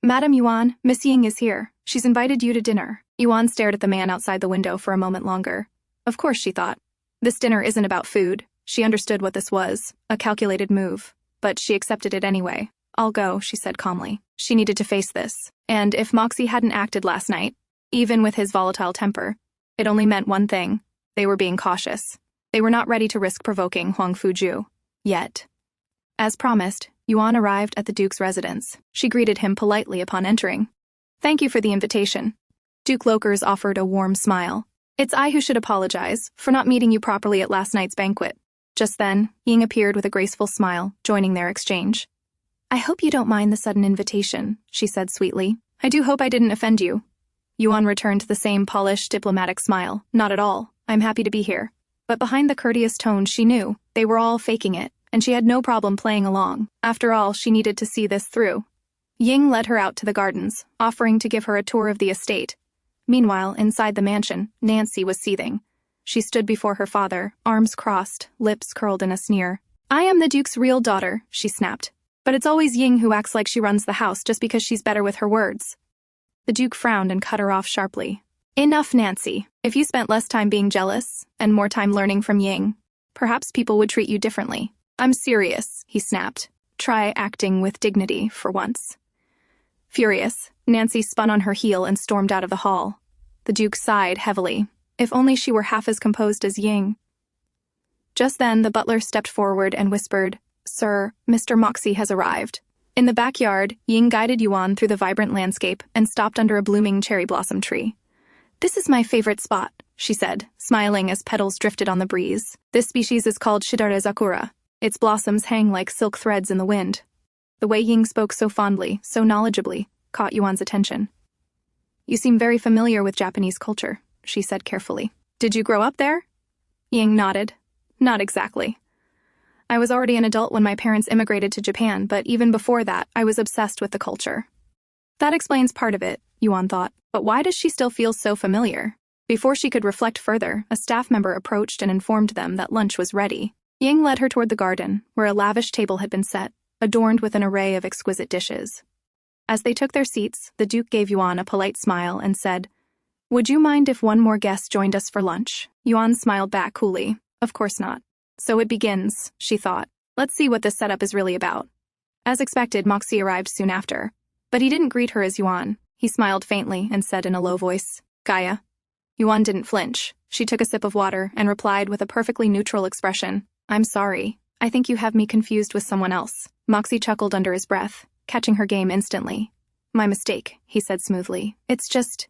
Speaker 1: "Madam Yuan, Miss Ying is here. She's invited you to dinner." Yuan stared at the man outside the window for a moment longer. Of course, she thought. This dinner isn't about food. She understood what this was, a calculated move. But she accepted it anyway. "I'll go," she said calmly. She needed to face this. And if Moxie hadn't acted last night, even with his volatile temper, it only meant one thing. They were being cautious. They were not ready to risk provoking Huangfu Jue. Yet. As promised, Yuan arrived at the Duke's residence. She greeted him politely upon entering. "Thank you for the invitation." Duke Lokers offered a warm smile. "It's I who should apologize for not meeting you properly at last night's banquet." Just then, Ying appeared with a graceful smile, joining their exchange. "I hope you don't mind the sudden invitation," she said sweetly. "I do hope I didn't offend you." Yuan returned the same polished, diplomatic smile. "Not at all. I'm happy to be here." But behind the courteous tone, she knew they were all faking it, and she had no problem playing along. After all, she needed to see this through. Ying led her out to the gardens, offering to give her a tour of the estate. Meanwhile, inside the mansion, Nancy was seething. She stood before her father, arms crossed, lips curled in a sneer. "I am the Duke's real daughter," she snapped. But it's always Ying who acts like she runs the house just because she's better with her words. The Duke frowned and cut her off sharply. Enough, Nancy. If you spent less time being jealous and more time learning from Ying, perhaps people would treat you differently. I'm serious, he snapped. Try acting with dignity for once. Furious, Nancy spun on her heel and stormed out of the hall. The Duke sighed heavily. If only she were half as composed as Ying. Just then, the butler stepped forward and whispered, "Sir, Mr. Moxie has arrived." In the backyard, Ying guided Yuan through the vibrant landscape and stopped under a blooming cherry blossom tree. "This is my favorite spot," she said, smiling as petals drifted on the breeze. "This species is called Shidarezakura. Its blossoms hang like silk threads in the wind." The way Ying spoke so fondly, so knowledgeably, caught Yuan's attention. "You seem very familiar with Japanese culture," she said carefully. "Did you grow up there?" Ying nodded. "Not exactly. I was already an adult when my parents immigrated to Japan, but even before that, I was obsessed with the culture." That explains part of it, Yuan thought, but why does she still feel so familiar? Before she could reflect further, a staff member approached and informed them that lunch was ready. Ying led her toward the garden, where a lavish table had been set, adorned with an array of exquisite dishes. As they took their seats, the Duke gave Yuan a polite smile and said, "Would you mind if one more guest joined us for lunch?" Yuan smiled back coolly. "Of course not." "So it begins," she thought. "Let's see what this setup is really about." As expected, Moxie arrived soon after. But he didn't greet her as Yuan. He smiled faintly and said in a low voice, "Gaia." Yuan didn't flinch. She took a sip of water and replied with a perfectly neutral expression, "I'm sorry. I think you have me confused with someone else." Moxie chuckled under his breath, catching her game instantly. "My mistake," he said smoothly. "It's just,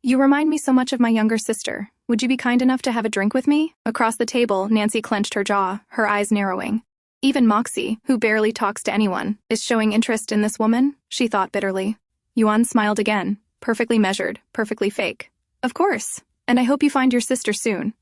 Speaker 1: you remind me so much of my younger sister. Would you be kind enough to have a drink with me?" Across the table, Nancy clenched her jaw, her eyes narrowing. Even Moxie, who barely talks to anyone, is showing interest in this woman, she thought bitterly. Yuan smiled again, perfectly measured, perfectly fake. "Of course, and I hope you find your sister soon."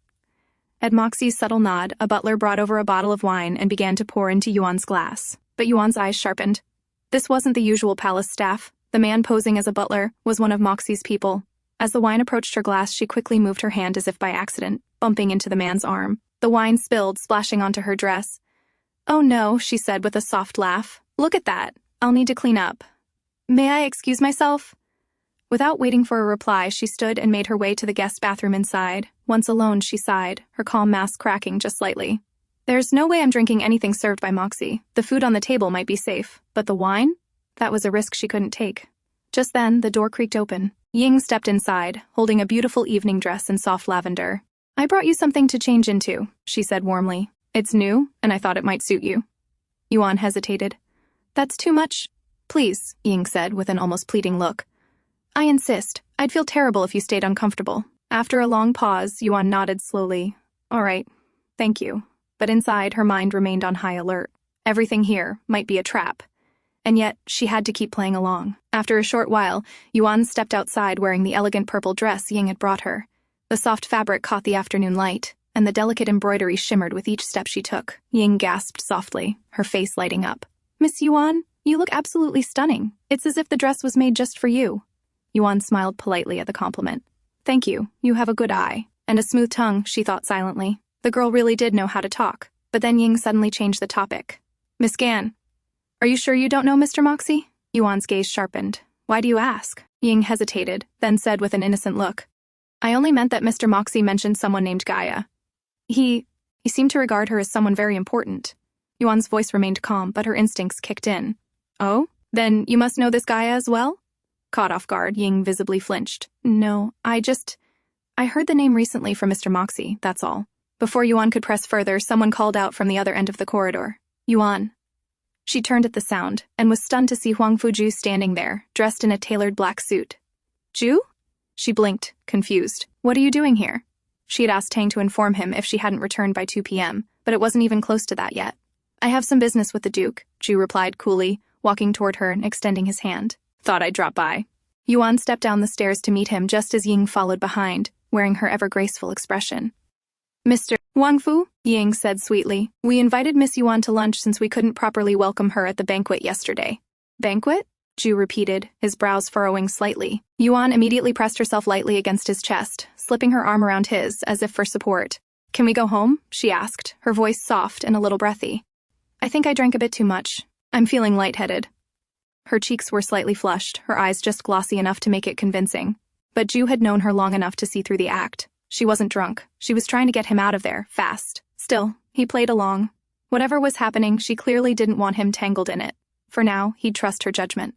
Speaker 1: At Moxie's subtle nod, a butler brought over a bottle of wine and began to pour into Yuan's glass. But Yuan's eyes sharpened. This wasn't the usual palace staff. The man posing as a butler was one of Moxie's people. As the wine approached her glass, she quickly moved her hand as if by accident, bumping into the man's arm. The wine spilled, splashing onto her dress. "Oh no," she said with a soft laugh. "Look at that. I'll need to clean up. May I excuse myself?" Without waiting for a reply, she stood and made her way to the guest bathroom inside. Once alone, she sighed, her calm mask cracking just slightly. "There's no way I'm drinking anything served by Moxie. The food on the table might be safe, but the wine? That was a risk she couldn't take." Just then, the door creaked open. Ying stepped inside, holding a beautiful evening dress in soft lavender. "I brought you something to change into," she said warmly. "It's new, and I thought it might suit you." Yuan hesitated. "That's too much." "Please," Ying said with an almost pleading look. "I insist. I'd feel terrible if you stayed uncomfortable." After a long pause, Yuan nodded slowly. "All right, thank you." But inside, her mind remained on high alert. Everything here might be a trap. And yet, she had to keep playing along. After a short while, Yuan stepped outside wearing the elegant purple dress Ying had brought her. The soft fabric caught the afternoon light, and the delicate embroidery shimmered with each step she took. Ying gasped softly, her face lighting up. "Miss Yuan, you look absolutely stunning. It's as if the dress was made just for you." Yuan smiled politely at the compliment. "Thank you. You have a good eye. And a smooth tongue," she thought silently. The girl really did know how to talk. But then Ying suddenly changed the topic. "Miss Gan, are you sure you don't know Mr. Moxie?" Yuan's gaze sharpened. "Why do you ask?" Ying hesitated, then said with an innocent look. "I only meant that Mr. Moxie mentioned someone named Gaia. He seemed to regard her as someone very important." Yuan's voice remained calm, but her instincts kicked in. "Oh? Then you must know this Gaia as well?" Caught off guard, Ying visibly flinched. "No, I heard the name recently from Mr. Moxie, that's all." Before Yuan could press further, someone called out from the other end of the corridor. "Yuan." She turned at the sound, and was stunned to see Huangfu Jue standing there, dressed in a tailored black suit. "Jue?" She blinked, confused. "What are you doing here?" She had asked Tang to inform him if she hadn't returned by 2 p.m., but it wasn't even close to that yet. "I have some business with the Duke," Jue replied coolly, walking toward her and extending his hand. "Thought I'd drop by." Yuan stepped down the stairs to meet him just as Ying followed behind, wearing her ever-graceful expression. "Mr. Huangfu," Ying said sweetly, "we invited Miss Yuan to lunch since we couldn't properly welcome her at the banquet yesterday." "Banquet?" Jue repeated, his brows furrowing slightly. Yuan immediately pressed herself lightly against his chest, slipping her arm around his, as if for support. "Can we go home?" she asked, her voice soft and a little breathy. "I think I drank a bit too much. I'm feeling lightheaded. Her cheeks were slightly flushed, her eyes just glossy enough to make it convincing. But Ju had known her long enough to see through the act. She wasn't drunk. She was trying to get him out of there, fast. Still, he played along. Whatever was happening, she clearly didn't want him tangled in it. For now, he'd trust her judgment.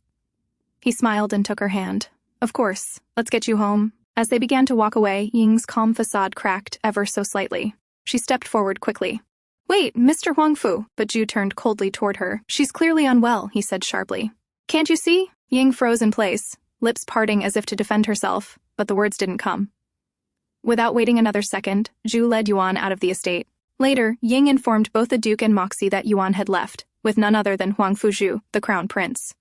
Speaker 1: He smiled and took her hand. Of course, let's get you home. As they began to walk away, Ying's calm facade cracked ever so slightly. She stepped forward quickly. Wait, Mr. Huangfu, but Ju turned coldly toward her. She's clearly unwell, he said sharply. Can't you see? Ying froze in place, lips parting as if to defend herself, but the words didn't come. Without waiting another second, Ju led Yuan out of the estate. Later, Ying informed both the Duke and Moxie that Yuan had left, with none other than Huangfu Jue, the crown prince.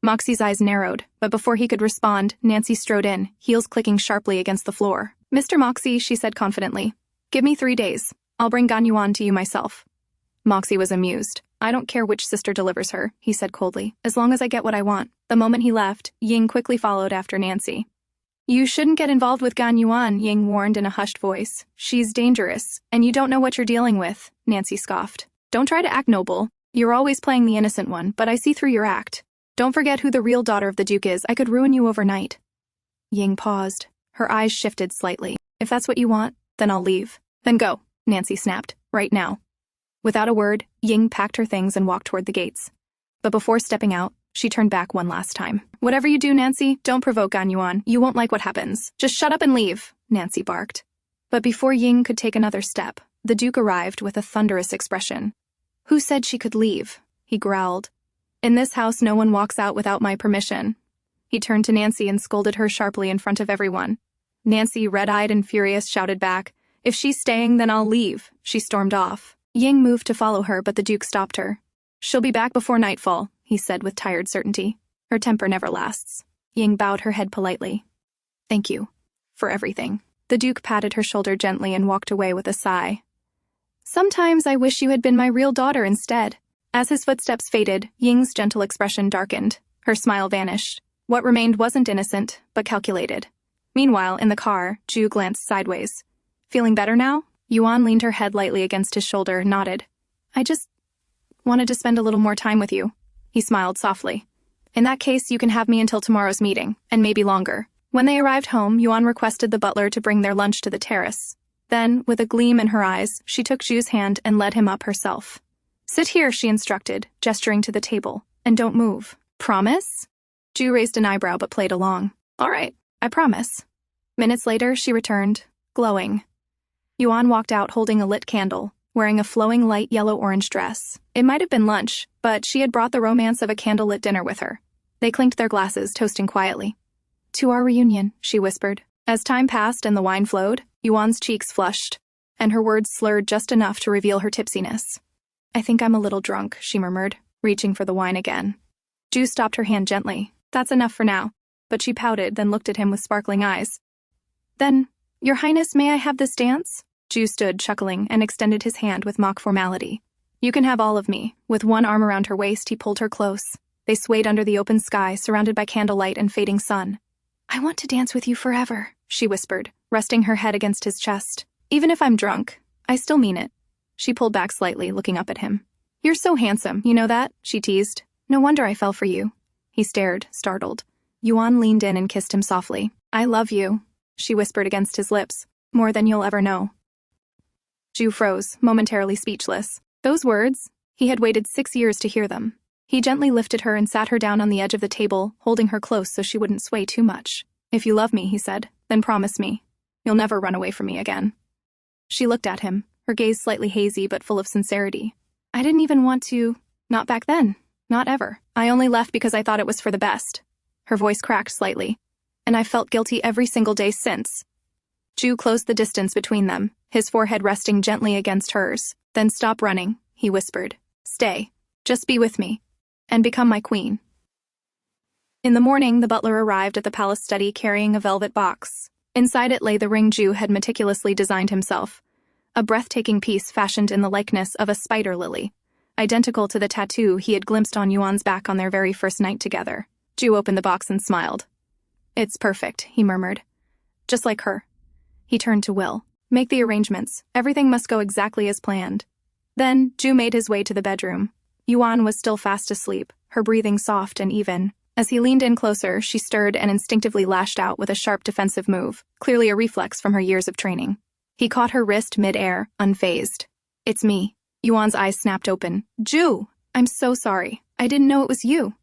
Speaker 1: Moxie's eyes narrowed, but before he could respond, Nancy strode in, heels clicking sharply against the floor. Mr. Moxie, she said confidently. Give me 3 days. I'll bring Gan Yuan to you myself. Moxie was amused. I don't care which sister delivers her, he said coldly, as long as I get what I want. The moment he left, Ying quickly followed after Nancy. You shouldn't get involved with Gan Yuan, Ying warned in a hushed voice. She's dangerous, and you don't know what you're dealing with, Nancy scoffed. Don't try to act noble. You're always playing the innocent one, but I see through your act. Don't forget who the real daughter of the Duke is. I could ruin you overnight. Ying paused. Her eyes shifted slightly. If that's what you want, then I'll leave. Then go, Nancy snapped. Right now. Without a word, Ying packed her things and walked toward the gates. But before stepping out, she turned back one last time. Whatever you do, Nancy, don't provoke Gan Yuan. You won't like what happens. Just shut up and leave, Nancy barked. But before Ying could take another step, the Duke arrived with a thunderous expression. Who said she could leave? He growled. In this house, no one walks out without my permission. He turned to Nancy and scolded her sharply in front of everyone. Nancy, red-eyed and furious, shouted back, If she's staying, then I'll leave. She stormed off. Ying moved to follow her, but the Duke stopped her. She'll be back before nightfall, he said with tired certainty. Her temper never lasts. Ying bowed her head politely. Thank you. For everything. The Duke patted her shoulder gently and walked away with a sigh. Sometimes I wish you had been my real daughter instead. As his footsteps faded, Ying's gentle expression darkened. Her smile vanished. What remained wasn't innocent, but calculated. Meanwhile, in the car, Ju glanced sideways. Feeling better now? Yuan leaned her head lightly against his shoulder, nodded. I just wanted to spend a little more time with you. He smiled softly. In that case, you can have me until tomorrow's meeting, and maybe longer. When they arrived home, Yuan requested the butler to bring their lunch to the terrace. Then, with a gleam in her eyes, she took Ju's hand and led him up herself. Sit here, she instructed, gesturing to the table, and don't move. Promise? Ju raised an eyebrow but played along. All right, I promise. Minutes later, she returned, glowing. Yuan walked out holding a lit candle, wearing a flowing light yellow-orange dress. It might have been lunch, but she had brought the romance of a candlelit dinner with her. They clinked their glasses, toasting quietly. To our reunion, she whispered. As time passed and the wine flowed, Yuan's cheeks flushed, and her words slurred just enough to reveal her tipsiness. I think I'm a little drunk, she murmured, reaching for the wine again. Ju stopped her hand gently. That's enough for now. But she pouted, then looked at him with sparkling eyes. Then, Your Highness, may I have this dance? Ju stood, chuckling, and extended his hand with mock formality. You can have all of me. With one arm around her waist, he pulled her close. They swayed under the open sky, surrounded by candlelight and fading sun. I want to dance with you forever, she whispered, resting her head against his chest. Even if I'm drunk, I still mean it. She pulled back slightly, looking up at him. You're so handsome, you know that? She teased. No wonder I fell for you. He stared, startled. Yuan leaned in and kissed him softly. I love you, she whispered against his lips. More than you'll ever know. Ju froze, momentarily speechless. Those words, he had waited 6 years to hear them. He gently lifted her and sat her down on the edge of the table, holding her close so she wouldn't sway too much. If you love me, he said, then promise me. You'll never run away from me again. She looked at him, her gaze slightly hazy but full of sincerity. I didn't even want to. Not back then. Not ever. I only left because I thought it was for the best. Her voice cracked slightly. And I've felt guilty every single day since. Ju closed the distance between them, his forehead resting gently against hers. Then stop running, he whispered. Stay. Just be with me. And become my queen. In the morning, the butler arrived at the palace study carrying a velvet box. Inside it lay the ring Ju had meticulously designed himself. A breathtaking piece fashioned in the likeness of a spider lily, identical to the tattoo he had glimpsed on Yuan's back on their very first night together. Ju opened the box and smiled. It's perfect, he murmured. Just like her. He turned to Will. Make the arrangements. Everything must go exactly as planned. Then, Ju made his way to the bedroom. Yuan was still fast asleep, her breathing soft and even. As he leaned in closer, she stirred and instinctively lashed out with a sharp defensive move, clearly a reflex from her years of training. He caught her wrist mid-air, unfazed. "It's me." Yuan's eyes snapped open. "Ju! I'm so sorry. I didn't know it was you."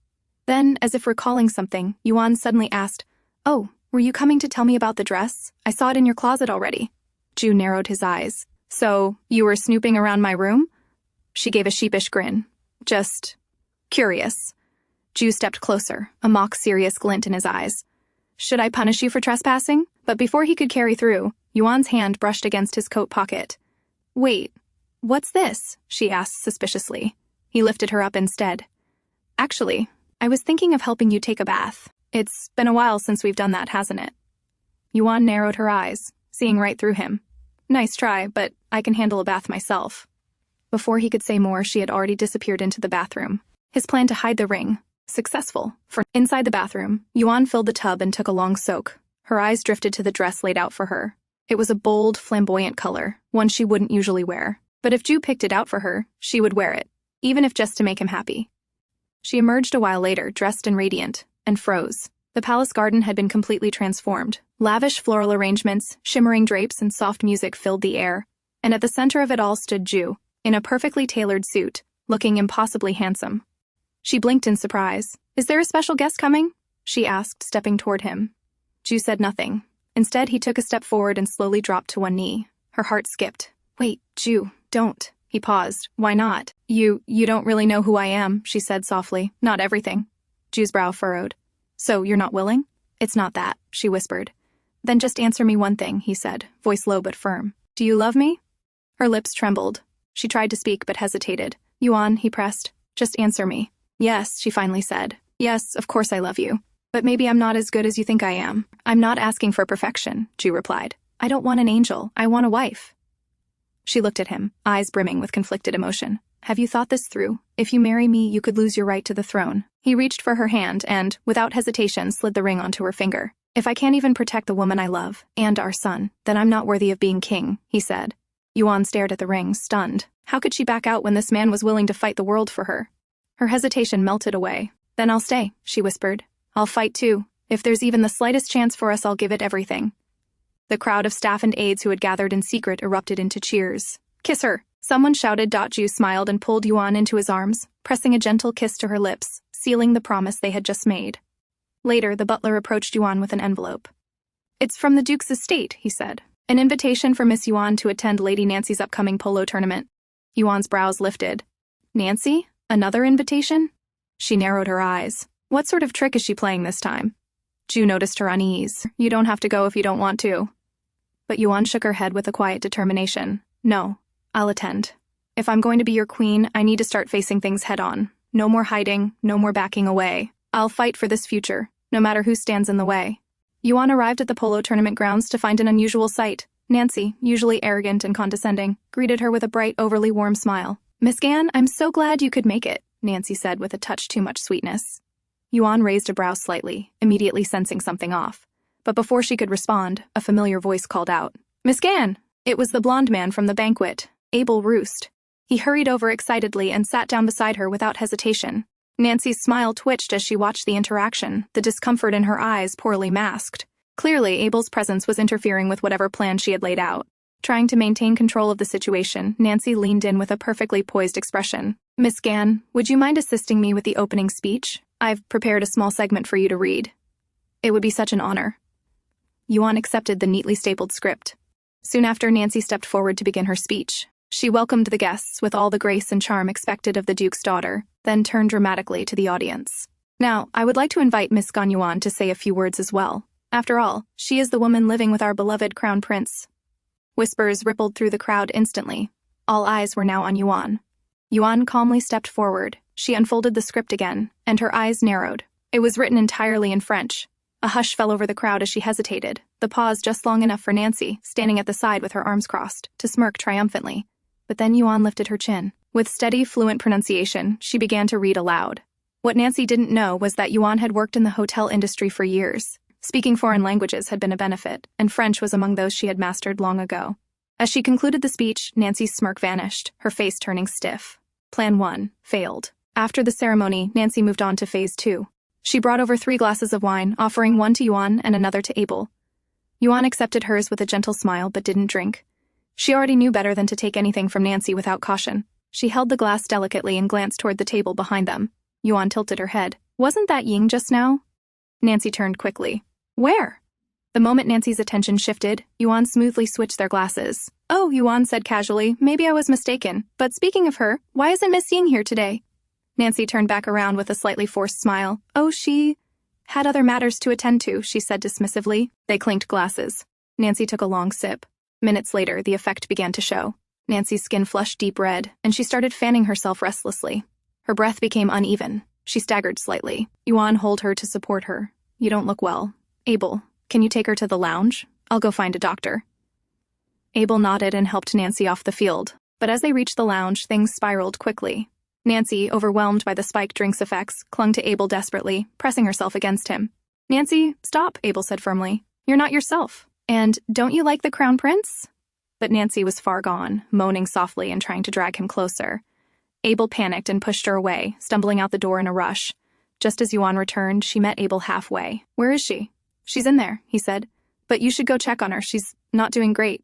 Speaker 1: Then, as if recalling something, Yuan suddenly asked, "Oh, were you coming to tell me about the dress? I saw it in your closet already." Ju narrowed his eyes. "So, you were snooping around my room?" She gave a sheepish grin. "Just curious." Ju stepped closer, a mock-serious glint in his eyes. "Should I punish you for trespassing?" But before he could carry through, Yuan's hand brushed against his coat pocket. "Wait, what's this?" she asked suspiciously. He lifted her up instead. "Actually, I was thinking of helping you take a bath. It's been a while since we've done that, hasn't it?" Yuan narrowed her eyes, seeing right through him. "Nice try, but I can handle a bath myself." Before he could say more, she had already disappeared into the bathroom. His plan to hide the ring, successful. For inside the bathroom, Yuan filled the tub and took a long soak. Her eyes drifted to the dress laid out for her. It was a bold, flamboyant color, one she wouldn't usually wear. But if Ju picked it out for her, she would wear it, even if just to make him happy. She emerged a while later, dressed and radiant, and froze. The palace garden had been completely transformed. Lavish floral arrangements, shimmering drapes, and soft music filled the air. And at the center of it all stood Ju, in a perfectly tailored suit, looking impossibly handsome. She blinked in surprise. "Is there a special guest coming?" she asked, stepping toward him. Ju said nothing. Instead, he took a step forward and slowly dropped to one knee. Her heart skipped. "Wait, Ju, don't." He paused. "Why not?" You don't really know who I am," she said softly. "Not everything." Ju's brow furrowed. "So, you're not willing?" "It's not that," she whispered. "Then just answer me one thing," he said, voice low but firm. "Do you love me?" Her lips trembled. She tried to speak but hesitated. "Yuan," he pressed. "Just answer me." "Yes," she finally said. "Yes, of course I love you. But maybe I'm not as good as you think I am." "I'm not asking for perfection," Ju replied. "I don't want an angel. I want a wife." She looked at him, eyes brimming with conflicted emotion. "Have you thought this through? If you marry me, you could lose your right to the throne." He reached for her hand and, without hesitation, slid the ring onto her finger. "If I can't even protect the woman I love, and our son, then I'm not worthy of being king," he said. Yuan stared at the ring, stunned. How could she back out when this man was willing to fight the world for her? Her hesitation melted away. "Then I'll stay," she whispered. "I'll fight too. If there's even the slightest chance for us, I'll give it everything." The crowd of staff and aides who had gathered in secret erupted into cheers. "Kiss her!" Someone shouted. Ju smiled and pulled Yuan into his arms, pressing a gentle kiss to her lips, sealing the promise they had just made. Later, the butler approached Yuan with an envelope. "It's from the Duke's estate," he said. "An invitation for Miss Yuan to attend Lady Nancy's upcoming polo tournament." Yuan's brows lifted. "Nancy? Another invitation?" She narrowed her eyes. What sort of trick is she playing this time? Ju noticed her unease. "You don't have to go if you don't want to." But Yuan shook her head with a quiet determination. "No, I'll attend. If I'm going to be your queen, I need to start facing things head-on. No more hiding, no more backing away. I'll fight for this future, no matter who stands in the way." Yuan arrived at the polo tournament grounds to find an unusual sight. Nancy, usually arrogant and condescending, greeted her with a bright, overly warm smile. "Miss Gan, I'm so glad you could make it," Nancy said with a touch too much sweetness. Yuan raised a brow slightly, immediately sensing something off. But before she could respond, a familiar voice called out, "Miss Gan!" It was the blonde man from the banquet, Abel Roost. He hurried over excitedly and sat down beside her without hesitation. Nancy's smile twitched as she watched the interaction, the discomfort in her eyes poorly masked. Clearly, Abel's presence was interfering with whatever plan she had laid out. Trying to maintain control of the situation, Nancy leaned in with a perfectly poised expression. "Miss Gan, would you mind assisting me with the opening speech? I've prepared a small segment for you to read." "It would be such an honor." Yuan accepted the neatly stapled script. Soon after, Nancy stepped forward to begin her speech. She welcomed the guests with all the grace and charm expected of the Duke's daughter, then turned dramatically to the audience. "Now, I would like to invite Miss Gan Yuan to say a few words as well. After all, she is the woman living with our beloved crown prince." Whispers rippled through the crowd instantly. All eyes were now on Yuan. Yuan calmly stepped forward. She unfolded the script again, and her eyes narrowed. It was written entirely in French. A hush fell over the crowd as she hesitated, the pause just long enough for Nancy, standing at the side with her arms crossed, to smirk triumphantly. But then Yuan lifted her chin. With steady, fluent pronunciation, she began to read aloud. What Nancy didn't know was that Yuan had worked in the hotel industry for years. Speaking foreign languages had been a benefit, and French was among those she had mastered long ago. As she concluded the speech, Nancy's smirk vanished, her face turning stiff. Plan 1 failed. After the ceremony, Nancy moved on to Phase 2. She brought over 3 glasses of wine, offering one to Yuan and another to Abel. Yuan accepted hers with a gentle smile but didn't drink. She already knew better than to take anything from Nancy without caution. She held the glass delicately and glanced toward the table behind them. Yuan tilted her head. Wasn't that Ying just now? Nancy turned quickly. Where? The moment Nancy's attention shifted, Yuan smoothly switched their glasses. Oh, Yuan said casually, maybe I was mistaken. But speaking of her, why isn't Miss Ying here today? Nancy turned back around with a slightly forced smile. Oh, she had other matters to attend to, she said dismissively. They clinked glasses. Nancy took a long sip. Minutes later, the effect began to show. Nancy's skin flushed deep red, and she started fanning herself restlessly. Her breath became uneven. She staggered slightly. Yuan held her to support her. You don't look well. Abel, can you take her to the lounge? I'll go find a doctor. Abel nodded and helped Nancy off the field. But as they reached the lounge, things spiraled quickly. Nancy, overwhelmed by the spiked drink's effects, clung to Abel desperately, pressing herself against him. Nancy, stop, Abel said firmly. You're not yourself. And don't you like the crown prince? But Nancy was far gone, moaning softly and trying to drag him closer. Abel panicked and pushed her away, stumbling out the door in a rush. Just as Yuan returned, she met Abel halfway. Where is she? She's in there, he said. But you should go check on her. She's not doing great.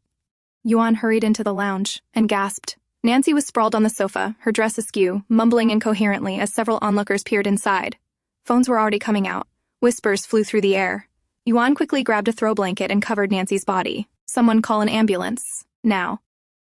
Speaker 1: Yuan hurried into the lounge and gasped. Nancy was sprawled on the sofa, her dress askew, mumbling incoherently as several onlookers peered inside. Phones were already coming out. Whispers flew through the air. Yuan quickly grabbed a throw blanket and covered Nancy's body. Someone call an ambulance. Now.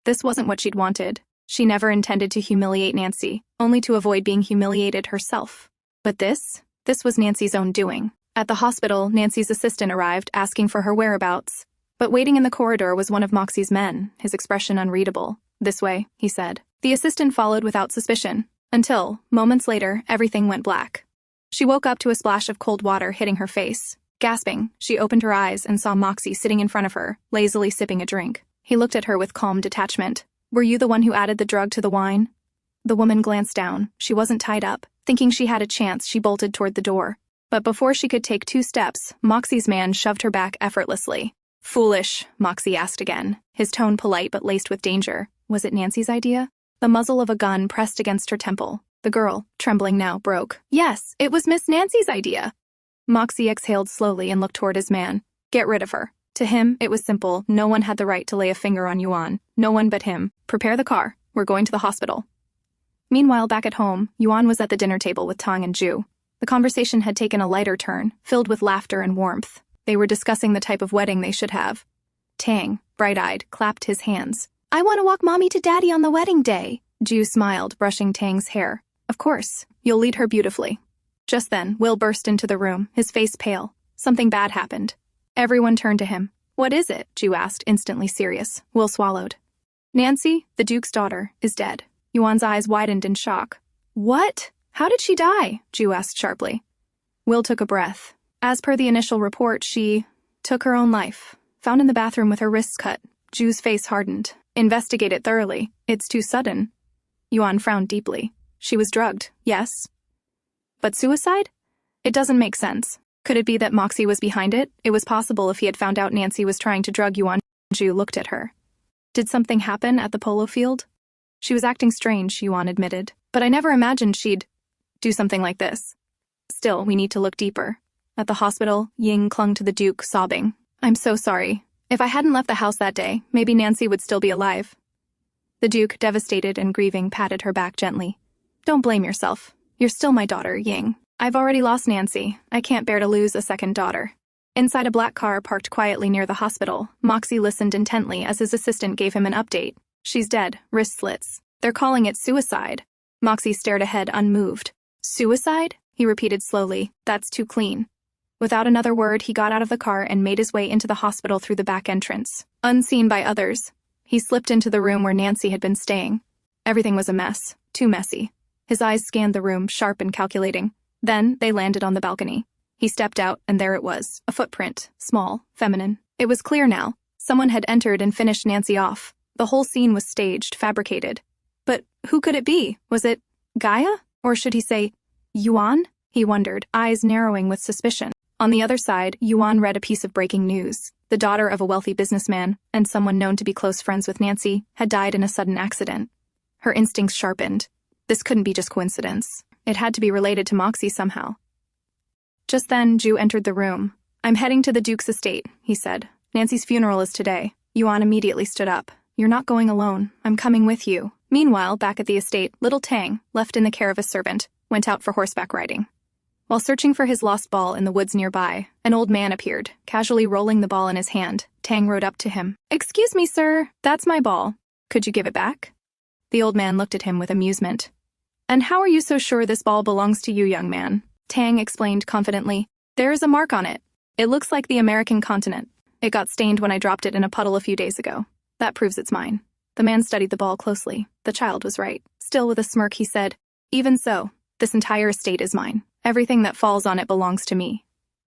Speaker 1: This wasn't what she'd wanted. She never intended to humiliate Nancy, only to avoid being humiliated herself. But this was Nancy's own doing. At the hospital, Nancy's assistant arrived, asking for her whereabouts. But waiting in the corridor was one of Moxie's men, his expression unreadable. This way, he said. The assistant followed without suspicion, until, moments later, everything went black. She woke up to a splash of cold water hitting her face. Gasping, she opened her eyes and saw Moxie sitting in front of her, lazily sipping a drink. He looked at her with calm detachment. Were you the one who added the drug to the wine? The woman glanced down. She wasn't tied up. Thinking she had a chance, she bolted toward the door. But before she could take 2 steps, Moxie's man shoved her back effortlessly. Foolish, Moxie asked again, his tone polite but laced with danger. Was it Nancy's idea? The muzzle of a gun pressed against her temple. The girl, trembling now, broke. Yes, it was Miss Nancy's idea. Moxie exhaled slowly and looked toward his man. Get rid of her. To him, it was simple. No one had the right to lay a finger on Yuan. No one but him. Prepare the car. We're going to the hospital. Meanwhile, back at home, Yuan was at the dinner table with Tang and Ju. The conversation had taken a lighter turn, filled with laughter and warmth. They were discussing the type of wedding they should have. Tang, bright-eyed, clapped his hands. I want to walk Mommy to Daddy on the wedding day. Ju smiled, brushing Tang's hair. Of course, you'll lead her beautifully. Just then, Will burst into the room, his face pale. Something bad happened. Everyone turned to him. What is it? Ju asked, instantly serious. Will swallowed. Nancy, the Duke's daughter, is dead. Yuan's eyes widened in shock. What? How did she die? Ju asked sharply. Will took a breath. As per the initial report, she took her own life. Found in the bathroom with her wrists cut. Ju's face hardened. Investigate it thoroughly. It's too sudden. Yuan frowned deeply. She was drugged, yes. But suicide? It doesn't make sense. Could it be that Moxie was behind it? It was possible if he had found out Nancy was trying to drug Yuan. Ju looked at her. Did something happen at the polo field? She was acting strange, Yuan admitted. But I never imagined she'd do something like this. Still, we need to look deeper. At the hospital, Ying clung to the Duke, sobbing. I'm so sorry. If I hadn't left the house that day, maybe Nancy would still be alive. The Duke, devastated and grieving, patted her back gently. Don't blame yourself. You're still my daughter, Ying. I've already lost Nancy. I can't bear to lose a second daughter. Inside a black car parked quietly near the hospital, Moxie listened intently as his assistant gave him an update. She's dead, wrist slits. They're calling it suicide. Moxie stared ahead, unmoved. Suicide? He repeated slowly. That's too clean. Without another word, he got out of the car and made his way into the hospital through the back entrance. Unseen by others, he slipped into the room where Nancy had been staying. Everything was a mess. Too messy. His eyes scanned the room, sharp and calculating. Then they landed on the balcony. He stepped out, and there it was. A footprint. Small. Feminine. It was clear now. Someone had entered and finished Nancy off. The whole scene was staged, fabricated. But who could it be? Was it Gaia? Or should he say Yuan? He wondered, eyes narrowing with suspicion. On the other side, Yuan read a piece of breaking news. The daughter of a wealthy businessman, and someone known to be close friends with Nancy, had died in a sudden accident. Her instincts sharpened. This couldn't be just coincidence. It had to be related to Moxie somehow. Just then, Jue entered the room. "I'm heading to the Duke's estate," he said. "Nancy's funeral is today." Yuan immediately stood up. "You're not going alone. I'm coming with you." Meanwhile, back at the estate, little Tang, left in the care of a servant, went out for horseback riding. While searching for his lost ball in the woods nearby, an old man appeared, casually rolling the ball in his hand. Tang rode up to him. "Excuse me, sir. That's my ball. Could you give it back?" The old man looked at him with amusement. "And how are you so sure this ball belongs to you, young man?" Tang explained confidently. "There is a mark on it. It looks like the American continent. It got stained when I dropped it in a puddle a few days ago. That proves it's mine." The man studied the ball closely. The child was right. Still with a smirk, he said, "Even so, this entire estate is mine. Everything that falls on it belongs to me."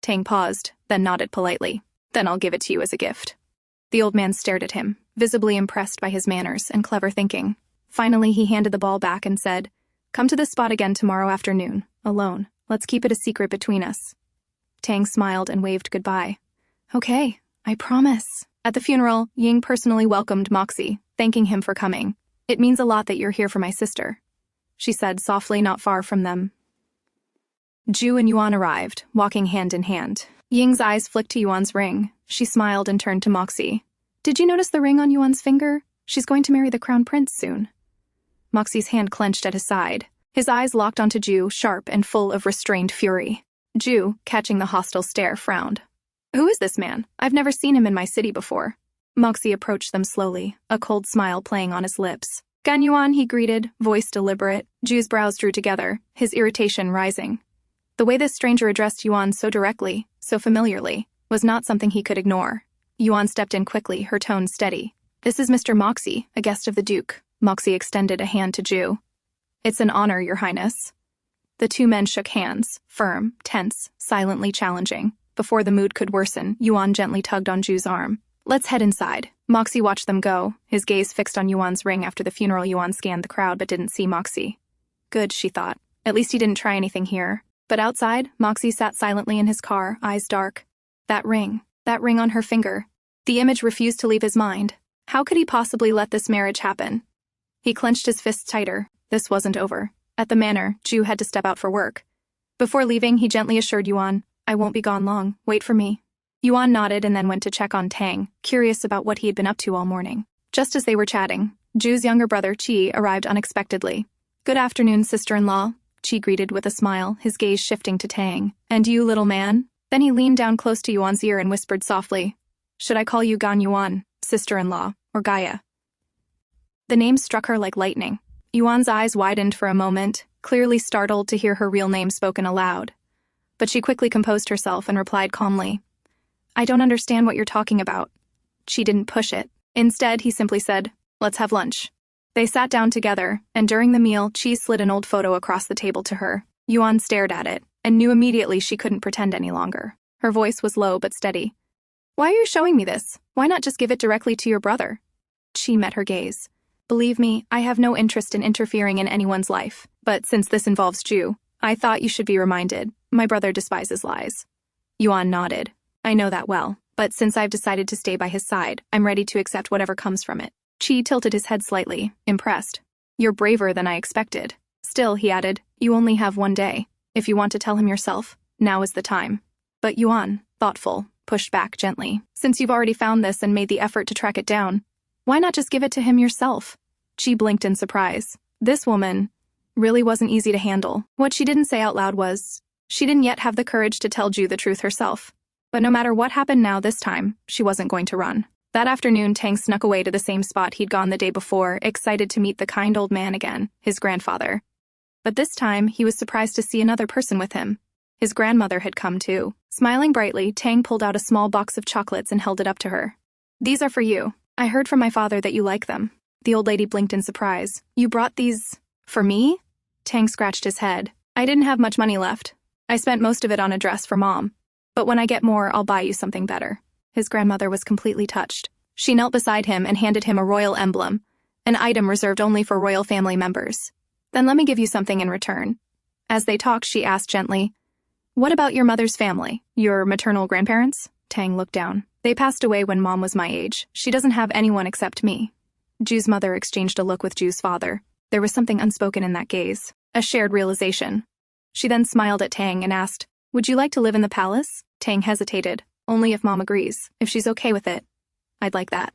Speaker 1: Tang paused, then nodded politely. "Then I'll give it to you as a gift." The old man stared at him, visibly impressed by his manners and clever thinking. Finally, he handed the ball back and said, "Come to this spot again tomorrow afternoon, alone. Let's keep it a secret between us." Tang smiled and waved goodbye. "Okay, I promise." At the funeral, Ying personally welcomed Moxie, thanking him for coming. "It means a lot that you're here for my sister," she said softly, not far from them. Jue and Yuan arrived, walking hand in hand. Ying's eyes flicked to Yuan's ring. She smiled and turned to Moxie. "Did you notice the ring on Yuan's finger? She's going to marry the crown prince soon." Moxie's hand clenched at his side. His eyes locked onto Jue, sharp and full of restrained fury. Jue, catching the hostile stare, frowned. "Who is this man? I've never seen him in my city before." Moxie approached them slowly, a cold smile playing on his lips. "Gan Yuan," he greeted, voice deliberate. Jue's brows drew together, his irritation rising. The way this stranger addressed Yuan so directly, so familiarly, was not something he could ignore. Yuan stepped in quickly, her tone steady. "This is Mr. Moxie, a guest of the Duke." Moxie extended a hand to Jue. "It's an honor, Your Highness." The two men shook hands, firm, tense, silently challenging. Before the mood could worsen, Yuan gently tugged on Jue's arm. "Let's head inside." Moxie watched them go, his gaze fixed on Yuan's ring. After the funeral, Yuan scanned the crowd but didn't see Moxie. Good, she thought. At least he didn't try anything here. But outside, Moxie sat silently in his car, eyes dark. That ring on her finger. The image refused to leave his mind. How could he possibly let this marriage happen? He clenched his fists tighter. This wasn't over. At the manor, Jue had to step out for work. Before leaving, he gently assured Yuan, "I won't be gone long. Wait for me." Yuan nodded and then went to check on Tang, curious about what he had been up to all morning. Just as they were chatting, Jue's younger brother, Qi, arrived unexpectedly. "Good afternoon, sister-in-law," Qi greeted with a smile, his gaze shifting to Tang. "And you, little man?" Then he leaned down close to Yuan's ear and whispered softly, "Should I call you Gan Yuan, sister-in-law, or Gaia?" The name struck her like lightning. Yuan's eyes widened for a moment, clearly startled to hear her real name spoken aloud. But she quickly composed herself and replied calmly, "I don't understand what you're talking about." She didn't push it. Instead, he simply said, "Let's have lunch." They sat down together, and during the meal, Chi slid an old photo across the table to her. Yuan stared at it, and knew immediately she couldn't pretend any longer. Her voice was low but steady. "Why are you showing me this? Why not just give it directly to your brother?" Chi met her gaze. "Believe me, I have no interest in interfering in anyone's life. But since this involves Jue, I thought you should be reminded. My brother despises lies." Yuan nodded. "I know that well, but since I've decided to stay by his side, I'm ready to accept whatever comes from it." Chi tilted his head slightly, impressed. "You're braver than I expected." Still, he added, "You only have one day. If you want to tell him yourself, now is the time." But Yuan, thoughtful, pushed back gently. "Since you've already found this and made the effort to track it down, why not just give it to him yourself?" Chi blinked in surprise. This woman really wasn't easy to handle. What she didn't say out loud was, she didn't yet have the courage to tell Jue the truth herself. But no matter what happened now this time, she wasn't going to run. That afternoon, Tang snuck away to the same spot he'd gone the day before, excited to meet the kind old man again, his grandfather. But this time, he was surprised to see another person with him. His grandmother had come too. Smiling brightly, Tang pulled out a small box of chocolates and held it up to her. "These are for you. I heard from my father that you like them." The old lady blinked in surprise. "You brought these for me?" Tang scratched his head. "I didn't have much money left. I spent most of it on a dress for Mom. But when I get more, I'll buy you something better." His grandmother was completely touched. She knelt beside him and handed him a royal emblem, an item reserved only for royal family members. "Then let me give you something in return." As they talked, she asked gently, "What about your mother's family? Your maternal grandparents?" Tang looked down. "They passed away when Mom was my age. She doesn't have anyone except me." Jue's mother exchanged a look with Jue's father. There was something unspoken in that gaze, a shared realization. She then smiled at Tang and asked, "Would you like to live in the palace?" Tang hesitated. "Only if Mom agrees. If she's okay with it. I'd like that."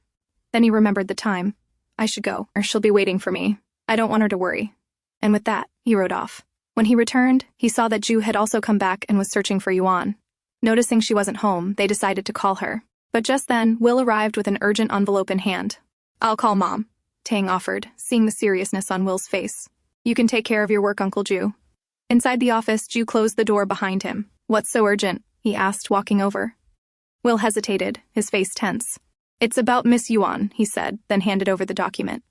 Speaker 1: Then he remembered the time. "I should go, or she'll be waiting for me. I don't want her to worry." And with that, he rode off. When he returned, he saw that Jue had also come back and was searching for Yuan. Noticing she wasn't home, they decided to call her. But just then, Will arrived with an urgent envelope in hand. "I'll call Mom," Tang offered, seeing the seriousness on Will's face. "You can take care of your work, Uncle Jue." Inside the office, Jue closed the door behind him. "What's so urgent?" he asked, walking over. Will hesitated, his face tense. "It's about Miss Yuan," he said, then handed over the document.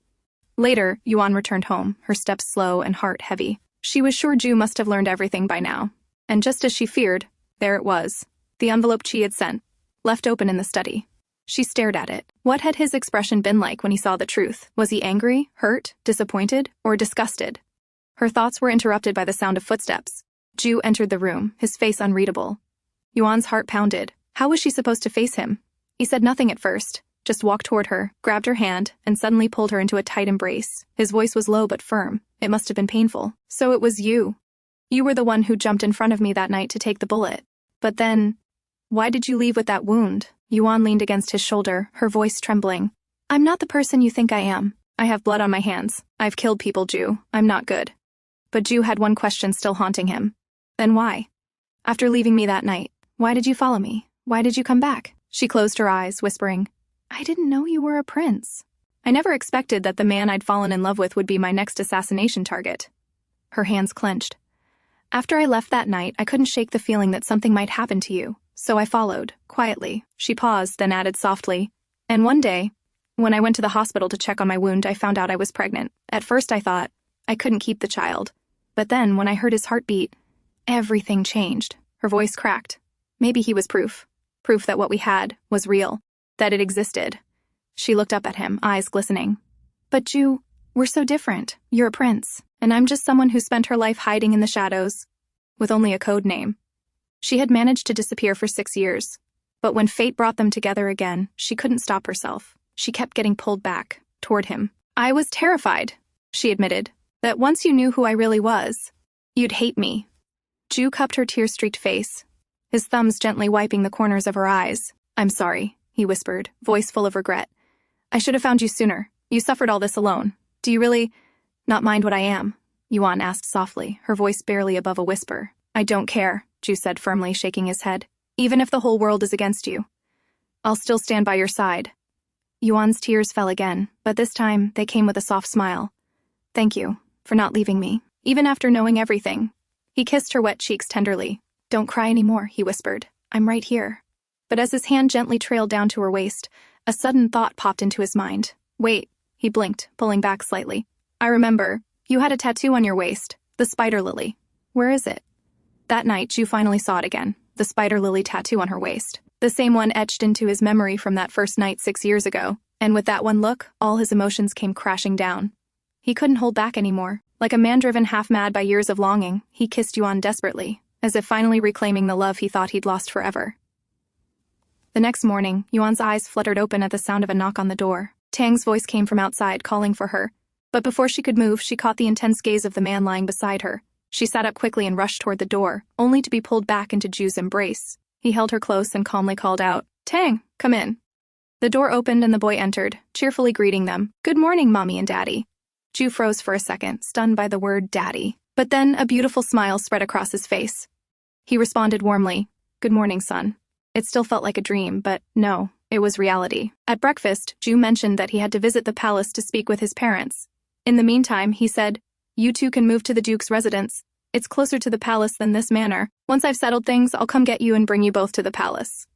Speaker 1: Later, Yuan returned home, her steps slow and heart heavy. She was sure Jue must have learned everything by now. And just as she feared, there it was. The envelope Chi had sent, left open in the study. She stared at it. What had his expression been like when he saw the truth? Was he angry, hurt, disappointed, or disgusted? Her thoughts were interrupted by the sound of footsteps. Jue entered the room, his face unreadable. Yuan's heart pounded. How was she supposed to face him? He said nothing at first, just walked toward her, grabbed her hand, and suddenly pulled her into a tight embrace. His voice was low but firm. It must have been painful. "So it was you. You were the one who jumped in front of me that night to take the bullet. But then, why did you leave with that wound?" Yuan leaned against his shoulder, her voice trembling. "I'm not the person you think I am. I have blood on my hands. I've killed people, Jue. I'm not good." But Jue had one question still haunting him. "Then why? After leaving me that night, why did you follow me? Why did you come back?" She closed her eyes, whispering, "I didn't know you were a prince. I never expected that the man I'd fallen in love with would be my next assassination target." Her hands clenched. "After I left that night, I couldn't shake the feeling that something might happen to you, so I followed, quietly." She paused, then added softly, "And one day, when I went to the hospital to check on my wound, I found out I was pregnant. At first I thought I couldn't keep the child. But then, when I heard his heartbeat, everything changed." Her voice cracked. Maybe he was proof. Proof that what we had was real. That it existed. She looked up at him, eyes glistening. "But Jue, we're so different. You're a prince, and I'm just someone who spent her life hiding in the shadows, with only a code name." She had managed to disappear for 6 years, but when fate brought them together again, she couldn't stop herself. She kept getting pulled back, toward him. "I was terrified," she admitted, "that once you knew who I really was, you'd hate me." Jue cupped her tear-streaked face, his thumbs gently wiping the corners of her eyes. "I'm sorry," he whispered, voice full of regret. "I should have found you sooner. You suffered all this alone. Do you really not mind what I am?" Yuan asked softly, her voice barely above a whisper. "I don't care," Jue said firmly, shaking his head. "Even if the whole world is against you, I'll still stand by your side." Yuan's tears fell again, but this time they came with a soft smile. "Thank you for not leaving me, even after knowing everything." He kissed her wet cheeks tenderly. "Don't cry anymore," he whispered. "I'm right here." But as his hand gently trailed down to her waist, a sudden thought popped into his mind. "Wait," he blinked, pulling back slightly. "I remember. You had a tattoo on your waist, the spider lily. Where is it?" That night, Jue finally saw it again, the spider lily tattoo on her waist. The same one etched into his memory from that first night 6 years ago, and with that one look, all his emotions came crashing down. He couldn't hold back anymore. Like a man driven half-mad by years of longing, he kissed Yuan desperately, as if finally reclaiming the love he thought he'd lost forever. The next morning, Yuan's eyes fluttered open at the sound of a knock on the door. Tang's voice came from outside, calling for her. But before she could move, she caught the intense gaze of the man lying beside her. She sat up quickly and rushed toward the door, only to be pulled back into Jue's embrace. He held her close and calmly called out, "Tang, come in." The door opened and the boy entered, cheerfully greeting them. "Good morning, Mommy and Daddy." Jue froze for a second, stunned by the word Daddy. But then a beautiful smile spread across his face. He responded warmly, "Good morning, son." It still felt like a dream, but no, it was reality. At breakfast, Jue mentioned that he had to visit the palace to speak with his parents. In the meantime, he said, "You two can move to the Duke's residence. It's closer to the palace than this manor. Once I've settled things, I'll come get you and bring you both to the palace."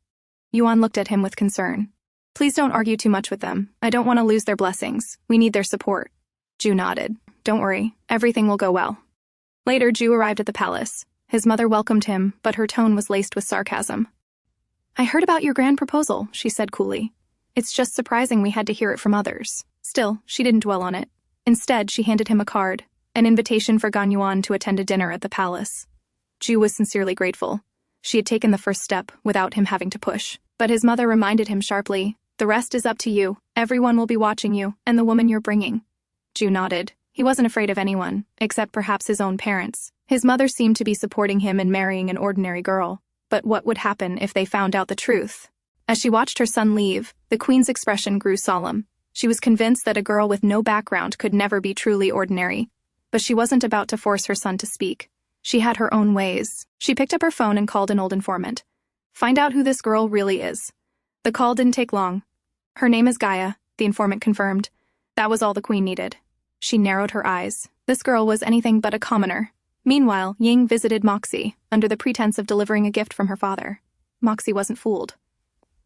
Speaker 1: Yuan looked at him with concern. "Please don't argue too much with them. I don't want to lose their blessings. We need their support." Jue nodded. "Don't worry, everything will go well." Later, Jue arrived at the palace. His mother welcomed him, but her tone was laced with sarcasm. "I heard about your grand proposal," she said coolly. "It's just surprising we had to hear it from others." Still, she didn't dwell on it. Instead, she handed him a card, an invitation for Gan Yuan to attend a dinner at the palace. Jue was sincerely grateful. She had taken the first step without him having to push. But his mother reminded him sharply, "The rest is up to you. Everyone will be watching you, and the woman you're bringing." Jue nodded. He wasn't afraid of anyone, except perhaps his own parents. His mother seemed to be supporting him in marrying an ordinary girl. But what would happen if they found out the truth? As she watched her son leave, the queen's expression grew solemn. She was convinced that a girl with no background could never be truly ordinary. But she wasn't about to force her son to speak. She had her own ways. She picked up her phone and called an old informant. Find out who this girl really is. The call didn't take long. Her name is Gaia, the informant confirmed. That was all the queen needed. She narrowed her eyes. This girl was anything but a commoner. Meanwhile, Ying visited Moxie, under the pretense of delivering a gift from her father. Moxie wasn't fooled.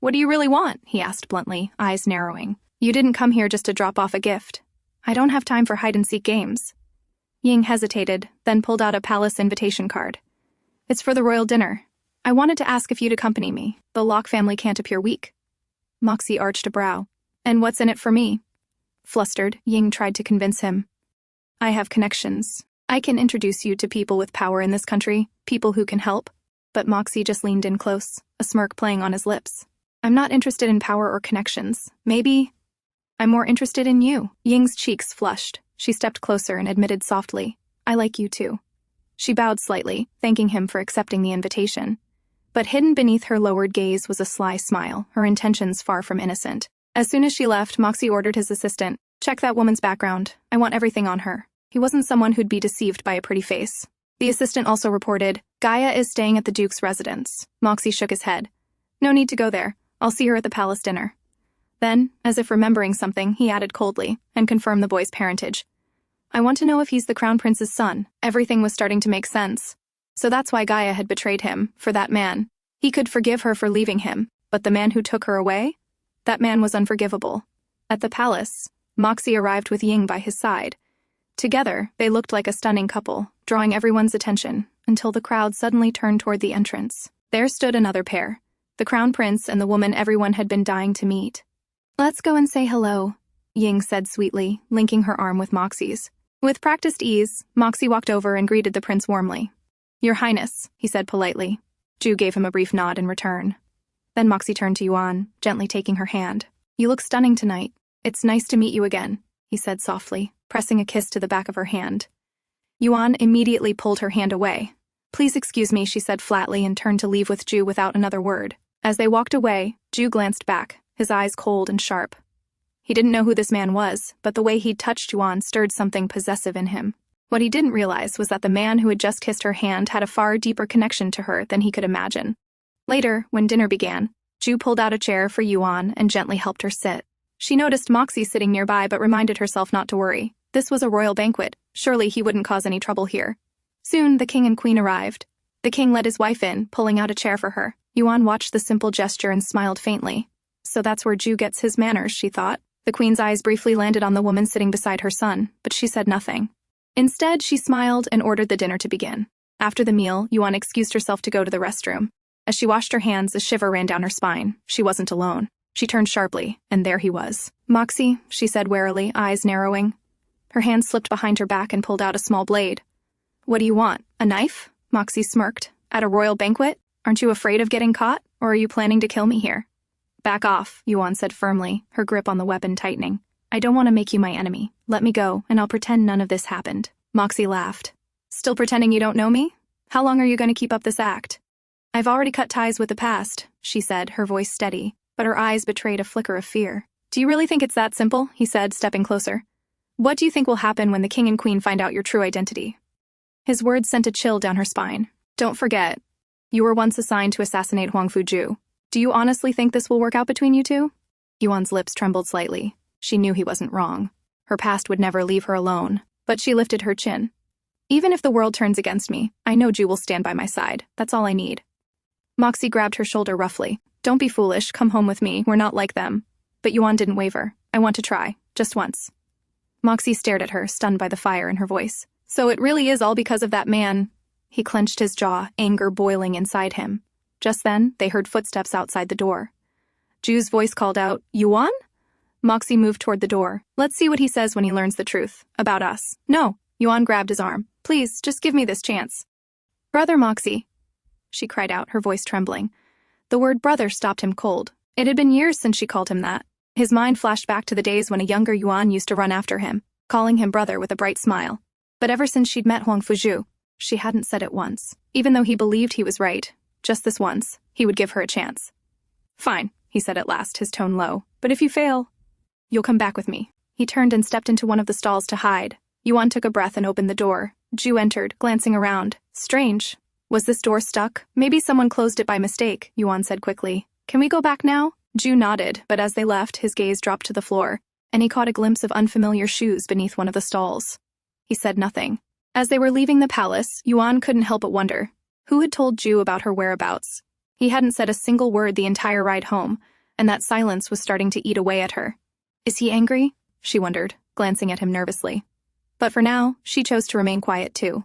Speaker 1: What do you really want? He asked bluntly, eyes narrowing. You didn't come here just to drop off a gift. I don't have time for hide-and-seek games. Ying hesitated, then pulled out a palace invitation card. It's for the royal dinner. I wanted to ask if you'd accompany me. The Locke family can't appear weak. Moxie arched a brow. And what's in it for me? Flustered, Ying tried to convince him. I have connections. I can introduce you to people with power in this country, people who can help. But Moxie just leaned in close, a smirk playing on his lips. I'm not interested in power or connections. Maybe I'm more interested in you. Ying's cheeks flushed. She stepped closer and admitted softly, I like you too. She bowed slightly, thanking him for accepting the invitation. But hidden beneath her lowered gaze was a sly smile, her intentions far from innocent. As soon as she left, Moxie ordered his assistant, check that woman's background. I want everything on her. He wasn't someone who'd be deceived by a pretty face. The assistant also reported, Gaia is staying at the Duke's residence. Moxie shook his head. No need to go there. I'll see her at the palace dinner. Then, as if remembering something, he added coldly, and confirmed the boy's parentage. I want to know if he's the crown prince's son. Everything was starting to make sense. So that's why Gaia had betrayed him, for that man. He could forgive her for leaving him, but the man who took her away? That man was unforgivable. At the palace, Moxie arrived with Ying by his side. Together, they looked like a stunning couple, drawing everyone's attention, until the crowd suddenly turned toward the entrance. There stood another pair, the crown prince and the woman everyone had been dying to meet. Let's go and say hello, Ying said sweetly, linking her arm with Moxie's. With practiced ease, Moxie walked over and greeted the prince warmly. Your Highness, he said politely. Jue gave him a brief nod in return. Then Moxie turned to Yuan, gently taking her hand. You look stunning tonight. It's nice to meet you again, he said softly, pressing a kiss to the back of her hand. Yuan immediately pulled her hand away. Please excuse me, she said flatly and turned to leave with Jue without another word. As they walked away, Jue glanced back, his eyes cold and sharp. He didn't know who this man was, but the way he'd touched Yuan stirred something possessive in him. What he didn't realize was that the man who had just kissed her hand had a far deeper connection to her than he could imagine. Later, when dinner began, Jue pulled out a chair for Yuan and gently helped her sit. She noticed Moxie sitting nearby but reminded herself not to worry. This was a royal banquet. Surely he wouldn't cause any trouble here. Soon, the king and queen arrived. The king led his wife in, pulling out a chair for her. Yuan watched the simple gesture and smiled faintly. So that's where Jue gets his manners, she thought. The queen's eyes briefly landed on the woman sitting beside her son, but she said nothing. Instead, she smiled and ordered the dinner to begin. After the meal, Yuan excused herself to go to the restroom. As she washed her hands, a shiver ran down her spine. She wasn't alone. She turned sharply, and there he was. Moxie, she said warily, eyes narrowing. Her hand slipped behind her back and pulled out a small blade. What do you want? A knife? Moxie smirked. At a royal banquet? Aren't you afraid of getting caught, or are you planning to kill me here? Back off, Yuan said firmly, her grip on the weapon tightening. I don't want to make you my enemy. Let me go, and I'll pretend none of this happened. Moxie laughed. Still pretending you don't know me? How long are you going to keep up this act? I've already cut ties with the past, she said, her voice steady, but her eyes betrayed a flicker of fear. Do you really think it's that simple? He said, stepping closer. What do you think will happen when the king and queen find out your true identity? His words sent a chill down her spine. Don't forget, you were once assigned to assassinate Huangfu Jue. Do you honestly think this will work out between you two? Yuan's lips trembled slightly. She knew he wasn't wrong. Her past would never leave her alone, but she lifted her chin. Even if the world turns against me, I know Jue will stand by my side. That's all I need. Moxie grabbed her shoulder roughly. Don't be foolish, come home with me, we're not like them. But Yuan didn't waver. I want to try, just once. Moxie stared at her, stunned by the fire in her voice. So it really is all because of that man. He clenched his jaw, anger boiling inside him. Just then, they heard footsteps outside the door. Jue's voice called out, Yuan? Moxie moved toward the door. Let's see what he says when he learns the truth. About us. No. Yuan grabbed his arm. Please, just give me this chance. Brother Moxie, she cried out, her voice trembling. The word brother stopped him cold. It had been years since she called him that. His mind flashed back to the days when a younger Yuan used to run after him. calling him brother with a bright smile. But ever since she'd met Huangfu Jue, she hadn't said it once. Even though he believed he was right, just this once, he would give her a chance. Fine, he said at last, his tone low. But if you fail, you'll come back with me. He turned and stepped into one of the stalls to hide. Yuan took a breath and opened the door. Jue entered, glancing around. Strange. Was this door stuck? Maybe someone closed it by mistake, Yuan said quickly. Can we go back now? Jue nodded, but as they left, his gaze dropped to the floor, and he caught a glimpse of unfamiliar shoes beneath one of the stalls. He said nothing. As they were leaving the palace, Yuan couldn't help but wonder. Who had told Jue about her whereabouts? He hadn't said a single word the entire ride home, and that silence was starting to eat away at her. Is he angry? She wondered, glancing at him nervously. But for now, she chose to remain quiet too.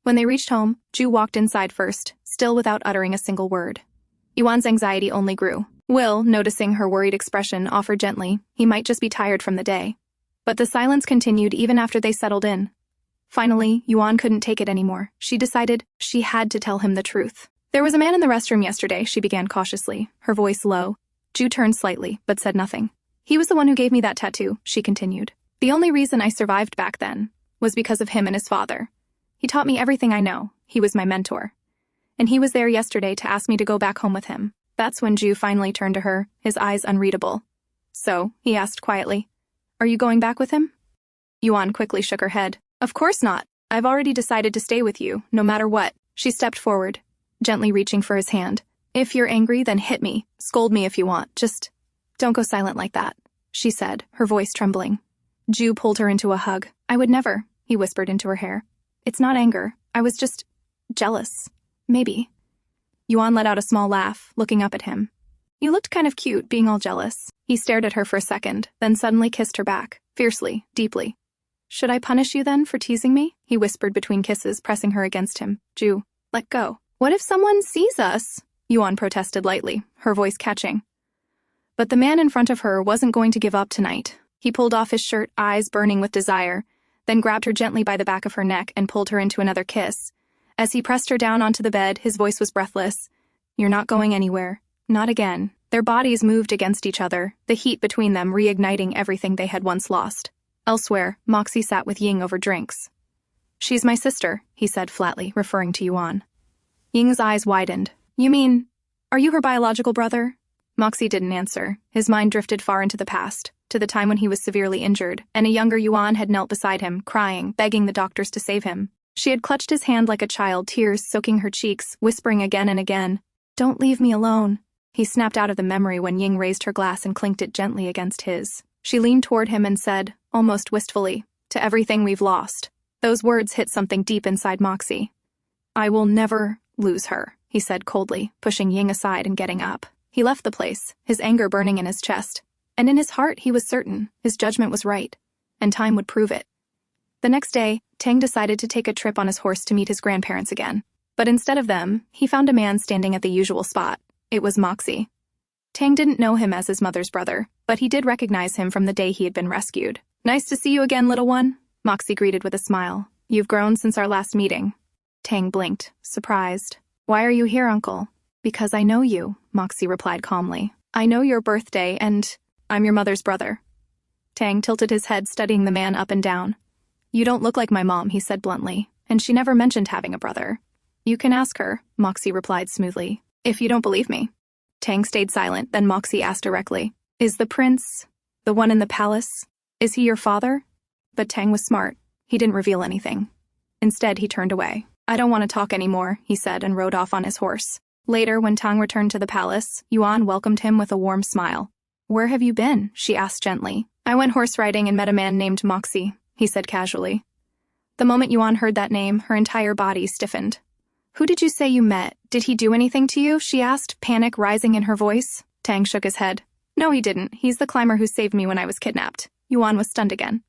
Speaker 1: When they reached home, Jue walked inside first, still without uttering a single word. Yuan's anxiety only grew. Will, noticing her worried expression, offered gently, he might just be tired from the day. But the silence continued even after they settled in. Finally, Yuan couldn't take it anymore. She decided she had to tell him the truth. There was a man in the restroom yesterday, she began cautiously, her voice low. Jue turned slightly, but said nothing. He was the one who gave me that tattoo, she continued. The only reason I survived back then was because of him and his father. He taught me everything I know. He was my mentor. And he was there yesterday to ask me to go back home with him. That's when Jue finally turned to her, his eyes unreadable. So, he asked quietly, are you going back with him? Yuan quickly shook her head. Of course not. I've already decided to stay with you, no matter what. She stepped forward, gently reaching for his hand. If you're angry, then hit me. Scold me if you want. Just don't go silent like that, she said, her voice trembling. Jue pulled her into a hug. I would never, he whispered into her hair. It's not anger. I was just jealous. Maybe. Yuan let out a small laugh, looking up at him. You looked kind of cute, being all jealous. He stared at her for a second, then suddenly kissed her back, fiercely, deeply. Should I punish you then for teasing me? He whispered between kisses, pressing her against him. Jue, let go. What if someone sees us? Yuan protested lightly, her voice catching. But the man in front of her wasn't going to give up tonight. He pulled off his shirt, eyes burning with desire, then grabbed her gently by the back of her neck and pulled her into another kiss. As he pressed her down onto the bed, his voice was breathless. You're not going anywhere. Not again. Their bodies moved against each other, the heat between them reigniting everything they had once lost. Elsewhere, Moxie sat with Ying over drinks. She's my sister, he said flatly, referring to Yuan. Ying's eyes widened. You mean, are you her biological brother? Moxie didn't answer. His mind drifted far into the past, to the time when he was severely injured, and a younger Yuan had knelt beside him, crying, begging the doctors to save him. She had clutched his hand like a child, tears soaking her cheeks, whispering again and again, Don't leave me alone. He snapped out of the memory when Ying raised her glass and clinked it gently against his. She leaned toward him and said, almost wistfully, to everything we've lost. Those words hit something deep inside Moxie. I will never lose her, he said coldly, pushing Ying aside and getting up. He left the place, his anger burning in his chest. And in his heart, he was certain his judgment was right, and time would prove it. The next day, Tang decided to take a trip on his horse to meet his grandparents again. But instead of them, he found a man standing at the usual spot. It was Moxie. Tang didn't know him as his mother's brother, but he did recognize him from the day he had been rescued. Nice to see you again, little one, Moxie greeted with a smile. You've grown since our last meeting. Tang blinked, surprised. Why are you here, uncle? Because I know you, Moxie replied calmly. I know your birthday, and I'm your mother's brother. Tang tilted his head, studying the man up and down. You don't look like my mom, he said bluntly, and she never mentioned having a brother. You can ask her, Moxie replied smoothly, if you don't believe me. Tang stayed silent, then Moxie asked directly, Is the prince, the one in the palace, is he your father? But Tang was smart. He didn't reveal anything. Instead, he turned away. I don't want to talk anymore, he said, and rode off on his horse. Later, when Tang returned to the palace, Yuan welcomed him with a warm smile. Where have you been? She asked gently. I went horse riding and met a man named Moxie, he said casually. The moment Yuan heard that name, her entire body stiffened. Who did you say you met? Did he do anything to you? She asked, panic rising in her voice. Tang shook his head. No, he didn't. He's the climber who saved me when I was kidnapped. Yuan was stunned again.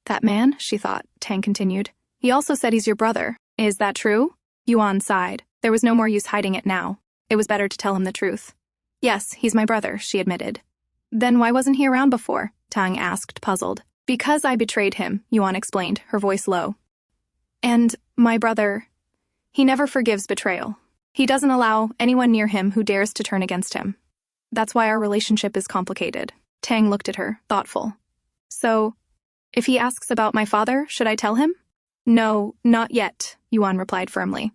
Speaker 1: That man, she thought, Tang continued. He also said he's your brother. Is that true? Yuan sighed. There was no more use hiding it now. It was better to tell him the truth. Yes, he's my brother, she admitted. Then why wasn't he around before? Tang asked, puzzled. Because I betrayed him, Yuan explained, her voice low. And my brother, he never forgives betrayal. He doesn't allow anyone near him who dares to turn against him. That's why our relationship is complicated. Tang looked at her, thoughtful. So, If he asks about my father, should I tell him? No, not yet, Yuan replied firmly.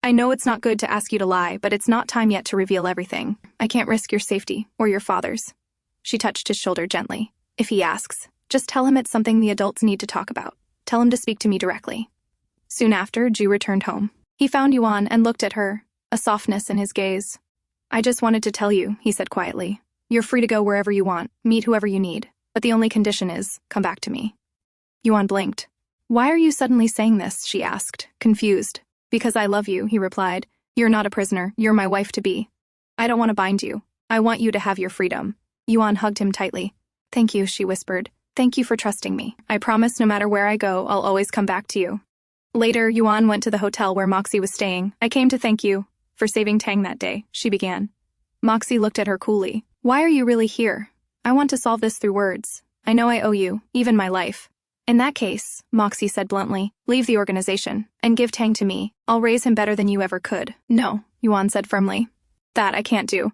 Speaker 1: I know it's not good to ask you to lie, but it's not time yet to reveal everything. I can't risk your safety, or your father's. She touched his shoulder gently. If he asks, just tell him it's something the adults need to talk about. Tell him to speak to me directly. Soon after, Jue returned home. He found Yuan and looked at her, a softness in his gaze. I just wanted to tell you, he said quietly. You're free to go wherever you want, meet whoever you need, but the only condition is, come back to me. Yuan blinked. Why are you suddenly saying this, she asked, confused. Because I love you, he replied. You're not a prisoner, you're my wife-to-be. I don't want to bind you. I want you to have your freedom. Yuan hugged him tightly. Thank you, she whispered. Thank you for trusting me. I promise no matter where I go, I'll always come back to you. Later, Yuan went to the hotel where Moxie was staying. I came to thank you for saving Tang that day, she began. Moxie looked at her coolly. Why are you really here? I want to solve this through words. I know I owe you, even my life. In that case, Moxie said bluntly, leave the organization and give Tang to me. I'll raise him better than you ever could. No, Yuan said firmly. That I can't do.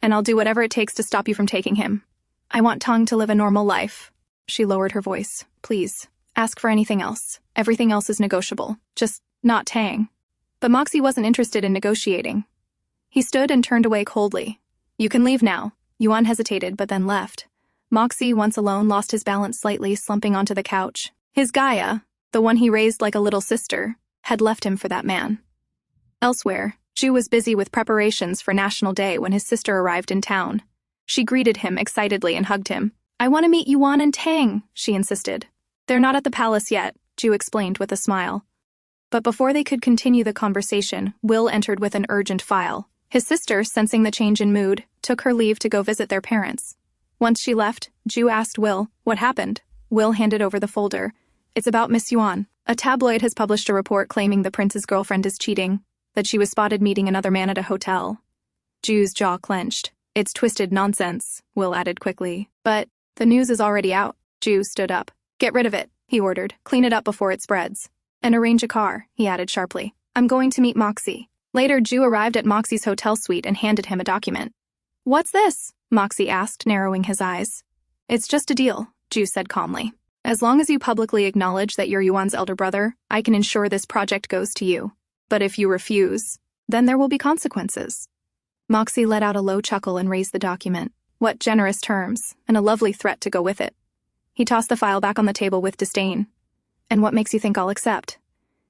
Speaker 1: And I'll do whatever it takes to stop you from taking him. I want Tang to live a normal life. She lowered her voice. Please, ask for anything else. Everything else is negotiable. Just not Tang. But Moxie wasn't interested in negotiating. He stood and turned away coldly. You can leave now. Yuan hesitated but then left. Moxie, once alone, lost his balance slightly, slumping onto the couch. His Gaia, the one he raised like a little sister, had left him for that man. Elsewhere, Jue was busy with preparations for National Day when his sister arrived in town. She greeted him excitedly and hugged him. I want to meet Yuan and Tang, she insisted. They're not at the palace yet, Jue explained with a smile. But before they could continue the conversation, Will entered with an urgent file. His sister, sensing the change in mood, took her leave to go visit their parents. Once she left, Jue asked Will, what happened? Will handed over the folder. It's about Miss Yuan. A tabloid has published a report claiming the prince's girlfriend is cheating, that she was spotted meeting another man at a hotel. Jue's jaw clenched. It's twisted nonsense, Will added quickly. But the news is already out. Jue stood up. Get rid of it, he ordered. Clean it up before it spreads. And arrange a car, he added sharply. I'm going to meet Moxie. Later, Jue arrived at Moxie's hotel suite and handed him a document. What's this? Moxie asked, narrowing his eyes. It's just a deal, Jue said calmly. As long as you publicly acknowledge that you're Yuan's elder brother, I can ensure this project goes to you. But if you refuse, then there will be consequences. Moxie let out a low chuckle and raised the document. What generous terms, and a lovely threat to go with it. He tossed the file back on the table with disdain. And what makes you think I'll accept?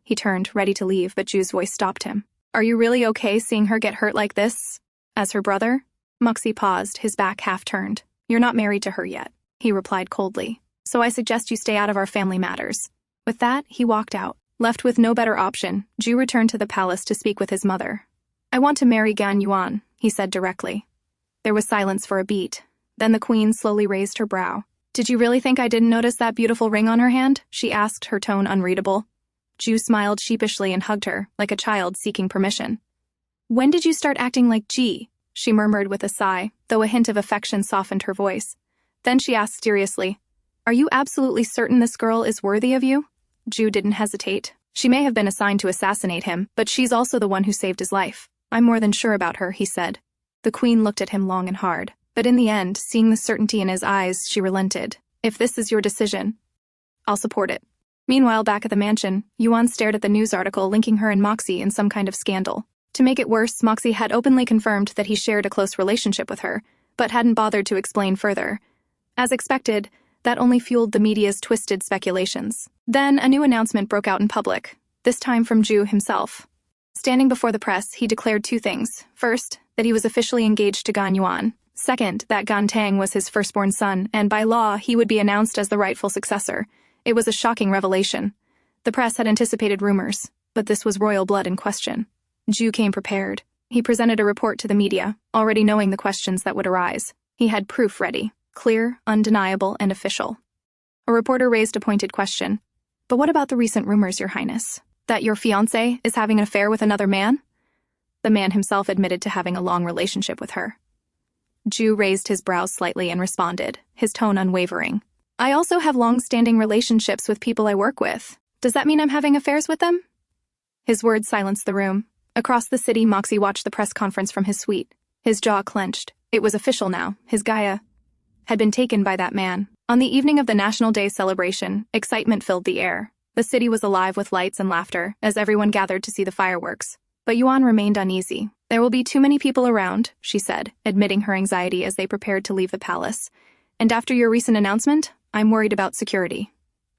Speaker 1: He turned, ready to leave, but Jue's voice stopped him. Are you really okay seeing her get hurt like this? As her brother? Moxie paused, his back half turned. You're not married to her yet, he replied coldly. So I suggest you stay out of our family matters. With that, he walked out. Left with no better option, Jue returned to the palace to speak with his mother. I want to marry Gan Yuan, he said directly. There was silence for a beat. Then the queen slowly raised her brow. Did you really think I didn't notice that beautiful ring on her hand? She asked, her tone unreadable. Jue smiled sheepishly and hugged her, like a child seeking permission. When did you start acting like G? She murmured with a sigh, though a hint of affection softened her voice. Then she asked seriously, Are you absolutely certain this girl is worthy of you? Jue didn't hesitate. She may have been assigned to assassinate him, but she's also the one who saved his life. I'm more than sure about her, he said. The queen looked at him long and hard. But in the end, seeing the certainty in his eyes, she relented. If this is your decision, I'll support it. Meanwhile, back at the mansion, Yuan stared at the news article linking her and Moxie in some kind of scandal. To make it worse, Moxie had openly confirmed that he shared a close relationship with her, but hadn't bothered to explain further. As expected, that only fueled the media's twisted speculations. Then, a new announcement broke out in public, this time from Jue himself. Standing before the press, he declared two things. First, that he was officially engaged to Gan Yuan. Second, that Gan Tang was his firstborn son, and by law, he would be announced as the rightful successor. It was a shocking revelation. The press had anticipated rumors, but this was royal blood in question. Jue came prepared. He presented a report to the media, already knowing the questions that would arise. He had proof ready, clear, undeniable, and official. A reporter raised a pointed question. But what about the recent rumors, Your Highness? That your fiancé is having an affair with another man? The man himself admitted to having a long relationship with her. Jue raised his brows slightly and responded, his tone unwavering. I also have long-standing relationships with people I work with. Does that mean I'm having affairs with them? His words silenced the room. Across the city, Moxie watched the press conference from his suite. His jaw clenched. It was official now. His Gaia... had been taken by that man. On the evening of the National Day celebration, excitement filled the air. The city was alive with lights and laughter as everyone gathered to see the fireworks. But Yuan remained uneasy. "There will be too many people around," she said, admitting her anxiety as they prepared to leave the palace. "And after your recent announcement, I'm worried about security."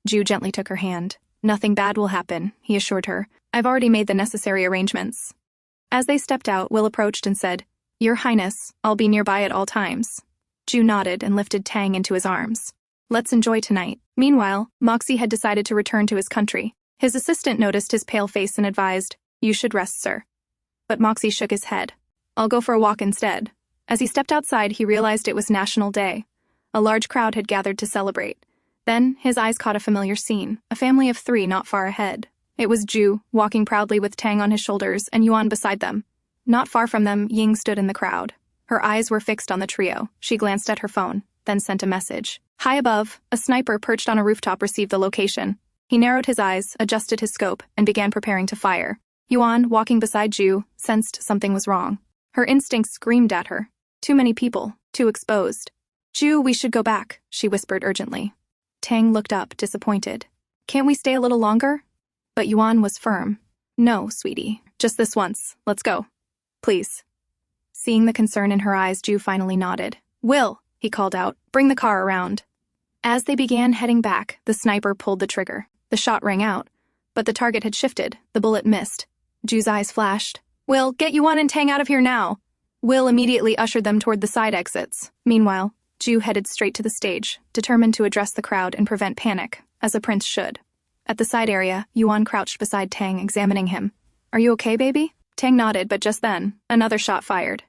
Speaker 1: Jue gently took her hand. "Nothing bad will happen," he assured her. "I've already made the necessary arrangements." As they stepped out, Will approached and said, "Your Highness, I'll be nearby at all times." Jue nodded and lifted Tang into his arms. "Let's enjoy tonight." Meanwhile, Moxie had decided to return to his country. His assistant noticed his pale face and advised, "You should rest, sir." But Moxie shook his head. "I'll go for a walk instead." As he stepped outside, he realized it was National Day. A large crowd had gathered to celebrate. Then, his eyes caught a familiar scene, a family of 3 not far ahead. It was Jue, walking proudly with Tang on his shoulders and Yuan beside them. Not far from them, Ying stood in the crowd. Her eyes were fixed on the trio. She glanced at her phone, then sent a message. High above, a sniper perched on a rooftop received the location. He narrowed his eyes, adjusted his scope, and began preparing to fire. Yuan, walking beside Jue, sensed something was wrong. Her instincts screamed at her. Too many people, too exposed. "Jue, we should go back," she whispered urgently. Tang looked up, disappointed. "Can't we stay a little longer?" But Yuan was firm. "No, sweetie. Just this once. Let's go. Please." Seeing the concern in her eyes, Jue finally nodded. "Will," he called out, "bring the car around." As they began heading back, the sniper pulled the trigger. The shot rang out, but the target had shifted. The bullet missed. Jue's eyes flashed. "Will, get Yuan and Tang out of here now." Will immediately ushered them toward the side exits. Meanwhile, Jue headed straight to the stage, determined to address the crowd and prevent panic, as a prince should. At the side area, Yuan crouched beside Tang, examining him. "Are you okay, baby?" Tang nodded, but just then, another shot fired.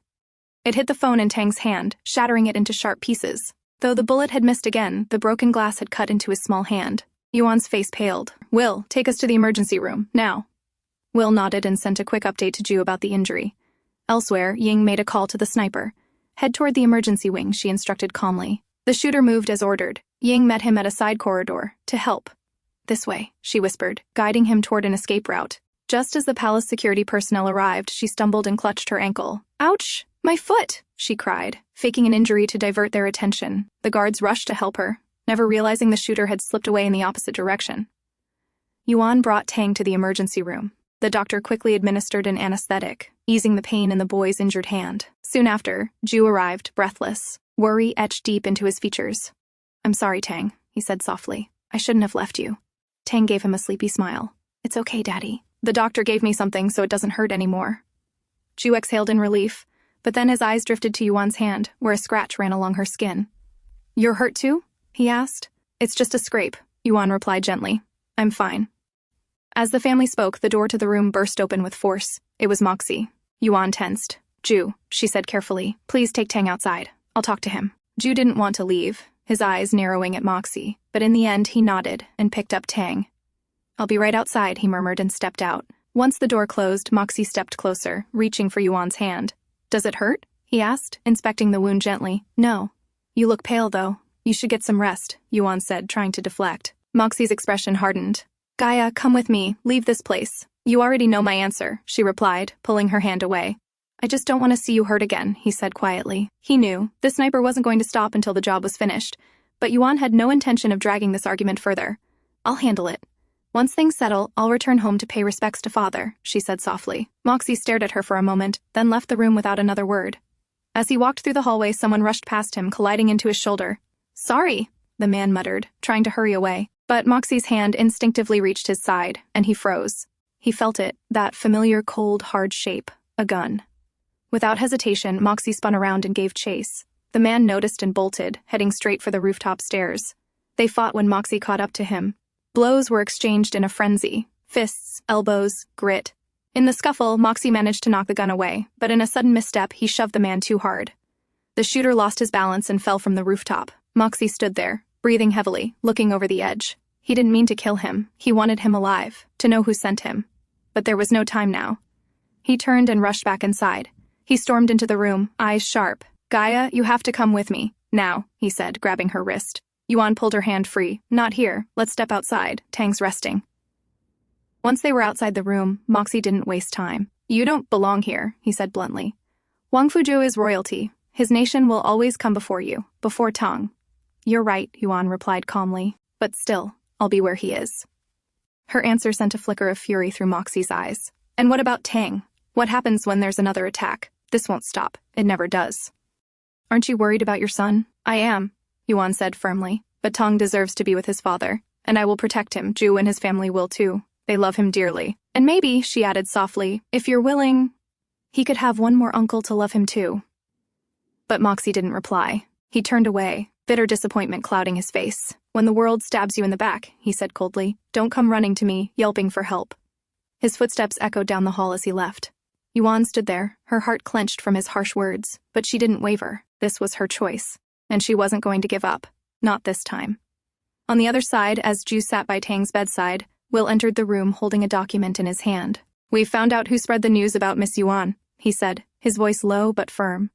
Speaker 1: It hit the phone in Tang's hand, shattering it into sharp pieces. Though the bullet had missed again, the broken glass had cut into his small hand. Yuan's face paled. "Will, take us to the emergency room, now." Will nodded and sent a quick update to Jue about the injury. Elsewhere, Ying made a call to the sniper. "Head toward the emergency wing," she instructed calmly. The shooter moved as ordered. Ying met him at a side corridor. "To help." "This way," she whispered, guiding him toward an escape route. Just as the palace security personnel arrived, she stumbled and clutched her ankle. "Ouch! My foot!" she cried, faking an injury to divert their attention. The guards rushed to help her, never realizing the shooter had slipped away in the opposite direction. Yuan brought Tang to the emergency room. The doctor quickly administered an anesthetic, easing the pain in the boy's injured hand. Soon after, Jue arrived, breathless, worry etched deep into his features. "I'm sorry, Tang," he said softly. "I shouldn't have left you." Tang gave him a sleepy smile. "It's okay, Daddy. The doctor gave me something so it doesn't hurt anymore." Jue exhaled in relief, but then his eyes drifted to Yuan's hand, where a scratch ran along her skin. "You're hurt too?" he asked. "It's just a scrape," Yuan replied gently. "I'm fine." As the family spoke, the door to the room burst open with force. It was Moxie. Yuan tensed. "Jue," she said carefully, "please take Tang outside. I'll talk to him." Jue didn't want to leave, his eyes narrowing at Moxie, but in the end he nodded and picked up Tang. "I'll be right outside," he murmured and stepped out. Once the door closed, Moxie stepped closer, reaching for Yuan's hand. "Does it hurt?" he asked, inspecting the wound gently. "No. You look pale, though. You should get some rest," Yuan said, trying to deflect. Moxie's expression hardened. "Gaia, come with me. Leave this place." "You already know my answer," she replied, pulling her hand away. "I just don't want to see you hurt again," he said quietly. He knew the sniper wasn't going to stop until the job was finished, but Yuan had no intention of dragging this argument further. "I'll handle it. Once things settle, I'll return home to pay respects to father," she said softly. Moxie stared at her for a moment, then left the room without another word. As he walked through the hallway, someone rushed past him, colliding into his shoulder. "Sorry," the man muttered, trying to hurry away. But Moxie's hand instinctively reached his side, and he froze. He felt it, that familiar cold, hard shape, a gun. Without hesitation, Moxie spun around and gave chase. The man noticed and bolted, heading straight for the rooftop stairs. They fought when Moxie caught up to him. Blows were exchanged in a frenzy. Fists, elbows, grit. In the scuffle, Moxie managed to knock the gun away, but in a sudden misstep, he shoved the man too hard. The shooter lost his balance and fell from the rooftop. Moxie stood there, breathing heavily, looking over the edge. He didn't mean to kill him. He wanted him alive, to know who sent him. But there was no time now. He turned and rushed back inside. He stormed into the room, eyes sharp. "Gaia, you have to come with me. Now," he said, grabbing her wrist. Yuan pulled her hand free. "Not here. Let's step outside. Tang's resting." Once they were outside the room, Moxie didn't waste time. "You don't belong here," he said bluntly. "Huangfu Jue is royalty. His nation will always come before you, before Tang. You're right, Yuan replied calmly, but still, I'll be where he is. Her answer sent a flicker of fury through Moxie's eyes. And what about Tang? What happens when there's another attack? This won't stop. It never does. Aren't you worried about your son? I am, Yuan said firmly, but Tang deserves to be with his father, and I will protect him. Ju and his family will too. They love him dearly. And maybe, she added softly, if you're willing, he could have one more uncle to love him too. But Moxie didn't reply. He turned away, bitter disappointment clouding his face. When the world stabs you in the back, he said coldly, don't come running to me, yelping for help. His footsteps echoed down the hall as he left. Yuan stood there, her heart clenched from his harsh words, but she didn't waver. This was her choice, and she wasn't going to give up. Not this time. On the other side, as Ju sat by Tang's bedside, Will entered the room holding a document in his hand. We've found out who spread the news about Miss Yuan, he said, his voice low but firm.